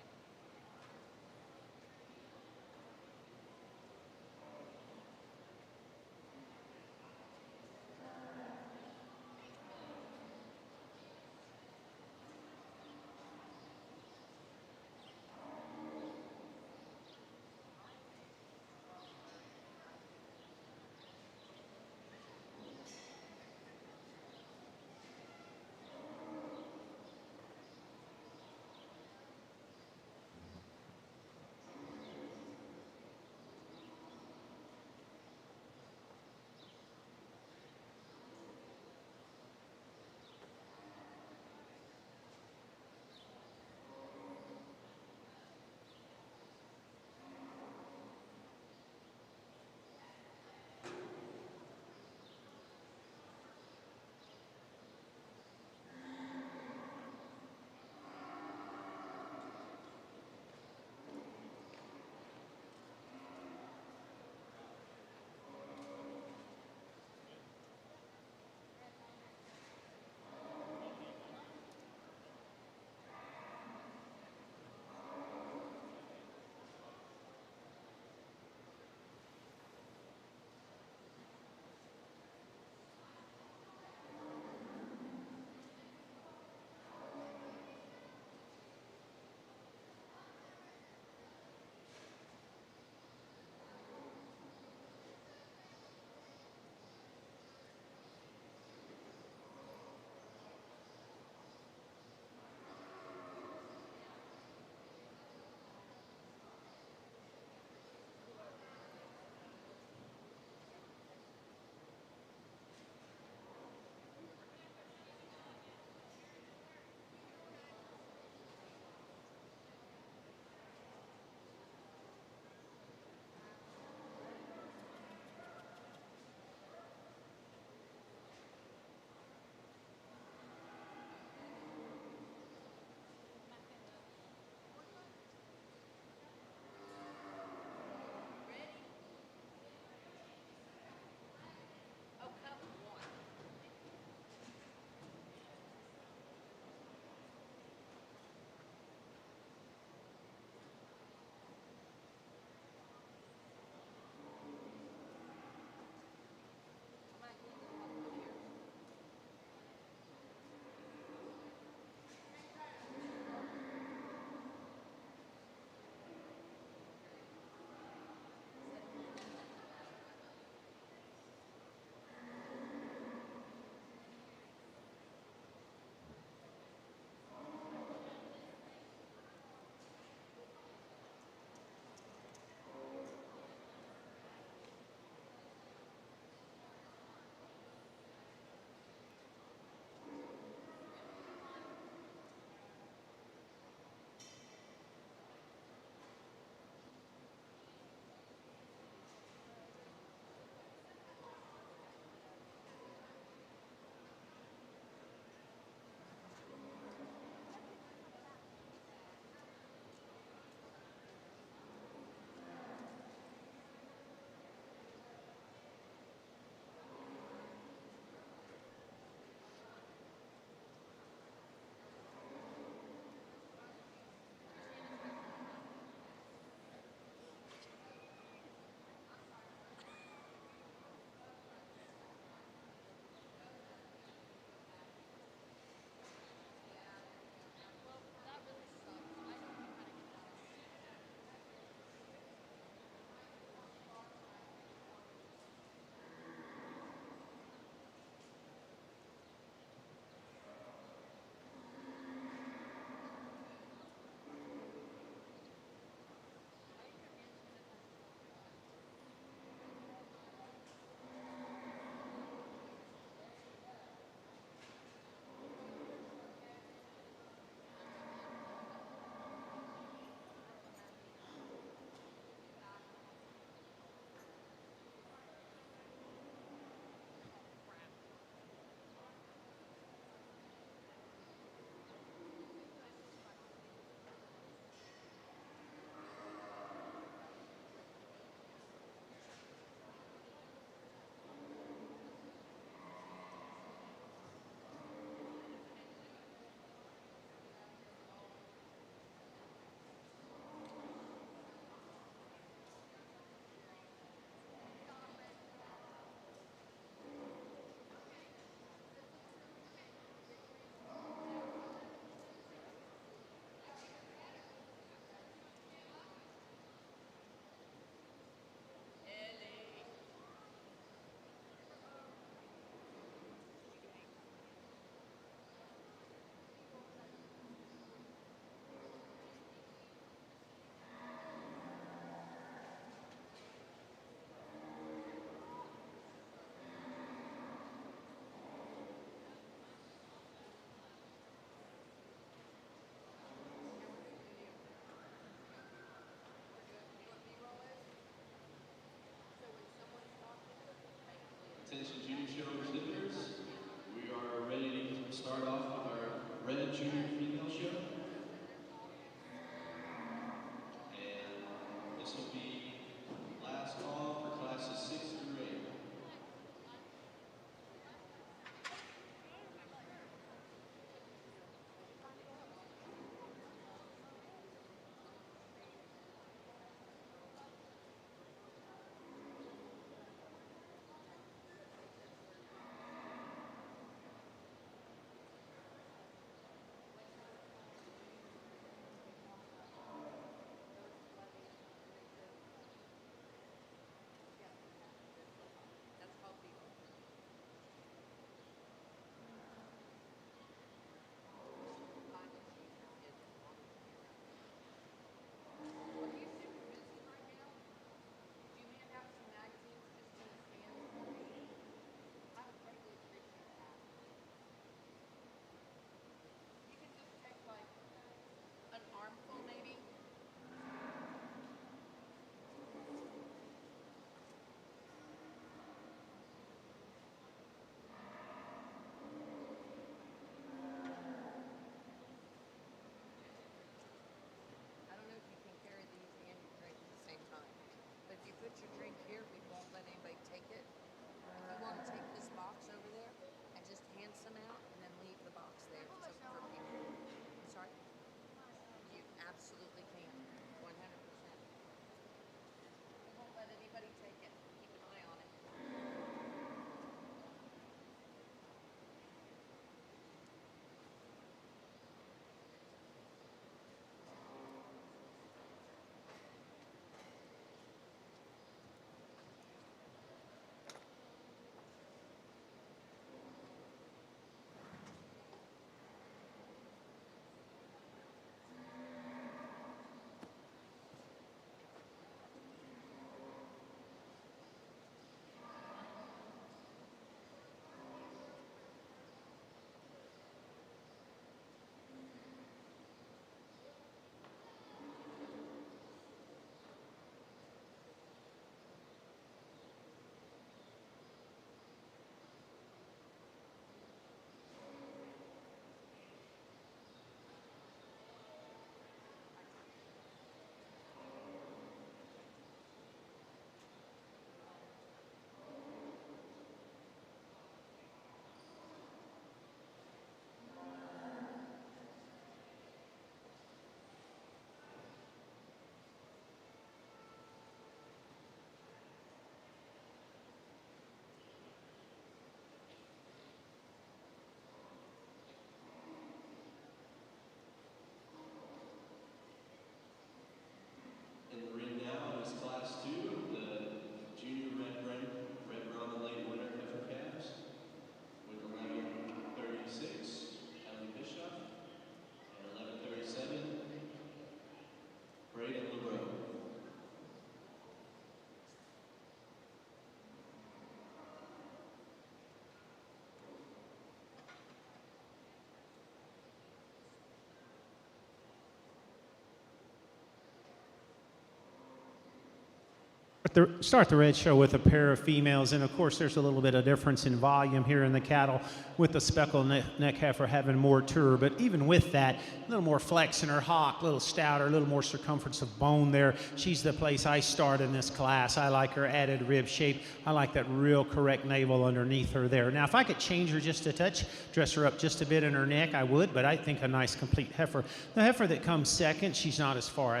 Start the red show with a pair of females, and of course there's a little bit of difference in volume here in the cattle with the speckled neck heifer having more tour, but even with that, a little more flex in her hock, a little stouter, a little more circumference of bone there. She's the place I start in this class. I like her added rib shape. I like that real correct navel underneath her there. Now if I could change her just a touch, dress her up just a bit in her neck, I would, but I think a nice complete heifer. The heifer that comes second, she's not as far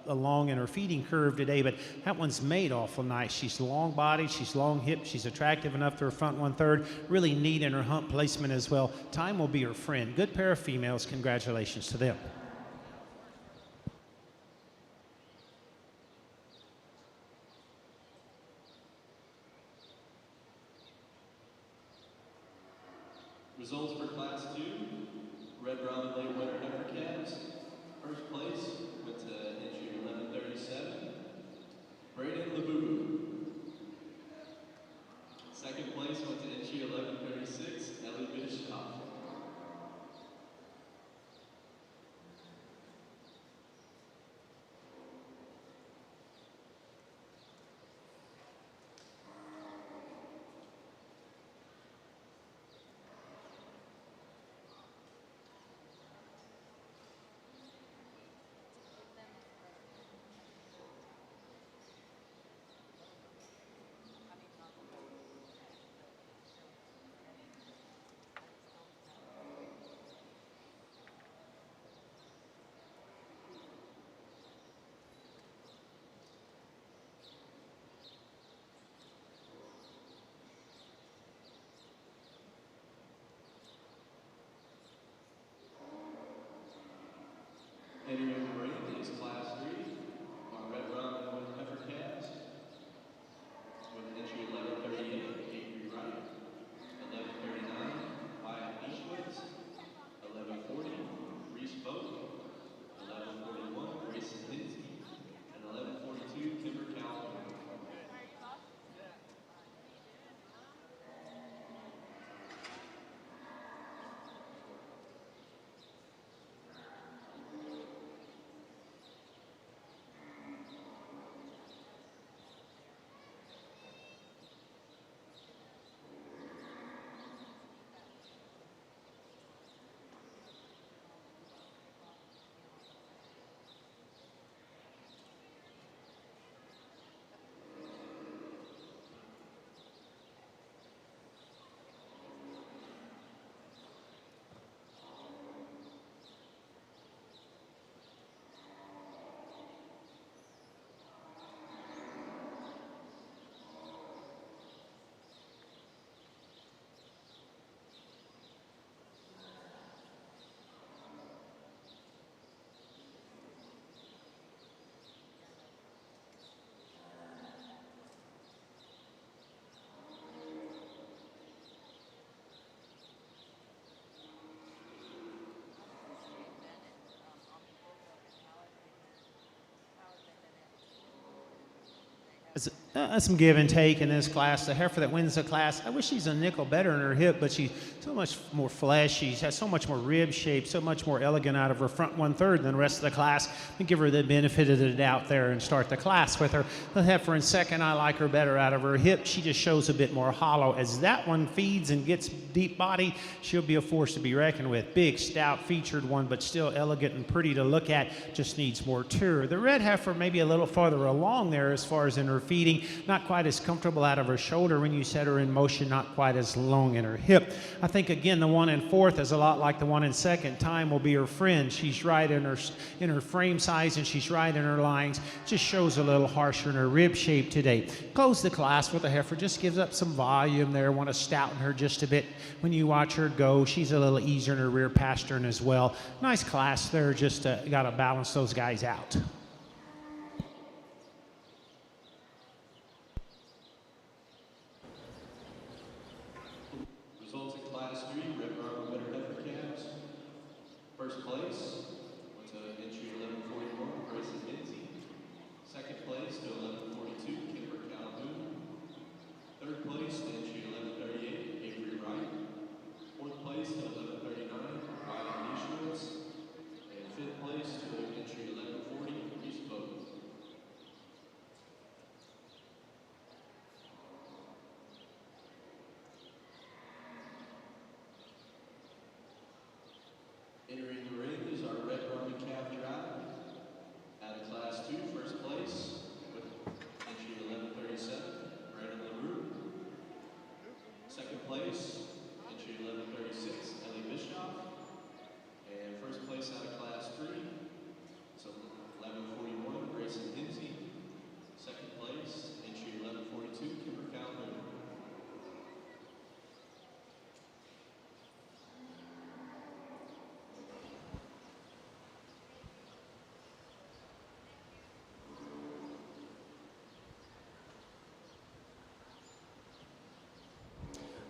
along in her feeding curve today, but that one's made awful nice. She's long bodied, she's long hipped, she's attractive enough to her front 1/3, really neat in her hump placement as well. Time will be her friend. Good pair of females. Congratulations to them. Results for Class 2, Red Robin Late Winter Heifer Calves. First place went to entry 1137, Braden LaBoo. Second place went to entry 1136, Ellie Bischoff. Entering the ring is Class 3, our Red Robin Winter Heifer Calves, with entry 1138, Avery Wright, 1139, Wyatt Eastwoods, 1140, Reese Boat, 1141, Grayson Lindsay, and 1142, Kimber Calhoun. Some give and take in this class. The heifer that wins the class, I wish she's a nickel better in her hip, but she's so much more flesh. She has so much more rib shape, so much more elegant out of her front 1/3 than the rest of the class. We give her the benefit of the doubt there and start the class with her. The heifer in second, I like her better out of her hip. She just shows a bit more hollow. As that one feeds and gets deep body, she'll be a force to be reckoned with. Big, stout, featured one, but still elegant and pretty to look at. Just needs more tour. The red heifer maybe a little farther along there as far as in her feeding. Not quite as comfortable out of her shoulder when you set her in motion, not quite as long in her hip. I think again the one in fourth is a lot like the one in second. Time will be her friend. She's right in her frame size and she's right in her lines. Just shows a little harsher in her rib shape today. Close the class with a heifer. Just gives up some volume there. Want to stouten her just a bit when you watch her go. She's a little easier in her rear pastern as well. Nice class there. Just got to balance those guys out. Results in Class 3, Red Robin Winter Heifer Calves. First place went to entry 1141, Grayson Lindsay. Second place to 1142, Kimber Calhoun. Third place to entry 1138, Avery Wright. Fourth place to 1139, Wyatt Eastwoods. And fifth place to entry 1140, Reese Boat.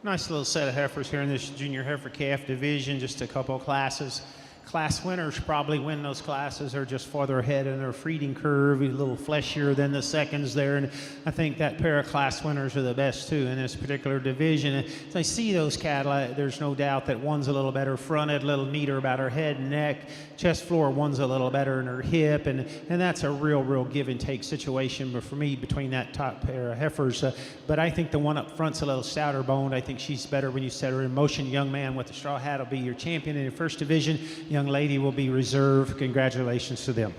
Nice little set of heifers here in this junior heifer calf division, just a couple of classes. Class winners probably win those classes. They're just farther ahead in their feeding curve, a little fleshier than the seconds there. And I think that pair of class winners are the best too in this particular division. And as I see those cattle, there's no doubt that one's a little better fronted, a little neater about her head and neck. Chest floor, one's a little better in her hip. And that's a real give and take situation but for me between that top pair of heifers. But I think the one up front's a little stouter boned. I think she's better when you set her in motion. Young man with the straw hat will be your champion in the first division. Young lady will be reserved. Congratulations to them.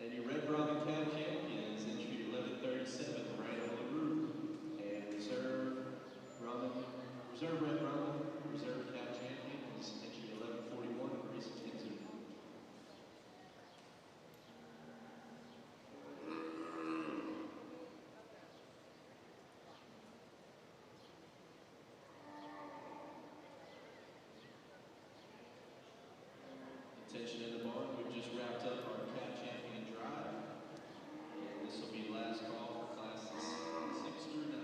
And your Red Brahman Cow champion is entry 1137, Randall LaRue. And reserve Red Brahman, reserve Cow champion is entry 1141, Grace Tinsley. Attention in the barn, we've just wrapped up our Cow champion drive. And this will be last call for classes 6 through 9.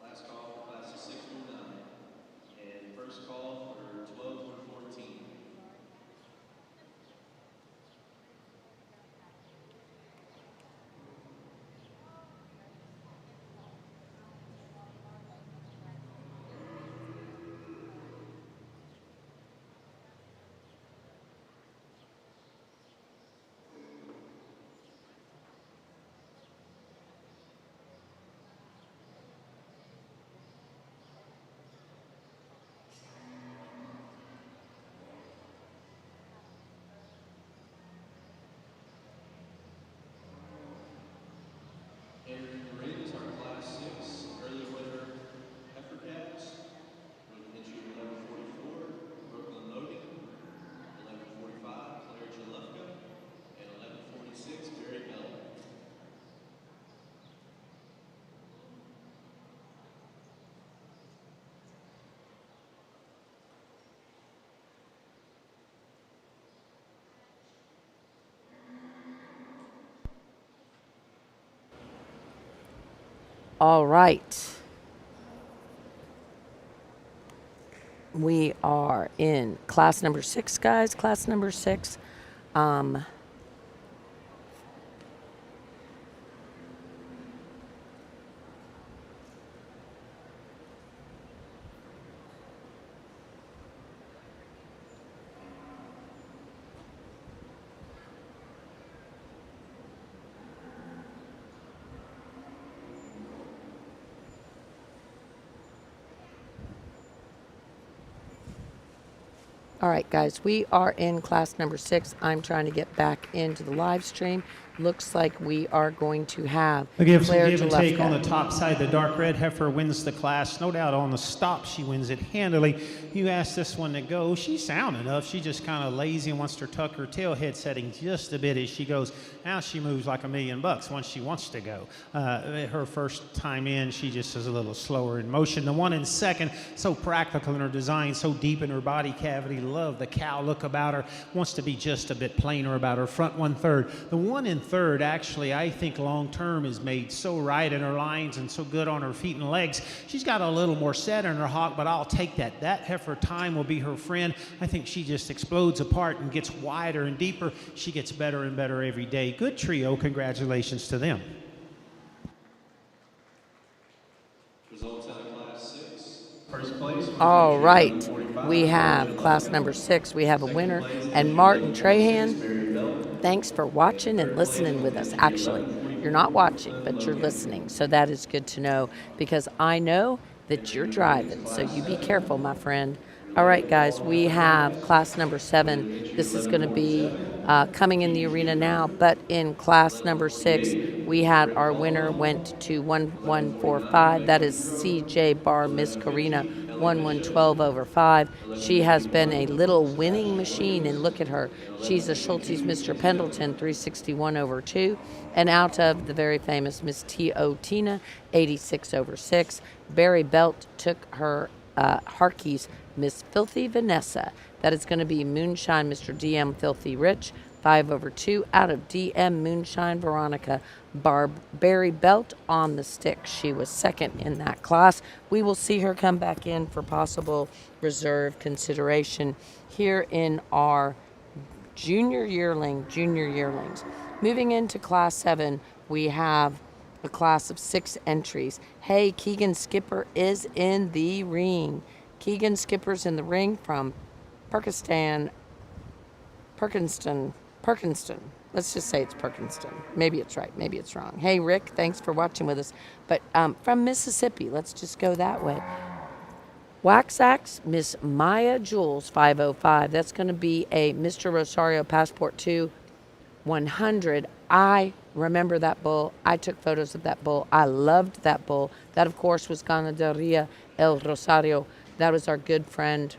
Last call for classes 6 through 9. And first call for 12 through 14. Entering the ring is our Class 6 early winner heifer calves with entry 1144, Brooklyn Logan, 1145, Claire Jalufka, and 1146, Barry Bell. All right. We are in class number 6, guys. Class number 6. All right, guys, we are in class number 6. I'm trying to get back into the live stream. Looks like we are going to have We'll give some Claire give and take on the Jalefka. top side. The dark red heifer wins the class. No doubt on the stop, she wins it handily. You ask this one to go. She's sound enough. She just kind of lazy and wants to tuck her tail head setting just a bit as she goes. Now she moves like $1,000,000 once she wants to go. Her first time in, she just is a little slower in motion. The one in second, so practical in her design, so deep in her body cavity. Love the cow look about her. Wants to be just a bit plainer about her. Front 1/3. The one in third, actually, I think long term is made so right in her lines and so good on her feet and legs. She's got a little more set in her hock, but I'll take that. That heifer time will be her friend. I think she just explodes apart and gets wider and deeper. She gets better and better every day. Good trio. Congratulations to them. Results out of Class 6. First place. All right, we have class number 6. We have a winner, and Martin Trahan. Thanks for watching and listening with us. Actually, you're not watching, but you're listening. So that is good to know because I know that you're driving. So you be careful, my friend. All right, guys, we have class number 7. This is going to be coming in the arena now. But in class number 6, we had our winner went to 1145. That is CJ Bar Miss Karina 112 over 5. She has been a little winning machine, and look at her. She's a Schulte's Mr. Pendleton, 361 over 2. And out of the very famous Miss T.O. Tina, 86 over 6. Barry Belt took her Harkey's Miss Filthy Vanessa. That is going to be Moonshine Mr. DM Filthy Rich, 5 over 2. Out of DM Moonshine Veronica, Barry Belt on the stick. She was second in that class. We will see her come back in for possible reserve consideration here in our junior yearlings. Moving into class 7, we have a class of 6 entries. Hey, Keegan Skipper is in the ring. Keegan Skipper's in the ring from Perkinston. Let's just say it's Perkinston. Maybe it's right, maybe it's wrong. Hey, Rick, thanks for watching with us. But from Mississippi, let's just go that way. Wax Axe, Miss Maya Jules, 505. That's going to be a Mr. Rosario Passport 2 100. I remember that bull. I took photos of that bull. I loved that bull. That, of course, was Ganaderia El Rosario. That was our good friend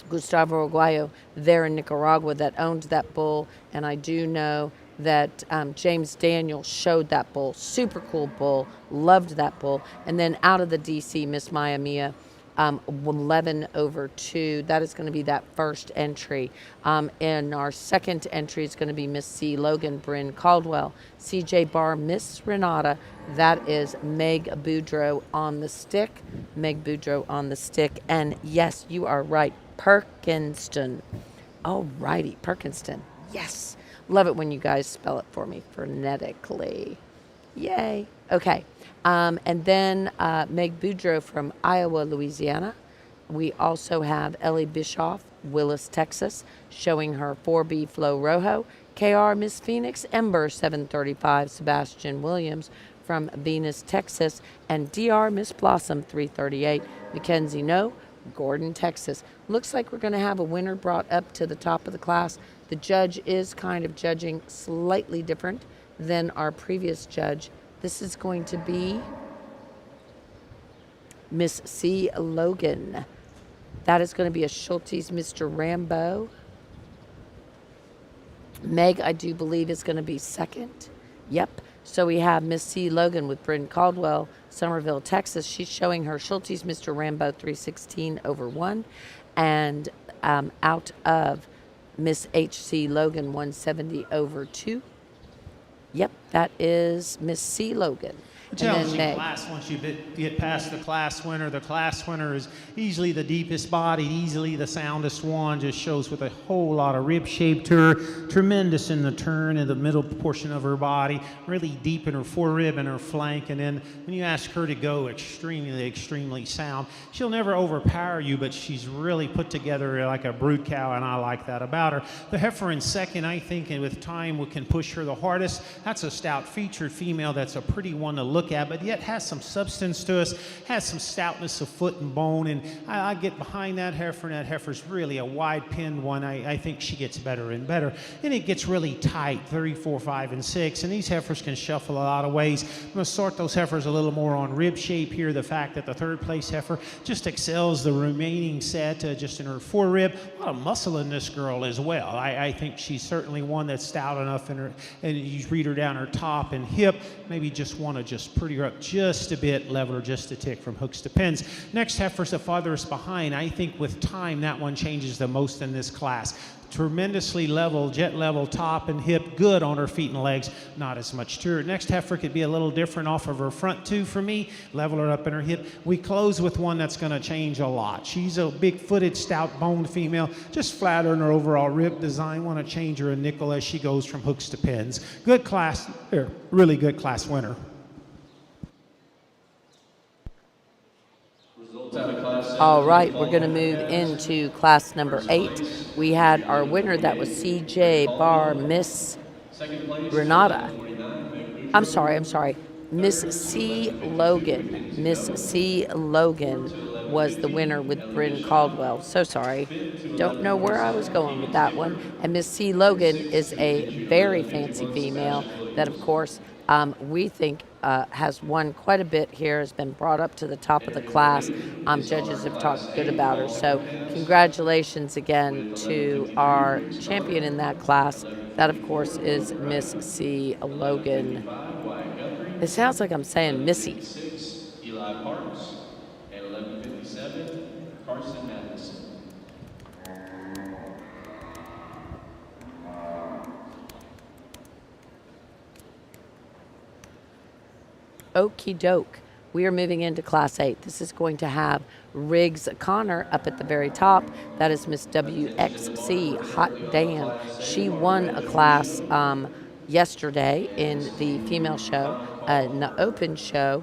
Gustavo Aguayo there in Nicaragua that owned that bull. And I do know that James Daniel showed that bull. Super cool bull. Loved that bull. And then out of the DC, Miss Maya Mia, 11 over 2. That is going to be that first entry. And our second entry is going to be Miss C. Logan, Bryn Caldwell, CJ Bar, Miss Renata. That is Meg Boudreau on the stick. Meg Boudreau on the stick. And yes, you are right. Perkinston. All righty, Perkinston. Yes. Love it when you guys spell it for me phonetically. Yay. Okay. And then Meg Boudreau from Iowa, Louisiana. We also have Ellie Bischoff, Willis, Texas, showing her 4B Flow Rojo. KR Miss Phoenix, Ember, 735, Sebastian Williams from Venus, Texas. And DR Miss Blossom, 338, Mackenzie No, Gordon, Texas. Looks like we're going to have a winner brought up to the top of the class. The judge is kind of judging slightly different than our previous judge. This is going to be Miss C. Logan. That is going to be a Schulte's Mr. Rambo. Meg, I do believe, is going to be second. Yep. So we have Miss C. Logan with Bryn Caldwell, Somerville, Texas. She's showing her Schulte's Mr. Rambo 316 over 1. And out of Miss H.C. Logan 170 over 2. Yep, that is Miss C. Logan. Challenging class once you get past the class winner. The class winner is easily the deepest bodied, easily the soundest one, just shows with a whole lot of rib shape to her. Tremendous in the turn in the middle portion of her body, really deep in her forerib and her flank. And then when you ask her to go, extremely sound. She'll never overpower you, but she's really put together like a brood cow, and I like that about her. The heifer in second, I think, and with time we can push her the hardest. That's a stout featured female. That's a pretty one to look at, but yet has some substance to us, has some stoutness of foot and bone, and I get behind that heifer, and that heifer's really a wide-pinned one. I think she gets better and better, and it gets really tight, 3, 4, 5, and 6, and these heifers can shuffle a lot of ways. I'm going to sort those heifers a little more on rib shape here. The fact that the third place heifer just excels the remaining set just in her forerib. A lot of muscle in this girl as well. I think she's certainly one that's stout enough in her, and you read her down her top and hip, maybe just want to just pretty her up just a bit, level her just a tick from hooks to pins. Next heifer's the farthest behind. I think with time that one changes the most in this class. Tremendously level, jet level top and hip, good on her feet and legs, not as much to her. Next heifer could be a little different off of her front two for me, level her up in her hip. We close with one that's going to change a lot. She's a big-footed, stout-boned female, just flatter in her overall rib design. Want to change her a nickel as she goes from hooks to pins. Good class, really good class winner. All right, we're going to move into class number 8. We had our winner, that was CJ Bar, Miss Renata. I'm sorry. Miss C. Logan. Miss C. Logan was the winner with Bryn Caldwell. So sorry. Don't know where I was going with that one. And Miss C. Logan is a very fancy female that, of course, we think has won quite a bit here, has been brought up to the top of the class. Judges have talked good about her. So congratulations again to our champion in that class. That, of course, is Miss C. Logan. It sounds like I'm saying Missy. Eli Parks, and 11:57, Carson Matheson. Okie doke. We are moving into Class 8. This is going to have Riggs Connor up at the very top. That is Miss WXC. Hot damn. She won a class yesterday in the female show, in the open show.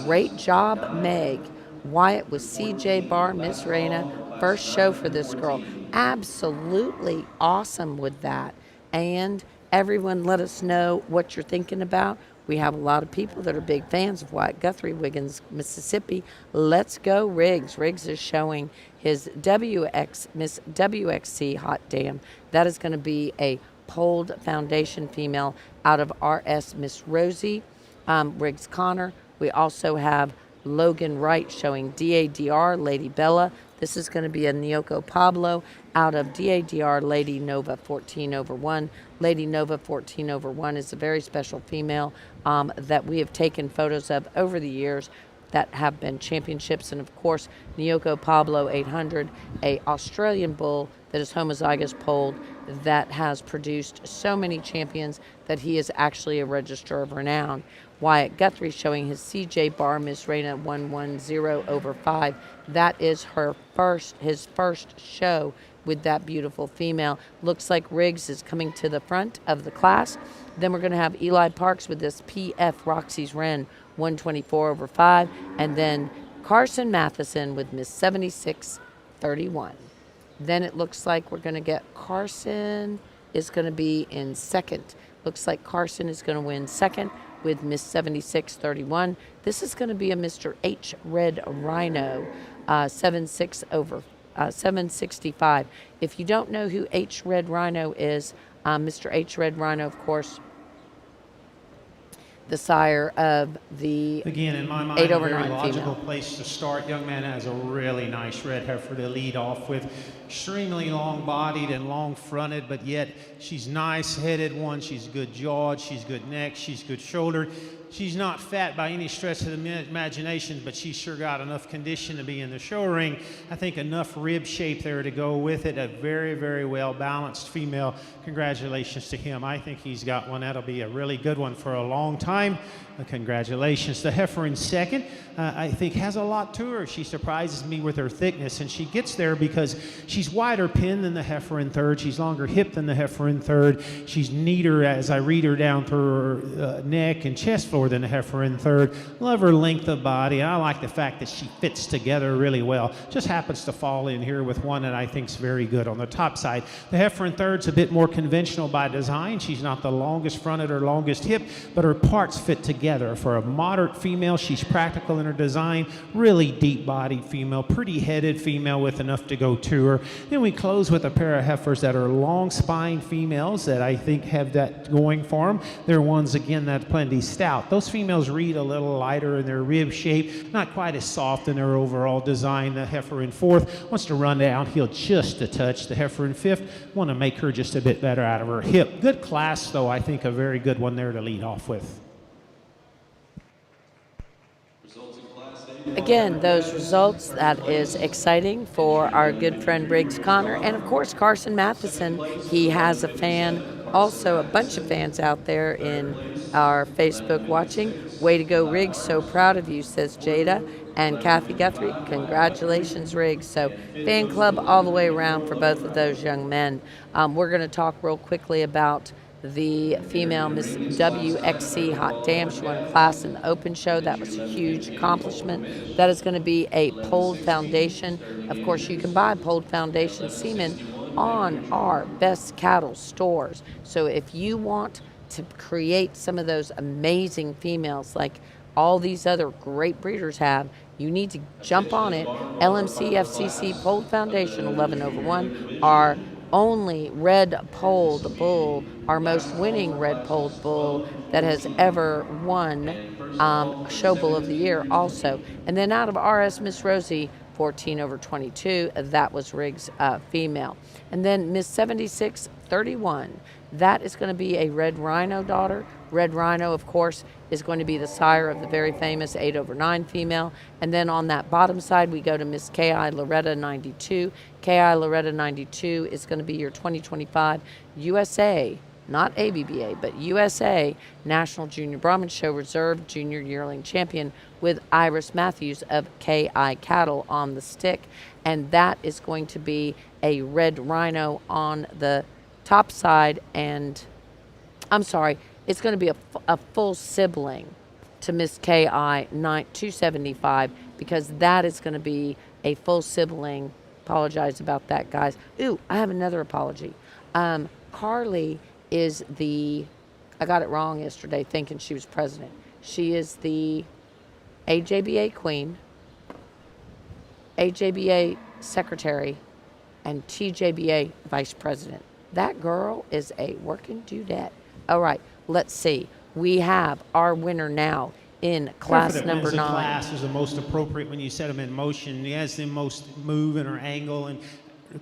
Great job, Meg. Wyatt was CJ Bar, Miss Raina. First show for this girl. Absolutely awesome with that. And everyone let us know what you're thinking about. We have a lot of people that are big fans of Wyatt Guthrie, Wiggins, Mississippi. Let's go, Riggs. Riggs is showing his Miss WXC hot damn. That is going to be a polled foundation female out of RS Miss Rosie, Riggs Connor. We also have Logan Wright showing DADR, Lady Bella. This is going to be a Nyoko Pablo out of DADR, Lady Nova 14/1. Lady Nova 14/1 is a very special female that we have taken photos of over the years that have been championships. And of course, Nyoko Pablo 800, a Australian bull that is homozygous polled that has produced so many champions that he is actually a register of renown. Wyatt Guthrie showing his CJ Bar Miss Raina 110/5. That is his first show with that beautiful female. Looks like Riggs is coming to the front of the class. Then we're going to have Eli Parks with this PF Roxy's Wren 124/5. And then Carson Matheson with Miss 76/31. Then it looks like we're going to get Carson is going to be in second. Looks like Carson is going to win second with Miss 76/31. This is going to be a Mr. H. Red Rhino 765. If you don't know who H. Red Rhino is, Mr. H. Red Rhino, of course, the sire of the Again, in my mind, 8/9 a very logical female. place to start. Young man has a really nice red heifer to lead off with. Extremely long-bodied and long-fronted, but yet she's nice-headed one. She's good jawed. She's good neck. She's good shouldered. She's not fat by any stretch of the imagination, but she's sure got enough condition to be in the show ring. I think enough rib shape there to go with it. A very, very well-balanced female. Congratulations to him. I think he's got one. That'll be a really good one for a long time. Congratulations. The heifer in second, I think, has a lot to her. She surprises me with her thickness, and she gets there because she's wider pin than the heifer in third. She's longer hip than the heifer in third. She's neater as I read her down through her neck and chest floor than the heifer in third. Love her length of body. I like the fact that she fits together really well. Just happens to fall in here with one that I think is very good on the top side. The heifer in third's a bit more conventional by design. She's not the longest fronted or longest hip, but her parts fit together. For a moderate female, she's practical in her design, really deep-bodied female, pretty-headed female with enough to go to her. Then we close with a pair of heifers that are long-spine females that I think have that going for them. They're ones, again, that's plenty stout. Those females read a little lighter in their rib shape, not quite as soft in their overall design. The heifer in fourth wants to run downhill just a touch. The heifer in fifth want to make her just a bit better out of her hip. Good class, though. I think a very good one there to lead off with. Again, those results, that is exciting for our good friend Riggs Connor. And of course, Carson Matheson, he has a fan, also a bunch of fans out there in our Facebook watching. Way to go, Riggs. So proud of you, says Jada. And Kathy Guthrie, congratulations, Riggs. So fan club all the way around for both of those young men. We're going to talk real quickly about the female Miss WXC Hot Damn. She won a class in the open show. That was a huge accomplishment. That is going to be a polled foundation. Of course, you can buy polled foundation semen on our Best Cattle stores. So if you want to create some of those amazing females like all these other great breeders have, You need to jump on it. LMC FCC Polled Foundation 11/1, our only red polled bull, our most winning red polled bull that has ever won Show Bull of the Year also. And then out of RS Miss Rosie, 14/22, that was Riggs female. And then Miss 7631, that is going to be a Red Rhino daughter. Red Rhino, of course, is going to be the sire of the very famous 8/9 female. And then on that bottom side, we go to Miss K.I. Loretta 92. K.I. Loretta 92 is going to be your 2025 USA, not ABBA, but USA National Junior Brahman Show Reserve Junior Yearling Champion with Iris Matthews of K.I. Cattle on the stick. And that is going to be a Red Rhino on the top side. And I'm sorry, it's going to be a full sibling to Miss K.I. 275, because that is going to be a full sibling. Apologize about that, guys. Ooh, I have another apology. Carly is I got it wrong yesterday thinking she was president. She is the AJBA queen, AJBA secretary, and TJBA vice president. That girl is a working dudette. All right, let's see. We have our winner now in class number 9. Class is the most appropriate when you set them in motion. He has the most move in her angle and the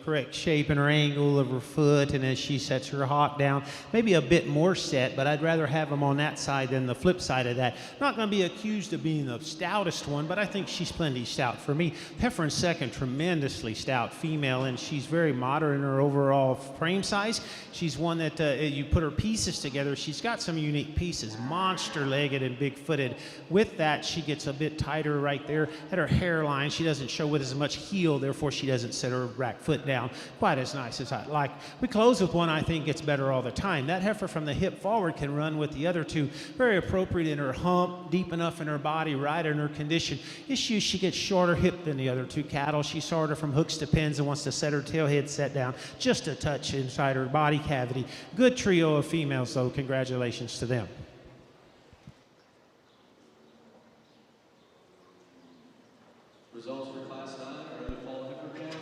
correct shape and her angle of her foot, and as she sets her hawk down, maybe a bit more set, but I'd rather have them on that side than the flip side of that. Not going to be accused of being the stoutest one, but I think she's plenty stout for me. Heifer in second, tremendously stout female, and she's very moderate in her overall frame size. She's one that you put her pieces together, she's got some unique pieces, monster-legged and big-footed. With that, she gets a bit tighter right there at her hairline. She doesn't show with as much heel, therefore she doesn't set her rack foot down quite as nice as I'd like. We close with one I think gets better all the time. That heifer from the hip forward can run with the other two. Very appropriate in her hump, deep enough in her body, right in her condition. Issue, she gets shorter hip than the other two cattle. She's sort of from hooks to pins and wants to set her tail head set down just a touch inside her body cavity. Good trio of females, though. Congratulations to them. Results for class 9 are in the fall heifer calves.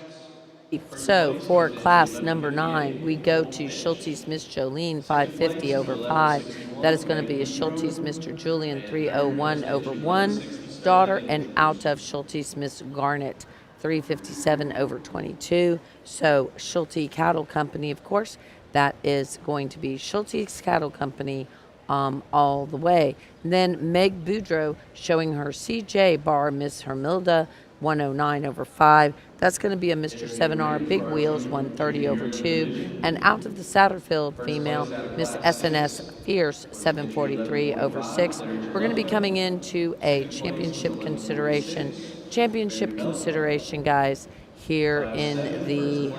So for class number 9, we go to Schulte's Miss Jolene 550/5. That is going to be a Schulte's Mr. Julian 301/1 daughter, and out of Schulte's Miss Garnet 357/22. So Schulte Cattle Company, of course, that is going to be Schulte's Cattle Company all the way. And then Meg Boudreau showing her CJ bar Miss Hermilda 109/5. That's going to be a Mr. 7R Big Wheels 130/2. And out of the Satterfield female, Miss SNS Fierce 743/6. We're going to be coming into a championship consideration. Championship consideration, guys, here in the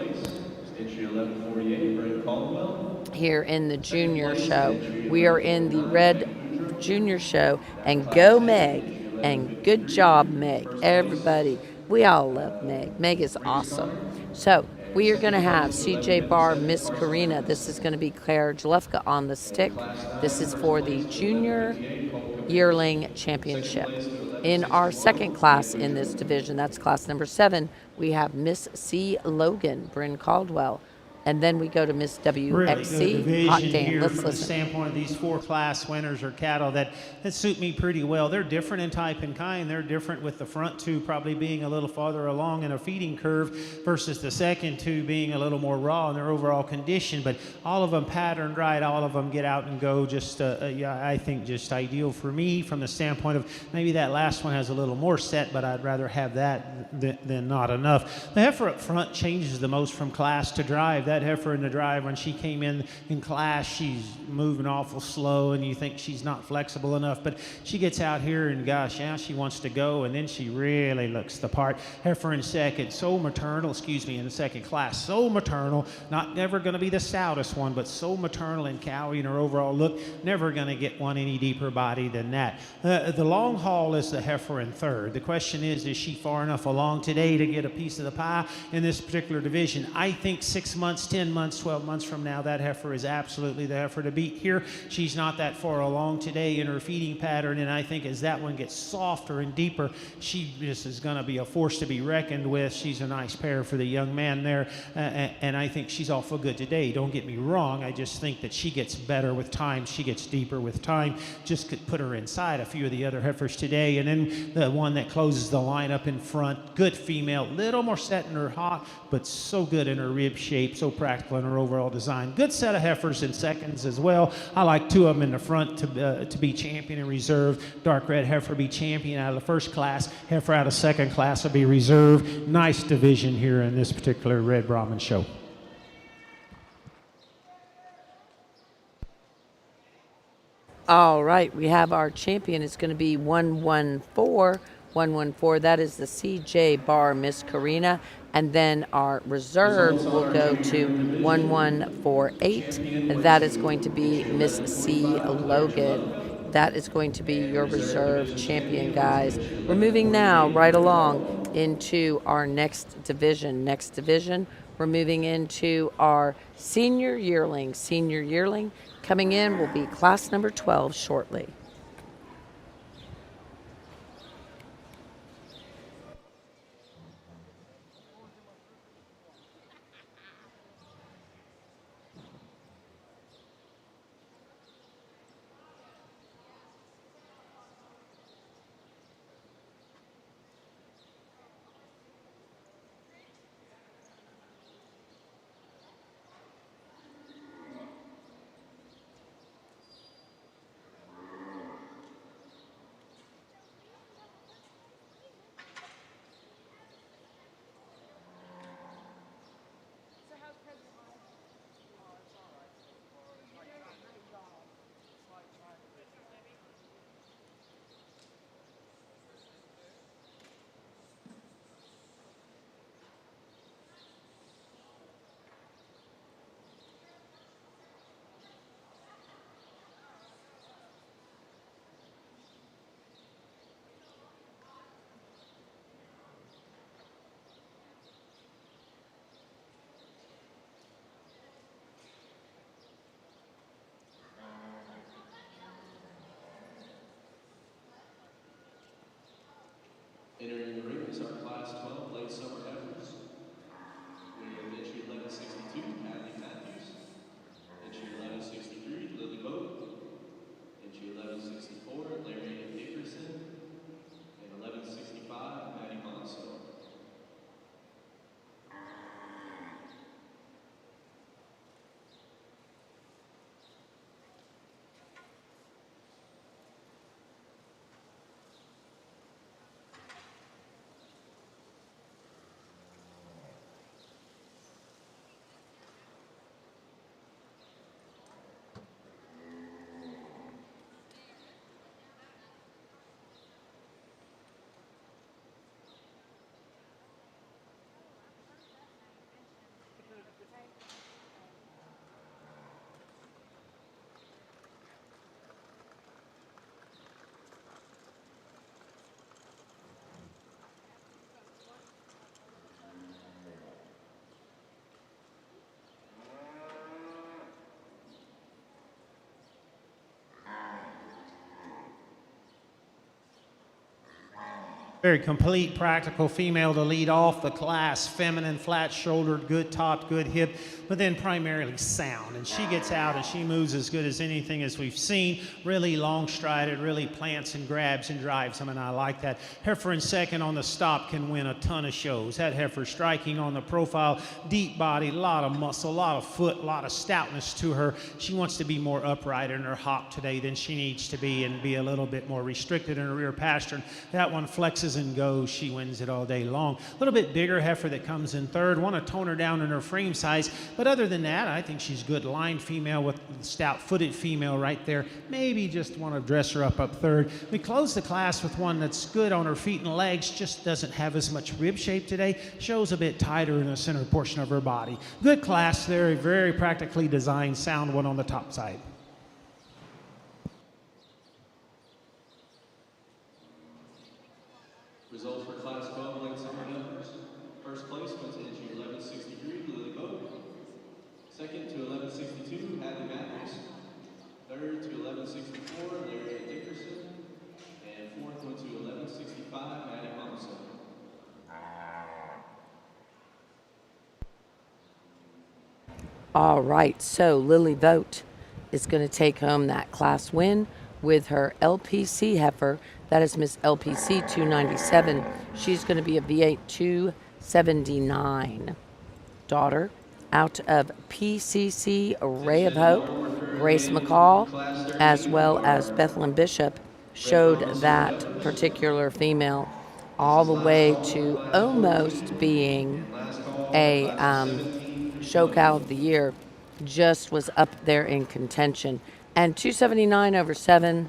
Entry 1148, Brent Caldwell. here in the junior show. We are in the red junior show, and go Meg, and good job Meg. Everybody, we all love Meg. Meg is awesome. So we are going to have CJ Bar Miss Karina. This is going to be Claire Jalefka on the stick. This is for the junior yearling championship. In our second class in this division, that's class number 7, we have Miss C. Logan, Bryn Caldwell. And then we go to Miss WXC. Really Hot division damn, here let's from the listen. standpoint of these 4 class winners or cattle that suit me pretty well. They're different in type and kind. They're different with the front 2 probably being a little farther along in a feeding curve versus the second 2 being a little more raw in their overall condition. But all of them patterned right. All of them get out and go just, I think just ideal for me from the standpoint of maybe that last one has a little more set, but I'd rather have that than not enough. The heifer up front changes the most from class to drive. That heifer in the drive, when she came in class, she's moving awful slow and you think she's not flexible enough, but she gets out here and gosh, yeah, she wants to go, and then she really looks the part. Heifer in second, so maternal, in the second class, so maternal, never going to be the stoutest one, but so maternal and cowy in her overall look, never going to get one any deeper body than that. The long haul is the heifer in third. The question is she far enough along today to get a piece of the pie in this particular division? I think 6 months months, 10 months, 12 months from now, that heifer is absolutely the heifer to beat. Here, she's not that far along today in her feeding pattern, and I think as that one gets softer and deeper, she just is going to be a force to be reckoned with. She's a nice pair for the young man there, and I think she's awful good today. Don't get me wrong. I just think that she gets better with time. She gets deeper with time. Just could put her inside a few of the other heifers today. And then the one that closes the line up in front, good female, little more set in her hot, but so good in her rib shape, so practical in her overall design. Good set of heifers in seconds as well. I like two of them in the front to be champion and reserve. Dark red heifer be champion out of the first class. Heifer out of second class will be reserve. Nice division here in this particular Red Brahman show. All right, we have our champion. It's going to be 114. 114, that is the CJ Bar Miss Karina. And then our reserve will go to 1148. And that is going to be Miss C. Logan. That is going to be your reserve champion, guys. We're moving now right along into our next division. We're moving into our senior yearling. Senior yearling coming in will be class number 12 shortly. Entering the ring is our Class 12 late summer heifers. With entry 1162, Hadley Matthews. Entry 1163, Lily Boat. Entry 1164, Larian Dickerson. And 1165, Maddie Monso. Very complete, practical female to lead off the class. Feminine, flat-shouldered, good top, good hip, but then primarily sound. And she gets out and she moves as good as anything as we've seen. Really long-strided, really plants and grabs and drives them, and I like that. Heifer in second on the stop can win a ton of shows. That heifer striking on the profile, deep body, a lot of muscle, a lot of foot, a lot of stoutness to her. She wants to be more upright in her hop today than she needs to be and be a little bit more restricted in her rear pastern. That one flexes and goes. She wins it all day long. A little bit bigger heifer that comes in third. Want to tone her down in her frame size, but other than that, I think she's good line female with stout-footed female right there. Maybe just want to dress her up third. We close the class with one that's good on her feet and legs, just doesn't have as much rib shape today. Shows a bit tighter in the center portion of her body. Good class there, very practically designed, sound one on the top side. Results for Class 12 late summer heifers. First place went to entry 1163, Lily Boat. Third to 1164, Larry Dickerson. And fourth went to 1165, Maddie Thompson. All right, so Lily Vogt is going to take home that class win with her LPC heifer. That is Miss LPC 297. She's going to be a V8 279 daughter out of PCC Ray of Hope. Grace McCall, as well as Bethlehem Bishop, showed that particular female all the way to almost being a show cow of the year. Just was up there in contention. And 279 over 7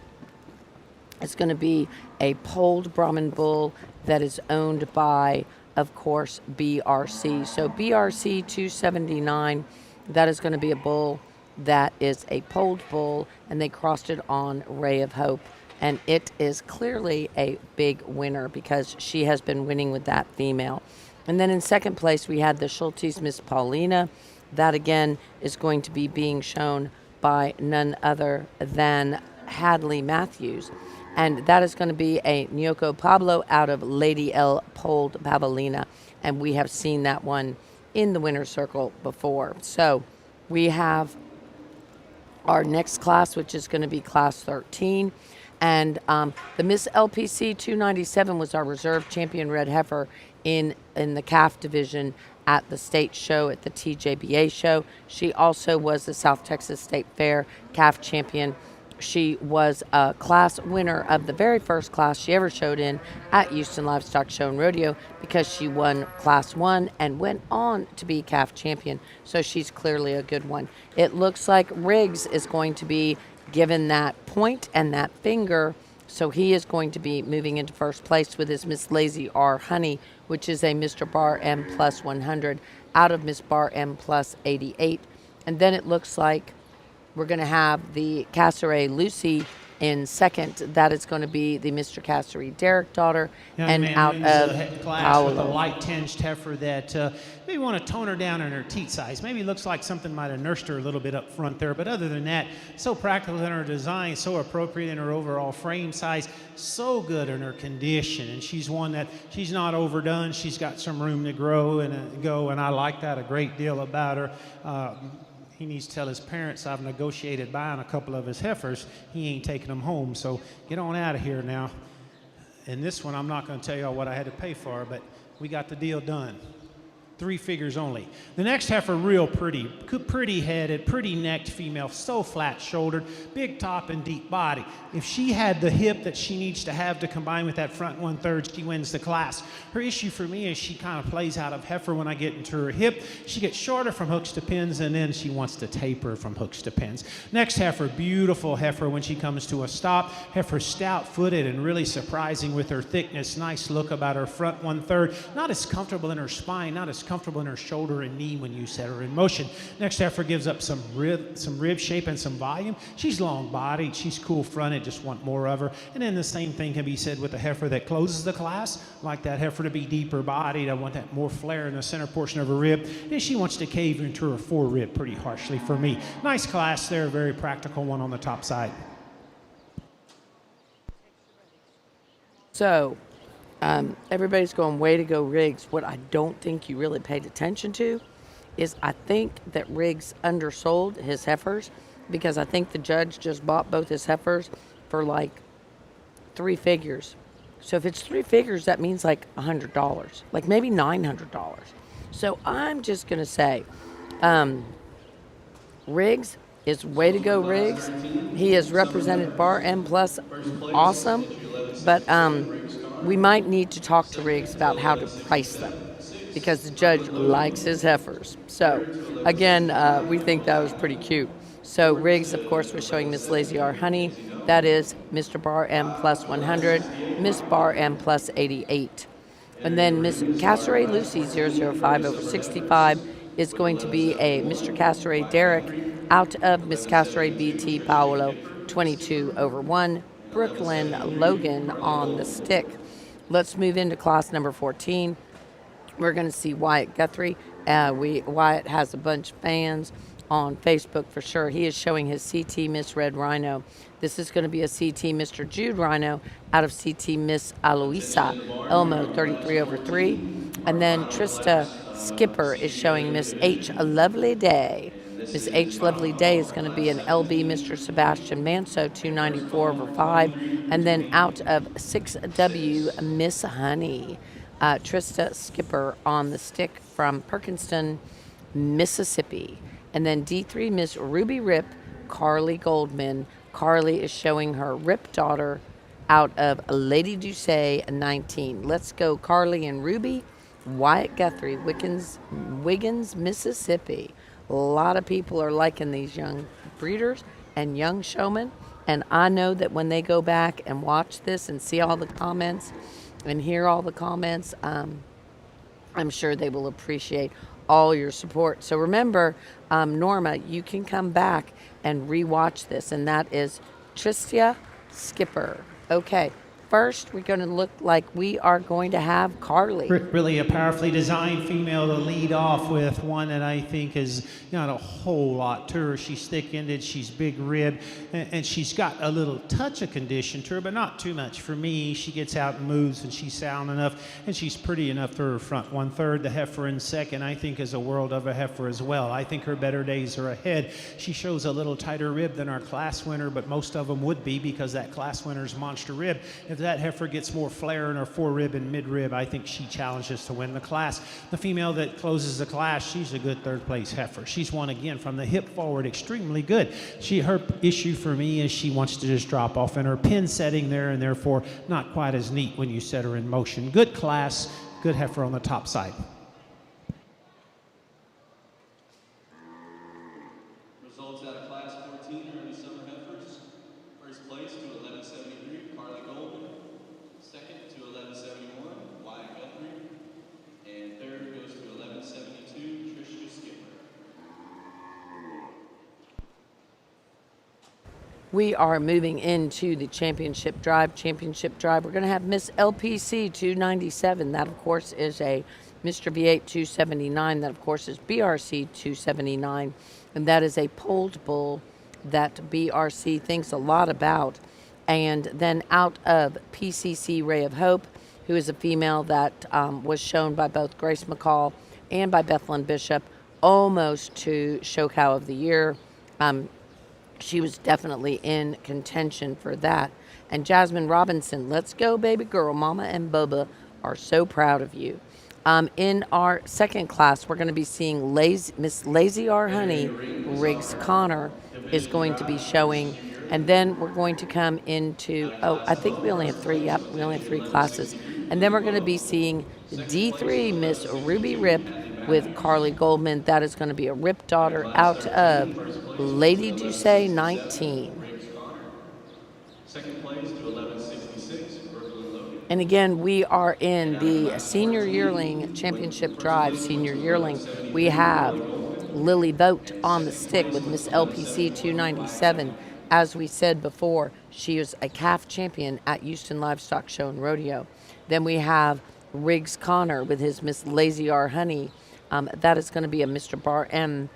is going to be a polled Brahman bull that is owned by, of course, BRC. So BRC 279, that is going to be a bull that is a polled bull, and they crossed it on Ray of Hope. And it is clearly a big winner because she has been winning with that female. And then in second place, we had the Schultes Miss Paulina. That again is going to be being shown by none other than Hadley Matthews. And that is going to be a Nyoko Pablo out of Lady L Polled Pavlina. And we have seen that one in the winner's circle before. So we have our next class, which is going to be class 13. And the Miss LPC 297 was our reserve champion red heifer in the calf division at the state show, at the TJBA show. She also was the South Texas State Fair calf champion. She was a class winner of the very first class she ever showed in at Houston Livestock Show and Rodeo because she won class 1 and went on to be calf champion. So she's clearly a good one. It looks like Riggs is going to be given that point and that finger, so he is going to be moving into first place with his Miss Lazy R Honey, which is a Mr. Bar M plus 100 out of Miss Bar M plus 88. And then it looks like we're going to have the Casseray Lucy in second. That is going to be the Mr. Casseray Derek daughter, and out of class with a Paolo. light tinged heifer that maybe want to tone her down in her teat size. Maybe looks like something might have nursed her a little bit up front there, but other than that, so practical in her design, so appropriate in her overall frame size, so good in her condition. And she's one that she's not overdone. She's got some room to grow and go, and I like that a great deal about her. He needs to tell his parents I've negotiated buying a couple of his heifers. He ain't taking them home, so get on out of here now. And this one, I'm not going to tell y'all what I had to pay for, but we got the deal done. 3 figures only. The next heifer, real pretty headed, pretty necked female, so flat shouldered, big top and deep body. If she had the hip that she needs to have to combine with that front 1/3, she wins the class. Her issue for me is she kind of plays out of heifer when I get into her hip. She gets shorter from hooks to pins, and then she wants to taper from hooks to pins. Next heifer, beautiful heifer when she comes to a stop. Heifer stout-footed and really surprising with her thickness. Nice look about her front 1/3. Not as comfortable in her spine, not as comfortable in her shoulder and knee when you set her in motion. Next heifer gives up some rib shape and some volume. She's long-bodied, she's cool-fronted, just want more of her. And then the same thing can be said with the heifer that closes the class. I like that heifer to be deeper bodied. I want that more flare in the center portion of her rib. And she wants to cave into her forerib pretty harshly for me. Nice class there, very practical one on the top side. So, everybody's going, way to go, Riggs. What I don't think you really paid attention to is I think that Riggs undersold his heifers because I think the judge just bought both his heifers for like 3 figures. So if it's 3 figures, that means like $100, like maybe $900. So I'm just going to say, Riggs is way to go, Riggs. He has represented Bar M plus awesome, but we might need to talk to Riggs about how to price them because the judge likes his heifers. So again, we think that was pretty cute. So Riggs, of course, was showing Miss Lazy R Honey. That is Mr. Bar M plus 100, Miss Bar M plus 88. And then Miss Casseray Lucy 005 over 65 is going to be a Mr. Casseray Derek out of Miss Casseray BT Paolo 22 over 1, Brooklyn Logan on the stick. Let's move into class number 14. We're going to see Wyatt Guthrie. Wyatt has a bunch of fans on Facebook for sure. He is showing his CT Miss Red Rhino. This is going to be a CT Mr. Jude Rhino out of CT Miss Aloisa Elmo 33/3. And then Trista Skipper is showing Miss H Lovely Day. Miss H Lovely Day is going to be an LB Mr. Sebastian Manso 294/5. And then out of 6W Miss Honey, Trista Skipper on the stick from Perkinston, Mississippi. And then D3 Miss Ruby Rip, Carly Goldman. Carly is showing her Rip daughter out of Lady Doucet 19. Let's go Carly and Ruby. Wyatt Guthrie, Wiggins, Mississippi. A lot of people are liking these young breeders and young showmen. And I know that when they go back and watch this and see all the comments and hear all the comments, I'm sure they will appreciate all your support. So remember, Norma, you can come back and rewatch this, and that is Tristia Skipper. Okay, first we're going to look like we are going to have Carly. Really a powerfully designed female to lead off with, one that I think has got a whole lot to her. She's thick-ended, she's big-ribbed, and she's got a little touch of condition to her, but not too much for me. She gets out and moves, and she's sound enough, and she's pretty enough to her front. 1/3, the heifer in second, I think is a world of a heifer as well. I think her better days are ahead. She shows a little tighter rib than our class winner, but most of them would be because that class winner's monster rib. If that heifer gets more flare in her forerib and midrib, I think she challenges to win the class. The female that closes the class, she's a good third-place heifer. She's won again from the hip forward, extremely good. Her issue for me is she wants to just drop off in her pin setting there, and therefore not quite as neat when you set her in motion. Good class, good heifer on the top side. Results out of Class 14 early summer heifers. First place to 1173, Carly Goldman. Second to 1171, Wyatt Guthrie. And third goes to 1172, Trisha Skipper. We are moving into the championship drive. We're going to have Miss LPC 297. That, of course, is a Mr. V8 279. That, of course, is BRC 279. And that is a polled bull that BRC thinks a lot about. And then out of PCC Ray of Hope, who is a female that was shown by both Grace McCall and by Bethlyn Bishop almost to Show Cow of the Year. She was definitely in contention for that. And Jasmine Robinson, let's go, baby girl. Mama and Bubba are so proud of you. In our second class, we're going to be seeing Miss Lazy R Honey. Riggs Connor is going to be showing. And then we're going to come into, I think we only have three. Yep, we only have three classes. And then we're going to be seeing D3 Miss Ruby Rip with Carly Goldman. That is going to be a Rip daughter out of Lady Doucet 19. Second place to 1166, Brooklyn Logan. And again, we are in the Senior Yearling Championship Drive. Senior Yearling, we have Lily Vogt on the stick with Miss LPC 297. As we said before, she is a calf champion at Houston Livestock Show and Rodeo. Then we have Riggs Connor with his Miss Lazy R Honey. That is going to be a Mr. Bar M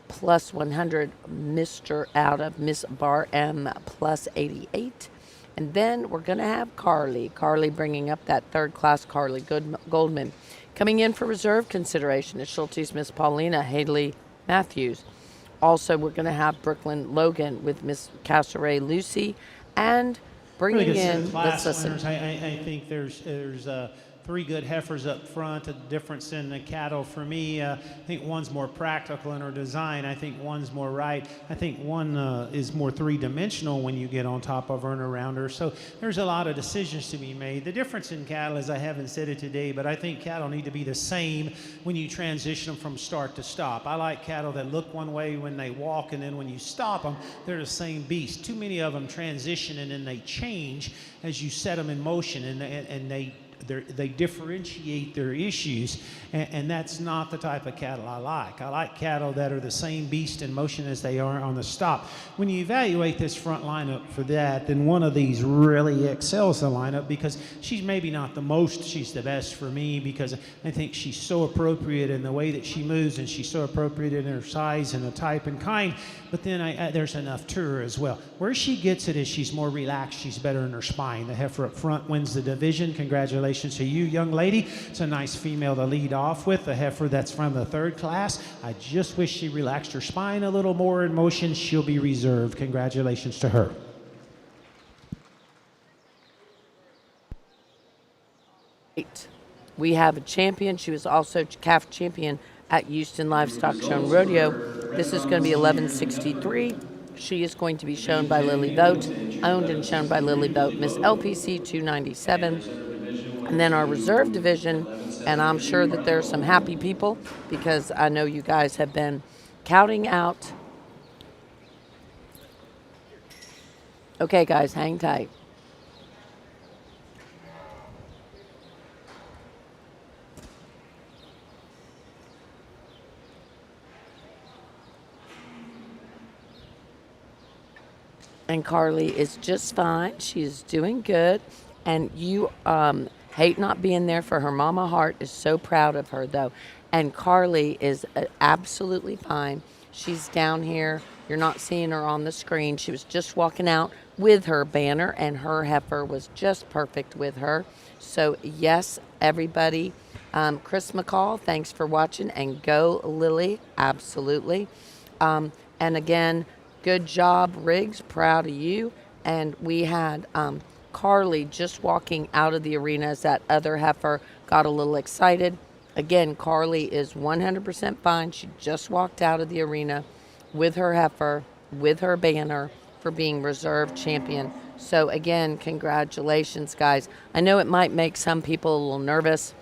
plus 100, Mr. out of Miss Bar M plus 88. And then we're going to have Carly bringing up that third class, Carly Goldman. Coming in for reserve consideration is Schulte's Miss Paulina Haley Matthews. Also, we're going to have Brooklyn Logan with Miss Casseray Lucy. And bringing in, let's listen. I think there's three good heifers up front. The difference in the cattle for me, I think one's more practical in her design. I think one's more right. I think one is more three-dimensional when you get on top of her and around her. So there's a lot of decisions to be made. The difference in cattle is, I haven't said it today, but I think cattle need to be the same when you transition them from start to stop. I like cattle that look one way when they walk, and then when you stop them, they're the same beast. Too many of them transition and then they change as you set them in motion, and they they differentiate their issues, and that's not the type of cattle I like. I like cattle that are the same beast in motion as they are on the stop. When you evaluate this front lineup for that, then one of these really excels the lineup because she's maybe not the most, she's the best for me because I think she's so appropriate in the way that she moves, and she's so appropriate in her size and the type and kind, but then there's enough to her as well. Where she gets it is she's more relaxed, she's better in her spine. The heifer up front wins the division. Congratulations to you, young lady. It's a nice female to lead off with, the heifer that's from the 3rd class. I just wish she relaxed her spine a little more in motion. She'll be reserved. Congratulations to her. We have a champion. She was also calf champion at Houston Livestock Show and Rodeo. This is going to be 1163. She is going to be shown by Lily Boat, owned and shown by Lily Boat, Miss LPC 297. And then our reserve division, and I'm sure that there's some happy people because I know you guys have been counting out. Okay, guys, hang tight. And Carly is just fine. She's doing good. And you hate not being there for her. Mama Hart is so proud of her, though. And Carly is absolutely fine. She's down here. You're not seeing her on the screen. She was just walking out with her banner, and her heifer was just perfect with her. So, yes, everybody. Chris McCall, thanks for watching. And go, Lily. Absolutely. And again, good job, Riggs. Proud of you. And we had Carly just walking out of the arena as that other heifer got a little excited. Again, Carly is 100% fine. She just walked out of the arena with her heifer, with her banner for being reserve champion. So again, congratulations, guys. I know it might make some people a little nervous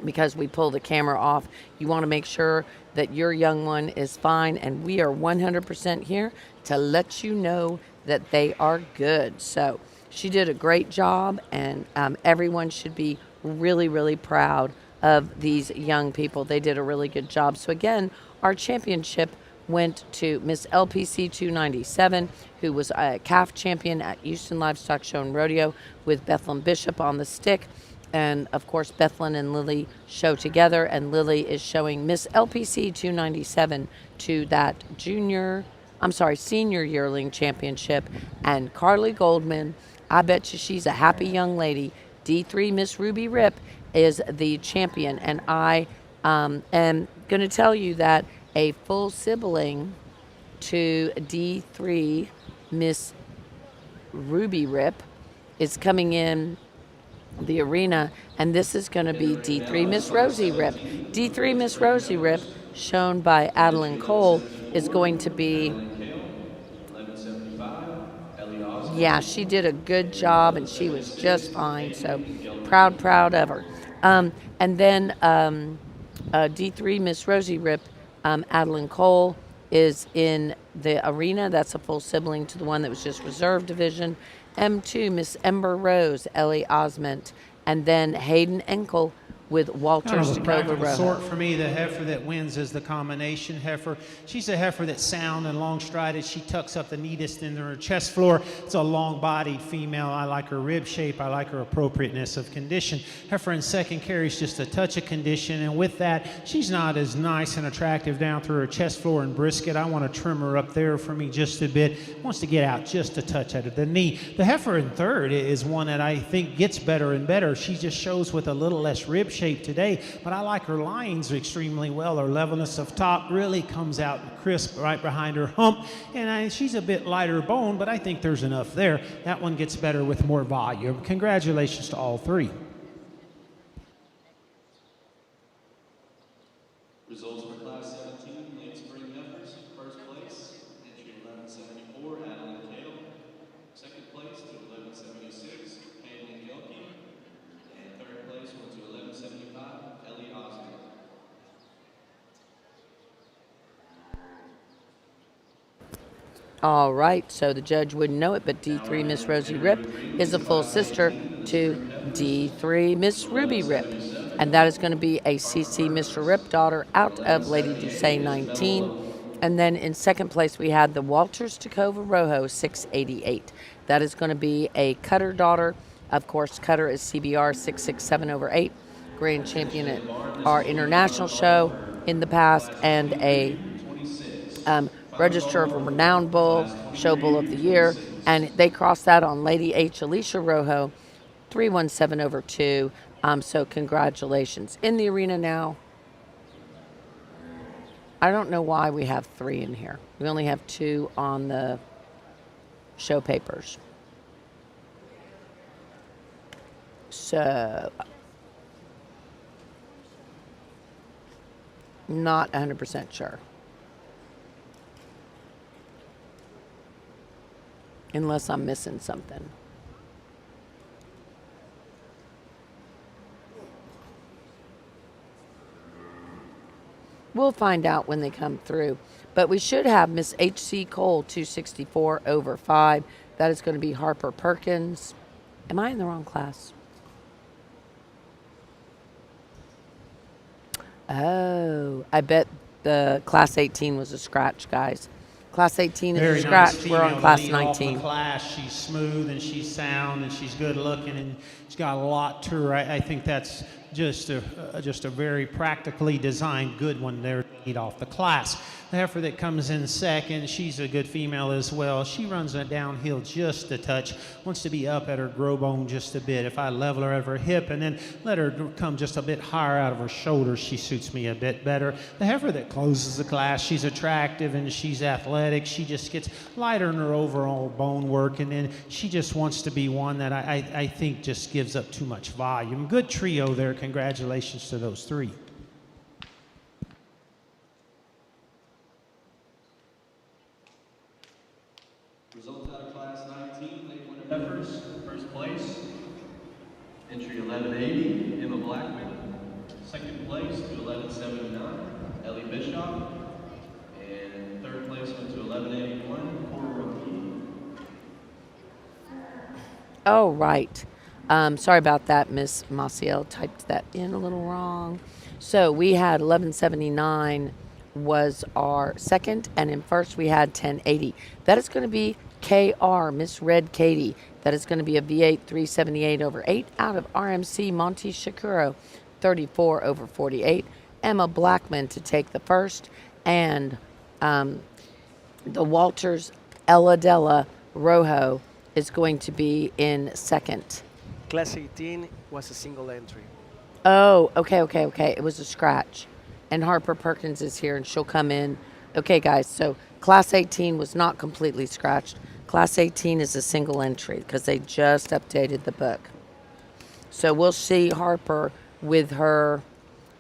because we pull the camera off. You want to make sure that your young one is fine, and we are 100% here to let you know that they are good. So she did a great job, and everyone should be really, really proud of these young people. They did a really good job. So again, our championship went to Miss LPC 297, who was a calf champion at Houston Livestock Show and Rodeo with Bethlehem Bishop on the stick. And of course, Bethlehem and Lily show together, and Lily is showing Miss LPC 297 to that senior yearling championship. And Carly Goldman, I bet you she's a happy young lady. D3 Miss Ruby Rip is the champion. And I am going to tell you that a full sibling to D3 Miss Ruby Rip is coming in the arena, and this is going to be D3 Miss Rosie Rip. D3 Miss Rosie Rip, shown by Adeline Cole, is going to be, yeah, she did a good job, and she was just fine. So proud of her. And then D3 Miss Rosie Rip, Adeline Cole is in the arena. That's a full sibling to the one that was just reserve division. M2, Miss Ember Rose, Ellie Osment, and then Hayden Enkel with Walter Kind of a Stakova practical sort Rojo. for me. The heifer that wins is the combination heifer. She's a heifer that's sound and long-strided. She tucks up the neatest in her chest floor. It's a long-bodied female. I like her rib shape. I like her appropriateness of condition. Heifer in second carries just a touch of condition, and with that, she's not as nice and attractive down through her chest floor and brisket. I want to trim her up there for me just a bit. Wants to get out just a touch out of the knee. The heifer in third is one that I think gets better and better. She just shows with a little less rib shape today, but I like her lines extremely well. Her levelness of top really comes out crisp right behind her hump, and she's a bit lighter bone, but I think there's enough there. That one gets better with more volume. Congratulations to all three. Results for Class 17 late spring heifers. First place, entry 1174, Adeline Kale. Second place to 1176, Hayden Gilkey. And third place went to 1175, Ellie Osmond. All right, so the judge wouldn't know it, but D3 Miss Rosie Rip is a full sister to D3 Miss Ruby Rip. And that is going to be a CC Mr. Rip daughter out of Lady Doucet 19. And then in second place, we had the Walters Tacova Rojo 688. That is going to be a Cutter daughter. Of course, Cutter is CBR 667 over 8, grand champion at our international show in the past, and a Register of a Renowned Bull, Show Bull of the Year. And they crossed that on Lady H. Alicia Rojo 317 over 2. So congratulations. In the arena now, I don't know why we have 3 in here. We only have 2 on the show papers. So, not 100% sure. Unless I'm missing something. We'll find out when they come through. But we should have Miss H.C. Cole 264 over 5. That is going to be Harper Perkins. Am I in the wrong class? Oh, I bet the class 18 was a scratch, guys. Class 18 is Very a scratch. nice We're on female class to lead off the 19. class. She's smooth and she's sound and she's good looking and she's got a lot to her. I think that's just a very practically designed good one there to lead off the class. The heifer that comes in second, she's a good female as well. She runs it downhill just a touch, wants to be up at her grow bone just a bit. If I level her at her hip and then let her come just a bit higher out of her shoulders, she suits me a bit better. The heifer that closes the class, she's attractive and she's athletic. She just gets lighter in her overall bone work, and then she just wants to be one that I think just gives up too much volume. Good trio there. Congratulations to those 3. Results out of class 19, late winter heifers. First place, entry 1180, Emma Blackman. Second place to 1179, Ellie Bishop. And third place went to 1181, Cora Rookie. Oh, right. Sorry about that, Miss Maciel. Typed that in a little wrong. So we had 1179 was our second, and in first we had 1080. That is going to be KR, Miss Red Katie. That is going to be a V8 378 over 8 out of RMC Monte Shakuro 34 over 48. Emma Blackman to take the first, and the Walters Ella Della Rojo is going to be in second. Class 18 was a single entry. Oh, okay. It was a scratch. And Harper Perkins is here, and she'll come in. Okay, guys, so Class 18 was not completely scratched. Class 18 is a single entry because they just updated the book. So we'll see Harper with her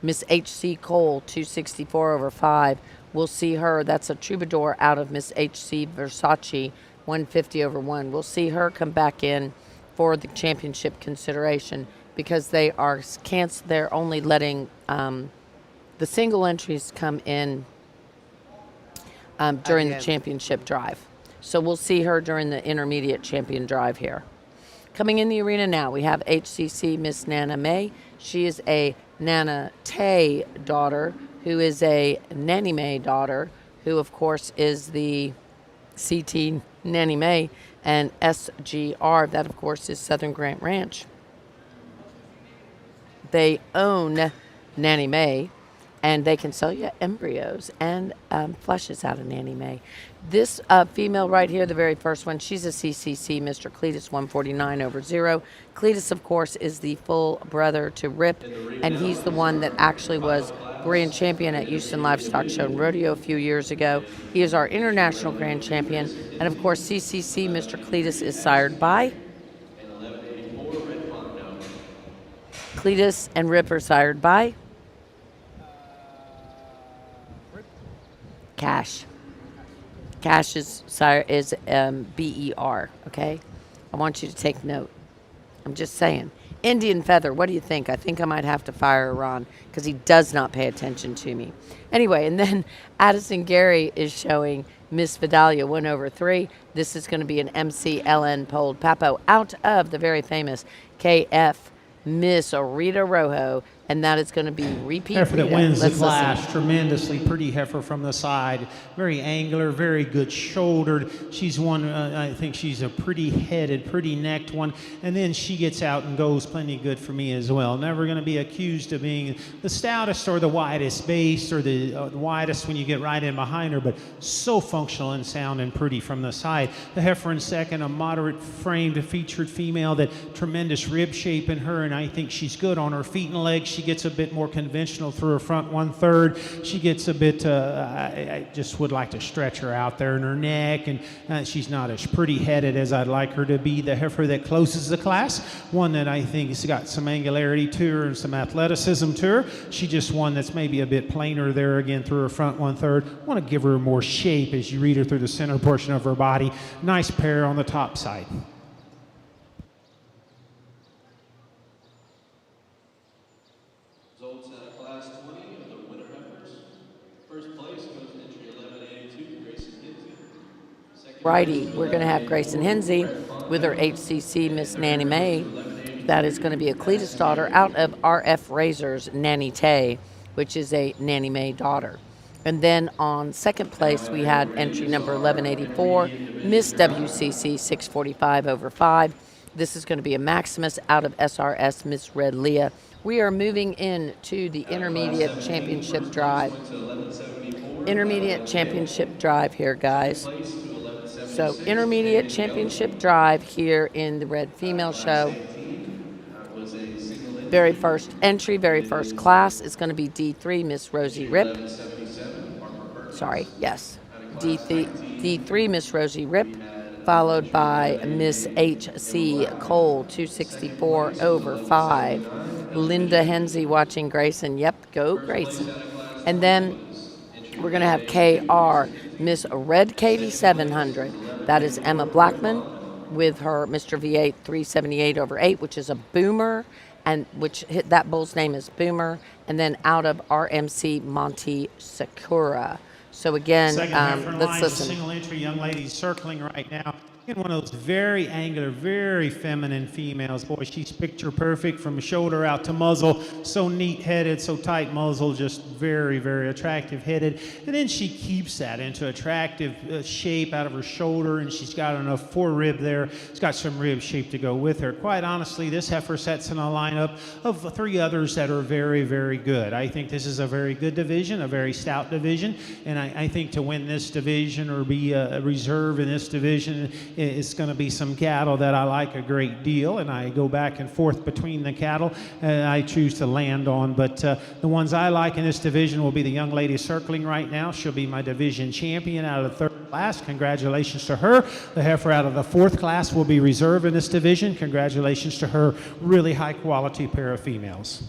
Miss H.C. Cole 264 over 5. We'll see her. That's a Troubadour out of Miss H.C. Versace 150 over 1. We'll see her come back in for the championship consideration because they are they're only letting the single entries come in during the championship drive. So we'll see her during the intermediate champion drive here. Coming in the arena now, we have HCC Miss Nana May. She is a Nana Tay daughter, who is a Nanny May daughter, who of course is the CT Nanny May, and SGR, that of course is Southern Grant Ranch. They own Nanny May, and they can sell you embryos and fleshes out of Nanny May. This female right here, the very first one, she's a CCC Mr. Cletus 149 over 0. Cletus, of course, is the full brother to Rip, and he's the one that actually was grand champion at Houston Livestock Show and Rodeo a few years ago. He is our international grand champion, and of course, CCC Mr. Cletus is sired by Cletus, and Rip are sired by Cash. Cash is BER, okay? I want you to take note. I'm just saying. Indian Feather, what do you think? I think I might have to fire Ron because he does not pay attention to me. Anyway, and then Addison Gary is showing Miss Vidalia 1/3. This is going to be an MCLN polled Papo out of the very famous KF Miss Rita Rojo, and that is going to be repeat Heifer that Rita. wins the Let's class, listen. tremendously pretty heifer from the side, very angular, very good shouldered. She's one, I think she's a pretty headed, pretty necked one, and then she gets out and goes plenty good for me as well. Never going to be accused of being the stoutest or the widest base or the widest when you get right in behind her, but so functional and sound and pretty from the side. The heifer in second, a moderate framed featured female, that tremendous rib shape in her, and I think she's good on her feet and legs. She gets a bit more conventional through her front 1/3. She gets a bit, I just would like to stretch her out there in her neck, and she's not as pretty headed as I'd like her to be. The heifer that closes the class, one that I think has got some angularity to her and some athleticism to her. She just one that's maybe a bit plainer there again through her front 1/3. Want to give her more shape as you read her through the center portion of her body. Nice pair on the top side. Results out of Class 20 of the winner heifers. First place goes in entry 11A2, Grayson Hinsey. Second Righty, we're going to have Grayson Hinsey with her HCC Miss Nanny May. That is going to be a Cletus daughter out of RF Razor's Nanny Tay, which is a Nanny May daughter. And then on second place, we had entry number 1184, Miss WCC 645/5. This is going to be a Maximus out of SRS Miss Red Leah. We are moving into the intermediate championship drive. Intermediate championship drive here, guys. So intermediate championship drive here in the Red Female Show. Very first entry, very first class is going to be D3 Miss Rosie Rip. Sorry, yes. D3 Miss Rosie Rip, followed by Miss H.C. Cole 264/5. Linda Hensey watching Grayson. Yep, go Grayson. And then we're going to have KR Miss Red Katie 700. That is Emma Blackman with her Mr. V8 378/8, which is a boomer, and which that bull's name is Boomer. And then out of RMC Monte Sakura. So again, let's listen. Single entry young lady circling right now. And one of those very angular, very feminine females. Boy, she's picture perfect from shoulder out to muzzle. So neat headed, so tight muzzle, just very, very attractive headed. And then she keeps that into attractive shape out of her shoulder, and she's got enough forerib there. It's got some rib shape to go with her. Quite honestly, this heifer sets in a lineup of 3 others that are very, very good. I think this is a very good division, a very stout division, and I think to win this division or be a reserve in this division, it's going to be some cattle that I like a great deal, and I go back and forth between the cattle I choose to land on. But the ones I like in this division will be the young lady circling right now. She'll be my division champion out of the 3rd class. Congratulations to her. The heifer out of the 4th class will be reserve in this division. Congratulations to her. Really high quality pair of females.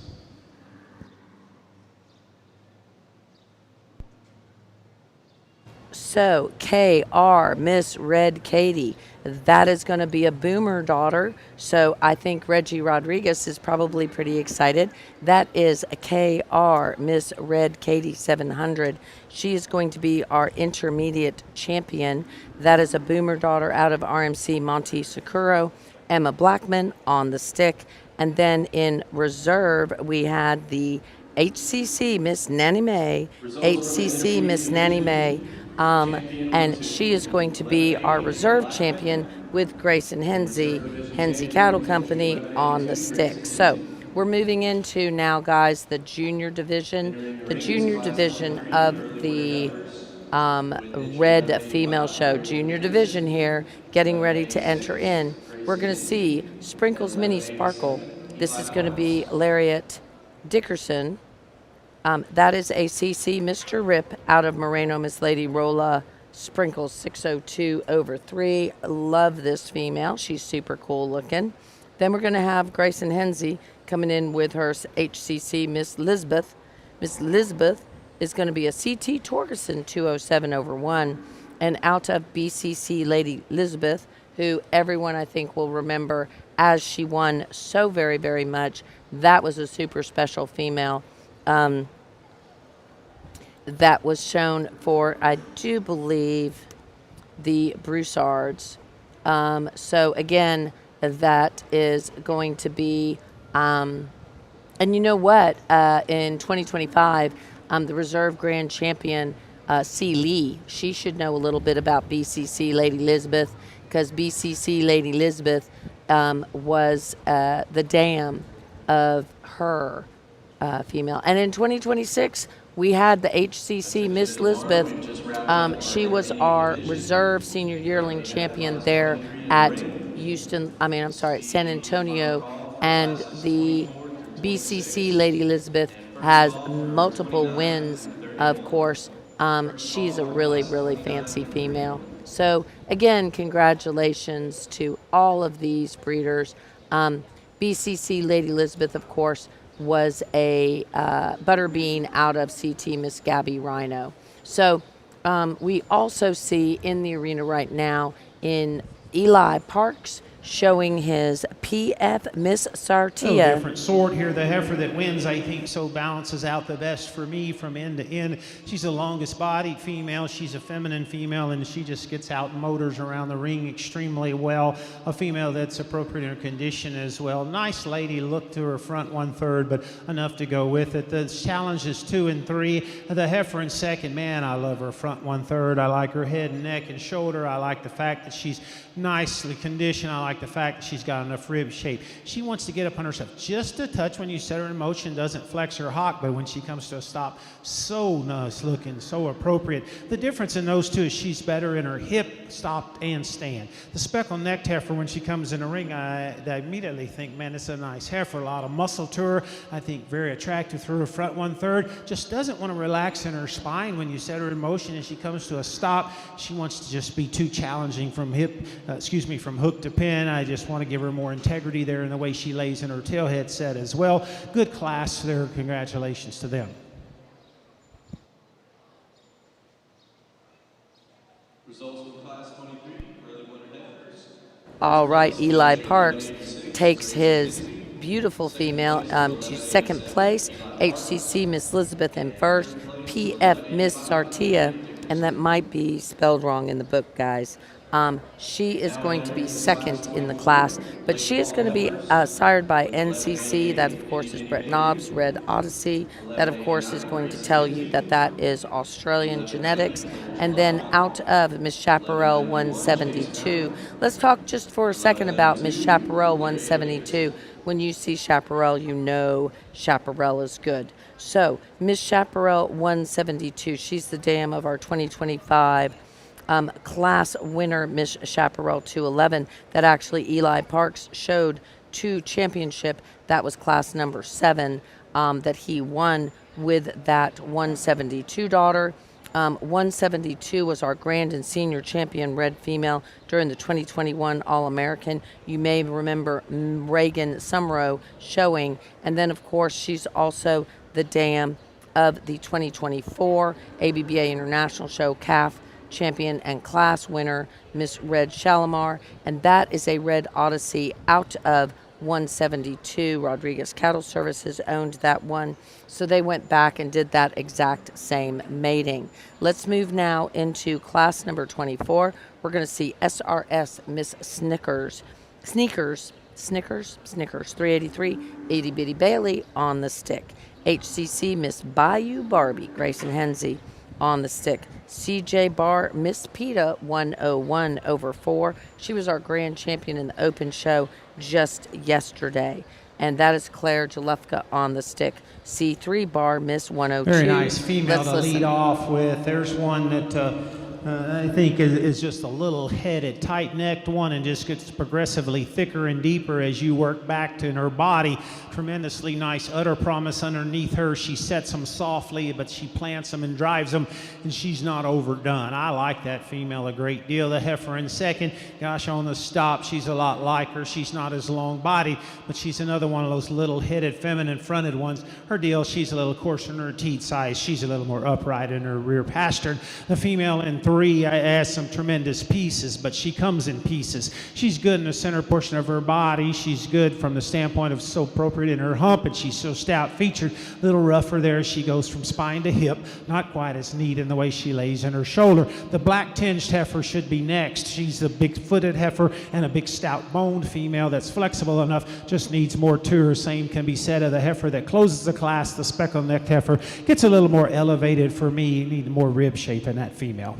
So, KR, Miss Red Katie, that is going to be a boomer daughter. So, I think Reggie Rodriguez is probably pretty excited. That is a KR, Miss Red Katie 700. She is going to be our intermediate champion. That is a boomer daughter out of RMC Monte Sakura. Emma Blackman on the stick. And then in reserve, we had the HCC Miss Nanny May. HCC Miss Nanny May. And she is going to be our reserve champion with Grayson Hensey, Hensey Cattle Company on the stick. So we're moving into now, guys, the junior division of the Red Female Show. Junior division here, getting ready to enter in. We're going to see Sprinkles Mini Sparkle. This is going to be Lariat Dickerson. That is a CC Mr. Rip out of Moreno Miss Lady Rolla Sprinkles 602/3. Love this female. She's super cool looking. Then we're going to have Grayson Hensey coming in with her HCC Miss Lisbeth. Miss Lisbeth is going to be a CT Torgerson 207/1. And out of BCC Lady Lisbeth, who everyone I think will remember as she won so very, very much. That was a super special female. That was shown for, I do believe, the Broussards. So again, that is going to be, and you know what? In 2025, the reserve grand champion, C. Lee, she should know a little bit about BCC Lady Elizabeth, because BCC Lady Elizabeth was the dam of her female. And in 2026, we had the HCC Miss Elizabeth. She was our reserve senior yearling champion there at San Antonio. And the BCC Lady Elizabeth has multiple wins, of course. She's a really, really fancy female. So, again, congratulations to all of these breeders. BCC Lady Elizabeth, of course, was a butterbean out of CT Miss Gabby Rhino. So we also see in the arena right now in Eli Parks showing his PF Miss Sartia. Different sort here. The heifer that wins, I think, so balances out the best for me from end to end. She's the longest bodied female. She's a feminine female, and she just gets out and motors around the ring extremely well. A female that's appropriate in her condition as well. Nice lady, look to her front 1/3, but enough to go with it. The challenges 2 and 3. The heifer in second, man, I love her front 1/3. I like her head and neck and shoulder. I like the fact that she's nicely conditioned. I like the fact that she's got enough rib shape. She wants to get up on herself just a touch when you set her in motion, doesn't flex her hock, but when she comes to a stop, so nice looking, so appropriate. The difference in those two is she's better in her hip, stop, and stand. The speckled necked heifer, when she comes in the ring, I immediately think, man, it's a nice heifer, a lot of muscle to her. I think very attractive through her front 1/3. Just doesn't want to relax in her spine when you set her in motion and she comes to a stop. She wants to just be too challenging from from hook to pin. I just want to give her more integrity there in the way she lays in her tailhead set as well. Good class there. Congratulations to them. Results of Class 23, early winner heifers. All right, Eli Parks takes his beautiful female to second place, HCC Miss Elizabeth in first, PF Miss Sartia, and that might be spelled wrong in the book, guys. She is going to be second in the class, but she is going to be sired by NCC. That, of course, is Brett Nobbs' Red Odyssey. That, of course, is going to tell you that that is Australian genetics. And then out of Miss Chaparral 172. Let's talk just for a second about Miss Chaparral 172. When you see Chaparral, you know Chaparral is good. So, Miss Chaparral 172, she's the dam of our 2025 class winner, Miss Chaparral 211, that actually Eli Parks showed to championship. That was class number 7 that he won with that 172 daughter. 172 was our grand and senior champion red female during the 2021 All-American. You may remember Reagan Sumrow showing. And then, of course, she's also the dam of the 2024 ABBA International Show calf champion and class winner, Miss Red Shalimar, and that is a Red Odyssey out of 172. Rodriguez Cattle Services owned that one, so they went back and did that exact same mating. Let's move now into class number 24. We're going to see SRS Miss Snickers 383, Itty Bitty Bailey on the stick. HCC Miss Bayou Barbie, Grayson Hensey on the stick. CJ Bar Miss PETA 101 over 4. She was our grand champion in the open show just yesterday. And that is Claire Jalefka on the stick. C3 Bar Miss 102. Very nice female Let's to listen. lead off with. There's one that I think is just a little headed, tight-necked one, and just gets progressively thicker and deeper as you work back to her body. Tremendously nice udder promise underneath her. She sets them softly, but she plants them and drives them, and she's not overdone. I like that female a great deal. The heifer in second, gosh, on the stop, she's a lot like her. She's not as long body, but she's another one of those little headed, feminine fronted ones. Her deal, she's a little coarser in her teat size. She's a little more upright in her rear pastern. The female in 3 Marie has some tremendous pieces, but she comes in pieces. She's good in the center portion of her body. She's good from the standpoint of so appropriate in her hump, and she's so stout featured. A little rougher there. She goes from spine to hip. Not quite as neat in the way she lays in her shoulder. The black tinged heifer should be next. She's a big-footed heifer and a big stout-boned female that's flexible enough, just needs more to her. Same can be said of the heifer that closes the class, the speckled-necked heifer. Gets a little more elevated for me. You need more rib shape in that female.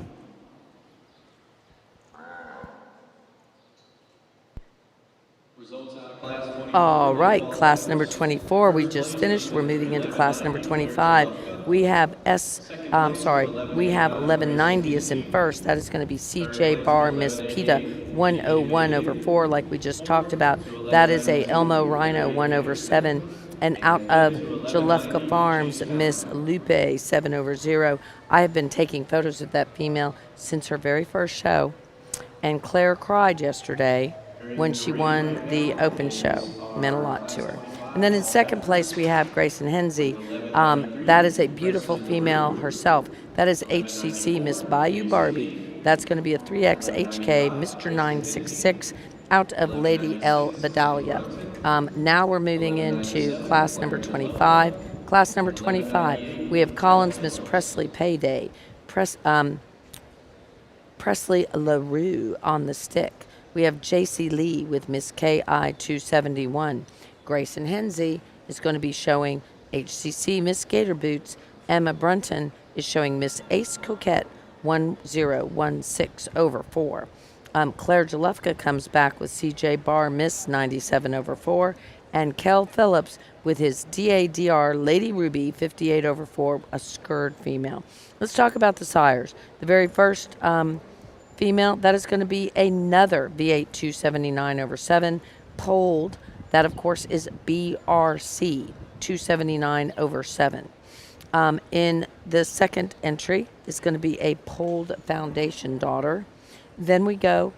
All right, class number 24, we just finished. We're moving into class number 25. We have we have 1190 is in first. That is going to be CJ Bar, Miss PETA, 101 over 4, like we just talked about. That is a Elmo Rhino, 1 over 7. And out of Jalufka Farms, Miss Lupe, 7 over 0. I have been taking photos of that female since her very first show. And Claire cried yesterday when she won the open show. Meant a lot to her. And then in second place, we have Grayson Hensey. That is a beautiful female herself. That is HCC Miss Bayou Barbie. That's going to be a 3X HK Mr. 966 out of Lady L. Vidalia. Now we're moving into class number 25. Class number 25, we have Collins Miss Presley Payday. Presley LaRue on the stick. We have J.C. Lee with Miss KI 271. Grayson Hensey is going to be showing HCC Miss Gator Boots. Emma Brunton is showing Miss Ace Coquette 1016 over 4. Claire Jalufka comes back with CJ Bar Miss 97 over 4. And Kel Phillips with his DADR Lady Ruby 58 over 4, a skirred female. Let's talk about the sires. The very first female, that is going to be another V8 279 over 7, polled. That, of course, is BRC 279 over 7. In the second entry is going to be a polled foundation daughter. Then we go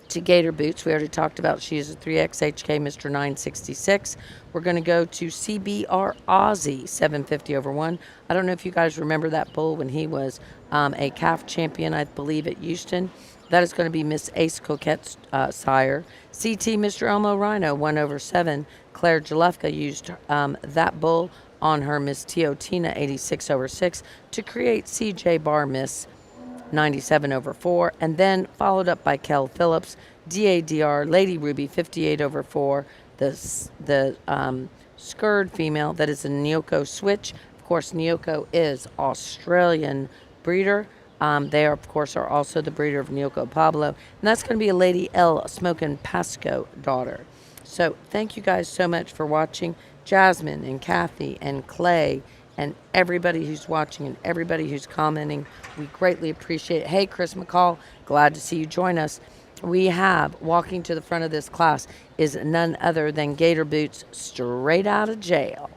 to Gator Boots. We already talked about she is a 3X HK Mr. 966. We're going to go to CBR Aussie 750 over 1. I don't know if you guys remember that bull when he was a calf champion, I believe, at Houston. That is going to be Miss Ace Coquette's sire. CT Mr. Elmo Rhino 1 over 7. Claire Jalufka used that bull on her Miss Tiotina 86 over 6 to create CJ Bar Miss 97 over 4, and then followed up by Kel Phillips, DADR Lady Ruby 58 over 4, the skirred female that is a Nyoko switch. Of course, Nyoko is Australian breeder. They are, of course, are also the breeder of Nyoko Pablo, and that's going to be a Lady L Smokin' Pasco daughter. So thank you guys so much for watching. Jasmine and Kathy and Clay and everybody who's watching and everybody who's commenting, we greatly appreciate it. Hey, Chris McCall, glad to see you join us. We have, walking to the front of this class, is none other than Gator Boots straight out of jail.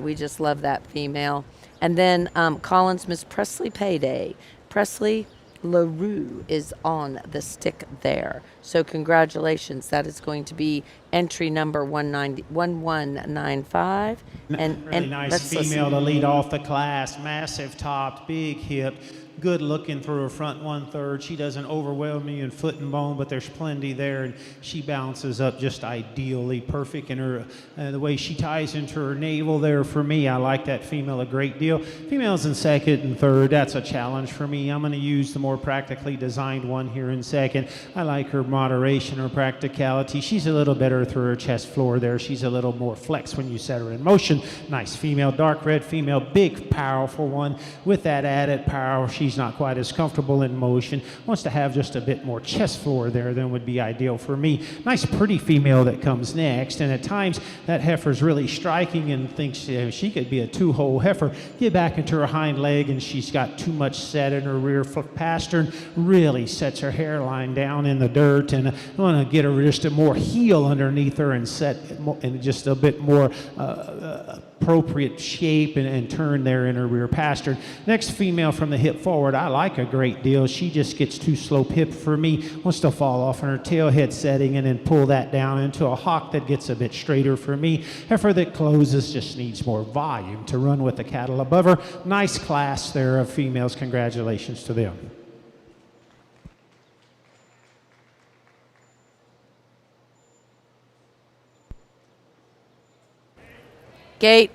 We just love that female. And then Collins Miss Presley Payday. Presley LaRue is on the stick there. So congratulations. That is going to be entry number 1195. And Really nice female to lead off the class. Massive topped, big hip, good looking through her front 1/3. She doesn't overwhelm me in foot and bone, but there's plenty there, and she bounces up just ideally perfect in her the way she ties into her navel there. For me, I like that female a great deal. Females in second and third, that's a challenge for me. I'm going to use the more practically designed one here in second. I like her moderation, her practicality. She's a little better through her chest floor there. She's a little more flex when you set her in motion. Nice female, dark red female, big, powerful one. With that added power, she's not quite as comfortable in motion. Wants to have just a bit more chest floor there than would be ideal for me. Nice, pretty female that comes next. And at times, that heifer's really striking and thinks she could be a two-hole heifer. Get back into her hind leg, and she's got too much set in her rear pastern. Really sets her hairline down in the dirt. And I want to get her just a more heel underneath her and set in just a bit more appropriate shape and turn there in her rear pastern. Next female from the hip forward, I like a great deal. She just gets too slope hip for me. Wants to fall off in her tail head setting and then pull that down into a hock that gets a bit straighter for me. Heifer that closes just needs more volume to run with the cattle above her. Nice class there of females. Congratulations to them. Gate.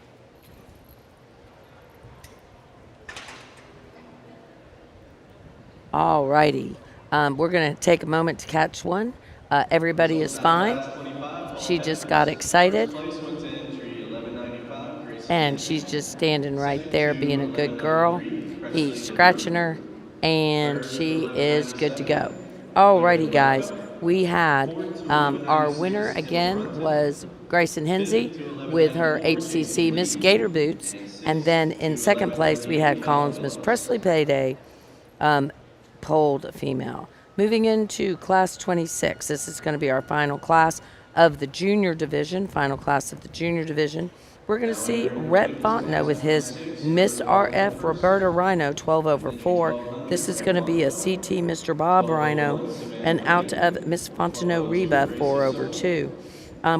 All righty. We're going to take a moment to catch one. Everybody is fine. She just got excited. And she's just standing right there being a good girl. He's scratching her, and she is good to go. Alrighty, guys. We had our winner again was Grayson Hinsey with her HCC Miss Gator Boots. And then in second place, we had Collins Miss Presley Payday, polled female. Moving into class 26. This is going to be our final class of the junior division, final class of the junior division. We're going to see Rhett Fontenot with his Miss RF Roberta Rhino 12 over 4. This is going to be a CT Mr. Bob Rhino, and out of Miss Fontenot Reba 4 over 2.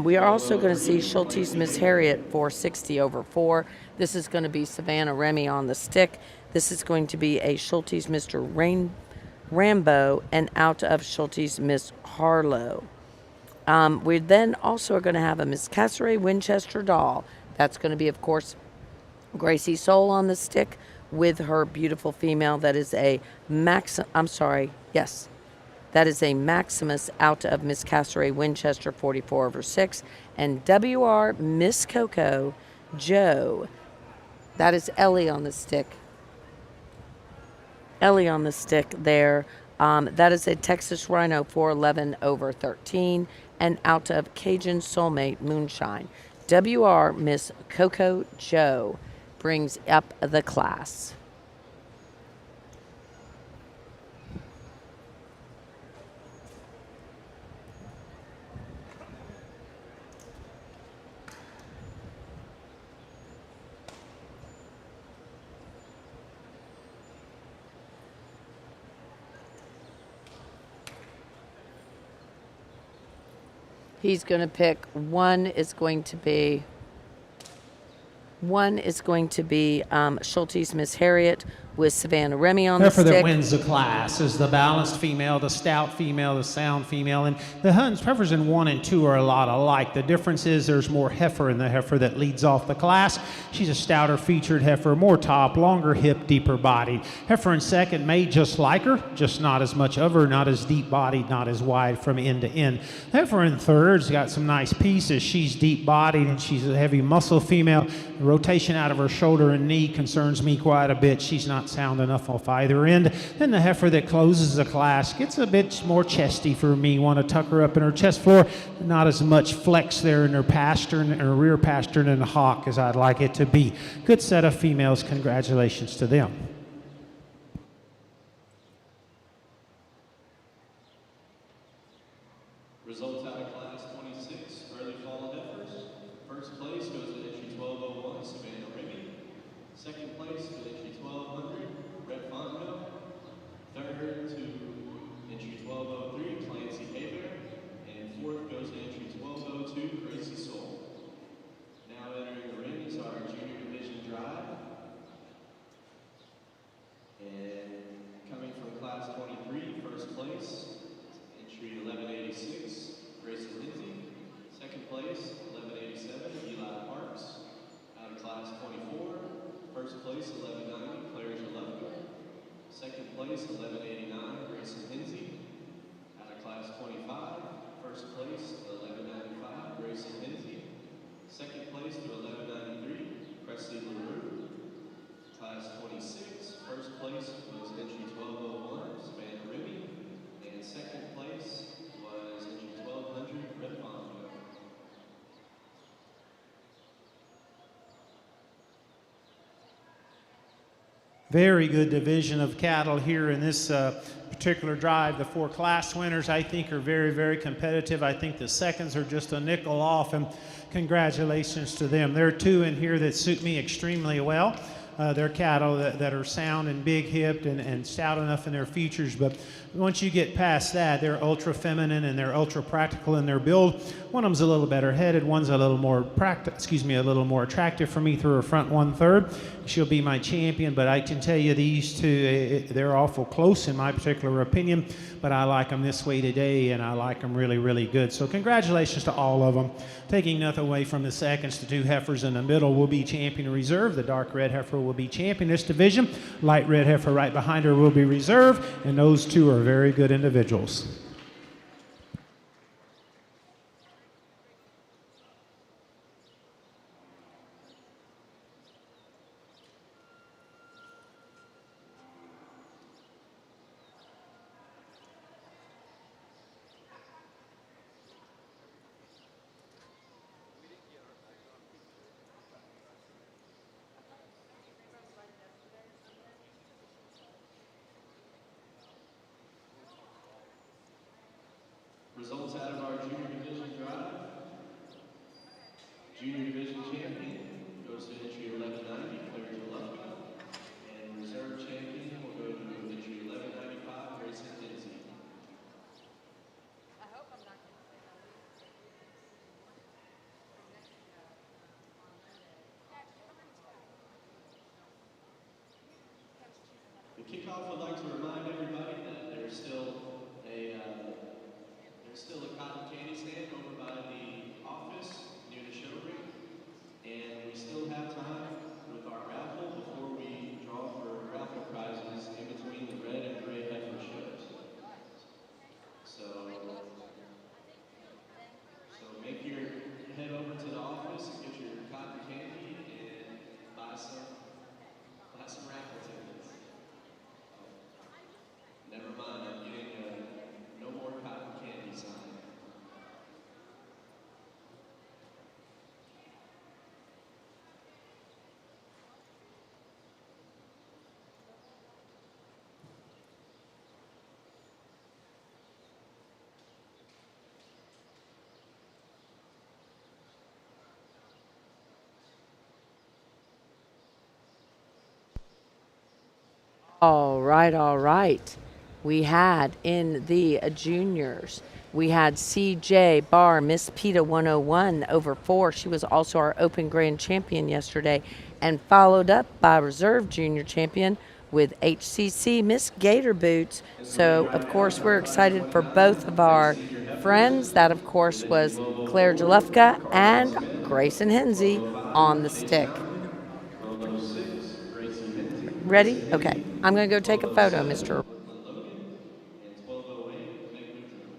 We are also going to see Schulte's Miss Harriet 460 over 4. This is going to be Savannah Remy on the stick. This is going to be a Schulte's Mr. Rambo, and out of Schulte's Miss Harlow. We then also are going to have a Miss Casseray Winchester doll. That's going to be, of course, Gracie Soul on the stick with her beautiful female. That is a that is a Maximus out of Miss Casseray Winchester 44 over 6. And WR Miss Coco Joe. That is Ellie on the stick. Ellie on the stick there. That is a Texas Rhino 411 over 13. And out of Cajun Soulmate Moonshine. WR Miss Coco Joe brings up the class. He's going to pick one is going to be Schulte's Miss Harriet with Savannah Remy on the stick. Heifer that wins the class is the balanced female, the stout female, the sound female, and the heifers in 1 and 2 are a lot alike. The difference is there's more heifer in the heifer that leads off the class. She's a stouter featured heifer, more top, longer hip, deeper bodied. Heifer in second may just like her, just not as much of her, not as deep bodied, not as wide from end to end. Heifer in third's got some nice pieces. She's deep bodied and she's a heavy muscle female. The rotation out of her shoulder and knee concerns me quite a bit. She's not sound enough off either end. Then the heifer that closes the class gets a bit more chesty for me. Want to tuck her up in her chest floor. Not as much flex there in her pastern, her rear pastern and hock as I'd like it to be. Good set of females. Congratulations to them. Results out of class 26, early fall heifers. First place goes to entry 1201, Savannah Remy. Second place to entry 1200, Rhett Fontenot. Third to entry 1203, Clancy Haybear. And fourth goes to entry 1202, Gracie Soul. Now entering the ring is our junior division drive. And coming from class 23, first place, entry 1186, Grayson Lindsay. Second place, 1187, Eli Parks. Out of class 24, first place, 1190, Claire Jalevka. Second place, 1189, Grayson Hinsey. Out of class 25, first place, 1195, Grayson Hinsey. Second place to 1193, Presley LaRue. Class 26, first place was entry 1201, Savannah Remy. And second place was entry 1200, Rhett Fontenot. Very good division of cattle here in this particular drive. The 4 class winners, I think, are very, very competitive. I think the seconds are just a nickel off, and congratulations to them. There are 2 in here that suit me extremely well. They're cattle that are sound and big-hipped and stout enough in their features, but once you get past that, they're ultra-feminine and they're ultra-practical in their build. One of them's a little better headed, one's a little more a little more attractive for me through her front 1/3. She'll be my champion, but I can tell you these two, they're awful close in my particular opinion, but I like them this way today, and I like them really, really good. So congratulations to all of them. Taking nothing away from the seconds, the two heifers in the middle will be champion reserve. The dark red heifer will be champion this division. Light red heifer right behind her will be reserve, and those two are very good individuals. Results out of our junior division drive. Junior division champion goes to entry 1190, Claire Jalufka. And reserve champion will go to entry 1195, Grayson Kinsey. The kickoff would like to remind everybody that there's still a cotton candy stand over by the office near the show ring, and we still have time with our raffle before we draw for raffle prizes in between the red and gray heifer shows. So make your head over to the office and get your cotton candy and buy some raffle tickets. Never mind, I'm getting no more cotton candy signed. All right, all right. We had in the juniors, we had CJ Barr, Miss PETA 101 over 4. She was also our Open Grand Champion yesterday, and followed up by Reserve Junior Champion with HCC Miss Gator Boots. So, of course, we're excited for both of our friends. That, of course, was Claire Jalufka and Grayson Hensey on the stick. Ready? Okay. I'm going to go take a photo, Mr. And 1208, Meg Boudreaux.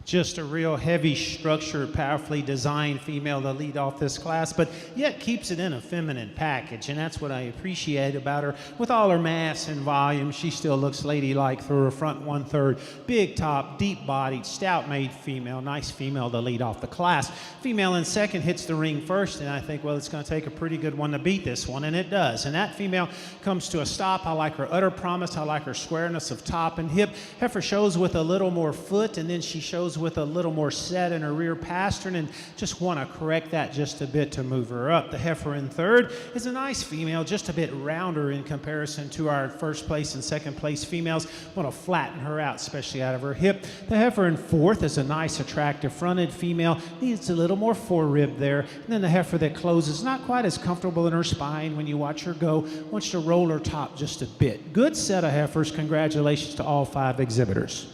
Just a real heavy structured, powerfully designed female to lead off this class, but yet keeps it in a feminine package, and that's what I appreciate about her. With all her mass and volume, she still looks ladylike through her front 1/3. Big top, deep-bodied, stout-made female, nice female to lead off the class. Female in second hits the ring first, and I think, well, it's going to take a pretty good one to beat this one, and it does. And that female comes to a stop. I like her utter promise. I like her squareness of top and hip. Heifer shows with a little more foot, and then she shows with a little more set in her rear pastern, and just want to correct that just a bit to move her up. The heifer in third is a nice female, just a bit rounder in comparison to our first place and second place females. Want to flatten her out, especially out of her hip. The heifer in fourth is a nice, attractive fronted female. Needs a little more forerib there. And then the heifer that closes, not quite as comfortable in her spine when you watch her go. Wants to roll her top just a bit. Good set of heifers. Congratulations to all 5 exhibitors.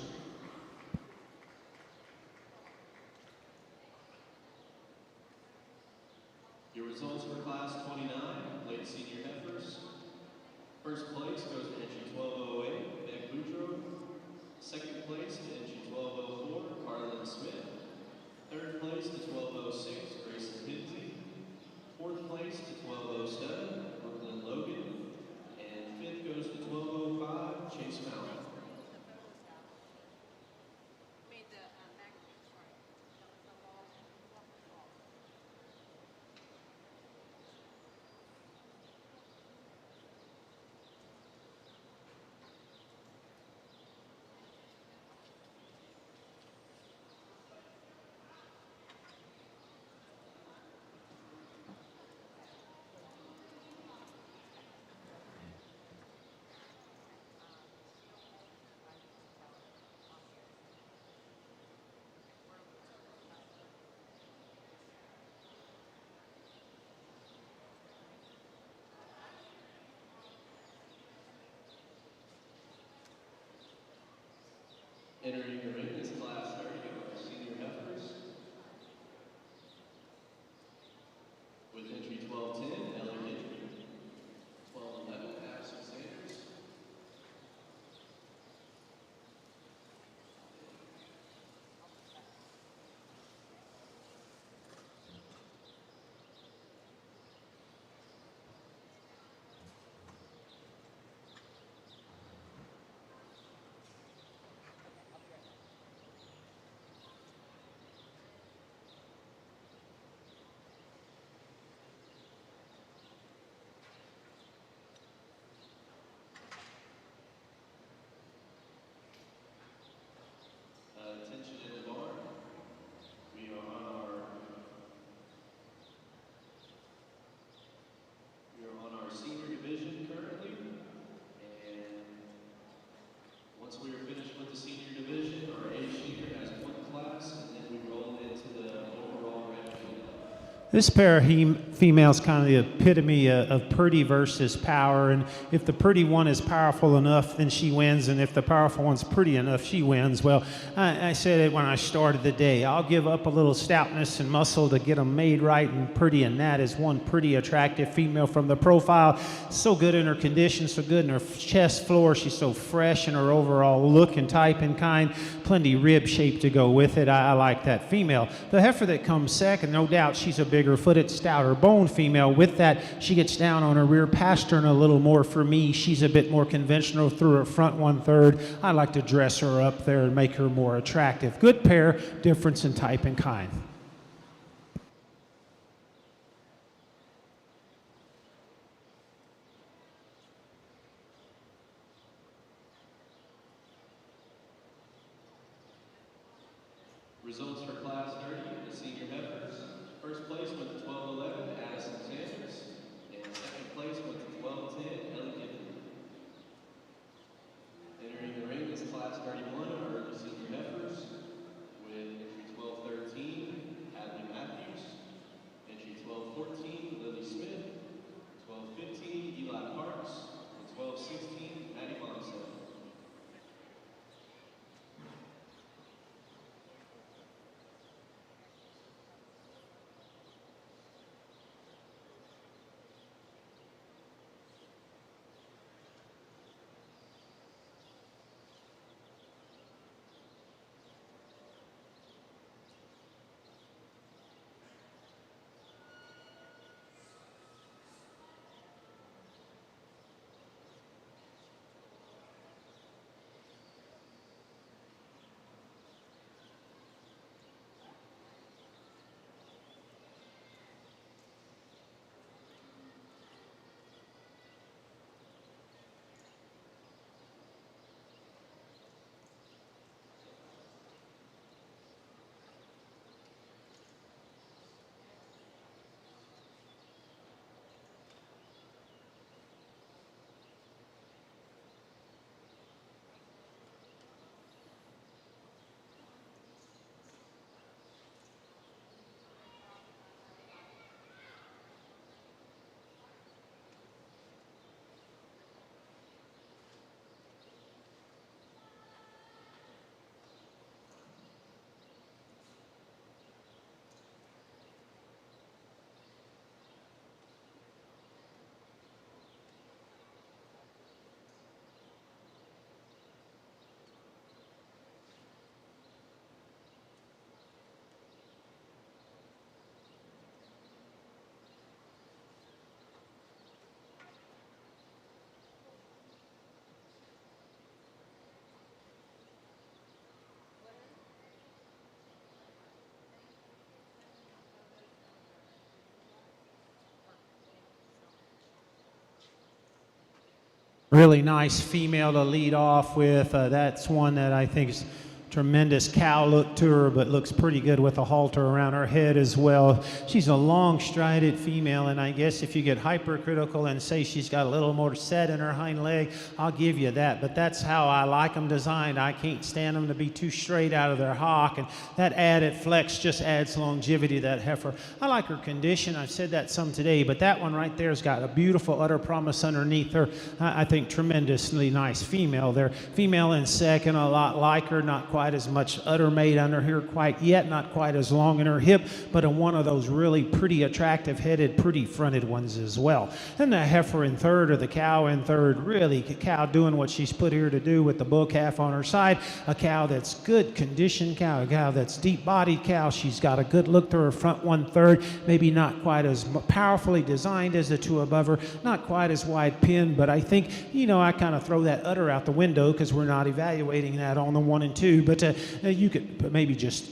Your results for class 29, late senior heifers. First place goes to entry 1208, Meg Boudreaux. Second place to entry 1204, Carlin Smith. Third place to 1206, Grayson Pinsey. Fourth place to 1207, Brooklyn Logan. And fifth goes to 1205, Chase Mountain. Entering the ring is class 30 of our senior heifers. With entry 1210, Ellie Hendry. 1211, Addison Sanders. Attention in the barn. We are on our senior division currently, and once we are finished with the senior division, our A senior has one class, and then we roll into the overall ranking. This pair of females kind of the epitome of pretty versus power, and if the pretty one is powerful enough, then she wins, and if the powerful one's pretty enough, she wins. Well, I said it when I started the day. I'll give up a little stoutness and muscle to get them made right and pretty, and that is one pretty attractive female from the profile. So good in her condition, so good in her chest floor. She's so fresh in her overall look and type and kind. Plenty rib shape to go with it. I like that female. The heifer that comes second, no doubt she's a bigger footed, stouter bone female. With that, she gets down on her rear pastern a little more. For me, she's a bit more conventional through her front 1/3. I like to dress her up there and make her more attractive. Good pair, difference in type and kind. Results for class 30, the senior heifers. First place went to 1211, Addison Sanders. And second place went to 1210, Ellie Hendry. Entering the ring is class 31, our early senior heifers. With entry 1213, Hadley Matthews. Entry 1214, Lily Smith. 1215, Eli Parks. And 1216, Maddie Monson. Really nice female to lead off with. That's one that I think is tremendous cow look to her, but looks pretty good with a halter around her head as well. She's a long strided female, and I guess if you get hypercritical and say she's got a little more set in her hind leg, I'll give you that. But that's how I like them designed. I can't stand them to be too straight out of their hock, and that added flex just adds longevity to that heifer. I like her condition. I've said that some today, but that one right there has got a beautiful udder promise underneath her. I think tremendously nice female there. Female in second, a lot like her, not quite as much udder made under here quite yet, not quite as long in her hip, but one of those really pretty attractive headed, pretty fronted ones as well. Then the heifer in third, or the cow in third, really cow doing what she's put here to do with the bull calf on her side. A cow that's good conditioned cow, a cow that's deep bodied cow. She's got a good look to her front 1/3, maybe not quite as powerfully designed as the two above her, not quite as wide pinned, but I think, I kind of throw that udder out the window because we're not evaluating that on the 1 and 2, but you could maybe just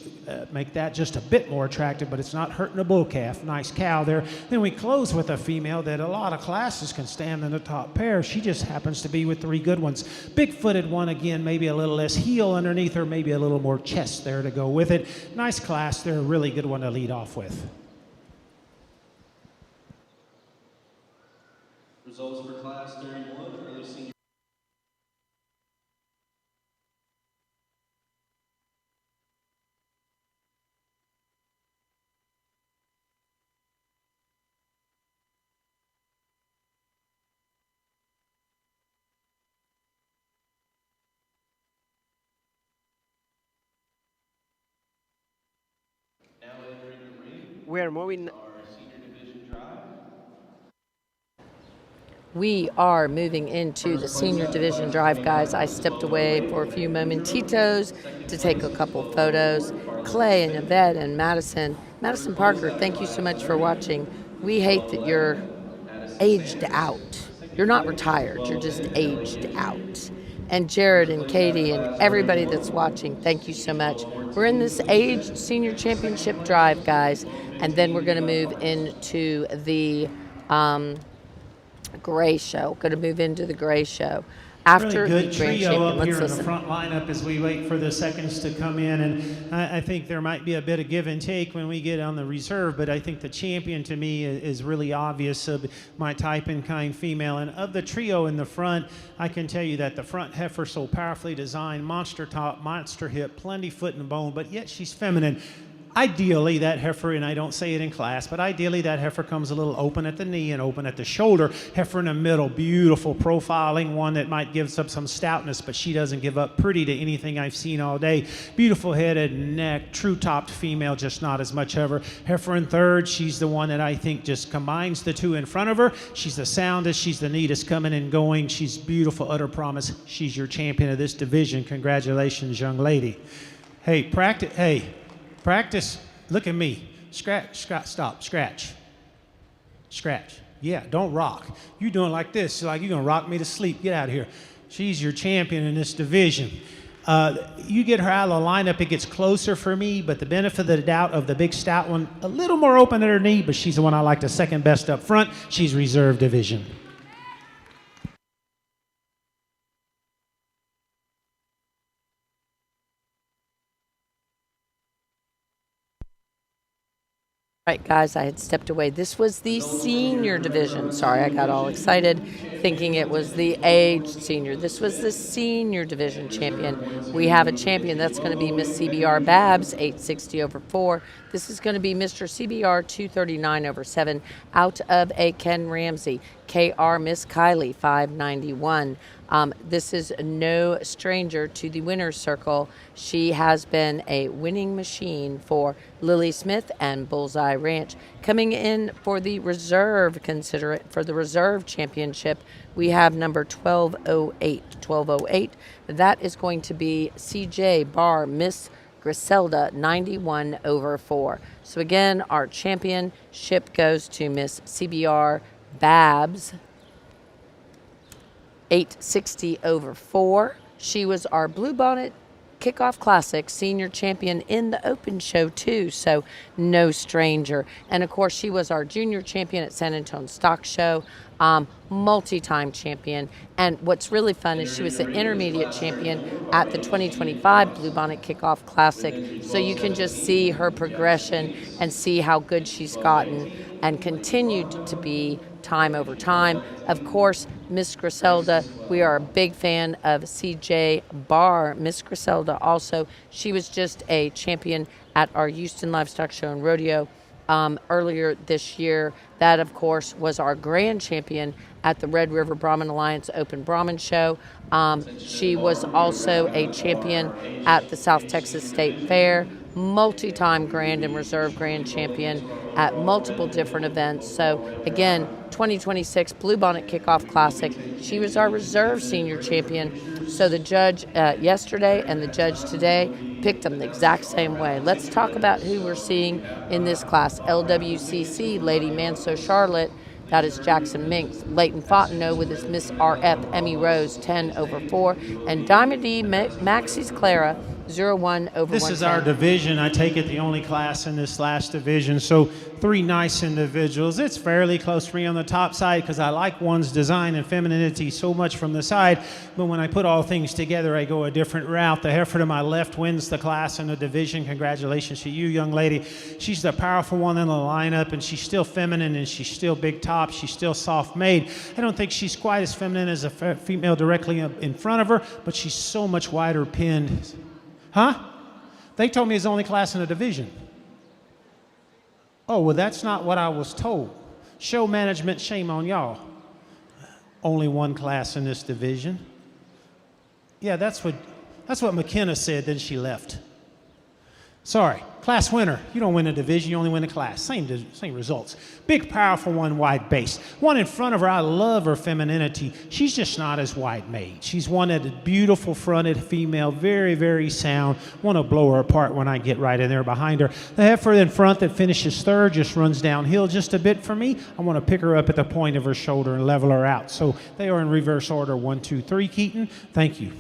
make that just a bit more attractive, but it's not hurting a bull calf. Nice cow there. Then we close with a female that a lot of classes can stand in the top pair. She just happens to be with 3 good ones. Big-footed one, again, maybe a little less heel underneath her, maybe a little more chest there to go with it. Nice class there, a really good one to lead off with. Results for Class 31, early senior. Now entering the ring, We are moving. our senior division drive. We are moving into the senior division drive, guys. I stepped away for a few momentitos to take a couple photos. Clay and Yvette and Madison Parker, thank you so much for watching. We hate that you're aged out. You're not retired, you're just aged out. And Jared and Katie and everybody that's watching, thank you so much. We're in this aged senior championship drive, guys, and then we're going to move into the gray show. Going to move into the gray show after Really good the grand trio champion. up here in Let's the listen. front lineup as we wait for the seconds to come in, and I think there might be a bit of give and take when we get on the reserve, but I think the champion to me is really obvious of my type and kind female. And of the trio in the front, I can tell you that the front heifer, so powerfully designed, monster top, monster hip, plenty foot and bone, but yet she's feminine. Ideally, that heifer, and I don't say it in class, but ideally that heifer comes a little open at the knee and open at the shoulder. Heifer in the middle, beautiful profiling, one that might give up some stoutness, but she doesn't give up pretty to anything I've seen all day. Beautiful headed neck, true topped female, just not as much of her. Heifer in third, she's the one that I think just combines the two in front of her. She's the soundest, she's the neatest coming and going. She's beautiful, utter promise. She's your champion of this division. Congratulations, young lady. Hey, practice. Look at me. Scratch, stop, scratch. Scratch. Yeah, don't rock. You doing like this, like you're going to rock me to sleep. Get out of here. She's your champion in this division. You get her out of the lineup, it gets closer for me, but the benefit of the doubt of the big stout one, a little more open at her knee, but she's the one I like the second best up front. She's reserve division. Right, guys, I had stepped away. This was the senior division. Sorry, I got all excited thinking it was the aged senior. This was the senior division champion. We have a champion. That's going to be Miss CBR Babs, 860 over 4. This is going to be Mr. CBR 239 over 7 out of a Ken Ramsey. KR Miss Kylie, 591. This is no stranger to the winner's circle. She has been a winning machine for Lily Smith and Bullseye Ranch. Coming in for the reserve, for the reserve championship, we have number 1208. 1208. That is going to be CJ Barr Miss Griselda, 91 over 4. So again, our championship goes to Miss CBR Babs, 860 over 4. She was our Bluebonnet Kickoff Classic senior champion in the open show too, so no stranger. And of course, she was our junior champion at San Antonio Stock Show, multi-time champion. And what's really fun is she was an intermediate champion at the 2025 Bluebonnet Kickoff Classic. So you can just see her progression and see how good she's gotten and continued to be time over time. Of course, Miss Griselda, we are a big fan of CJ Barr. Miss Griselda also, she was just a champion at our Houston Livestock Show and Rodeo earlier this year. That, of course, was our grand champion at the Red River Brahmin Alliance Open Brahmin Show. She was also a champion at the South Texas State Fair, multi-time grand and reserve grand champion at multiple different events. So again, 2026 Bluebonnet Kickoff Classic, she was our reserve senior champion. So the judge yesterday and the judge today picked them the exact same way. Let's talk about who we're seeing in this class. LWCC Lady Manso Charlotte, that is Jackson Minks. Leighton Fontenot with his Miss RF Emmy Rose 10/4, and Diamond D Maxie's Clara 0-1 over This 110. is our division. I take it the only class in this last division. So 3 nice individuals. It's fairly close for me on the top side because I like one's design and femininity so much from the side. But when I put all things together, I go a different route. The heifer to my left wins the class in the division. Congratulations to you, young lady. She's the powerful one in the lineup, and she's still feminine, and she's still big top. She's still soft made. I don't think she's quite as feminine as a female directly in front of her, but she's so much wider pinned. Huh? They told me it's the only class in the division. Oh, well, that's not what I was told. Show management, shame on y'all. Only one class in this division. Yeah, that's what McKenna said, then she left. Sorry, class winner. You don't win a division, you only win a class. Same results. Big, powerful one, wide base. One in front of her, I love her femininity. She's just not as wide made. She's one that is beautiful fronted female, very, very sound. Want to blow her apart when I get right in there behind her. The heifer in front that finishes third just runs downhill just a bit for me. I want to pick her up at the point of her shoulder and level her out. So they are in reverse order, 1, 2, 3, Keaton. Thank you.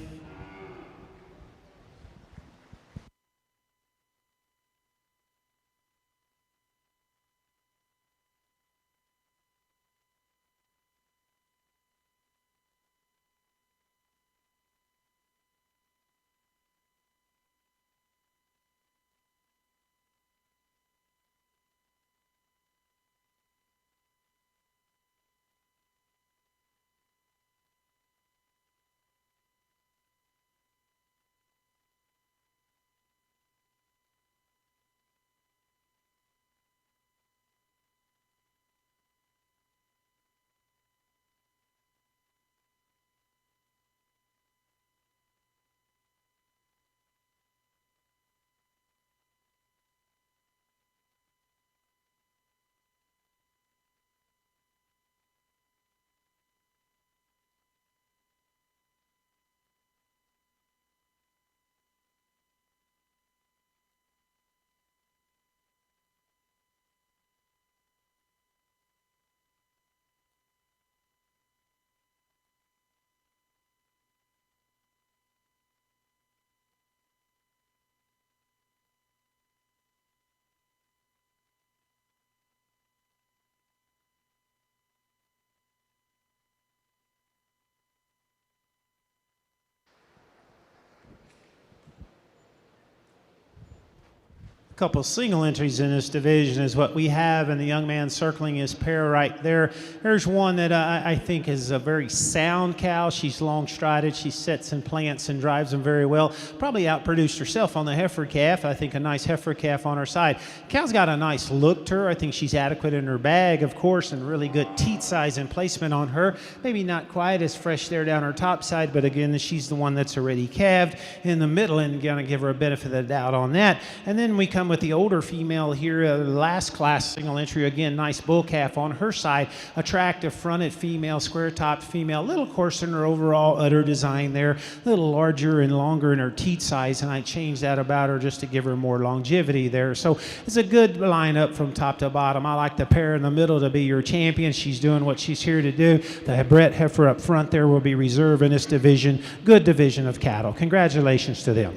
Couple single entries in this division is what we have, and the young man circling his pair right there. There's one that I think is a very sound cow. She's long-strided. She sets and plants and drives them very well. Probably outproduced herself on the heifer calf. I think a nice heifer calf on her side. Cow's got a nice look to her. I think she's adequate in her bag, of course, and really good teat size and placement on her. Maybe not quite as fresh there down her top side, but again, she's the one that's already calved in the middle, and gonna give her a benefit of the doubt on that. And then we come with the older female here, last class single entry. Again, nice bull calf on her side. Attractive fronted female, square topped female. Little coarser in her overall udder design there. A little larger and longer in her teat size, and I changed that about her just to give her more longevity there. So it's a good lineup from top to bottom. I like the pair in the middle to be your champion. She's doing what she's here to do. The Brett heifer up front there will be reserve in this division. Good division of cattle. Congratulations to them.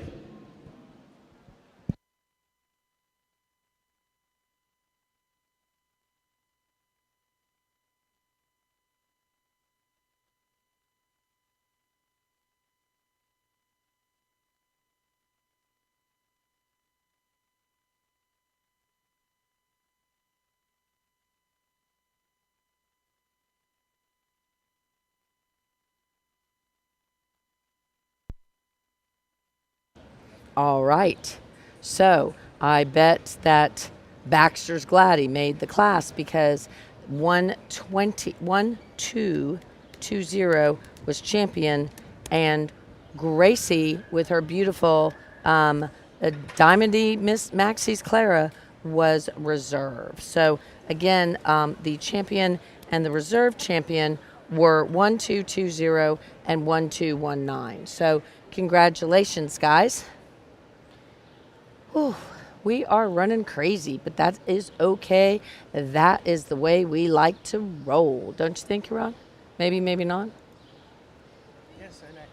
All right. So I bet that Baxter's glad he made the class because 1220 was champion, and Gracie with her beautiful diamondy Miss Maxie's Clara was reserve. So again, the champion and the reserve champion were 1220 and 1219. So congratulations, guys. Whew, we are running crazy, but that is okay. That is the way we like to roll. Don't you think, Ron? Maybe, maybe not. Yes, I like.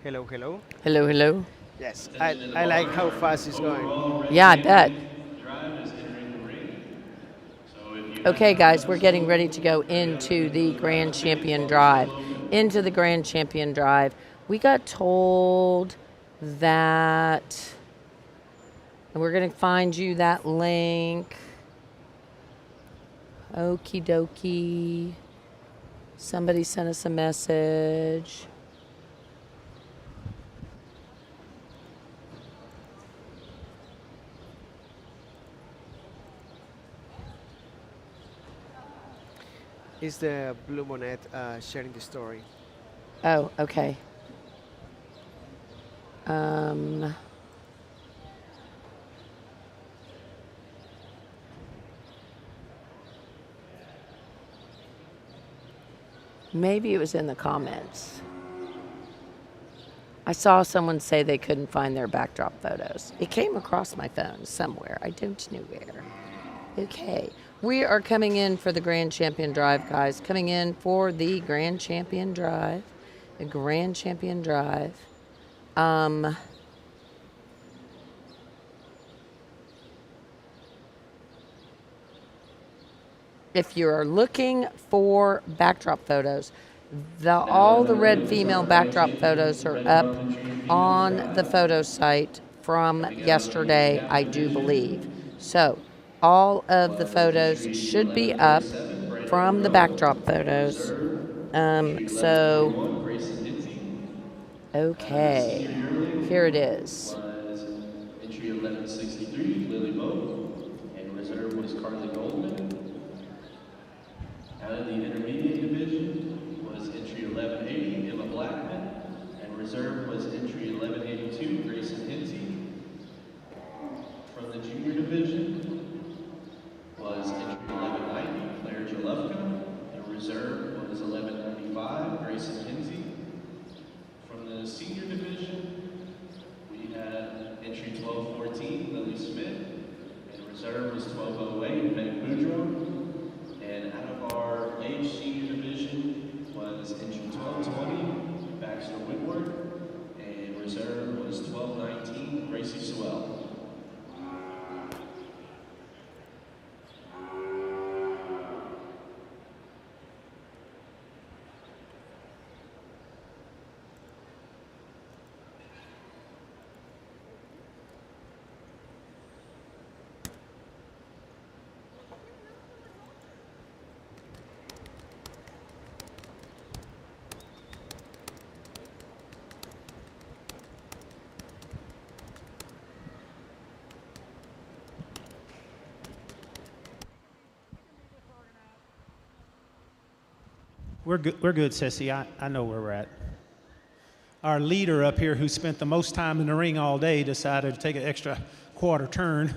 Hello, hello. Hello, hello. Yes, I like how fast it's going. Yeah, I bet. Drive is entering the ring. So if you Okay, guys, we're getting ready to go into the Grand Champion Drive. Into the Grand Champion Drive. We got told that, and we're going to find you that link. Okie dokie. Somebody sent us a message. Is the Bluebonnet sharing the story? Oh, okay. Um, maybe it was in the comments. I saw someone say they couldn't find their backdrop photos. It came across my phone somewhere. I don't know where. Okay. We are coming in for the Grand Champion Drive, guys. Coming in for the Grand Champion Drive. The Grand Champion Drive. If you are looking for backdrop photos, all the red female backdrop photos are up on the photo site from yesterday, I do believe. So all of the photos should be up from the backdrop photos. So, okay, here it is. was entry 1163, Lily Moe, and reserve was Carly Goldman. Out of the intermediate division was entry 1180, Emma Blackman, and reserve was entry 1182, Grayson Hinsey. From the junior division was entry 1190, Claire Jalevka, and reserve was 1195, Grayson Hinsey. From the senior division, we had entry 1214, Lily Smith, and reserve was 1208, Meg Boudreaux. And out of our age senior division was entry 1220, Baxter Whitworth, and reserve was 1219, Gracie Sewell. We're good, Sissy. I know where we're at. Our leader up here, who spent the most time in the ring all day, decided to take an extra quarter turn.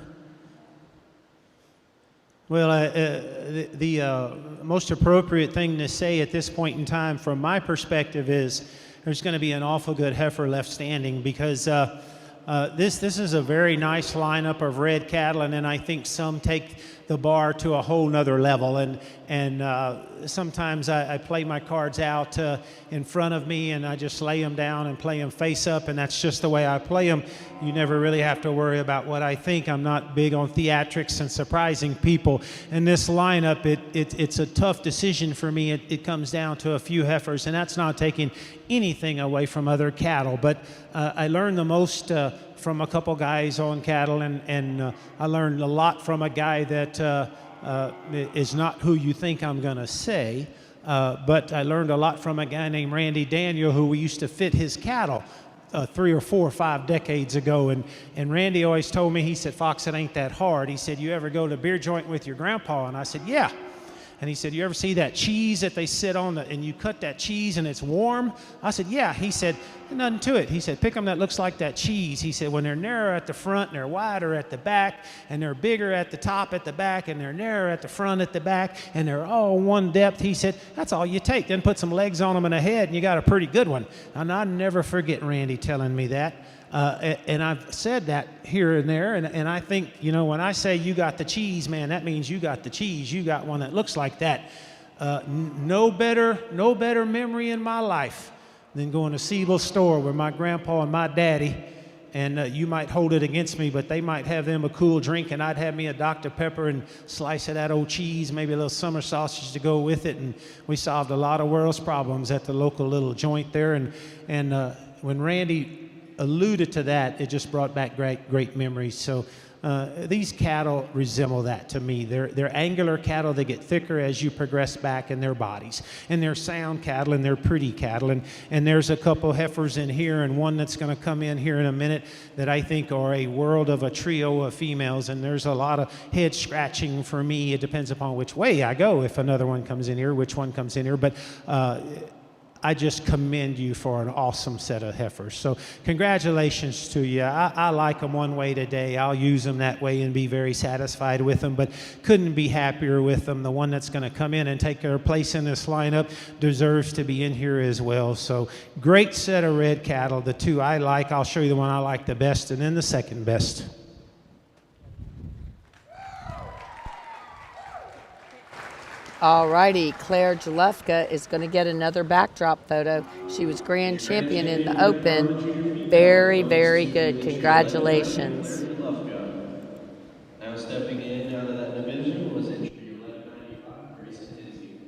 Well, the most appropriate thing to say at this point in time, from my perspective, is there's going to be an awful good heifer left standing, because this is a very nice lineup of red cattle, and then I think some take the bar to a whole nother level. And sometimes I play my cards out in front of me, and I just lay them down and play them face up, and that's just the way I play them. You never really have to worry about what I think. I'm not big on theatrics and surprising people. In this lineup, it's a tough decision for me. It comes down to a few heifers, and that's not taking anything away from other cattle. But I learned the most from a couple guys on cattle, and I learned a lot from a guy that is not who you think I'm going to say. But I learned a lot from a guy named Randy Daniel, who we used to fit his cattle 3 or 4 or 5 decades ago. And Randy always told me, he said, Fox, it ain't that hard. He said, you ever go to a beer joint with your grandpa? And I said, yeah. And he said, you ever see that cheese that they sit on and you cut that cheese and it's warm? I said, yeah. He said, nothing to it. He said, pick them that looks like that cheese. He said, when they're narrow at the front and they're wider at the back and they're bigger at the top at the back and they're narrow at the front at the back and they're all one depth, he said, that's all you take. Then put some legs on them and a head and you got a pretty good one. And I never forget Randy telling me that. And I've said that here and there, and I think, you know, when I say you got the cheese, man, that means you got the cheese. You got one that looks like that. No better memory in my life than going to Siebel's store with my grandpa and my daddy, and you might hold it against me, but they might have them a cool drink, and I'd have me a Dr. Pepper and slice of that old cheese, maybe a little summer sausage to go with it, and we solved a lot of world's problems at the local little joint there. And when Randy alluded to that, it just brought back great memories. So these cattle resemble that to me. They're angular cattle. They get thicker as you progress back in their bodies. And they're sound cattle and they're pretty cattle. And there's a couple heifers in here and one that's going to come in here in a minute that I think are a world of a trio of females. And there's a lot of head scratching for me. It depends upon which way I go. If another one comes in here, which one comes in here. But I just commend you for an awesome set of heifers. So congratulations to you. I like them one way today. I'll use them that way and be very satisfied with them, but couldn't be happier with them. The one that's going to come in and take their place in this lineup deserves to be in here as well. So great set of red cattle. The two I like. I'll show you the one I like the best and then the second best. All righty, Claire Jalefka is going to get another backdrop photo. She was grand champion in the Open. Very, very good. Congratulations. Now stepping in out of that division was entry 1195, Grayson Hinsey.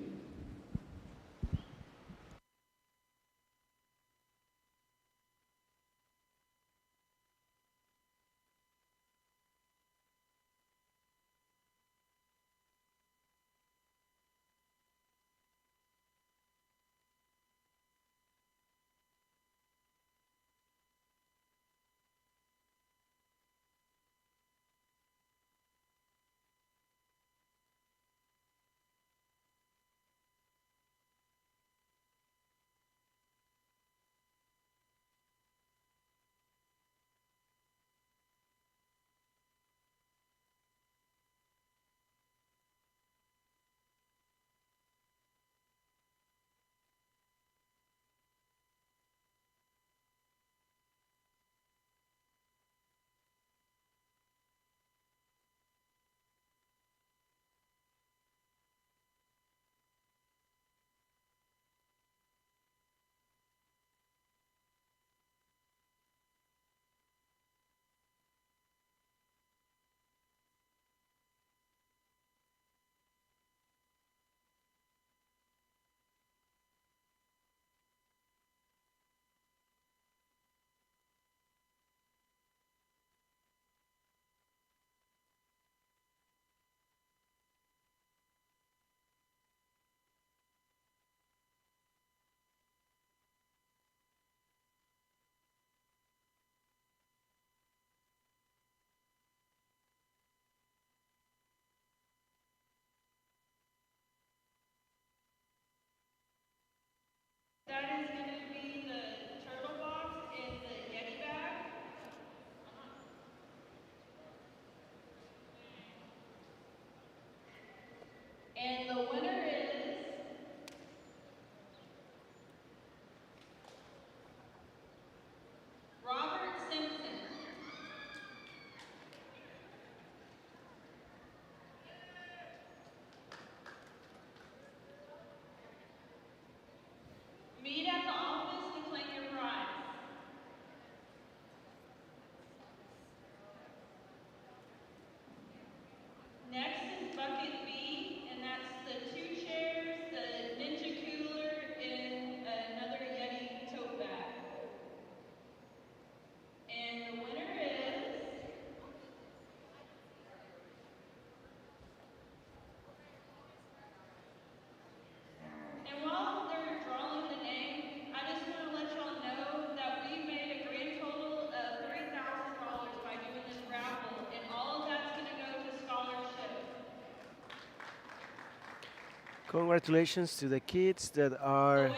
Congratulations to the kids that are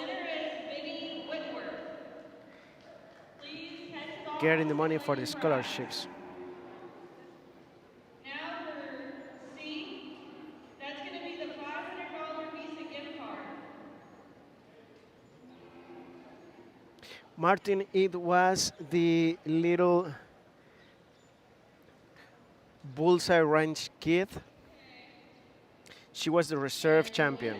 getting the money for the scholarships. Martin, it was the little Bullseye Ranch kid. She was the reserve champion.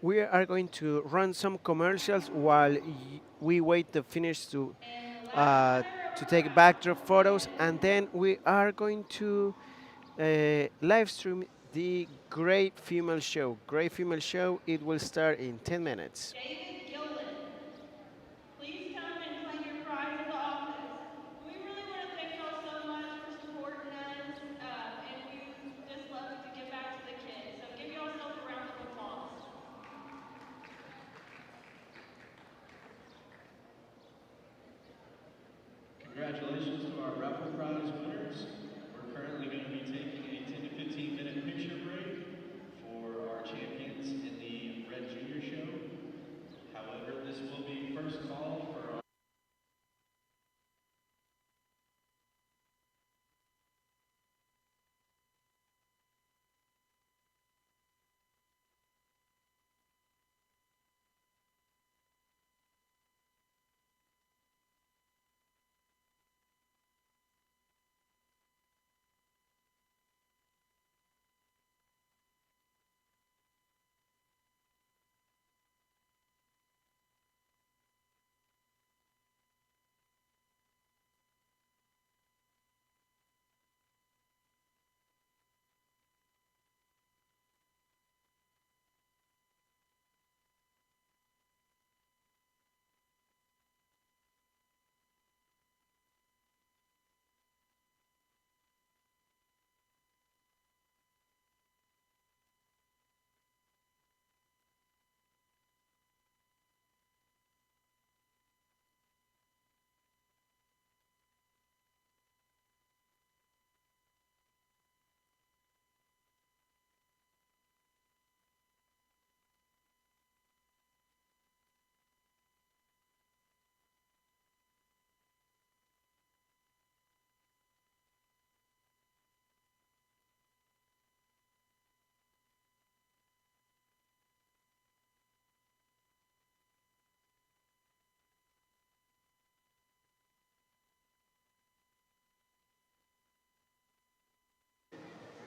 We are going to run some commercials while we wait the finish to take backdrop photos, and then we are going to live stream the Great Female Show. Great Female Show, it will start in 10 minutes. Congratulations to our raffle prize winners. We're currently going to be taking a 10 to 15 minute picture break for our champions in the Red Junior Show. However, this will be first call for our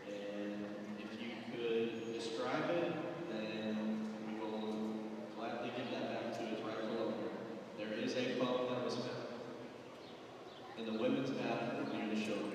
and if you could describe it, then we will gladly give that back to its rightful owner. There is a phone that was found in the women's bathroom near the showroom.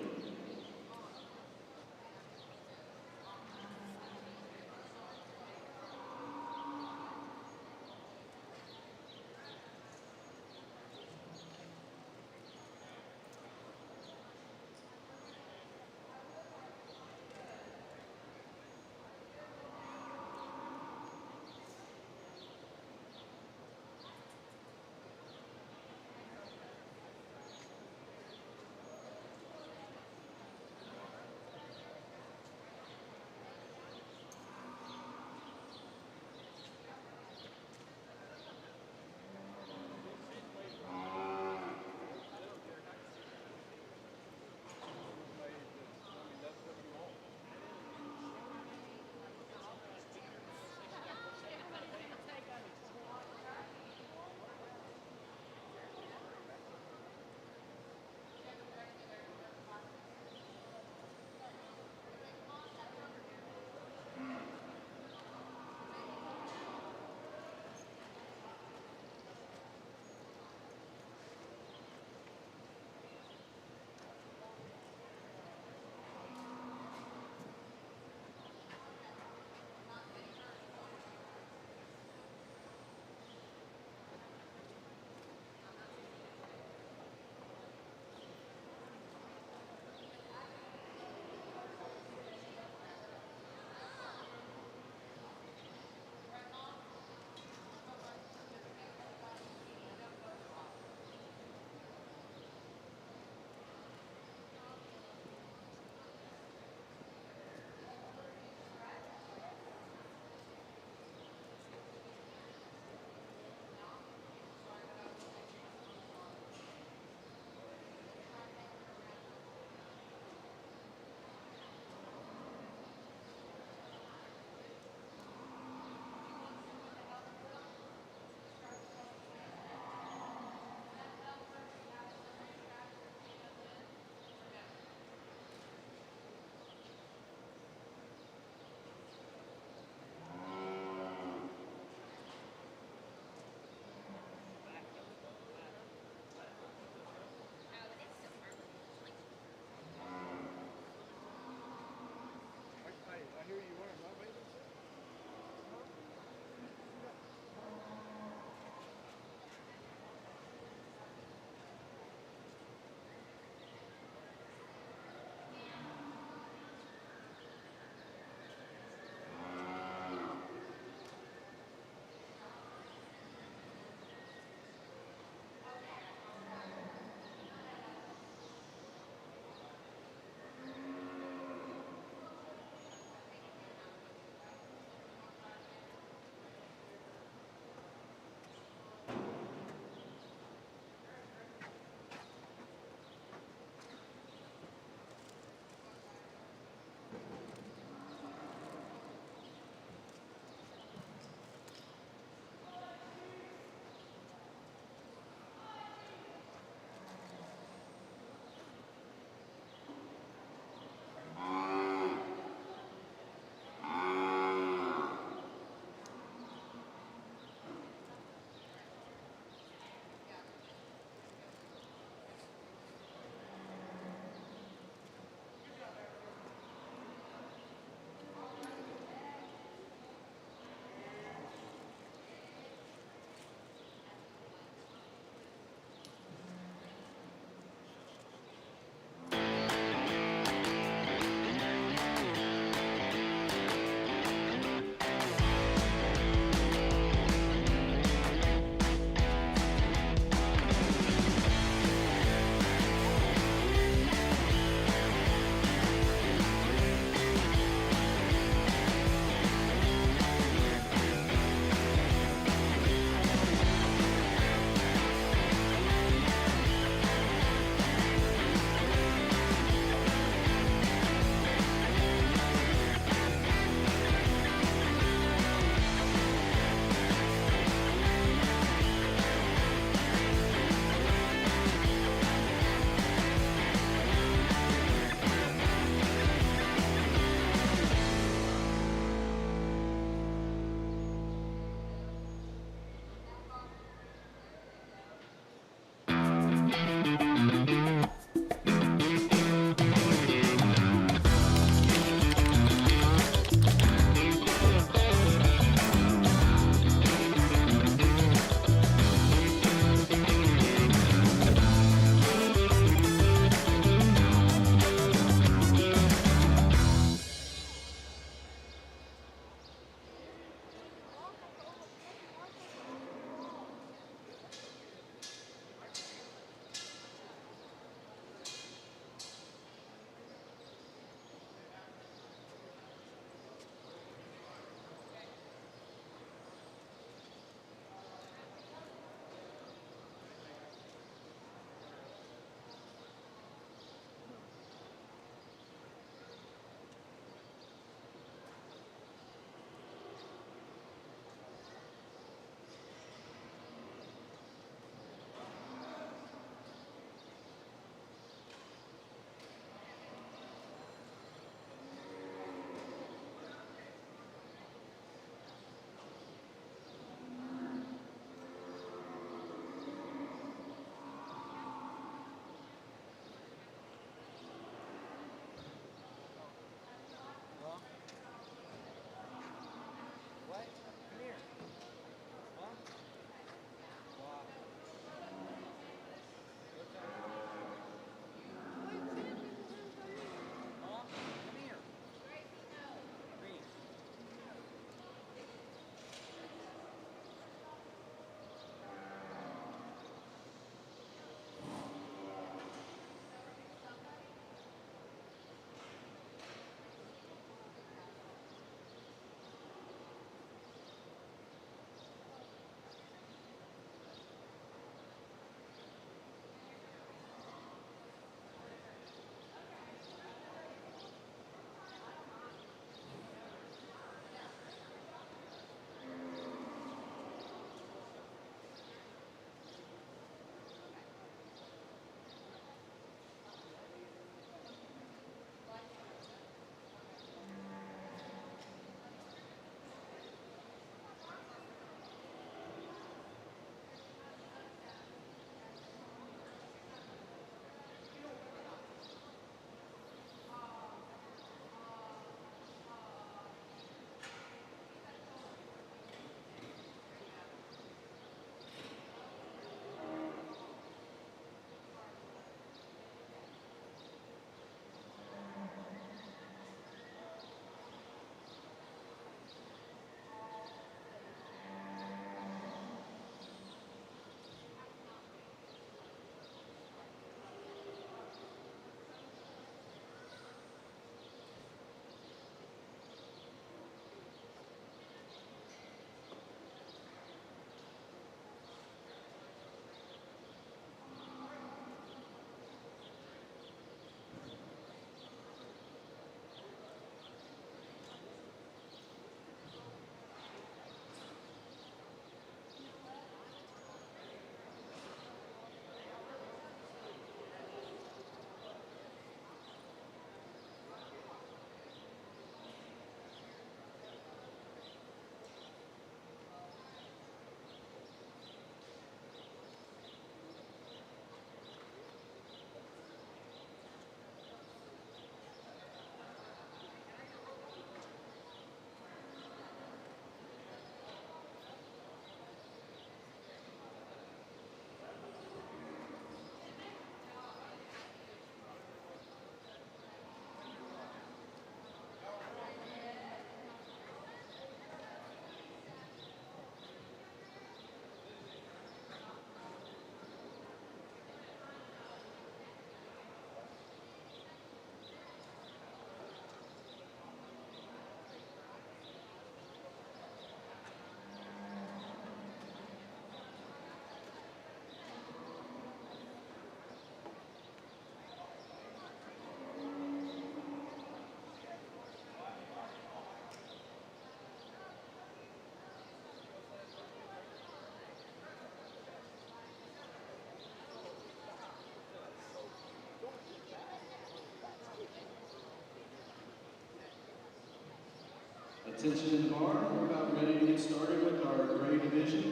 Attention in the bar, we're about ready to get started with our gray division,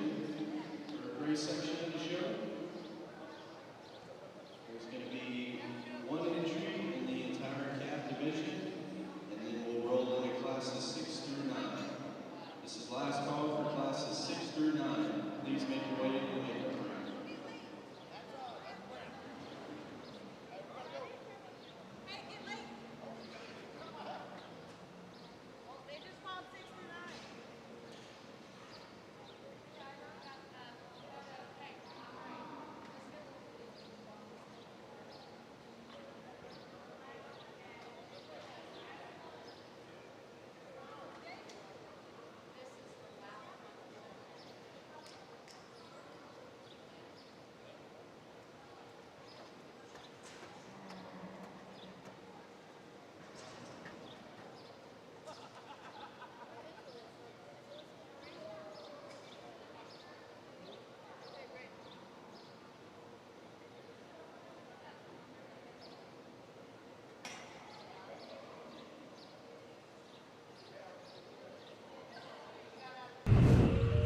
or gray section of the show. There's going to be one entry in the entire calf division, and then we'll roll into classes 6 through 9. This is last call for classes 6 through 9. Please make your way to the makeup room.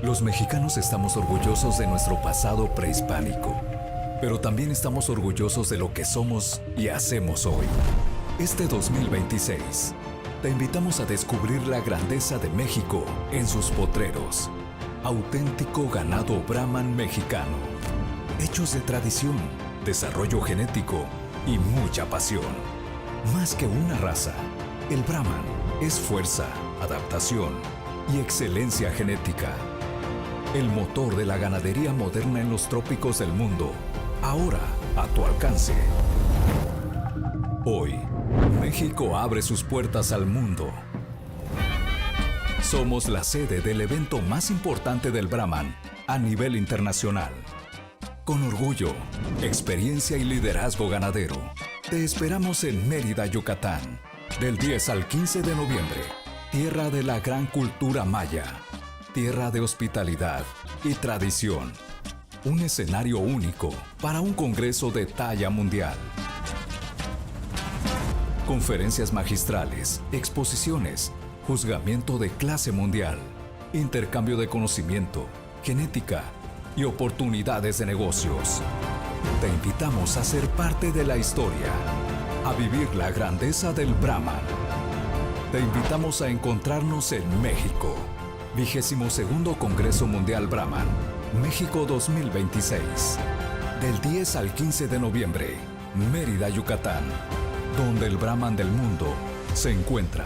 Los mexicanos estamos orgullosos de nuestro pasado prehispánico, pero también estamos orgullosos de lo que somos y hacemos hoy. Este 2026, te invitamos a descubrir la grandeza de México en sus potreros. Auténtico ganado Brahman mexicano. Hechos de tradición, desarrollo genético y mucha pasión. Más que una raza, el Brahman es fuerza, adaptación y excelencia genética. El motor de la ganadería moderna en los trópicos del mundo, ahora a tu alcance. Hoy, México abre sus puertas al mundo. Somos la sede del evento más importante del Brahman a nivel internacional. Con orgullo, experiencia y liderazgo ganadero, te esperamos en Mérida, Yucatán, del 10 al 15 de noviembre, tierra de la gran cultura maya. Tierra de hospitalidad y tradición. Un escenario único para un congreso de talla mundial. Conferencias magistrales, exposiciones, juzgamiento de clase mundial, intercambio de conocimiento, genética y oportunidades de negocios. Te invitamos a ser parte de la historia, a vivir la grandeza del Brahman. Te invitamos a encontrarnos en México. 22º Congreso Mundial Brahman, México 2026. Del 10 al 15 de noviembre, Mérida, Yucatán, donde el Brahman del mundo se encuentra.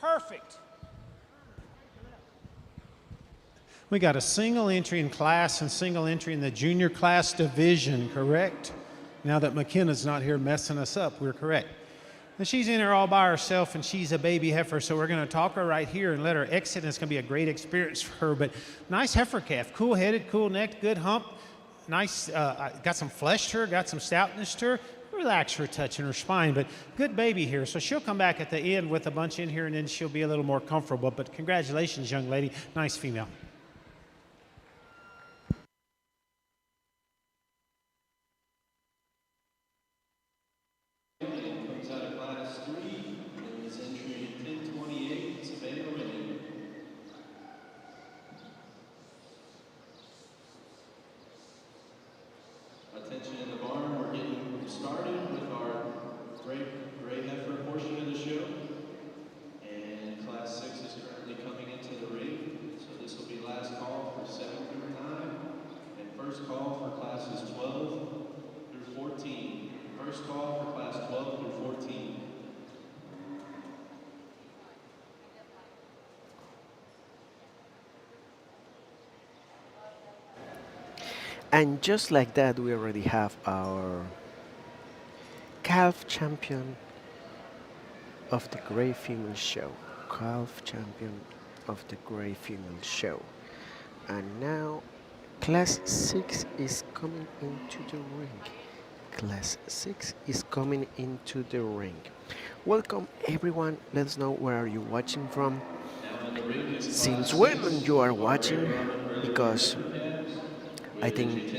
Perfect. We got a single entry in class and single entry in the junior class division, correct? Now that McKenna's not here messing us up, we're correct. And she's in there all by herself, and she's a baby heifer, so we're going to talk her right here and let her exit, and it's going to be a great experience for her. But nice heifer calf, cool-headed, cool-necked, good hump. Nice, got some flesh to her, got some stoutness to her. Relax her touch in her spine, but good baby here. So she'll come back at the end with a bunch in here, and then she'll be a little more comfortable. But congratulations, young lady. Nice female. Comes out of class 3, and is entry 1028, Savannah Rennie. show. And Class 6 is currently coming into the ring. So this will be last call for 7 through 9. And first call for classes 12 through 14. First call for class 12 through 14. And just like that, we already have our calf champion of the Gray Female Show. Calf champion of the Gray Female Show. And now, Class 6 is coming into the ring. Class 6 is coming into the ring. Welcome everyone. Let us know where are you watching from. Since when you are watching, because I think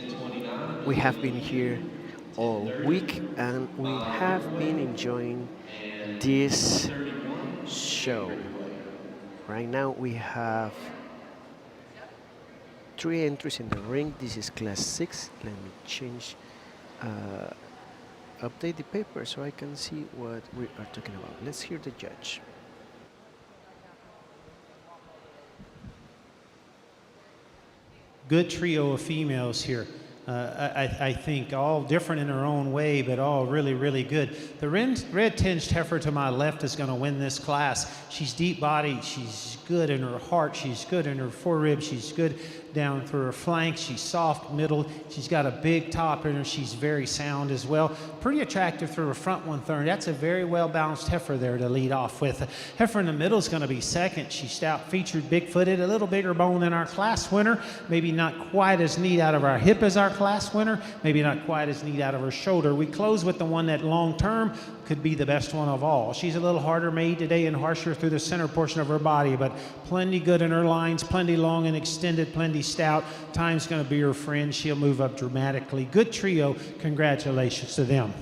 we have been here all week and we have been enjoying this show. Right now we have 3 entries in the ring. This is class 6. Let me change, update the paper so I can see what we are talking about. Let's hear the judge. Good trio of females here. I think all different in their own way, but all really, really good. The red-tinged heifer to my left is going to win this class. She's deep-bodied. She's good in her heart. She's good in her foreribs. She's good down through her flanks. She's soft middle. She's got a big top in her. She's very sound as well. Pretty attractive through her front 1/3. That's a very well-balanced heifer there to lead off with. Heifer in the middle is going to be second. She's stout-featured, big-footed, a little bigger bone than our class winner. Maybe not quite as neat out of our hip as our class winner. Maybe not quite as neat out of her shoulder. We close with the one that long-term could be the best one of all. She's a little harder made today and harsher through the center portion of her body, but plenty good in her lines, plenty long and extended, plenty stout. Time's going to be her friend. She'll move up dramatically. Good trio. Congratulations to them.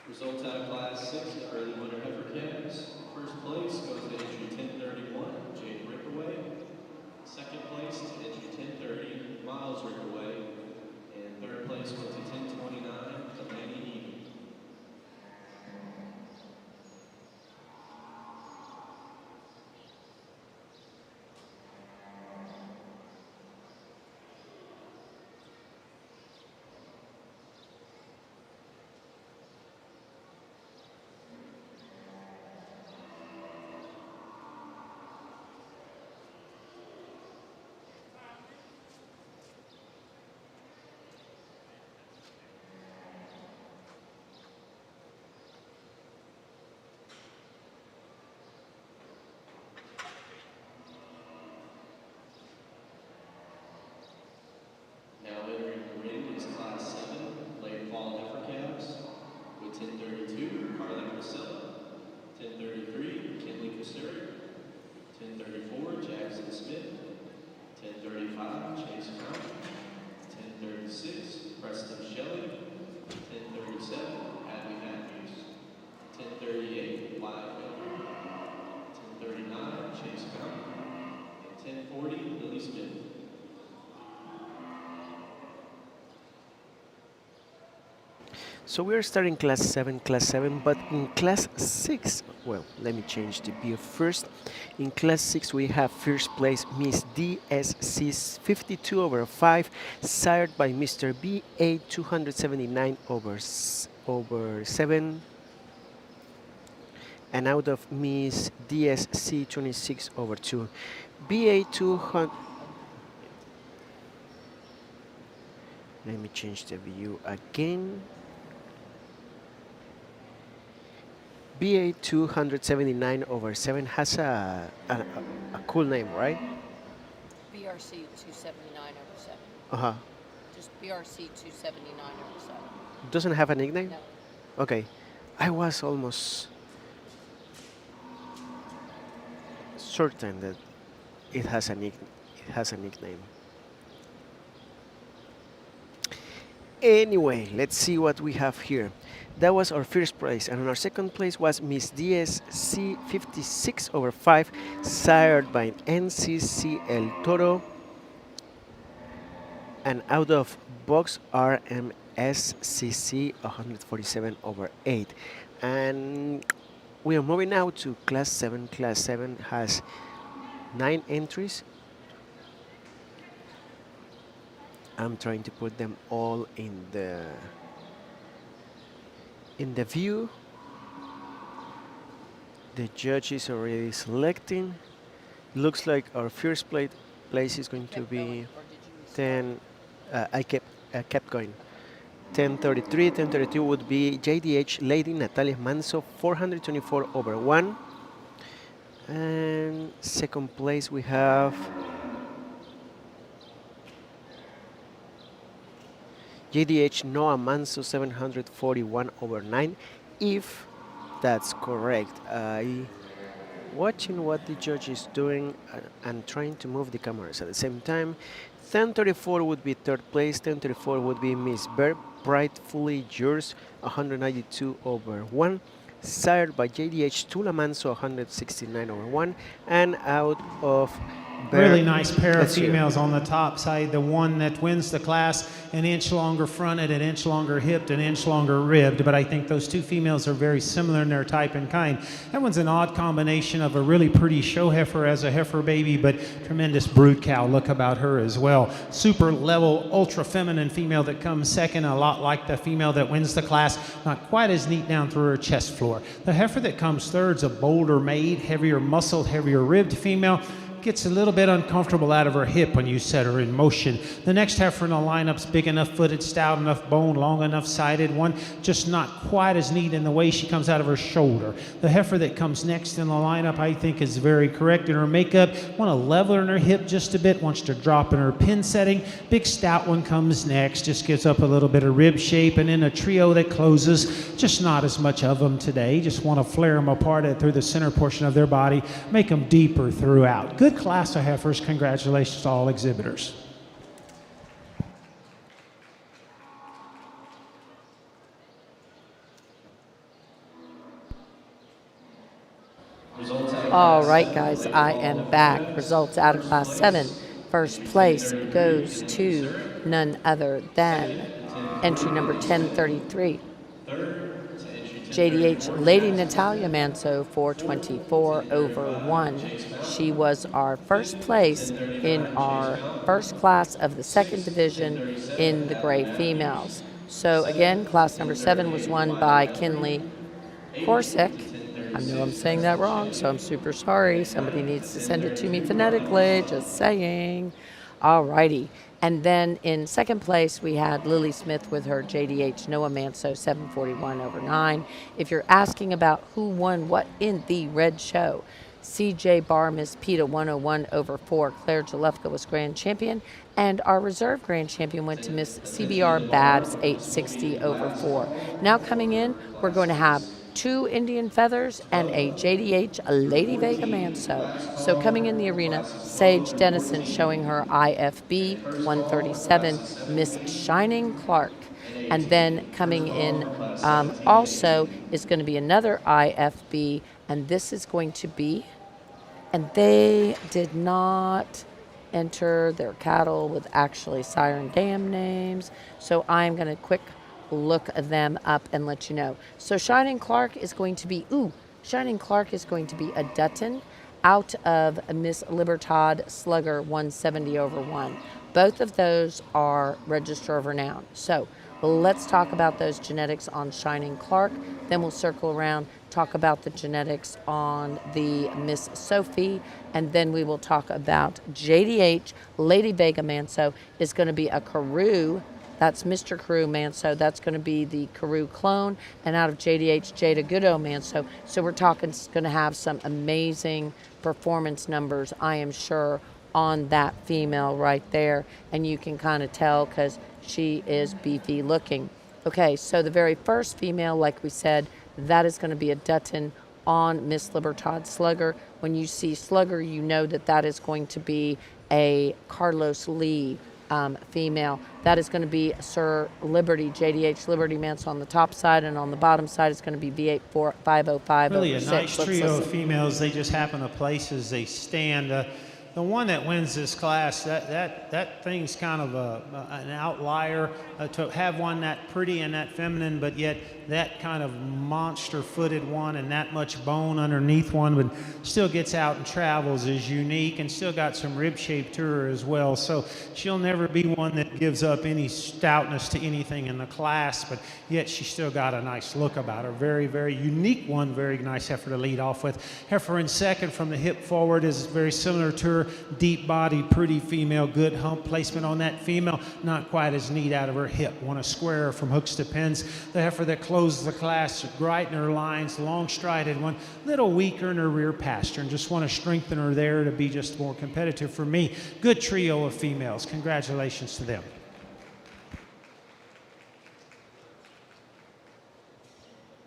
Results out of class 6, the early winner heifer calves. First place goes to entry 1031, Jade Rickaway. Second place to entry 1030, Miles Rickaway. And third place went to 1029, Delaney Eden. Now entering the ring is class 7, late fall heifer calves, with 1032, Carly Priscilla, 1033, Kinley Custodian, 1034, Jackson Smith, 1035, Chase Brown, 1036, Preston Shelley, 1037, Abby Matthews, 1038, Wyatt Miller, 1039, Chase Brown, and 1040, Lily Smith. So we are starting class 7, but in class 6, well, let me change the view first. In class 6, we have first place Miss DSC 52 over 5, sired by Mr. BA 279 over 7, and out of Miss DSC 26 over 2. BA 200. Let me change the view again. BA 279 over 7 has a cool name, right? BRC 279 over 7. Uh-huh. Just BRC 279 over 7. Doesn't have a nickname? No. Okay. I was almost certain that it has a nickname. Anyway, let's see what we have here. That was our first place, and our second place was Miss DSC 56 over 5, sired by NCC El Toro, and out of Box SCC 147 over 8. And we are moving now to Class 7. Class 7 has 9 entries. I'm trying to put them all in the view. The judge is already selecting. Looks like our first place is going to be 10. I kept going. 1033. 1032 would be JDH Lady Natalia Manso, 424 over 1. And second place we have JDH Noah Manso, 741 over 9. If that's correct. Watching what the judge is doing and trying to move the cameras at the same time. 1034 would be third place. 1034 would be Miss Bear, Rightfully Yours, 192 over 1. Sired by JDH Tula Manso, 169 over 1. And out of Bear, Really nice pair of let's hear. females on the top side. The one that wins the class, an inch longer fronted, an inch longer hipped, an inch longer ribbed. But I think those two females are very similar in their type and kind. That one's an odd combination of a really pretty show heifer as a heifer baby, but tremendous brood cow look about her as well. Super level, ultra feminine female that comes second, a lot like the female that wins the class. Not quite as neat down through her chest floor. The heifer that comes third's a bolder made, heavier muscled, heavier ribbed female. Gets a little bit uncomfortable out of her hip when you set her in motion. The next heifer in the lineup's big enough footed, stout enough bone, long enough sided one, just not quite as neat in the way she comes out of her shoulder. The heifer that comes next in the lineup, I think, is very correct in her makeup. Want to level her in her hip just a bit, wants to drop in her pin setting. Big stout one comes next, just gives up a little bit of rib shape, and in a trio that closes, just not as much of them today. Just want to flare them apart through the center portion of their body, make them deeper throughout. Good class of heifers. Congratulations to all exhibitors. All right, guys, I am back. Results out of Class 7. First place goes to none other than entry number 1033. JDH Lady Natalia Manso, 424 over 1. She was our first place in our first class of the second division in the gray females. So again, class number 7 was won by Kinley Korsick. I know I'm saying that wrong, so I'm super sorry. Somebody needs to send it to me phonetically, just saying. All righty. And then in second place, we had Lily Smith with her JDH Noah Manso, 741 over 9. If you're asking about who won what in the red show, CJ Barr, Miss PETA 101 over 4. Claire Jalefka was grand champion. And our reserve grand champion went to Miss CBR Babs, 860 over 4. Now coming in, we're going to have 2 Indian Feathers and a JDH Lady Vega Manso. So coming in the arena, Sage Dennison showing her IFB 137, Miss Shining Clark. And then coming in also is going to be another IFB, and this is going to be, and they did not enter their cattle with actually sire and dam names. So I'm going to quick look them up and let you know. So Shining Clark is going to be, Shining Clark is going to be a Dutton out of Miss Libertad Slugger 170 over 1. Both of those are Register of Renown. So let's talk about those genetics on Shining Clark. Then we'll circle around, talk about the genetics on the Miss Sophie, and then we will talk about JDH Lady Vega Manso is going to be a Karoo. That's Mr. Carew Manso. That's going to be the Carew clone. And out of JDH, Jada Goodo Manso. So we're talking, going to have some amazing performance numbers, I am sure, on that female right there. And you can kind of tell because she is beefy looking. Okay, so the very first female, like we said, that is going to be a Dutton on Miss Libertad Slugger. When you see Slugger, you know that that is going to be a Carlos Lee female. That is going to be Sir Liberty, JDH Liberty Manso on the top side, and on the bottom side is going to be V8 505 Really over a 6. nice Let's trio listen. of females. They just happen to place as they stand. the one that wins this class, that thing's kind of an outlier. To have one that pretty and that feminine, but yet that kind of monster-footed one and that much bone underneath one, but still gets out and travels, is unique and still got some rib shape to her as well. So she'll never be one that gives up any stoutness to anything in the class, but yet she's still got a nice look about her. Very, very unique one, very nice heifer to lead off with. Heifer in second from the hip forward is very similar to her. Deep body, pretty female, good hump placement on that female. Not quite as neat out of her hip. Want to square her from hooks to pins. The heifer that closes the class, right in her lines, long strided one, little weaker in her rear pasture, and just want to strengthen her there to be just more competitive for me. Good trio of females. Congratulations to them.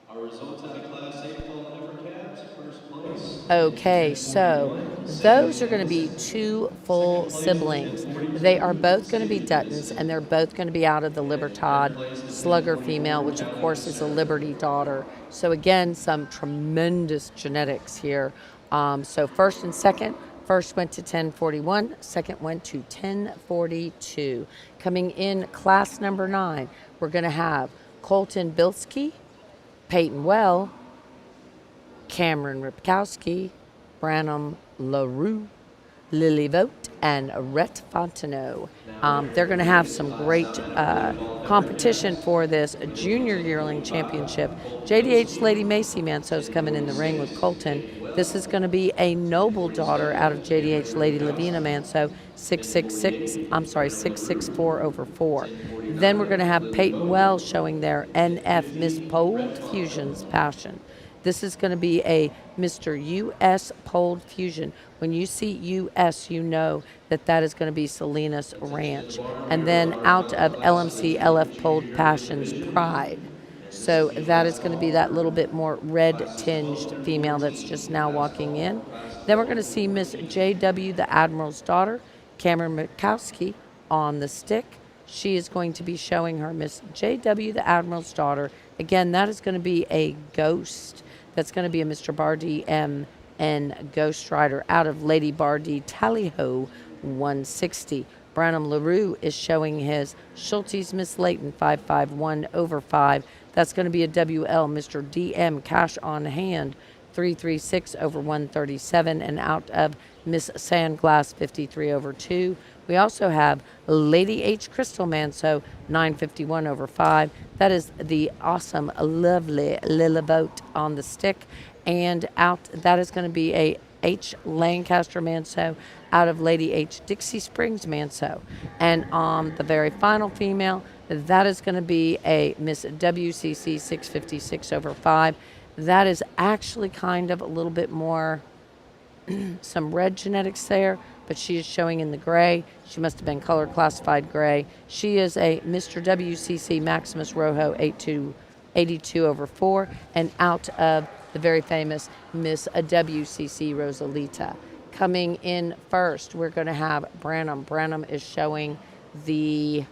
Our results out of Class 8 full heifer calves, first place. Okay, so those are going to be two full siblings. They are both going to be Duttons, and they're both going to be out of the Libertad Slugger female, which of course is a Liberty daughter. So again, some tremendous genetics here. So first and second, first went to 1041, second went to 1042. Coming in class number 9, we're going to have Colton Bilski, Peyton Well, Cameron Ripkowski, Branham LaRue, Lily Vogt, and Rhett Fontenot. They're going to have some great competition for this junior yearling championship. JDH Lady Macy Manso's coming in the ring with Colton. This is going to be a noble daughter out of JDH Lady Lavina Manso, 664 over 4. Then we're going to have Peyton Wells showing their NF Miss Polled Fusions Passion. This is going to be a Mr. U.S. Polled Fusion. When you see U.S., you know that that is going to be Salinas Ranch. And then out of LMC LF Polled Passions Pride. So that is going to be that little bit more red-tinged female that's just now walking in. Then we're going to see Miss J.W. the Admiral's daughter, Cameron Mikowski, on the stick. She is going to be showing her Miss J.W. the Admiral's daughter. Again, that is going to be a ghost. That's going to be a Mr. Bardee M.N. Ghost Rider out of Lady Bardee Tallyho 160. Branham LaRue is showing his Schulte's Miss Layton 551 over 5. That's going to be a WL Mr. D.M. Cash on Hand 336 over 137, and out of Miss Sandglass 53 over 2. We also have Lady H. Crystal Manso 951 over 5. That is the awesome, lovely Lila Boat on the stick. And out, that is going to be a H. Lancaster Manso out of Lady H. Dixie Springs Manso. And on the very final female, that is going to be a Miss WCC 656 over 5. That is actually kind of a little bit more some red genetics there, but she is showing in the gray. She must have been color classified gray. She is a Mr. WCC Maximus Rojo 82 over 4, and out of the very famous Miss WCC Rosalita. Coming in first, we're going to have Branham. Branham is showing the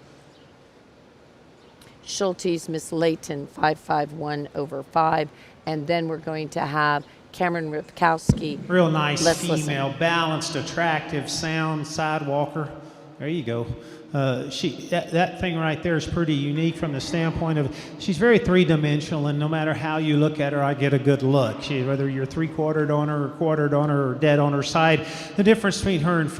Schulte's Miss Layton 551 over 5, and then we're going to have Cameron Ripkowski. Real nice Let's female, listen. balanced, attractive, sound sidewalker. There you go. That thing right there is pretty unique from the standpoint of she's very three-dimensional, and no matter how you look at her, I get a good look. Whether you're three-quartered on her or quartered on her or dead on her side, the difference between her and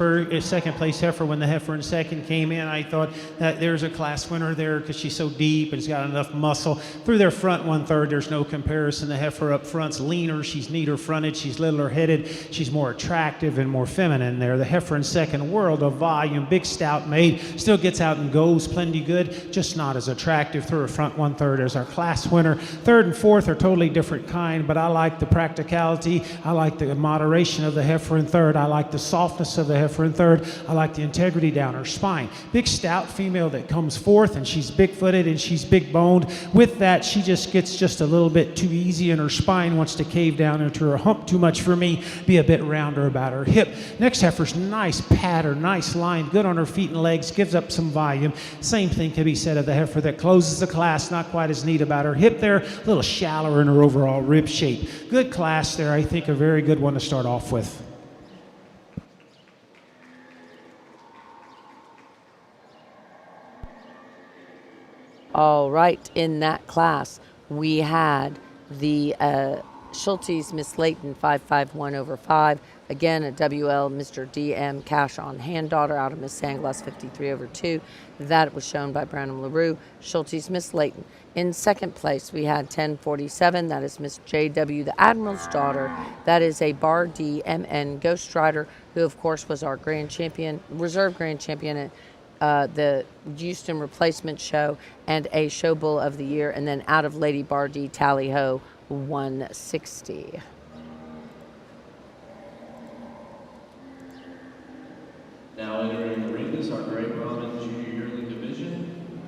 second place heifer, when the heifer in second came in, I thought that there's a class winner there because she's so deep and she's got enough muscle. Through their front 1/3, there's no comparison. The heifer up front's leaner, she's neater fronted, she's littler headed, she's more attractive and more feminine there. The heifer in second, world of volume, big stout made, still gets out and goes plenty good, just not as attractive through her front 1/3 as our class winner. Third and fourth are totally different kind, but I like the practicality, I like the moderation of the heifer in third, I like the softness of the heifer in third, I like the integrity down her spine. Big stout female that comes fourth, and she's big-footed and she's big-boned. With that, she just gets just a little bit too easy, and her spine wants to cave down into her hump too much for me, be a bit rounder about her hip. Next heifer's nice pattern, nice line, good on her feet and legs, gives up some volume. Same thing can be said of the heifer that closes the class, not quite as neat about her hip there, a little shallower in her overall rib shape. Good class there, I think a very good one to start off with. All right, in that class, we had the Schultes Miss Layton 551 over 5. Again, a WL Mr. DM Cash on Hand daughter out of Miss Sanglass 53 over 2. That was shown by Branham LaRue. Schultes Miss Layton. In second place, we had 1047. That is Miss JW, the Admiral's daughter. That is a Bar D MN Ghost Rider, who, of course, was our grand champion, reserve grand champion at the Houston Replacement Show and a Show Bull of the Year, and then out of Lady Bardi Tally Ho 160. Now entering the ring is our Great Brahmin Junior Yearling Division.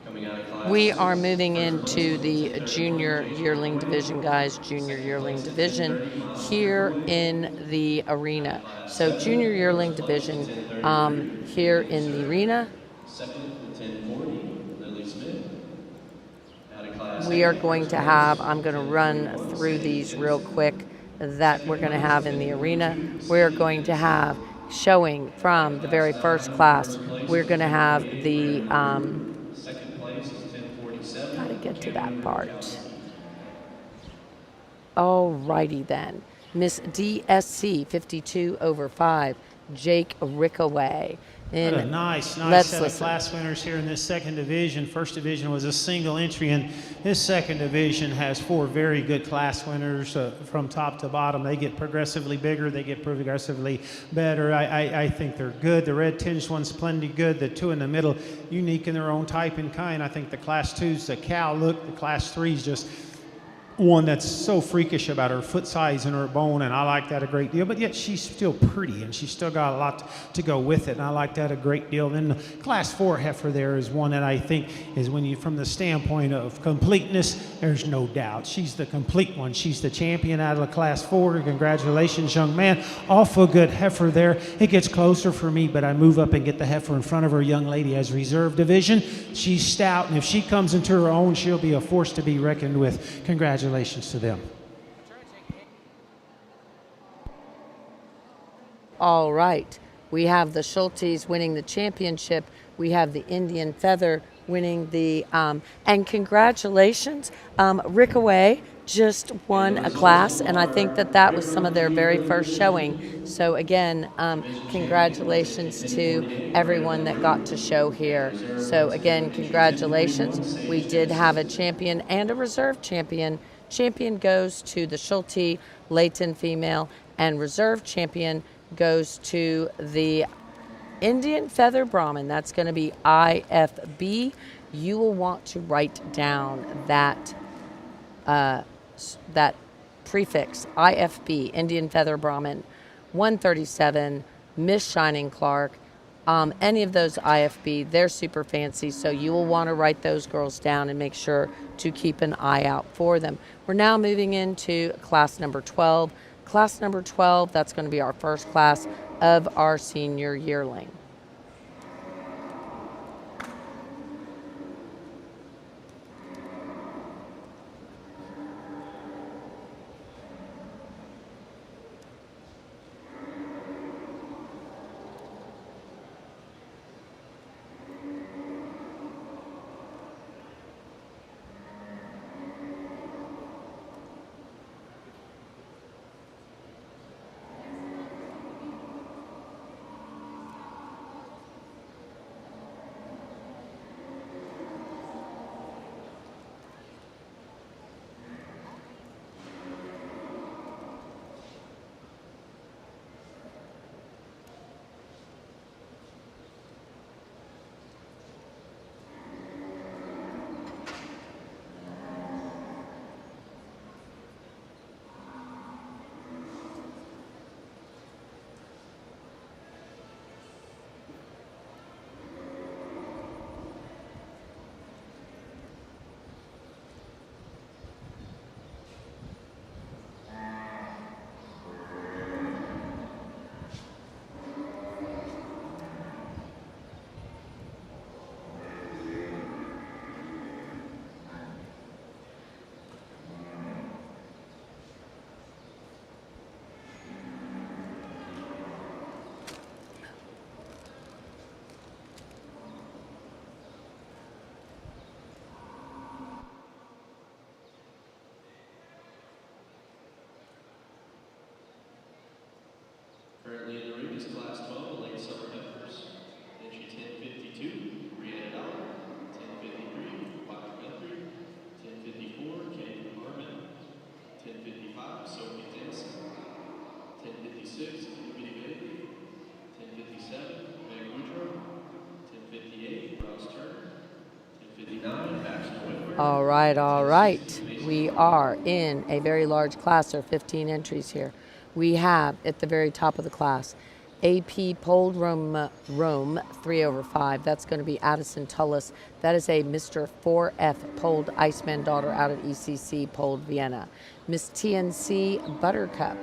Coming out of class. We are moving into the Junior Yearling Division, guys. Junior Yearling Division here in the arena. So Junior Yearling Division here in the arena. Second, the 1040, Lily Smith. Out of class. We are going to have, I'm going to run through these real quick, that we're going to have in the arena. We're going to have showing from the very first class. We're going to have the, Second place is 1047. got to get to that part. All righty then. Miss DSC 52 over 5, Jake Rickaway. What a nice set of class winners here in this second division. First division was a single entry, and this second division has 4 very good class winners from top to bottom. They get progressively bigger. They get progressively better. I think they're good. The red tinged one's plenty good. The 2 in the middle, unique in their own type and kind. I think the class 2's the cow look. The class 3's just one that's so freakish about her foot size and her bone, and I like that a great deal. But yet she's still pretty, and she's still got a lot to go with it, and I like that a great deal. Then the class 4 heifer there is one that I think is, when you, from the standpoint of completeness, there's no doubt she's the complete one. She's the champion out of the class 4. Congratulations, young man. Awful good heifer there. It gets closer for me, but I move up and get the heifer in front of her young lady as reserve division. She's stout, and if she comes into her own, she'll be a force to be reckoned with. Congratulations to them. All right. We have the Schultes winning the championship. We have the Indian Feather winning the, and congratulations, Rickaway just won a class, and I think that was some of their very first showing. So again, congratulations to everyone that got to show here. So again, congratulations. We did have a champion and a reserve champion. Champion goes to the Schulte Layton female, and reserve champion goes to the Indian Feather Brahmin. That's going to be IFB. You will want to write down that that prefix, IFB, Indian Feather Brahmin, 137, Miss Shining Clark. Any of those IFB, they're super fancy, so you will want to write those girls down and make sure to keep an eye out for them. We're now moving into class number 12. Class number 12, that's going to be our first class of our senior yearling. is Class 12 Late Summer Heifers. Entry 1052, Brianna Dollar. 1053, Wyatt Guthrie. 1054, Kate Harmon. 1055, Sophie Denson. 1056, Libby Bailey. 1057, Meg Woodrow. 1058, Ross Turner. 1059, Baxter Whitworth. All right, all right. We are in a very large class. There are 15 entries here. We have at the very top of the class AP Polled Rome 3/5. That's going to be Addison Tullis. That is a Mr. 4F Polled Iceman daughter out of ECC Polled Vienna. Miss TNC Buttercup.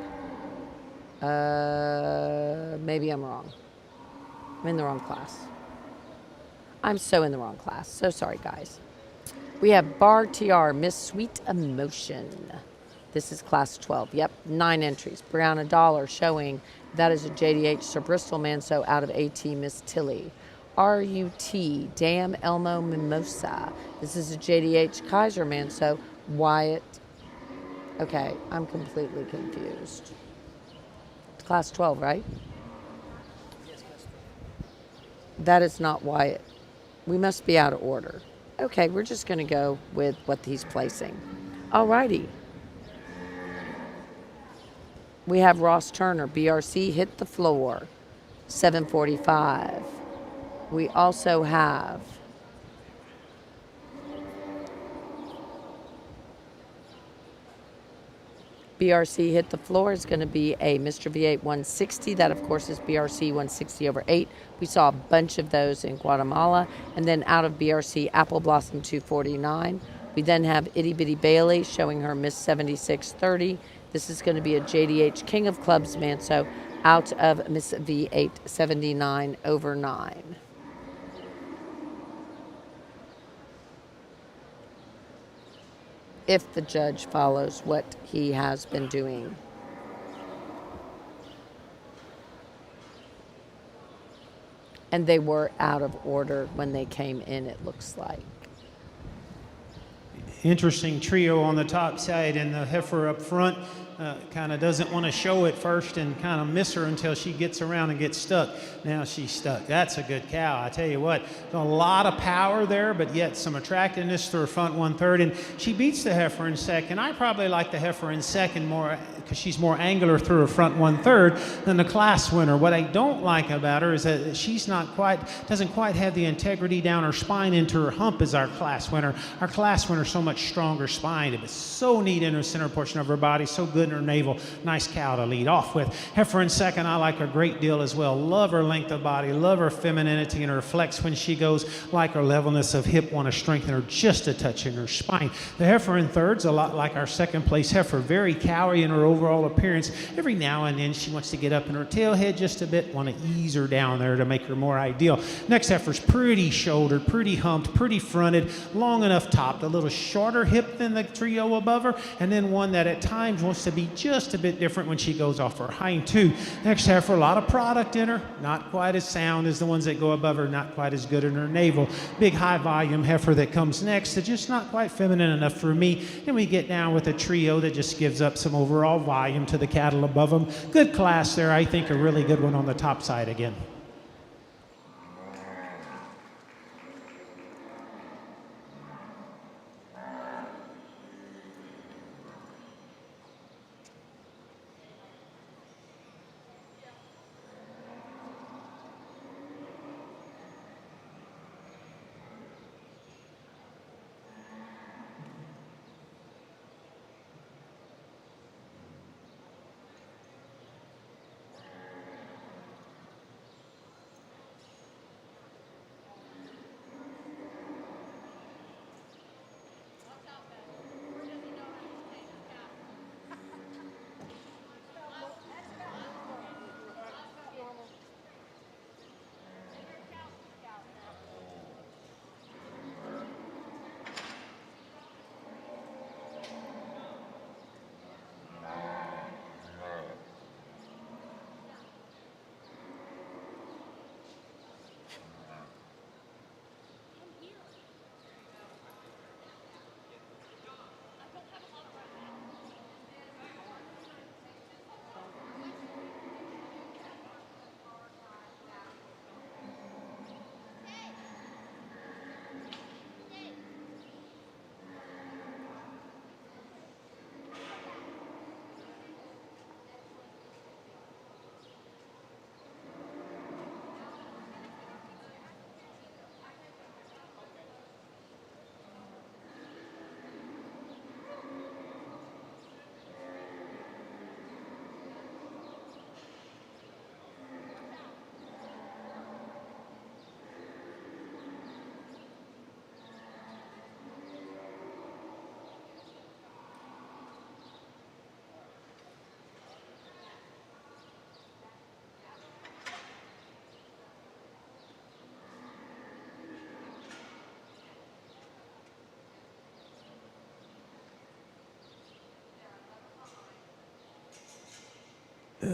Maybe I'm wrong. I'm in the wrong class. I'm so in the wrong class. So sorry, guys. We have Bar TR, Miss Sweet Emotion. This is class 12. Yep, 9 entries. Brianna Dollar showing that is a JDH Sir Bristol Manso out of AT Miss Tilly. RUT, Dam Elmo Mimosa. This is a JDH Kaiser Manso. Wyatt. Okay, I'm completely confused. It's class 12, right? That is not Wyatt. We must be out of order. Okay, we're just going to go with what he's placing. All righty. We have Ross Turner, BRC, Hit the Floor, 745. We also have BRC Hit the Floor is going to be a Mr. V8 160. That, of course, is BRC 160/8. We saw a bunch of those in Guatemala. And then out of BRC, Apple Blossom 249. We then have Itty Bitty Bailey showing her Miss 7630. This is going to be a JDH King of Clubs Manso out of Miss V8 79/9. If the judge follows what he has been doing. And they were out of order when they came in, it looks like. Interesting trio on the top side, and the heifer up front kind of doesn't want to show it first and kind of miss her until she gets around and gets stuck. Now she's stuck. That's a good cow. I tell you what, a lot of power there, but yet some attractiveness to her front 1/3, and she beats the heifer in second. I probably like the heifer in second more because she's more angular through her front 1/3 than the class winner. What I don't like about her is that she's doesn't quite have the integrity down her spine into her hump as our class winner. Our class winner so much stronger spine. It was so neat in her center portion of her body, so good in her navel. Nice cow to lead off with. Heifer in second, I like her a great deal as well. Love her length of body, love her femininity and her flex when she goes, like her levelness of hip, want to strengthen her just a touch in her spine. The heifer in third's a lot like our second place heifer, very cowy in her overall appearance. Every now and then she wants to get up in her tail head just a bit, want to ease her down there to make her more ideal. Next heifer's pretty shouldered, pretty humped, pretty fronted, long enough topped, a little shorter hip than the trio above her, and then one that at times wants to be just a bit different when she goes off her hind two. Next heifer, a lot of product in her, not quite as sound as the ones that go above her, not quite as good in her navel. Big high volume heifer that comes next, that's just not quite feminine enough for me. Then we get down with a trio that just gives up some overall volume to the cattle above them. Good class there, I think a really good one on the top side again.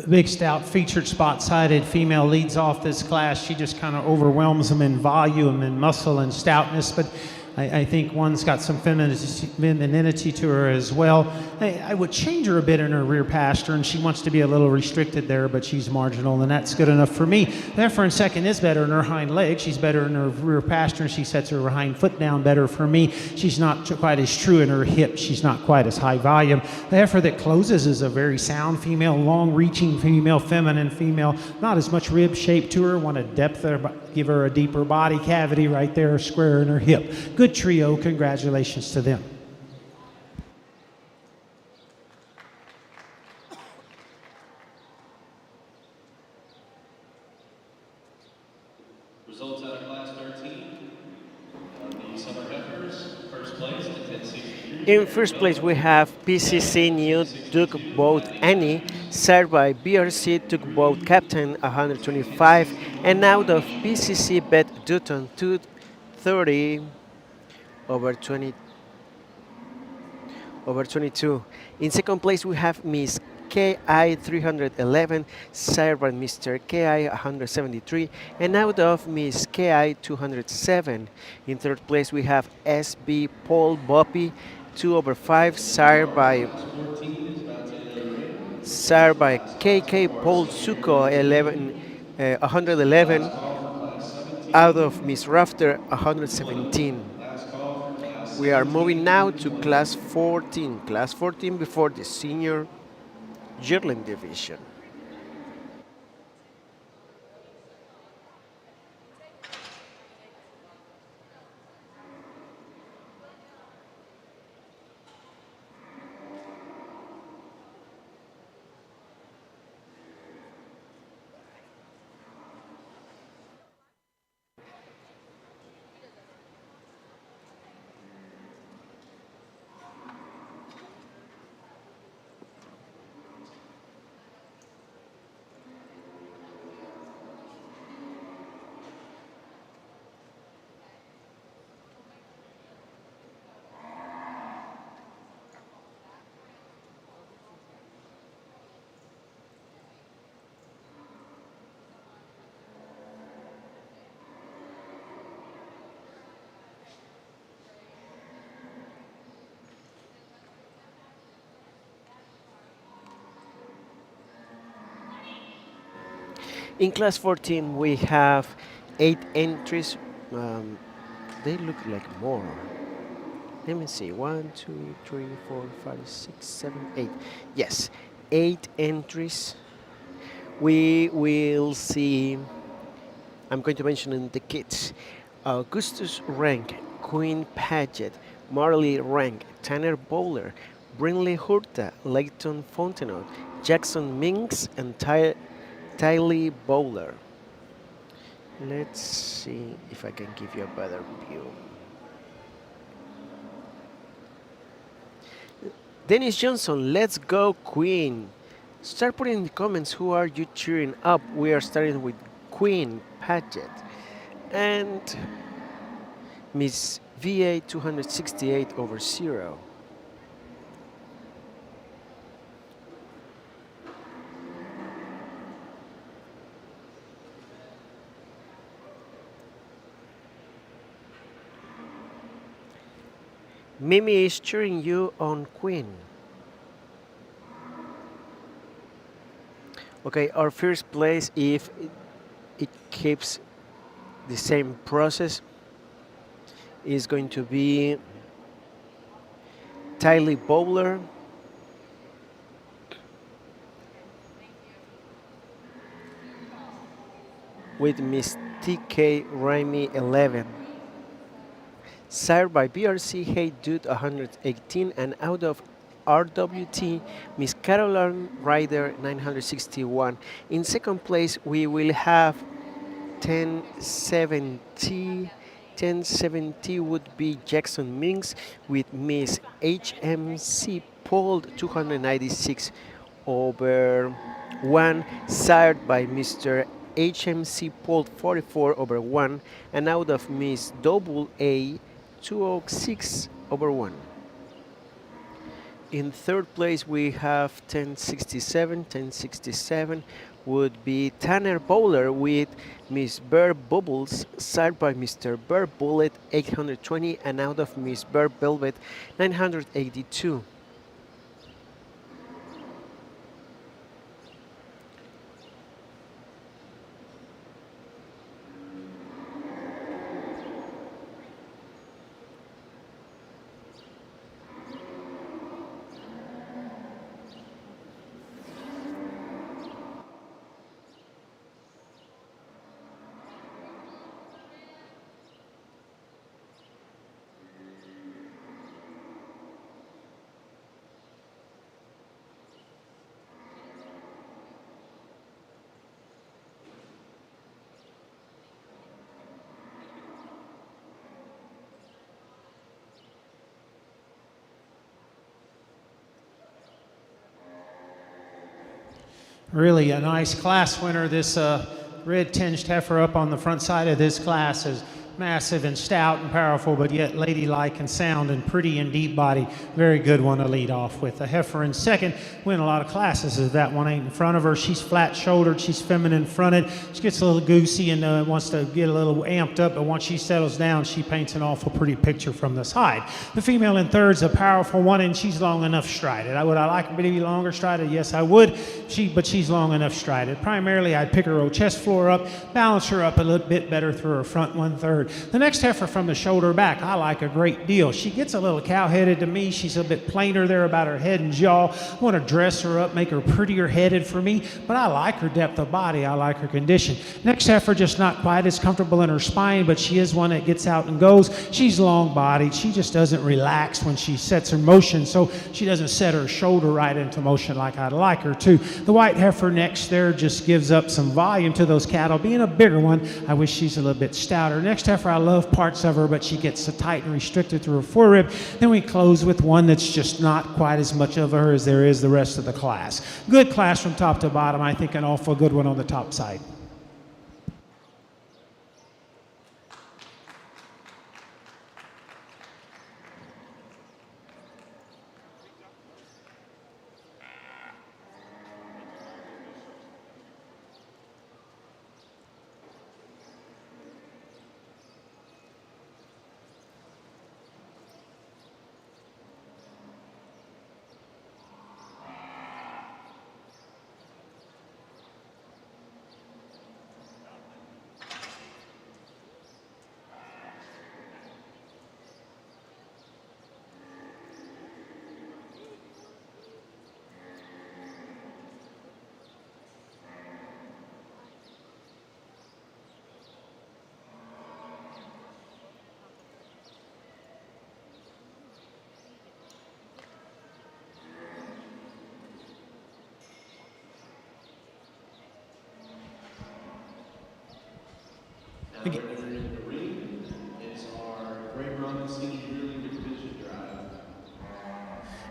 big, stout, featured spot-sided female leads off this class. She just kind of overwhelms them in volume and muscle and stoutness, but I think one's got some femininity to her as well. I would change her a bit in her rear pastern. She wants to be a little restricted there, but she's marginal, and that's good enough for me. Therefore, in second is better in her hind leg. She's better in her rear pastern. She sets her hind foot down better for me. She's not quite as true in her hip. She's not quite as high volume. Therefore, that closes is a very sound female, long-reaching female, feminine female. Not as much rib shape to her. Want a depth there, but give her a deeper body cavity right there, square in her hip. Good trio. Congratulations to them. Results out of class 13. The summer heifers, first place at 1063. In first place, we have PCC New Tugboat Annie, served by BRC Tugboat Captain 125, and out of PCC Bet Dutton 230 over 22. In second place, we have Miss KI 311, served by Mr. KI 173, and out of Miss KI 207. In third place, we have SB Paul Boppy 2 over 5, served by KK Paul Suko 111, out of Miss Rafter 117. We are moving now to class 14. Class 14 before the senior yearling division. In class 14, we have 8 entries. They look like more. Let me see. 1, 2, 3, 4, 5, 6, 7, 8. Yes, 8 entries. We will see. I'm going to mention the kids. Augustus Rank, Queen Paget, Marley Rank, Tanner Bowler, Brinley Hurta, Leighton Fontenot, Jackson Minks, and Tylee Bowler. Let's see if I can give you a better view. Dennis Johnson, let's go Queen. Start putting in the comments who are you cheering up. We are starting with Queen Paget and Miss VA 268 over 0. Mimi is cheering you on Queen. Okay, our first place, if it keeps the same process, is going to be Tylee Bowler, with Miss TK Raimi 11. Served by BRC Hey Dude 118, and out of RWT, Miss Caroline Ryder 961. In second place, we will have 1070. 1070 would be Jackson Minks with Miss HMC Paul 296 over 1, served by Mr. HMC Paul 44 over 1, and out of Miss Double A 206 over 1. In third place, we have 1067. 1067 would be Tanner Bowler with Miss Bear Bubbles, side by Mr. Bear Bullet 820, and out of Miss Bear Velvet 982. Really a nice class winner. This red tinged heifer up on the front side of this class is massive and stout and powerful, but yet ladylike and sound and pretty and deep body. Very good one to lead off with. The heifer in second, win a lot of classes as that one ain't in front of her. She's flat shouldered, she's feminine fronted. She gets a little goosey and wants to get a little amped up, but once she settles down, she paints an awful pretty picture from the side. The female in third's a powerful one, and she's long enough strided. Would I like her to be longer strided? Yes, I would, but she's long enough strided. Primarily, I'd pick her old chest floor up, balance her up a little bit better through her front 1/3. The next heifer from the shoulder back, I like a great deal. She gets a little cow-headed to me. She's a bit plainer there about her head and jaw. I want to dress her up, make her prettier headed for me, but I like her depth of body. I like her condition. Next heifer, just not quite as comfortable in her spine, but she is one that gets out and goes. She's long-bodied. She just doesn't relax when she sets her motion, so she doesn't set her shoulder right into motion like I'd like her to. The white heifer next there just gives up some volume to those cattle. Being a bigger one, I wish she's a little bit stouter. Next heifer, I love parts of her, but she gets so tight and restricted through her forerib. Then we close with one that's just not quite as much of her as there is the rest of the class. Good class from top to bottom. I think an awful good one on the top side. Now entering the ring is our Great Roman Senior Yearling Division Drive.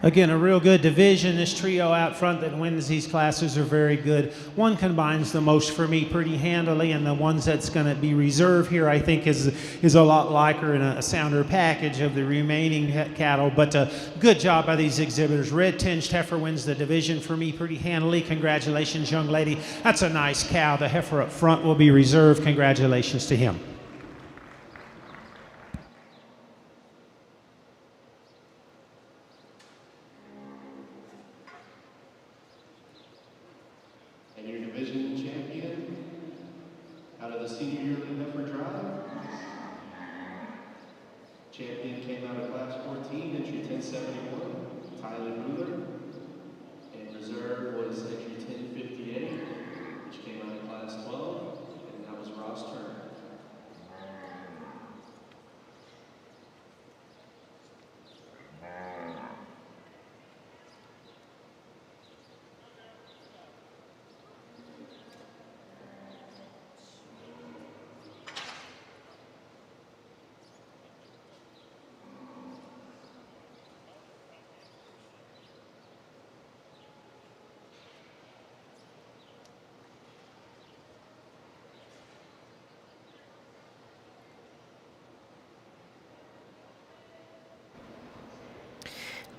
Again, a real good division. This trio out front that wins these classes are very good. One combines the most for me pretty handily, and the ones that's going to be reserved here, I think, is a lot liker and a sounder package of the remaining cattle. But good job by these exhibitors. Red Tinged Heifer wins the division for me pretty handily. Congratulations, young lady. That's a nice cow. The heifer up front will be reserved. Congratulations to him. And your division champion out of the Senior Yearling Heifer Drive. Champion came out of class 14, entry 1071, Tyler Mueller. And reserve was entry 1058, which came out of class 12, and that was Ross Turner.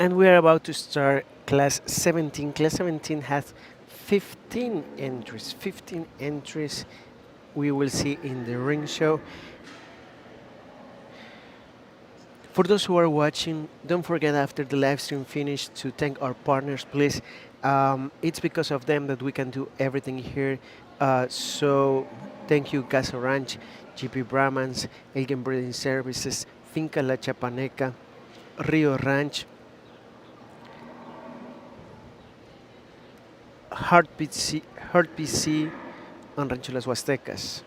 And we are about to start class 17. Class 17 has 15 entries. 15 entries we will see in the ring show. For those who are watching, don't forget after the live stream finished to thank our partners, please. It's because of them that we can do everything here. So thank you, Casa Ranch, GP Brahmans, Elgin Breeding Services, Finca La Chapaneca, Rio Ranch, Heart PC, and Rancho Las Huastecas.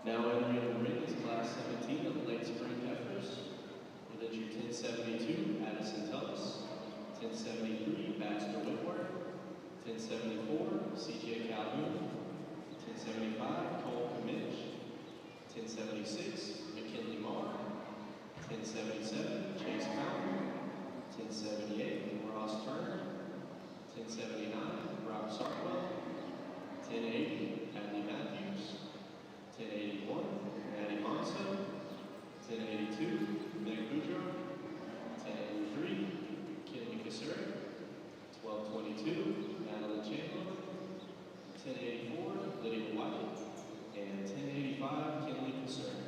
Now entering the ring is Class 17 of Late Spring Heifers. With entry 1072, Addison Tullis. 1073, Baxter Whitworth. 1074, CJ Calhoun. 1075, Cole Commish. 1076, McKinley Marr. 1077, Chase Fountain. 1078, Ross Turner. 1079, Rob Sartwell. 1080, Hadley Matthews. 1081, Maddie Monso. 1082, Meg Boudreaux. 1083, Kenny Kasuri. 1222, Madeline Chandler. 1084, Lydia White. And 1085, Kinley Kasuri.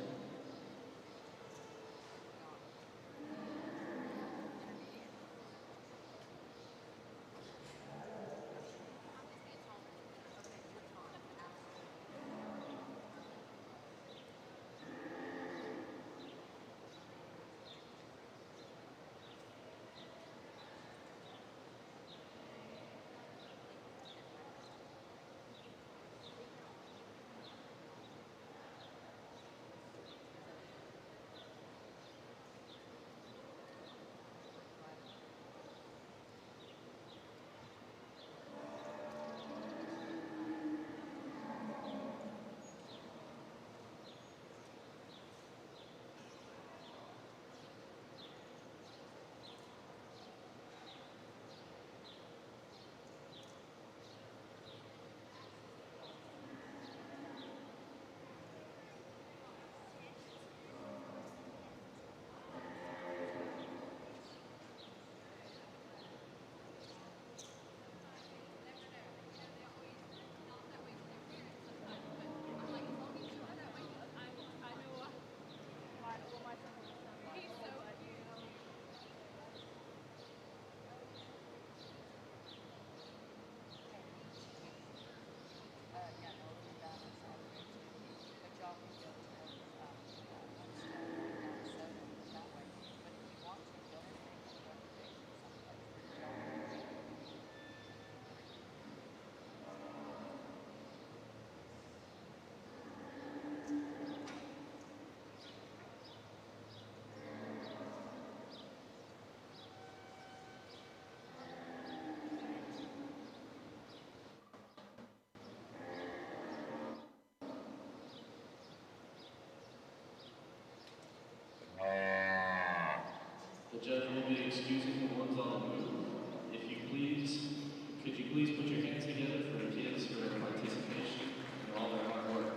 The judge will be excusing the ones on the move. Could you please put your hands together for the kids for their participation and all their hard work.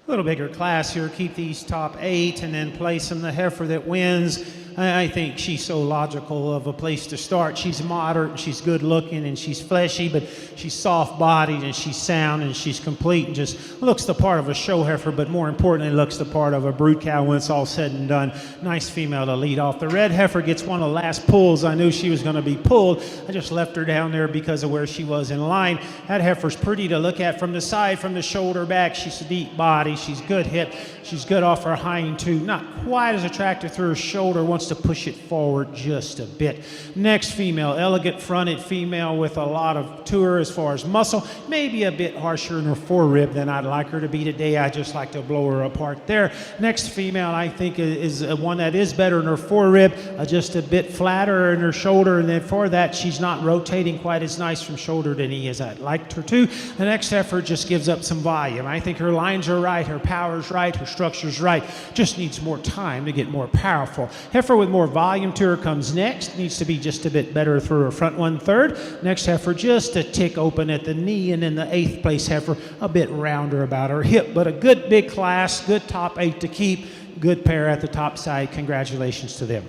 A little bigger class here, keep these top 8 and then place them the heifer that wins. I think she's so logical of a place to start. She's moderate, and she's good looking, and she's fleshy, but she's soft bodied, and she's sound, and she's complete, and just looks the part of a show heifer, but more importantly, looks the part of a brood cow when it's all said and done. Nice female to lead off. The red heifer gets one of the last pulls. I knew she was going to be pulled. I just left her down there because of where she was in line. That heifer's pretty to look at from the side, from the shoulder back. She's a deep body. She's good hip. She's good off her hind too. Not quite as attractive through her shoulder. Wants to push it forward just a bit. Next female, elegant fronted female with a lot of to her as far as muscle. Maybe a bit harsher in her forerib than I'd like her to be today. I just like to blow her apart there. Next female, I think, is one that is better in her forerib, just a bit flatter in her shoulder, and then for that, she's not rotating quite as nice from shoulder to knee as I'd liked her to. The next heifer just gives up some volume. I think her lines are right, her power's right, her structure's right. Just needs more time to get more powerful. Heifer with more volume to her comes next. Needs to be just a bit better through her front 1/3. Next heifer just a tick open at the knee, and then the 8th place heifer a bit rounder about her hip. But a good big class, good top 8 to keep, good pair at the top side. Congratulations to them.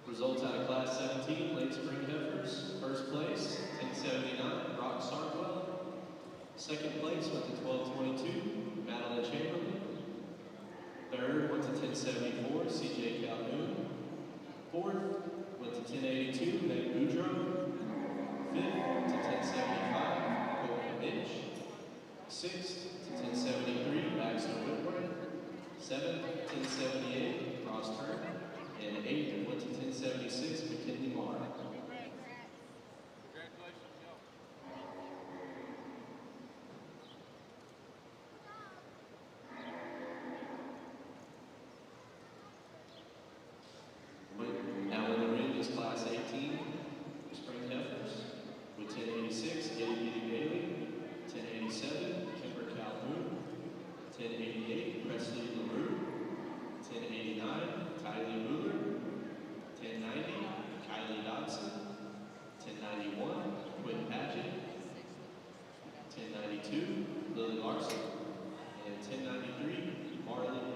Results out of Class 17, late spring heifers. First place, 1079, Brock Sartwell. Second place went to 1222, Madeline Chamberlain. Third went to 1074, CJ Calhoun. Fourth went to 1082, Meg Boudreaux. Fifth to 1075, Courtney Mitch. Sixth to 1073, Baxter Whitworth. Seventh, 1078, Ross Turner. And eighth went to 1076, McKinley Marr. Now in the ring is Class 18, spring heifers, with 1086, Itty Bitty Bailey, 1087, Kimber Calhoun, 1088, Presley LaRue, 1089, Kylie Mueller, 1090, Kylie Dodson, 1091, Quinn Padgett, 1092, Lily Larson, and 1093, Marley Wynn.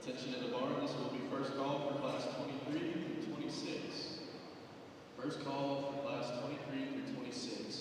Attention in the barn, this will be first call for Class 23 through 26. First call for Class 23 through 26.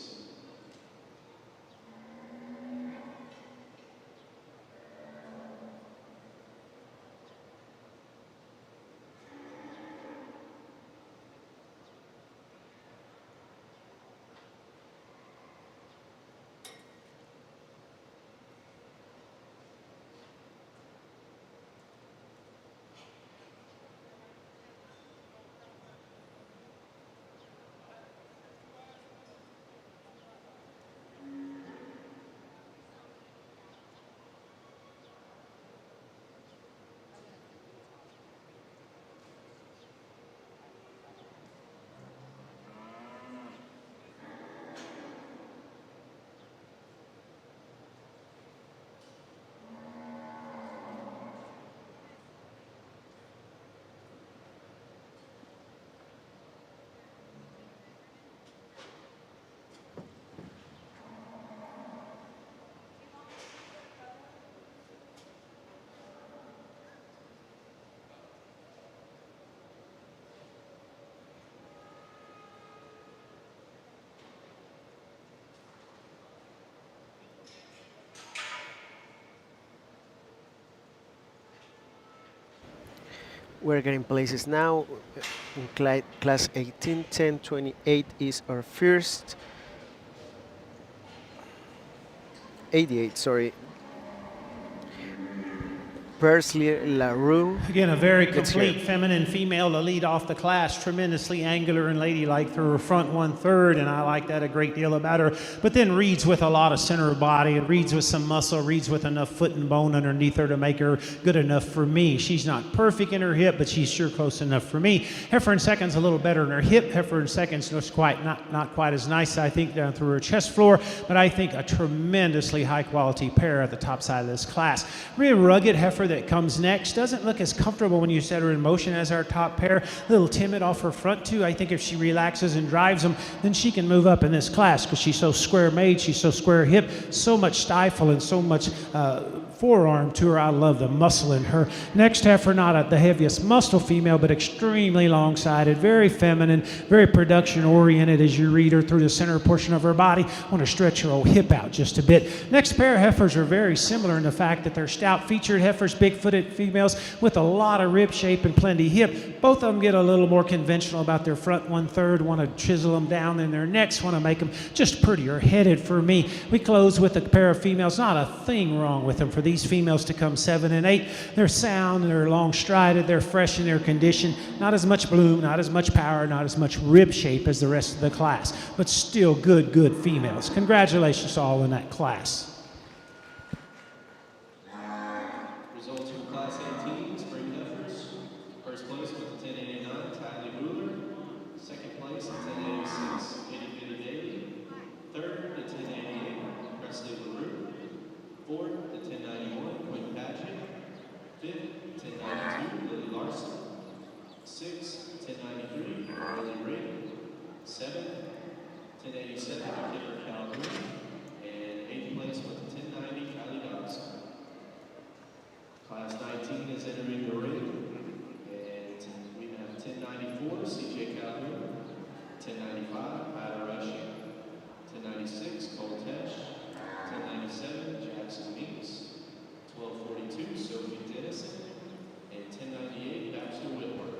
We're getting places now. In Class 18, 1028 is our first. 88, sorry. Persley LaRue. Again, a very Let's hear it. complete feminine female to lead off the class, tremendously angular and ladylike through her front 1/3, and I like that a great deal about her. But then reads with a lot of center of body, and reads with some muscle, reads with enough foot and bone underneath her to make her good enough for me. She's not perfect in her hip, but she's sure close enough for me. Heifer in second's a little better in her hip. Heifer in second's not quite as nice, I think, down through her chest floor, but I think a tremendously high quality pair at the top side of this class. Really rugged heifer that comes next doesn't look as comfortable when you set her in motion as our top pair. A little timid off her front two. I think if she relaxes and drives them, then she can move up in this class because she's so square made, she's so square hip, so much stifle and so much forearm to her. I love the muscle in her. Next heifer, not the heaviest muscle female, but extremely long-sided, very feminine, very production-oriented as you read her through the center portion of her body. Want to stretch her old hip out just a bit. Next pair of heifers are very similar in the fact that they're stout-featured heifers, big-footed females with a lot of rib shape and plenty hip. Both of them get a little more conventional about their front 1/3, want to chisel them down in their necks, want to make them just prettier headed for me. We close with a pair of females, not a thing wrong with them for these females to come 7 and 8. They're sound, they're long strided, they're fresh in their condition, not as much bloom, not as much power, not as much rib shape as the rest of the class, but still good females. Congratulations to all in that class. Results from Class 18 Spring Heifers. First place with the 1089, Tylee Mueller. Second place at 1086, Itty Bitty Daly. Third, the 1088, Presley LaRue. Fourth, the 1091, Quinn Paget. Fifth, 1092, Lily Larson. Sixth, 1093, Lily Ring. Seventh, 1087, Kipper Calhoun. And eighth place with the 1090, Kylie Dodson. Class 19 is entering the ring, and we have 1094, CJ Calhoun, 1095, Ida Rushing, 1096, Cole Tesh, 1097, Jackson Meeks, 1242, Sophie Dennison, and 1098, Baxter Whitworth.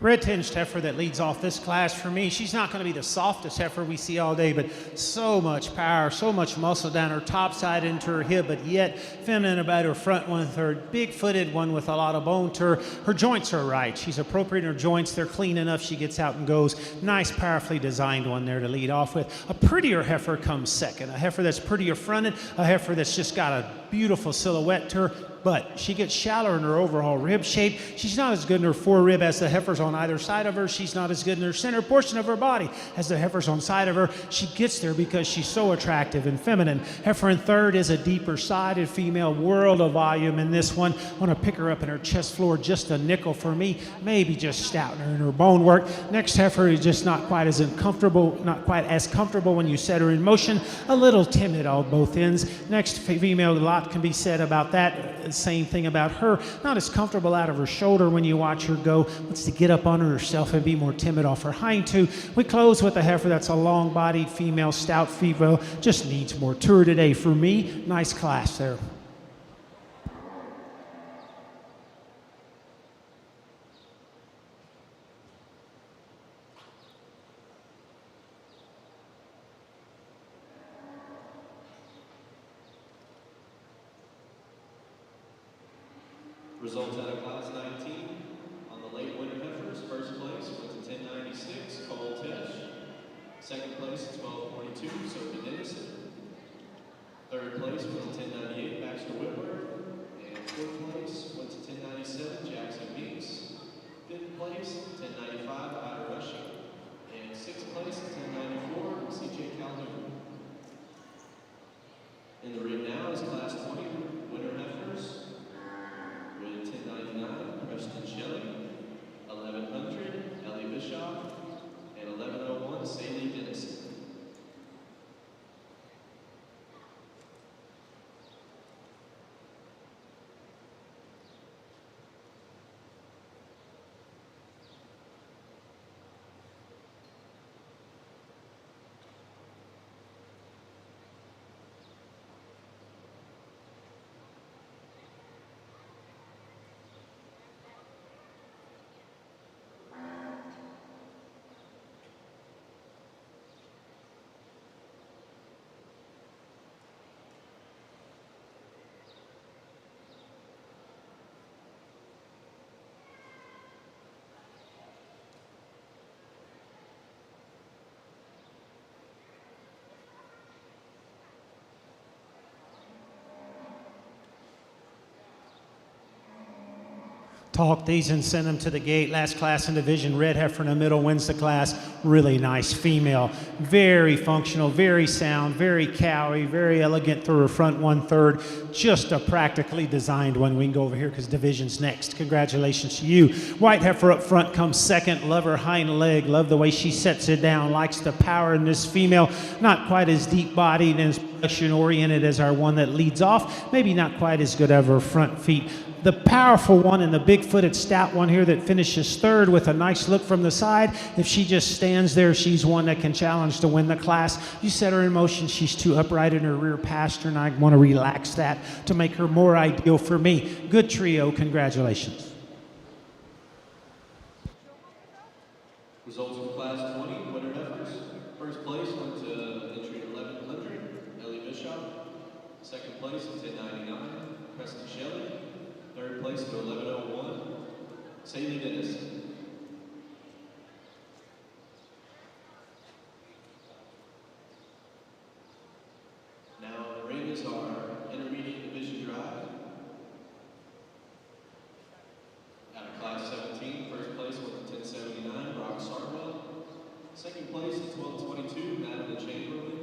Red-tinged heifer that leads off this class for me. She's not going to be the softest heifer we see all day, but so much power, so much muscle down her top side into her hip, but yet feminine about her front 1/3. Big-footed one with a lot of bone to her. Her joints are right. She's appropriate in her joints. They're clean enough. She gets out and goes. Nice, powerfully designed one there to lead off with. A prettier heifer comes second. A heifer that's prettier fronted. A heifer that's just got a beautiful silhouette to her. But she gets shallower in her overall rib shape. She's not as good in her forerib as the heifers on either side of her. She's not as good in her center portion of her body as the heifers on side of her. She gets there because she's so attractive and feminine. Heifer in third is a deeper sided female, world of volume in this one. Want to pick her up in her chest floor, just a nickel for me, maybe just stouting her in her bone work. Next heifer is just not quite as comfortable when you set her in motion. A little timid on both ends. Next female, a lot can be said about that. Same thing about her. Not as comfortable out of her shoulder when you watch her go. Wants to get up on herself and be more timid off her hind two. We close with a heifer that's a long-bodied female, stout female. Just needs more tour today for me. Nice class there. Results out of class 19. On the late winter heifers, first place went to 1096, Cole Tesh. Second place, 1242, Sophie Dennison. Third place went to 1098, Baxter Whitworth. And fourth place went to 1097, Jackson Meeks. Fifth place, 1095, Ida Rushing. And sixth place, 1094, CJ Calhoun. In the ring now is class 20, winter heifers, with 1099, Preston Shelley, 1100, Ellie Bischoff, and 1101, Sadie Dennison. Talk these and send them to the gate. Last class in division, red heifer in the middle wins the class. Really nice female. Very functional, very sound, very cowy, very elegant through her front 1/3. Just a practically designed one. We can go over here because division's next. Congratulations to you. White heifer up front comes second. Love her hind leg. Love the way she sets it down. Likes the power in this female. Not quite as deep-bodied and as production-oriented as our one that leads off. Maybe not quite as good of her front feet. The powerful one and the big-footed stout one here that finishes third with a nice look from the side. If she just stands there, she's one that can challenge to win the class. You set her in motion, she's too upright in her rear pasture, and I want to relax that to make her more ideal for me. Good trio, congratulations. Results from class 20, winter heifers. First place went to entry 1100, Ellie Bischoff. Second place at 1099, Preston Shelley. Third place to 1101, Sadie Dennison. Now the ring is our intermediate division drive. Out of class 17, first place went to 1079, Brock Sartwell. Second place at 1222, Madeline Chamberlain.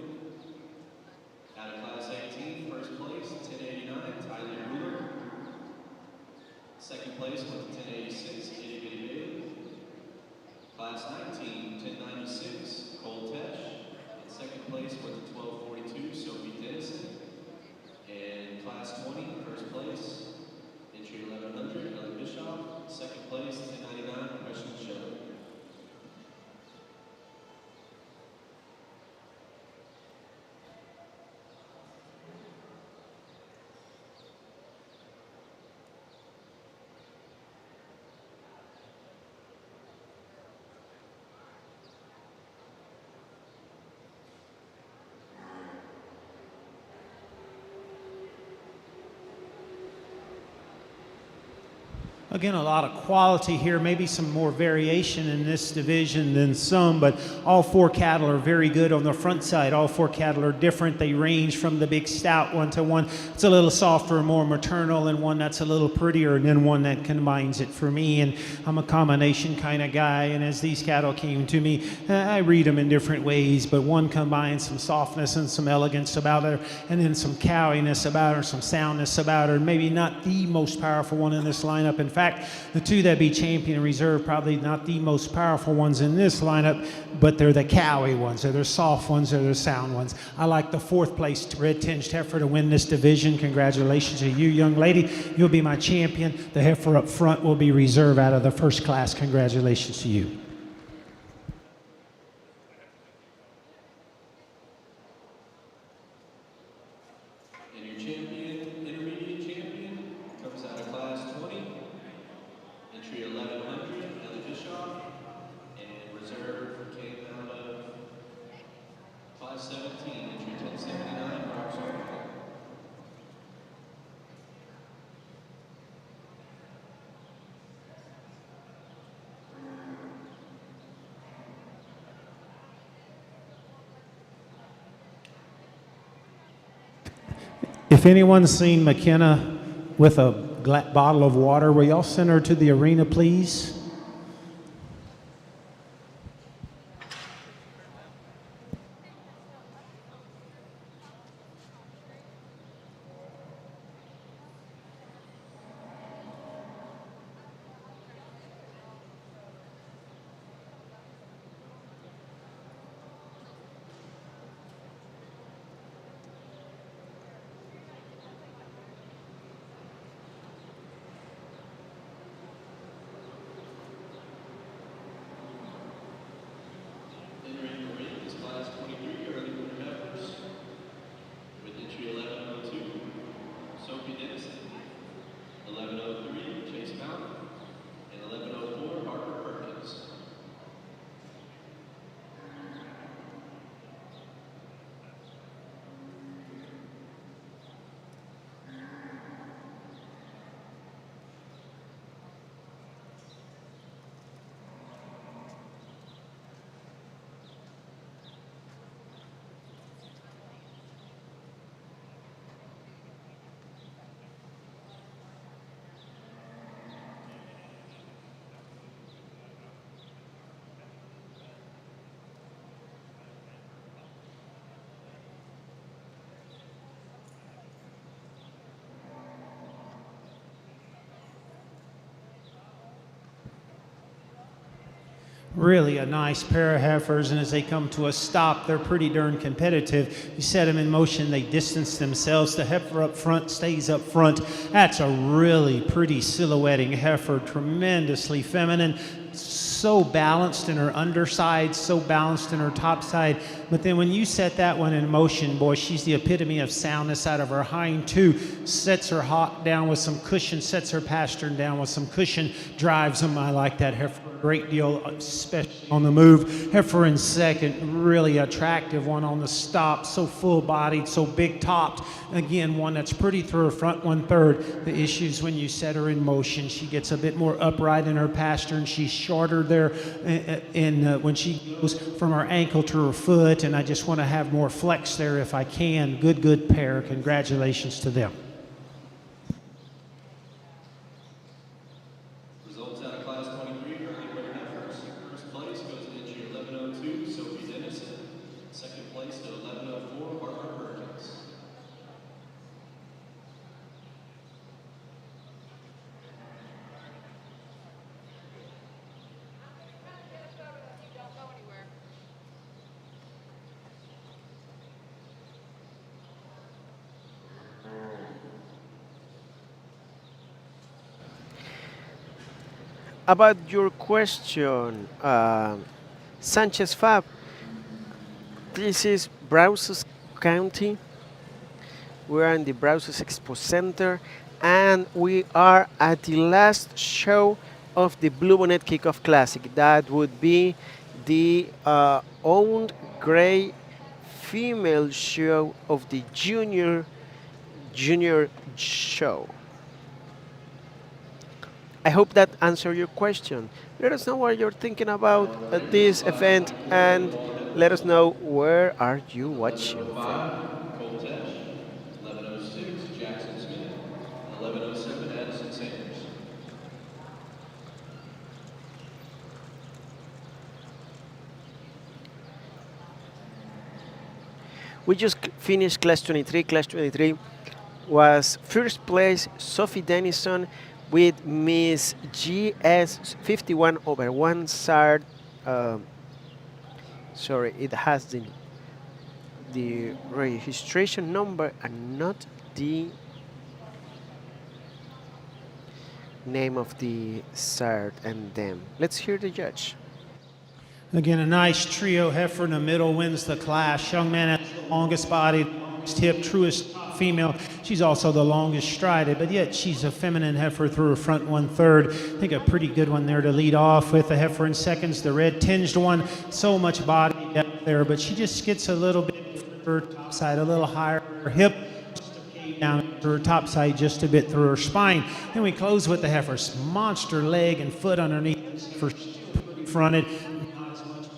Out of class 18, first place 1089, Tyler Ruler. Second place went to 1086, Itty Bitty Bailey. Class 19, 1096, Cole Tesh. And second place went to 1242, Sophie Dennison. And class 20, first place, entry 1100, Ellie Bischoff. Second place, 1099, Preston Shelley. Again, a lot of quality here, maybe some more variation in this division than some, but all four cattle are very good on the front side. All four cattle are different. They range from the big stout one to one it's a little softer, more maternal, and one that's a little prettier, and then one that combines it for me. And I'm a combination kind of guy, and as these cattle came to me, I read them in different ways, but one combines some softness and some elegance about her, and then some cowiness about her, some soundness about her. Maybe not the most powerful one in this lineup. In fact, the two that be champion and reserve, probably not the most powerful ones in this lineup, but they're the cowy ones, they're the soft ones, they're the sound ones. I like the fourth place red-tinged heifer to win this division. Congratulations to you, young lady. You'll be my champion. The heifer up front will be reserve out of the first class. Congratulations to you. And your champion, intermediate champion, comes out of class 20, entry 1100, Ellie Bischoff, and reserve came out of class 17, entry 1079, Brock Sartwell. If anyone's seen McKenna with a bottle of water, will y'all send her to the arena, please? Entering the ring is class 23 early winter heifers. With entry 1102, Sophie Dennison, 1103, Chase Mountain, and 1104, Harper Perkins. Really a nice pair of heifers, and as they come to a stop, they're pretty darn competitive. You set them in motion, they distance themselves. The heifer up front stays up front. That's a really pretty silhouetting heifer, tremendously feminine, so balanced in her underside, so balanced in her top side. But then when you set that one in motion, boy, she's the epitome of soundness out of her hind two. Sets her hock down with some cushion, sets her pastern down with some cushion, drives them. I like that heifer a great deal, especially on the move. Heifer in second, really attractive one on the stop, so full-bodied, so big-topped. Again, one that's pretty through her front 1/3. The issues when you set her in motion, she gets a bit more upright in her pastern. She's shorter there when she goes from her ankle to her foot, and I just want to have more flex there if I can. Good pair. Congratulations to them. Results out of class 23 early winter heifers. First place goes to entry 1102, Sophie Dennison. Second place to 1104, Harper Perkins. About your question, Sanchez Fab, this is Brazos County. We're in the Brazos Expo Center, and we are at the last show of the Bluebonnet Kickoff Classic. That would be the owned gray female show of the junior show. I hope that answered your question. Let us know what you're thinking about this event, and let us know where are you watching from. 1105, Cole Tesh. 1106, Jackson Smith. And 1107, Addison Sanders. We just finished class 23. Class 23 was first place Sophie Dennison with Miss GS 51 over 1 SART. Sorry, it has the registration number and not the name of the SART and them. Let's hear the judge. Again, a nice trio. Heifer in the middle wins the class. Young man has the longest body, longest hip, truest female. She's also the longest strided, but yet she's a feminine heifer through her front 1/3. I think a pretty good one there to lead off with. The heifer in seconds, the red tinged one. So much body depth there, but she just gets a little bit her top side, a little higher. Her hip down to her top side just a bit through her spine. Then we close with the heifer's monster leg and foot underneath for fronted.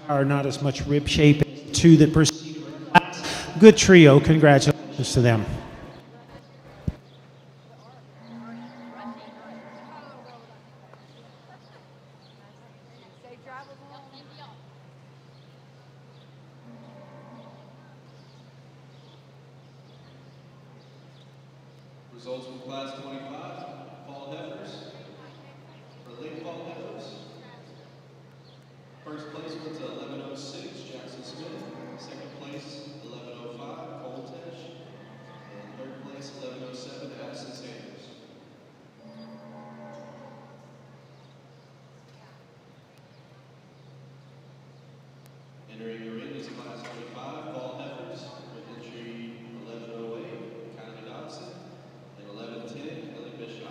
Not as much rib shape as two that preceded. Good trio. Congratulations to them. Results from Class 25, fall heifers. For late fall heifers, first place went to 11:06, Jackson Smith. Second place, 11:05, Cole Tesh. And third place, 11:07, Addison Sanders. Entering the ring is Class 25, fall heifers, with entry 11:08, Kylie Dodson, and 11:10, Ellie Bishop.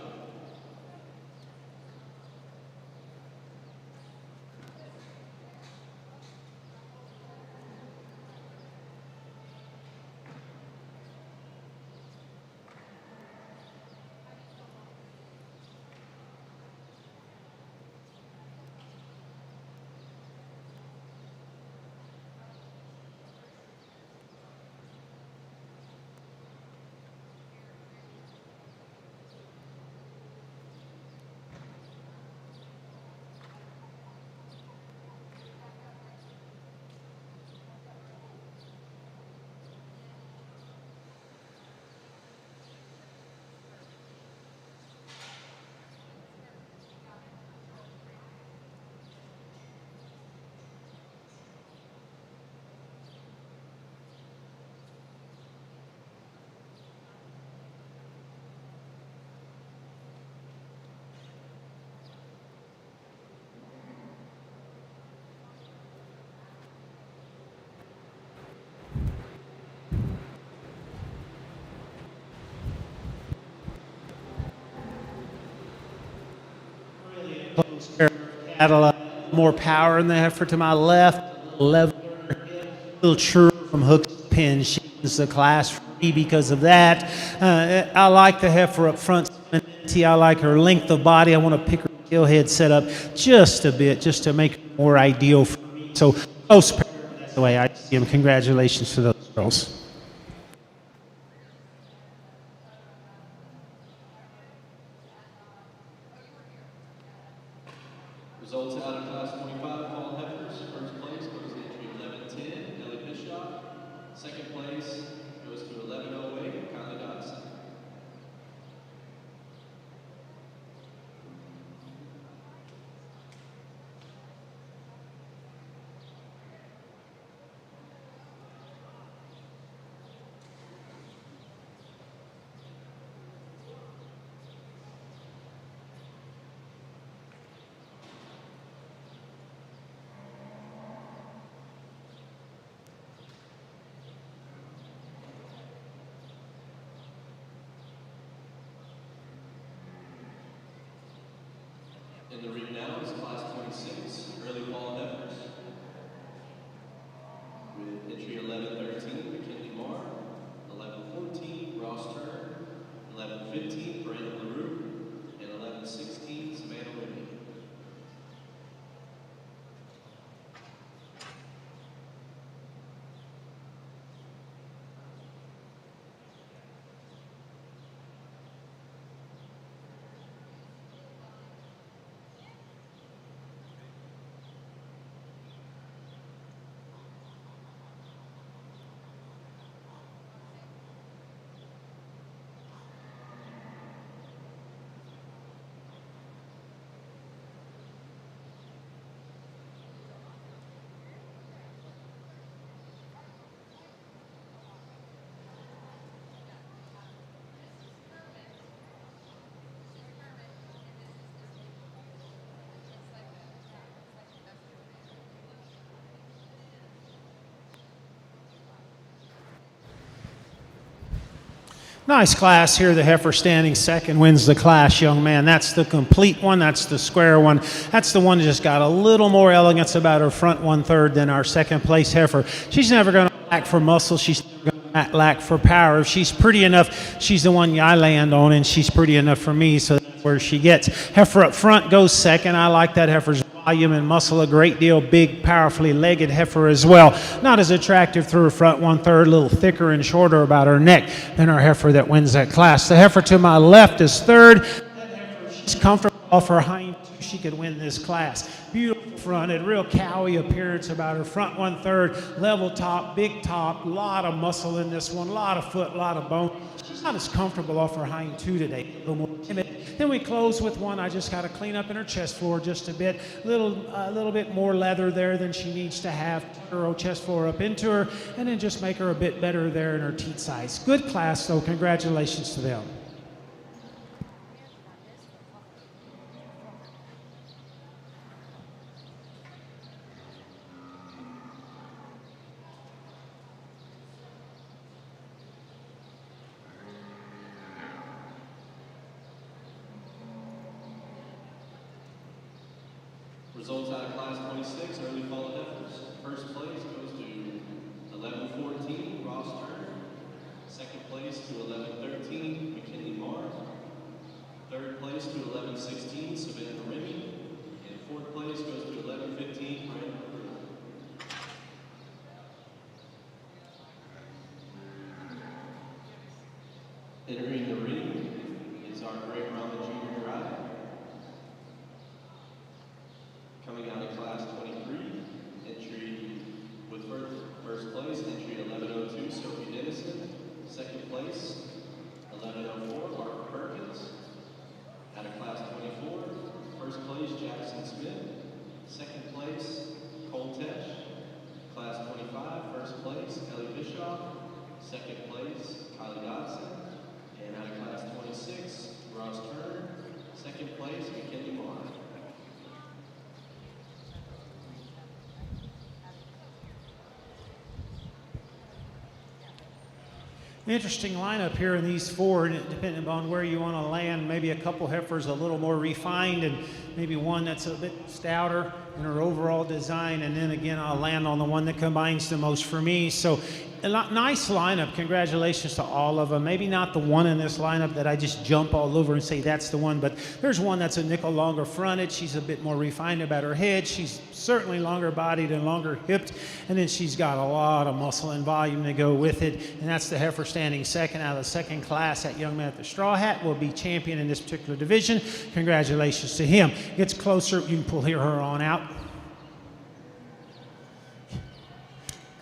Cattle, more power in the heifer to my left, level, a little truer from hook to pin. She wins the class for me because of that. I like the heifer up front. I like her length of body. I want to pick her tail head set up just a bit, just to make her more ideal for me. So close pair, that's the way I see them. Congratulations to those girls. Results out of Class 25, fall heifers. First place goes to entry 11:10, Ellie Bishop. Second place goes to 11:08, Kylie Dodson. In the ring now is Class 26, early fall heifers. With entry 11:13, McKinley Marr, 11:14, Ross Turner, 11:15, Brandon LaRue, and 11:16, Savannah Whitney. Nice class here. The heifer standing second wins the class, young man. That's the complete one. That's the square one. That's the one that just got a little more elegance about her front 1/3 than our second place heifer. She's never going to lack for muscle. She's never going to lack for power. If she's pretty enough, she's the one I land on, and she's pretty enough for me, so that's where she gets. Heifer up front goes second. I like that heifer's volume and muscle a great deal. Big, powerfully legged heifer as well. Not as attractive through her front 1/3, a little thicker and shorter about her neck than our heifer that wins that class. The heifer to my left is third. She's comfortable off her hind two she could win this class. Beautiful fronted, real cowy appearance about her. Front 1/3, level top, big top, a lot of muscle in this one, a lot of foot, a lot of bone. She's not as comfortable off her hind two today, a little more timid. Then we close with one I just got to clean up in her chest floor just a bit. A little bit more leather there than she needs to have. Her chest floor up into her, and then just make her a bit better there in her teat size. Good class, though. Congratulations to them. Results out of Class 26, early fall heifers. First place goes to 11:14, Ross Turner. Second place to 11:13, McKinley Marr. Third place to 11:16, Savannah Remy. And fourth place goes to 11:15, Brandon Brewer. Entering the ring is our Great Rama Junior Drive. Coming out of Class 23, entry with first place, entry 11:02, Sophie Dennison. Second place, 11:04, Mark Perkins. Out of Class 24, first place, Jackson Smith. Second place, Cole Tesh. Class 25, first place, Ellie Bischoff. Second place, Kylie Dodson. And out of Class 26, Ross Turner. Second place, McKinley Marr. Interesting lineup here in these four, and depending upon where you want to land, maybe a couple heifers a little more refined and maybe one that's a bit stouter in her overall design, and then again I'll land on the one that combines the most for me. So a nice lineup. Congratulations to all of them. Maybe not the one in this lineup that I just jump all over and say that's the one, but there's one that's a nickel longer fronted. She's a bit more refined about her head. She's certainly longer bodied and longer hipped, and then she's got a lot of muscle and volume to go with it, and that's the heifer standing second out of the second class. That young man at the straw hat will be champion in this particular division. Congratulations to him. Gets closer, you can pull her on out.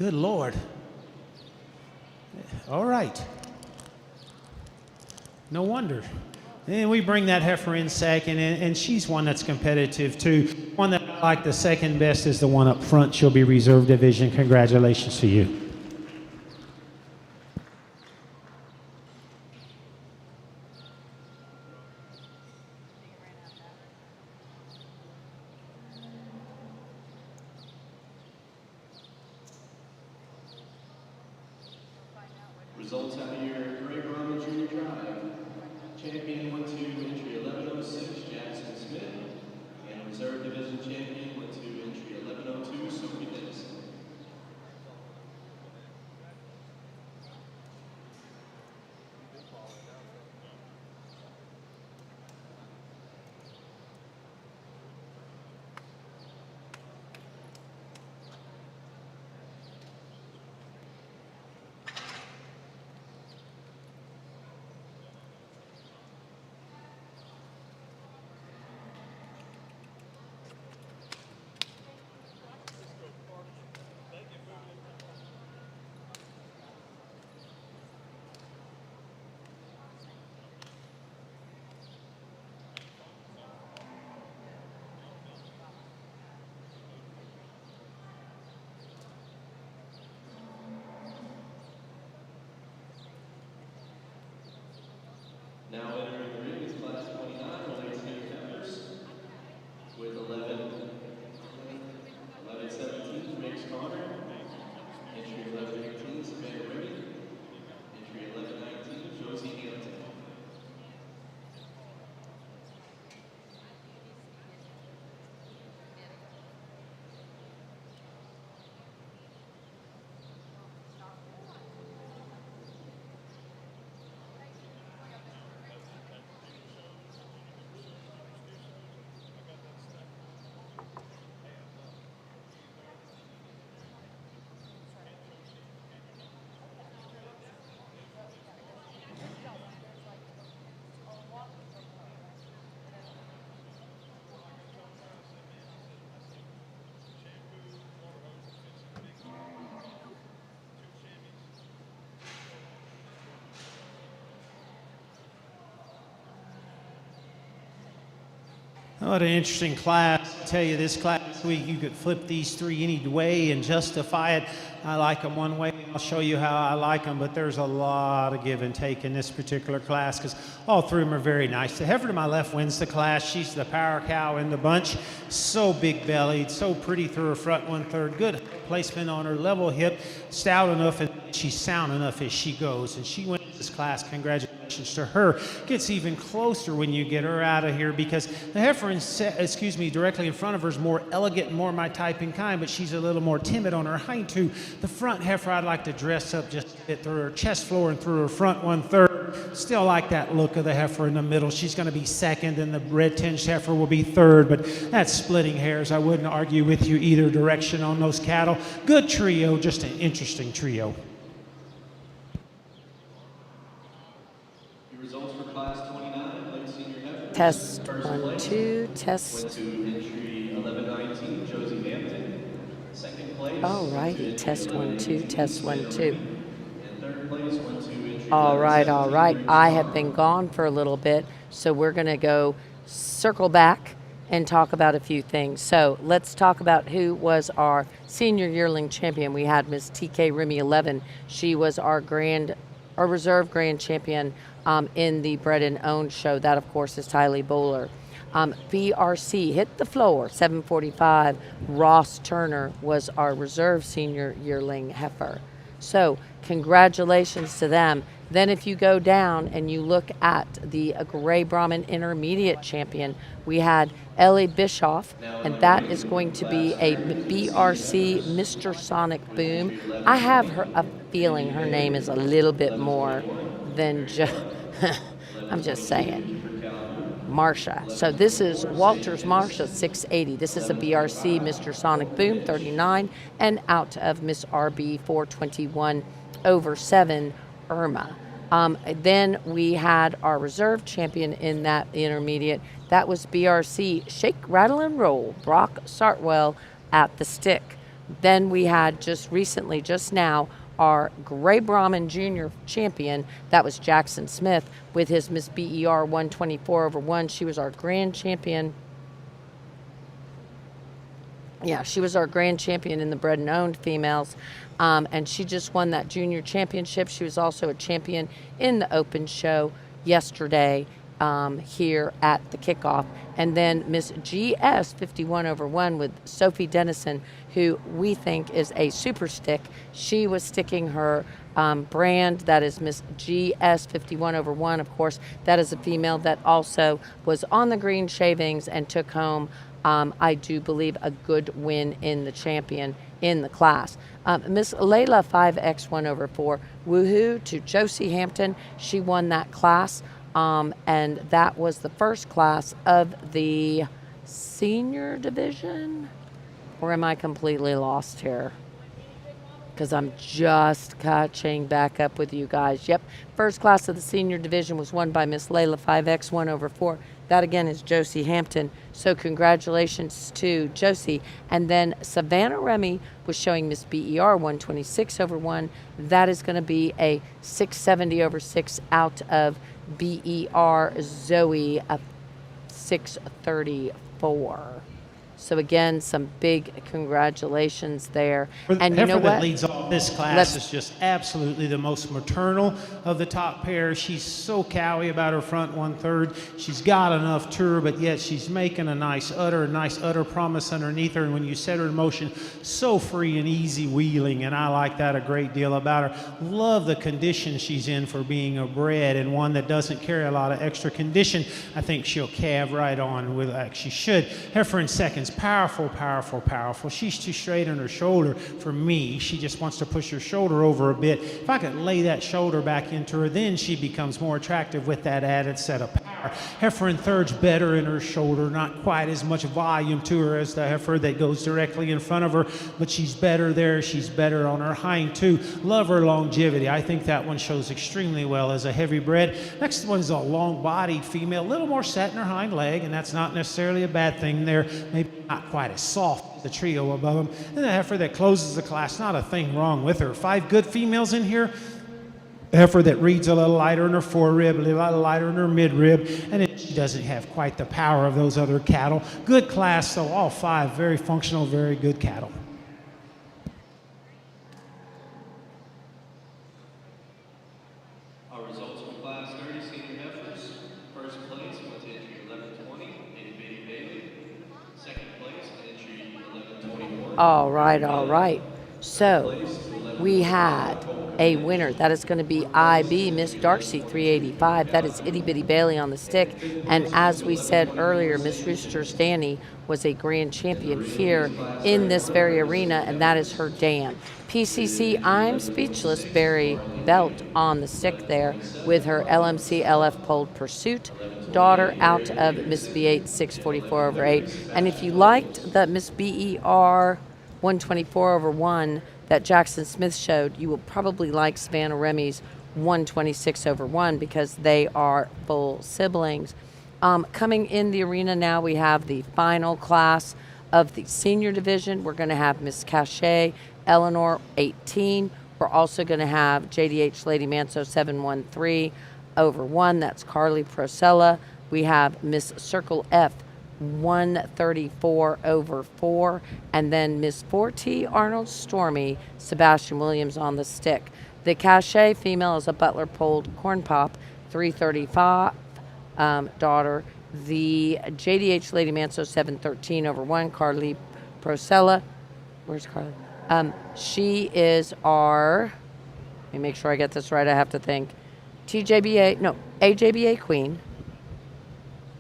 Good Lord. All right. No wonder. And we bring that heifer in second, and she's one that's competitive too. One that I like the second best is the one up front. She'll be reserve division. Congratulations to you. Results out of your Great Rama Junior Drive. Champion went to entry 11:06, Jackson Smith. And reserve division champion went to entry 11:02, Sophie Dennison. Now entering the ring is Class 29, related heifers, with 11:17, Riggs Connor. Entry 11:18, Savannah Remy. Entry 11:19, Josie Hampton. What an interesting class. I tell you, this class this week, you could flip these three any way and justify it. I like them one way. I'll show you how I like them, but there's a lot of give and take in this particular class because all three of them are very nice. The heifer to my left wins the class. She's the power cow in the bunch. So big-bellied, so pretty through her front 1/3. Good placement on her level hip, stout enough, and she's sound enough as she goes. And she wins this class. Congratulations to her. Gets even closer when you get her out of here because the heifer, directly in front of her is more elegant and more my type and kind, but she's a little more timid on her hind two. The front heifer I'd like to dress up just a bit through her chest floor and through her front 1/3. Still like that look of the heifer in the middle. She's going to be second and the red tinged heifer will be third, but that's splitting hairs. I wouldn't argue with you either direction on those cattle. Good trio, just an interesting trio. Your results for class 29, late senior heifer. Test First 1, place 2, went test. to entry 1119, Josie Hampton. Second place. All went to righty, entry test 1, 2, 1118, test 1, 2. And third place went to entry All right. 1117, I have been gone for a little bit, so we're going to go circle back and talk about a few things. So let's talk about who was our senior yearling champion. We had Miss TK Remy 11. She was our reserve grand champion in the Bred and Owned show. That, of course, is Tylee Bowler. BRC hit the floor, 745. Ross Turner was our reserve senior yearling heifer. So congratulations to them. Then if you go down and you look at the Gray Brahmin Intermediate Champion, we had Ellie Bischoff, and that is going to be a BRC Mr. Sonic Boom. I have a feeling her name is a little bit more than just, I'm just saying. Marsha. So this is Walters Marsha 680. This is a BRC Mr. Sonic Boom 39 and out of Miss RB 421 over 7 Irma. Then we had our reserve champion in that intermediate. That was BRC Shake, Rattle, and Roll, Brock Sartwell at the stick. Then we had just now, our Gray Brahmin Junior champion. That was Jackson Smith with his Miss BER 124 over 1. She was our grand champion. Yeah, she was our grand champion in the Bred and Owned females. And she just won that junior championship. She was also a champion in the open show yesterday here at the kickoff. And then Miss GS 51 over 1 with Sophie Dennison, who we think is a super stick. She was sticking her brand. That is Miss GS 51 over 1. Of course, that is a female that also was on the green shavings and took home, I do believe, a good win in the champion in the class. Miss Layla 5X1 over 4. Woohoo to Josie Hampton. She won that class. And that was the first class of the senior division. Or am I completely lost here? Because I'm just catching back up with you guys. Yep, first class of the senior division was won by Miss Layla 5X1 over 4. That again is Josie Hampton. So congratulations to Josie. And then Savannah Remy was showing Miss BER 126 over 1. That is going to be a 670 over 6 out of BER Zoe of 634. So again, some big congratulations there. And you know what? That leads off this class is just absolutely the most maternal of the top pair. She's so cowy about her front 1/3. She's got enough to her, but yet she's making a nice udder promise underneath her. And when you set her in motion, so free and easy wheeling. And I like that a great deal about her. Love the condition she's in for being a bred and one that doesn't carry a lot of extra condition. I think she'll calve right on with like she should. Heifer in seconds. Powerful, powerful, powerful. She's too straight on her shoulder for me. She just wants to push her shoulder over a bit. If I could lay that shoulder back into her, then she becomes more attractive with that added set of power. Heifer in third's better in her shoulder, not quite as much volume to her as the heifer that goes directly in front of her, but she's better there. She's better on her hind too. Love her longevity. I think that one shows extremely well as a heavy bred. Next one's a long-bodied female, a little more set in her hind leg, and that's not necessarily a bad thing there. Maybe not quite as soft as the trio above them. And the heifer that closes the class, not a thing wrong with her. 5 good females in here. heifer that reads a little lighter in her forerib, a little lighter in her midrib, and then she doesn't have quite the power of those other cattle. Good class, so all 5 very functional, very good cattle. Our results from Class 30 senior heifers. First place went to entry 1120, Itty Bitty Bailey. Second place went entry 1121. All right, all right. So we had a winner. That is going to be IB Miss Darcy 385. That is Itty Bitty Bailey on the stick. And as we said earlier, Miss Rooster Stanley was a grand champion here in this very arena, and that is her dam. PCC I'm Speechless Barry Belt on the stick there with her LMC LF Pole Pursuit daughter out of Miss V8 644 over 8. And if you liked the Miss BER 124 over 1 that Jackson Smith showed, you will probably like Savannah Remy's 126 over 1 because they are full siblings. Coming in the arena now, we have the final class of the senior division. We're going to have Miss Cachet Eleanor 18. We're also going to have JDH Lady Manso 713 over 1. That's Carly Prosella. We have Miss Circle F 134 over 4, and then Miss 4T Arnold Stormy Sebastian Williams on the stick. The Cachet female is a Butler Polled Corn Pop 335 daughter. The JDH Lady Manso 713 over 1, Carly Prosella. Where's Carly? She is our, let me make sure I get this right, I have to think. AJBA Queen,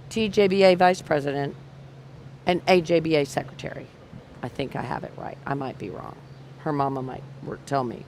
TJBA Vice President, and AJBA Secretary. I think I have it right. I might be wrong. Her mama might tell me.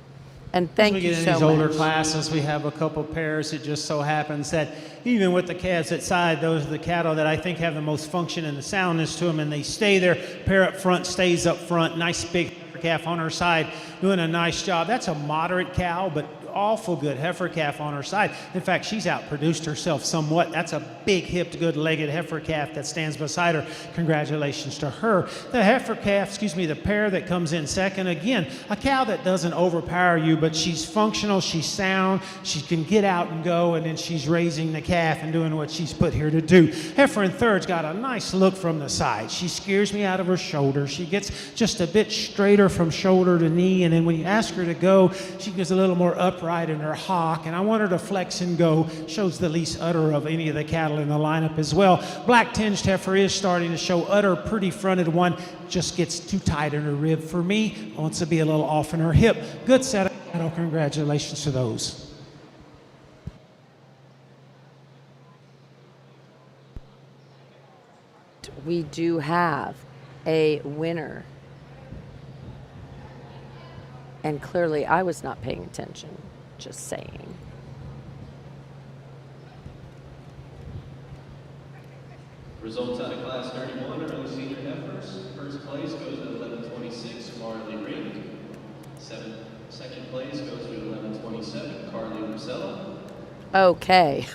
And thank you so much. As we get in these older classes, we have a couple pairs. It just so happens that even with the calves at side, those are the cattle that I think have the most function and the soundness to them, and they stay there. Pair up front stays up front. Nice big calf on her side, doing a nice job. That's a moderate cow, but awful good heifer calf on her side. In fact, she's outproduced herself somewhat. That's a big hipped, good-legged heifer calf that stands beside her. Congratulations to her. The heifer calf, the pair that comes in second, again, a cow that doesn't overpower you, but she's functional, she's sound, she can get out and go, and then she's raising the calf and doing what she's put here to do. Heifer in third's got a nice look from the side. She scares me out of her shoulder. She gets just a bit straighter from shoulder to knee, and then when you ask her to go, she gets a little more upright in her hock, and I want her to flex and go. Shows the least udder of any of the cattle in the lineup as well. Black tinged heifer is starting to show udder, pretty fronted one, just gets too tight in her rib for me, wants to be a little off in her hip. Good set of cattle, congratulations to those. We do have a winner. And clearly I was not paying attention, just saying. Results out of Class 31 are the senior heifers. First place goes to 1126, Marley Rink. Second place goes to 1127, Carly Rusella. Okay.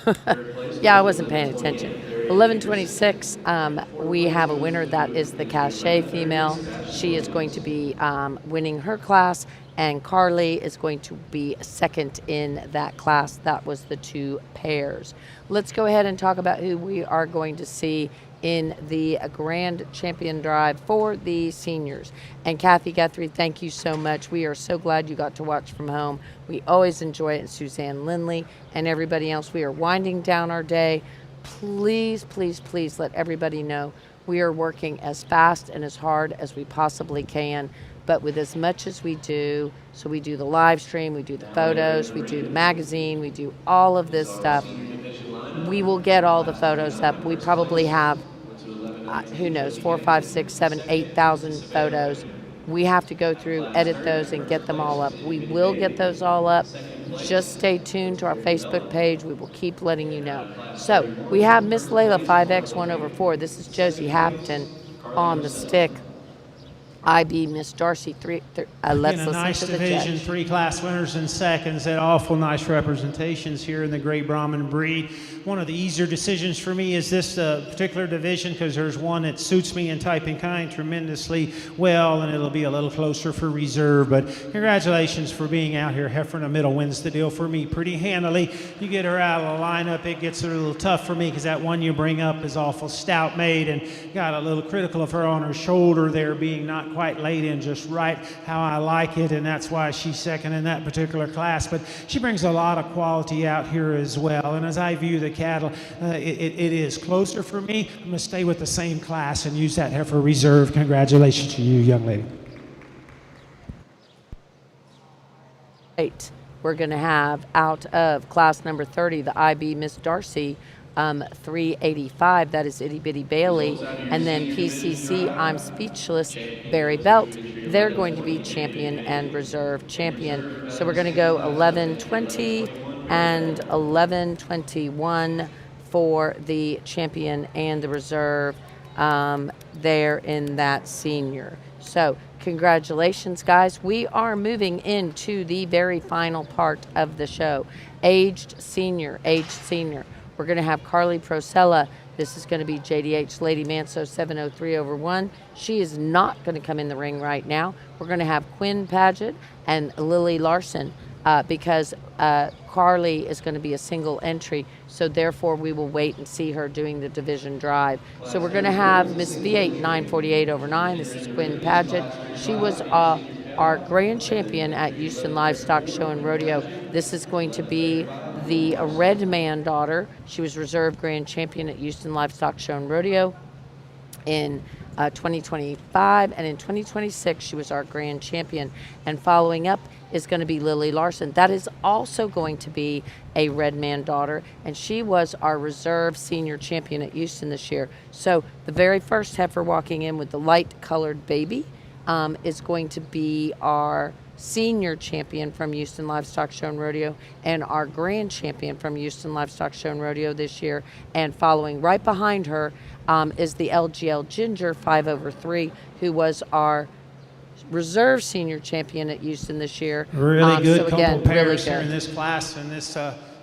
Yeah, I wasn't paying attention. 1126, we have a winner. That is the Cachet female. She is going to be winning her class, and Carly is going to be second in that class. That was the two pairs. Let's go ahead and talk about who we are going to see in the Grand Champion Drive for the seniors. And Kathy Guthrie, thank you so much. We are so glad you got to watch from home. We always enjoy it. And Suzanne Lindley and everybody else, we are winding down our day. Please, please, please let everybody know we are working as fast and as hard as we possibly can, but with as much as we do. So we do the live stream, we do the photos, we do the magazine, we do all of this stuff. We will get all the photos up. We probably have, who knows, 4, 5, 6, 7, 8,000 photos. We have to go through, edit those, and get them all up. We will get those all up. Just stay tuned to our Facebook page. We will keep letting you know. So we have Miss Layla 5X 1/4. This is Josie Hampton on the stick. IB Miss Darcy. Let's Again, a listen nice to the division, judge. 3 class winners and seconds. Had awful nice representations here in the Gray Brahman breed. One of the easier decisions for me is this particular division because there's one that suits me in type and kind tremendously well, and it'll be a little closer for reserve. But congratulations for being out here. Heifer in the middle wins the deal for me pretty handily. You get her out of the lineup, it gets a little tough for me because that one you bring up is awful stout made and got a little critical of her on her shoulder there being not quite laid in just right how I like it, and that's why she's second in that particular class. But she brings a lot of quality out here as well, and as I view the cattle, it is closer for me. I'm going to stay with the same class and use that heifer reserve. Congratulations to you, young lady. Right. We're going to have out of class number 30, the IB Miss Darcy, 385, that is Itty Bitty Bailey, and then PCC, I'm Speechless, Barry Belt. They're going to be champion and reserve champion. So we're going to go 1120 and 1121 for the champion and the reserve there in that senior. So congratulations, guys. We are moving into the very final part of the show. Aged senior. We're going to have Carly Prosella. This is going to be JDH Lady Manso 703/1. She is not going to come in the ring right now. We're going to have Quinn Paget and Lily Larson because Carly is going to be a single entry. So therefore, we will wait and see her doing the division drive. So we're going to have Miss V8 948/9. This is Quinn Paget. She was our grand champion at Houston Livestock Show and Rodeo. This is going to be the Red Man daughter. She was reserve grand champion at Houston Livestock Show and Rodeo in 2025, and in 2026 she was our grand champion. And following up is going to be Lily Larson. That is also going to be a Red Man daughter, and she was our reserve senior champion at Houston this year. So the very first heifer walking in with the light colored baby is going to be our senior champion from Houston Livestock Show and Rodeo and our grand champion from Houston Livestock Show and Rodeo this year. And following right behind her is the LGL Ginger 5/3, who was our reserve senior champion at Houston this year. Really good so couple again, pairs really here good. in this class, and this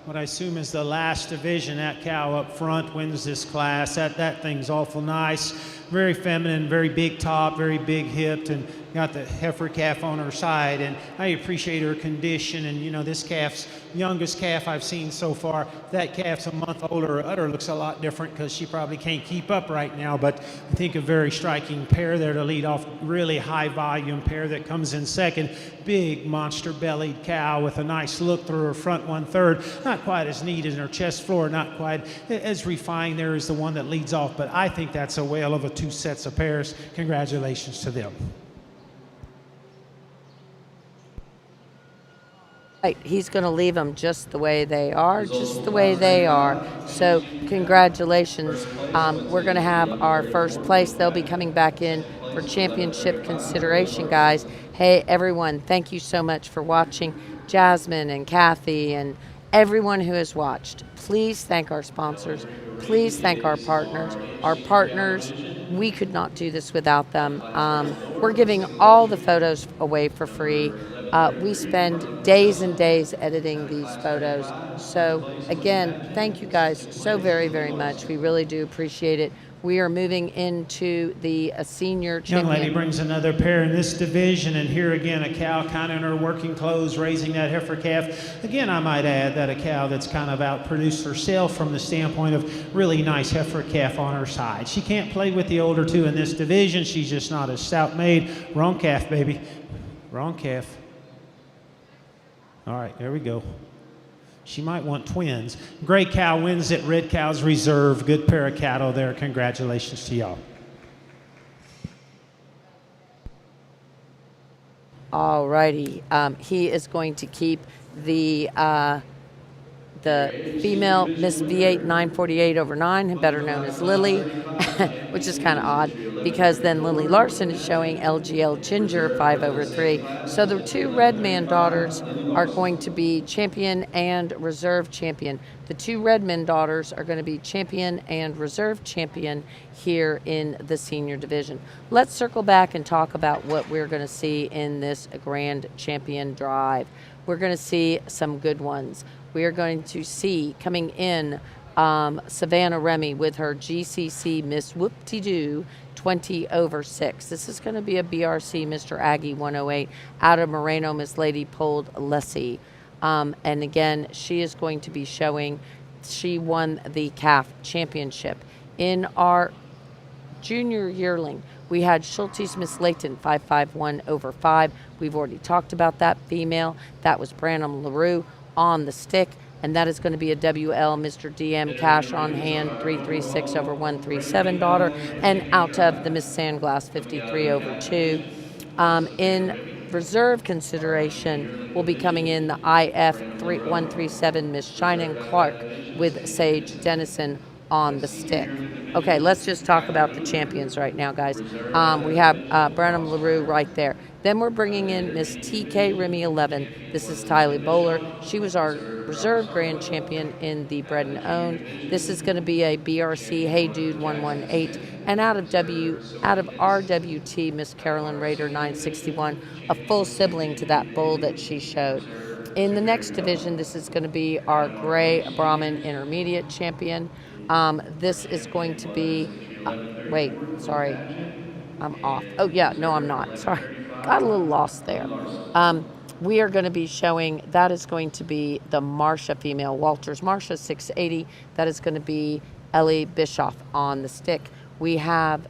what I assume is the last division. That cow up front wins this class. That thing's awful nice. Very feminine, very big top, very big hipped, and got the heifer calf on her side. And I appreciate her condition. And, you know, this calf's youngest calf I've seen so far. That calf's a month older. Her udder looks a lot different because she probably can't keep up right now. But I think a very striking pair there to lead off. Really high volume pair that comes in second. Big monster bellied cow with a nice look through her front 1/3. Not quite as neat as her chest floor, not quite as refined there as the one that leads off. But I think that's a whale of a 2 sets of pairs. Congratulations to them. Right, he's going to leave them just the way they are, So congratulations. We're going to have our first place. They'll be coming back in for championship consideration, guys. Hey, everyone, thank you so much for watching. Jasmine and Kathy and everyone who has watched. Please thank our sponsors. Please thank our partners. Our partners, we could not do this without them. We're giving all the photos away for free. We spend days and days editing these photos. So again, thank you guys so very, very much. We really do appreciate it. We are moving into the senior champion. Young lady brings another pair in this division, and here again a cow kind of in her working clothes raising that heifer calf. Again, I might add that a cow that's kind of outproduced herself from the standpoint of really nice heifer calf on her side. She can't play with the older two in this division. She's just not as stout made. Wrong calf, baby. Wrong calf. All right, there we go. She might want twins. Gray cow wins it. Red cow's reserve. Good pair of cattle there. Congratulations to y'all. All righty. He is going to keep the female Miss V8 948/9, better known as Lily, which is kind of odd because then Lily Larson is showing LGL Ginger 5/3. So the two Redman daughters are going to be champion and reserve champion. The two Redman daughters are going to be champion and reserve champion here in the senior division. Let's circle back and talk about what we're going to see in this Grand Champion Drive. We're going to see some good ones. We are going to see coming in Savannah Remy with her GCC Miss Whoop-de-Doo 20/6. This is going to be a BRC Mr. Aggie 108 out of Moreno, Miss Lady Pold Lessie. And again, she is going to be showing, she won the CAF championship. In our junior yearling, we had Schulte's Miss Layton 551/5. We've already talked about that female. That was Branham LaRue on the stick. And that is going to be a WL Mr. DM cash on hand 336/137 daughter, and out of the Miss Sandglass 53/2. In reserve consideration will be coming in the IF 137 Miss Shannon Clark with Sage Dennison on the stick. Okay, let's just talk about the champions right now, guys. We have Branham LaRue right there. Then we're bringing in Miss TK Remy 11. This is Tylee Bowler. She was our reserve grand champion in the Bred and Owned. This is going to be a BRC Hey Dude 118. And out of RWT, Miss Carolyn Rader 961, a full sibling to that bull that she showed. In the next division, this is going to be our Gray Brahmin Intermediate champion. This is going to be, sorry, I'm off. Oh yeah, no I'm not, sorry. Got a little lost there. We are going to be showing, that is going to be the Marsha female, Walters Marsha 680. That is going to be Ellie Bischoff on the stick. We have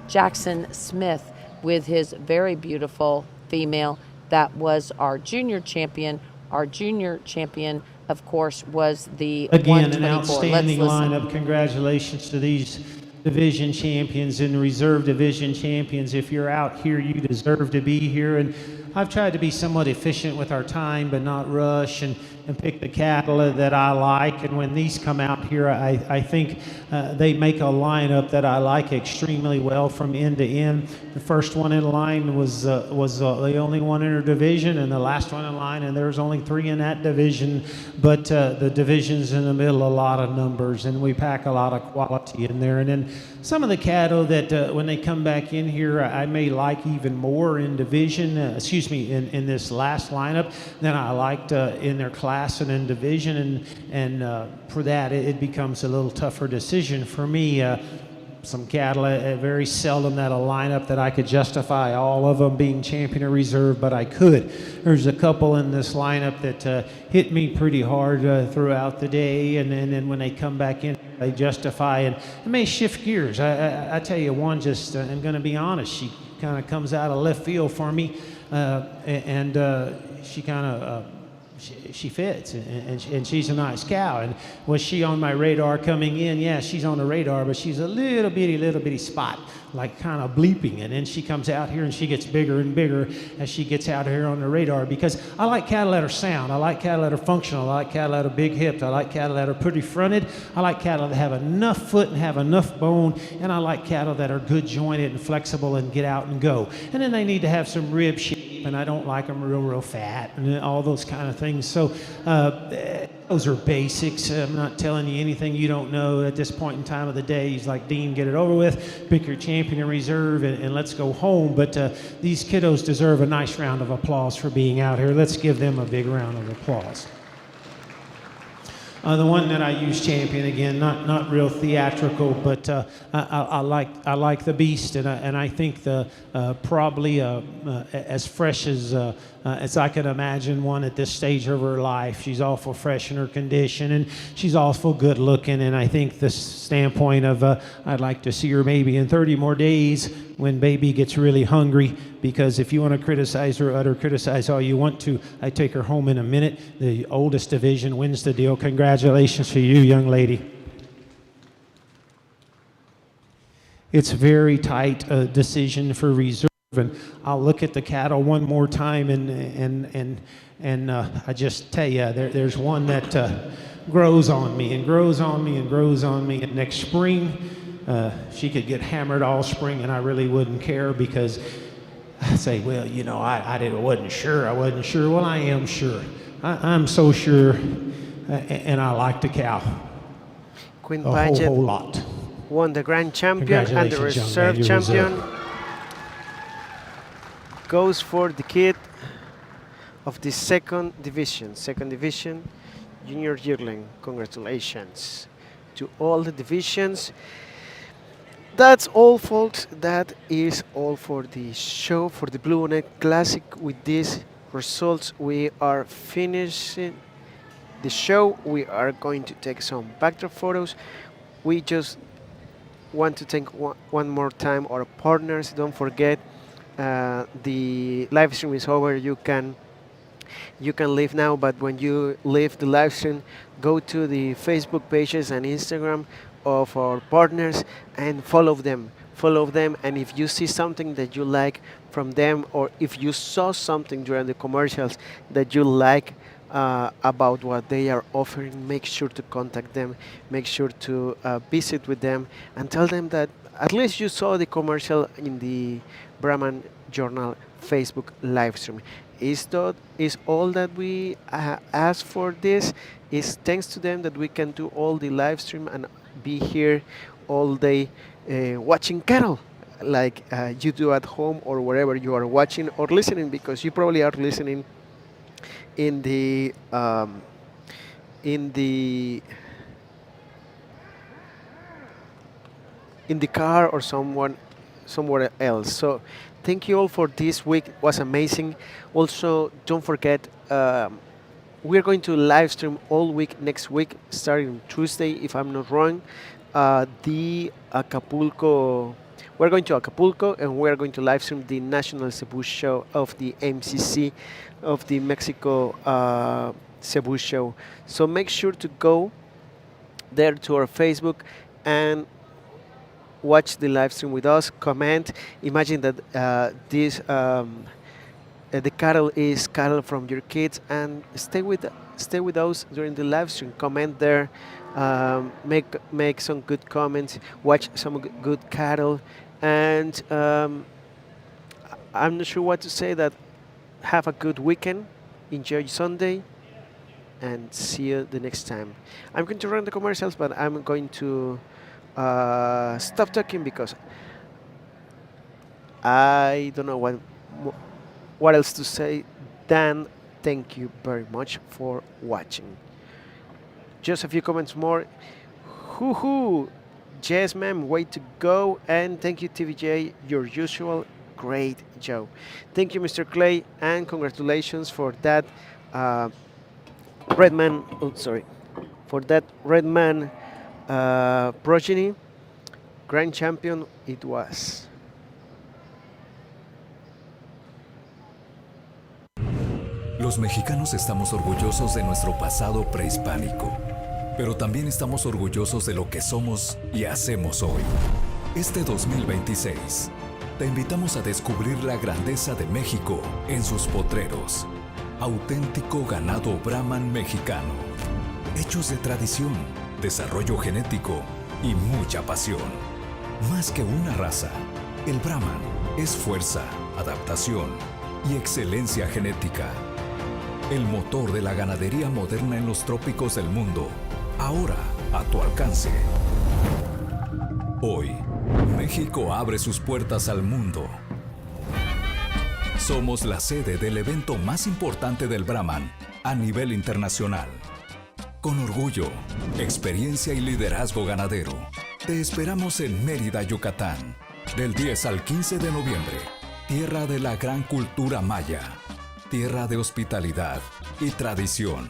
Jackson Smith with his very beautiful female. That was our junior champion. Our junior champion, of course, was the Again, 124. an outstanding lineup. Congratulations to these division champions and reserve division champions. If you're out here, you deserve to be here. And I've tried to be somewhat efficient with our time, but not rush and pick the cattle that I like. And when these come out here, I think they make a lineup that I like extremely well from end to end. The first one in line was the only one in her division, and the last one in line, and there's only 3 in that division. But the division's in the middle, a lot of numbers, and we pack a lot of quality in there. And then some of the cattle that when they come back in here, I may like even more in division, in this last lineup than I liked in their class and in division, and for that it becomes a little tougher decision for me. Some cattle, very seldom that a lineup that I could justify all of them being champion or reserve, but I could. There's a couple in this lineup that hit me pretty hard throughout the day, and then when they come back in, they justify, and it may shift gears. I tell you one, just I'm going to be honest, she kind of comes out of left field for me, and she kind of she fits, and she's a nice cow. And was she on my radar coming in? Yeah, she's on the radar, but she's a little bitty spot, like kind of bleeping. And then she comes out here and she gets bigger and bigger as she gets out here on the radar, because I like cattle that are sound. I like cattle that are functional. I like cattle that are big hipped. I like cattle that are pretty fronted. I like cattle that have enough foot and have enough bone. And I like cattle that are good jointed and flexible and get out and go. And then they need to have some rib shape, and I don't like them real fat and all those kind of things. So those are basics. I'm not telling you anything you don't know at this point in time of the day. He's like, Dean, get it over with, pick your champion in reserve, and let's go home. But these kiddos deserve a nice round of applause for being out here. Let's give them a big round of applause. The one that I use champion, again, not real theatrical, but I like the beast, and I think the probably as fresh as I can imagine one at this stage of her life. She's awful fresh in her condition, and she's awful good looking. And I think the standpoint of I'd like to see her maybe in 30 more days when baby gets really hungry, because if you want to criticize her, utter criticize all you want to, I take her home in a minute. The oldest division wins the deal. Congratulations to you, young lady. It's a very tight decision for reserve, and I'll look at the cattle one more time, and I just tell you, there's one that grows on me and grows on me and grows on me. And next spring, She could get hammered all spring and I really wouldn't care because I say, well, you know, I wasn't sure. Well, I am sure. I'm so sure, and I like the cow Queen a Paget whole lot. won the Grand Champion, and the Congratulations, young Reserve man. You're Champion reserve. goes for the kid of the second division junior yearling. Congratulations to all the divisions. That's all, folks. That is all for the show, for the Bluebonnet Classic. With these results, we are finishing the show. We are going to take some backdrop photos. We just want to thank one more time our partners. Don't forget, the live stream is over. You can leave now, but when you leave the live stream, go to the Facebook pages and Instagram of our partners and follow them. And if you see something that you like from them, or if you saw something during the commercials that you like about what they are offering, make sure to contact them, make sure to visit with them and tell them that at least you saw the commercial in the Brahman Journal Facebook live stream. Is all that we ask for this. Is thanks to them that we can do all the live stream and be here all day watching cattle, like you do at home or wherever you are watching or listening, because you probably are listening in the car or somewhere else. So thank you all for this week. It was amazing. Also, don't forget, we're going to live stream all week next week, starting Tuesday, if I'm not wrong. The Acapulco. We're going to Acapulco and we're going to live stream the National Cebu Show of the MCC, of the Mexico Cebu Show. So make sure to go there to our Facebook and watch the live stream with us. Comment. Imagine that the cattle is cattle from your kids, and stay with us during the live stream. Comment there. Make some good comments. Watch some good cattle, and I'm not sure what to say. That have a good weekend. Enjoy Sunday, and see you the next time. I'm going to run the commercials, but I'm going to stop talking because I don't know what else to say. Dan, thank you very much for watching. Just a few comments more. Hoo-hoo! Yes, ma'am, way to go. And thank you, TVJ, your usual great job. Thank you, Mr. Clay, and congratulations for that Redman. Oh, sorry, for that Redman progeny. Grand champion it was. Los mexicanos estamos orgullosos de nuestro pasado prehispánico, pero también estamos orgullosos de lo que somos y hacemos hoy. Este 2026, te invitamos a descubrir la grandeza de México en sus potreros. Auténtico ganado Brahman mexicano. Hechos de tradición, desarrollo genético y mucha pasión. Más que una raza, el Brahman es fuerza, adaptación y excelencia genética. El motor de la ganadería moderna en los trópicos del mundo, ahora a tu alcance. Hoy, México abre sus puertas al mundo. Somos la sede del evento más importante del Brahman a nivel internacional. Con orgullo, experiencia y liderazgo ganadero, te esperamos en Mérida, Yucatán, del 10 al 15 de noviembre, tierra de la gran cultura maya, tierra de hospitalidad y tradición.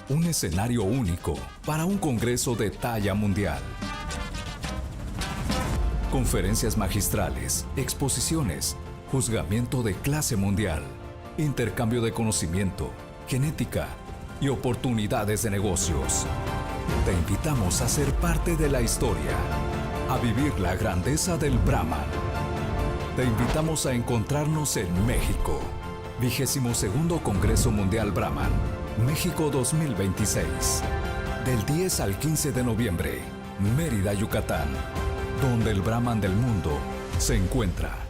Un escenario único para un congreso de talla mundial. Conferencias magistrales, exposiciones, juzgamiento de clase mundial, intercambio de conocimiento, genética y oportunidades de negocios. Te invitamos a ser parte de la historia, a vivir la grandeza del Brahman. Te invitamos a encontrarnos en México. 22º Congreso Mundial Brahman, México 2026. Del 10 al 15 de noviembre, Mérida, Yucatán. donde el Brahman del mundo se encuentra.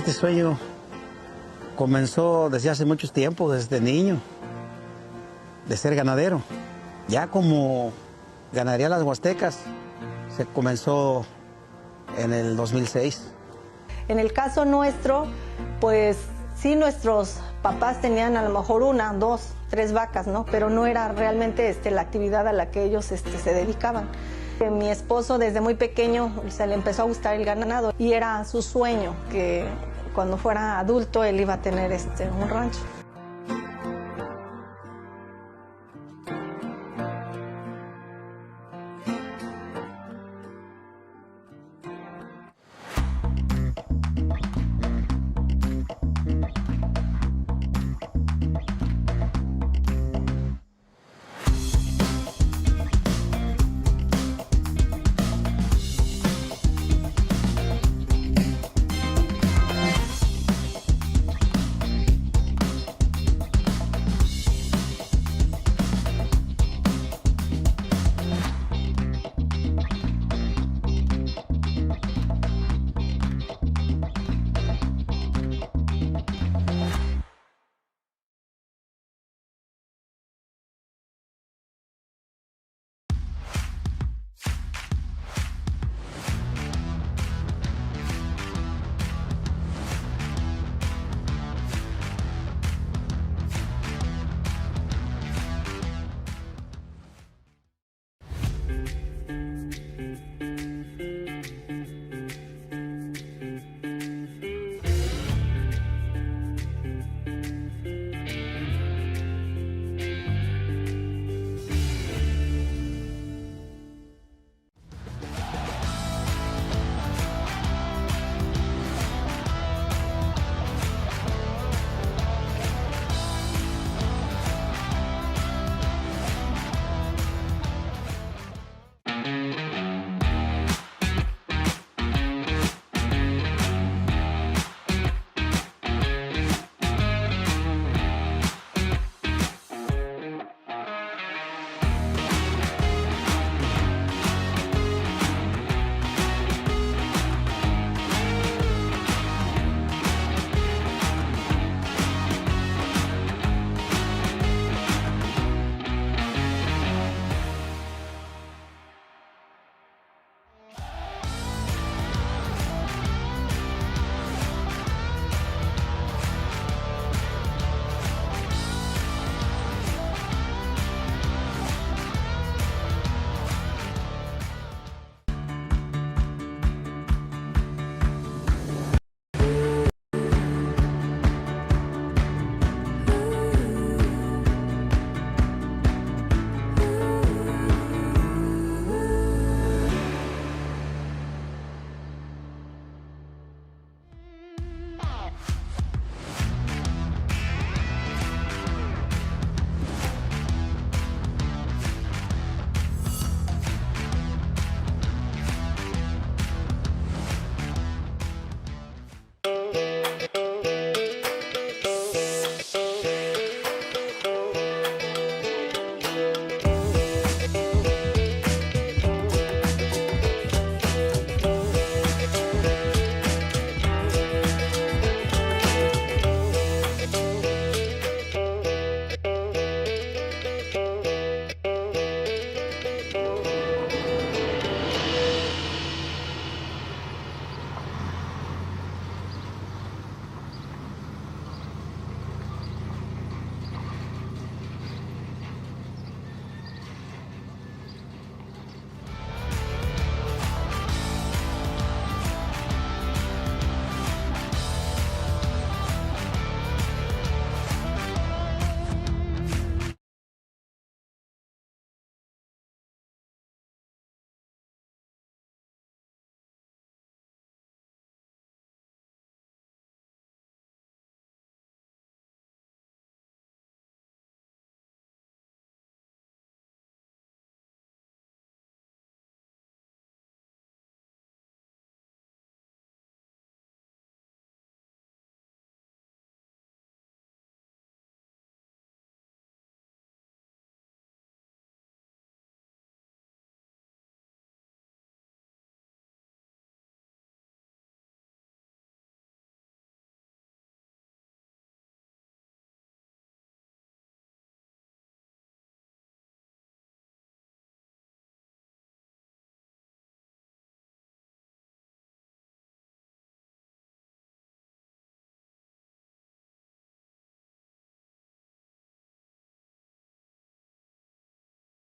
Este sueño comenzó desde hace mucho tiempo, desde niño, de ser ganadero. Ya como ganaría las Huastecas, se comenzó en el 2006. En el caso nuestro, pues sí, nuestros papás tenían a lo mejor 1, 2, 3 vacas, ¿no? Pero no era realmente la actividad a la que ellos se dedicaban. Mi esposo desde muy pequeño se le empezó a gustar el ganado y era su sueño que cuando fuera adulto él iba a tener un rancho.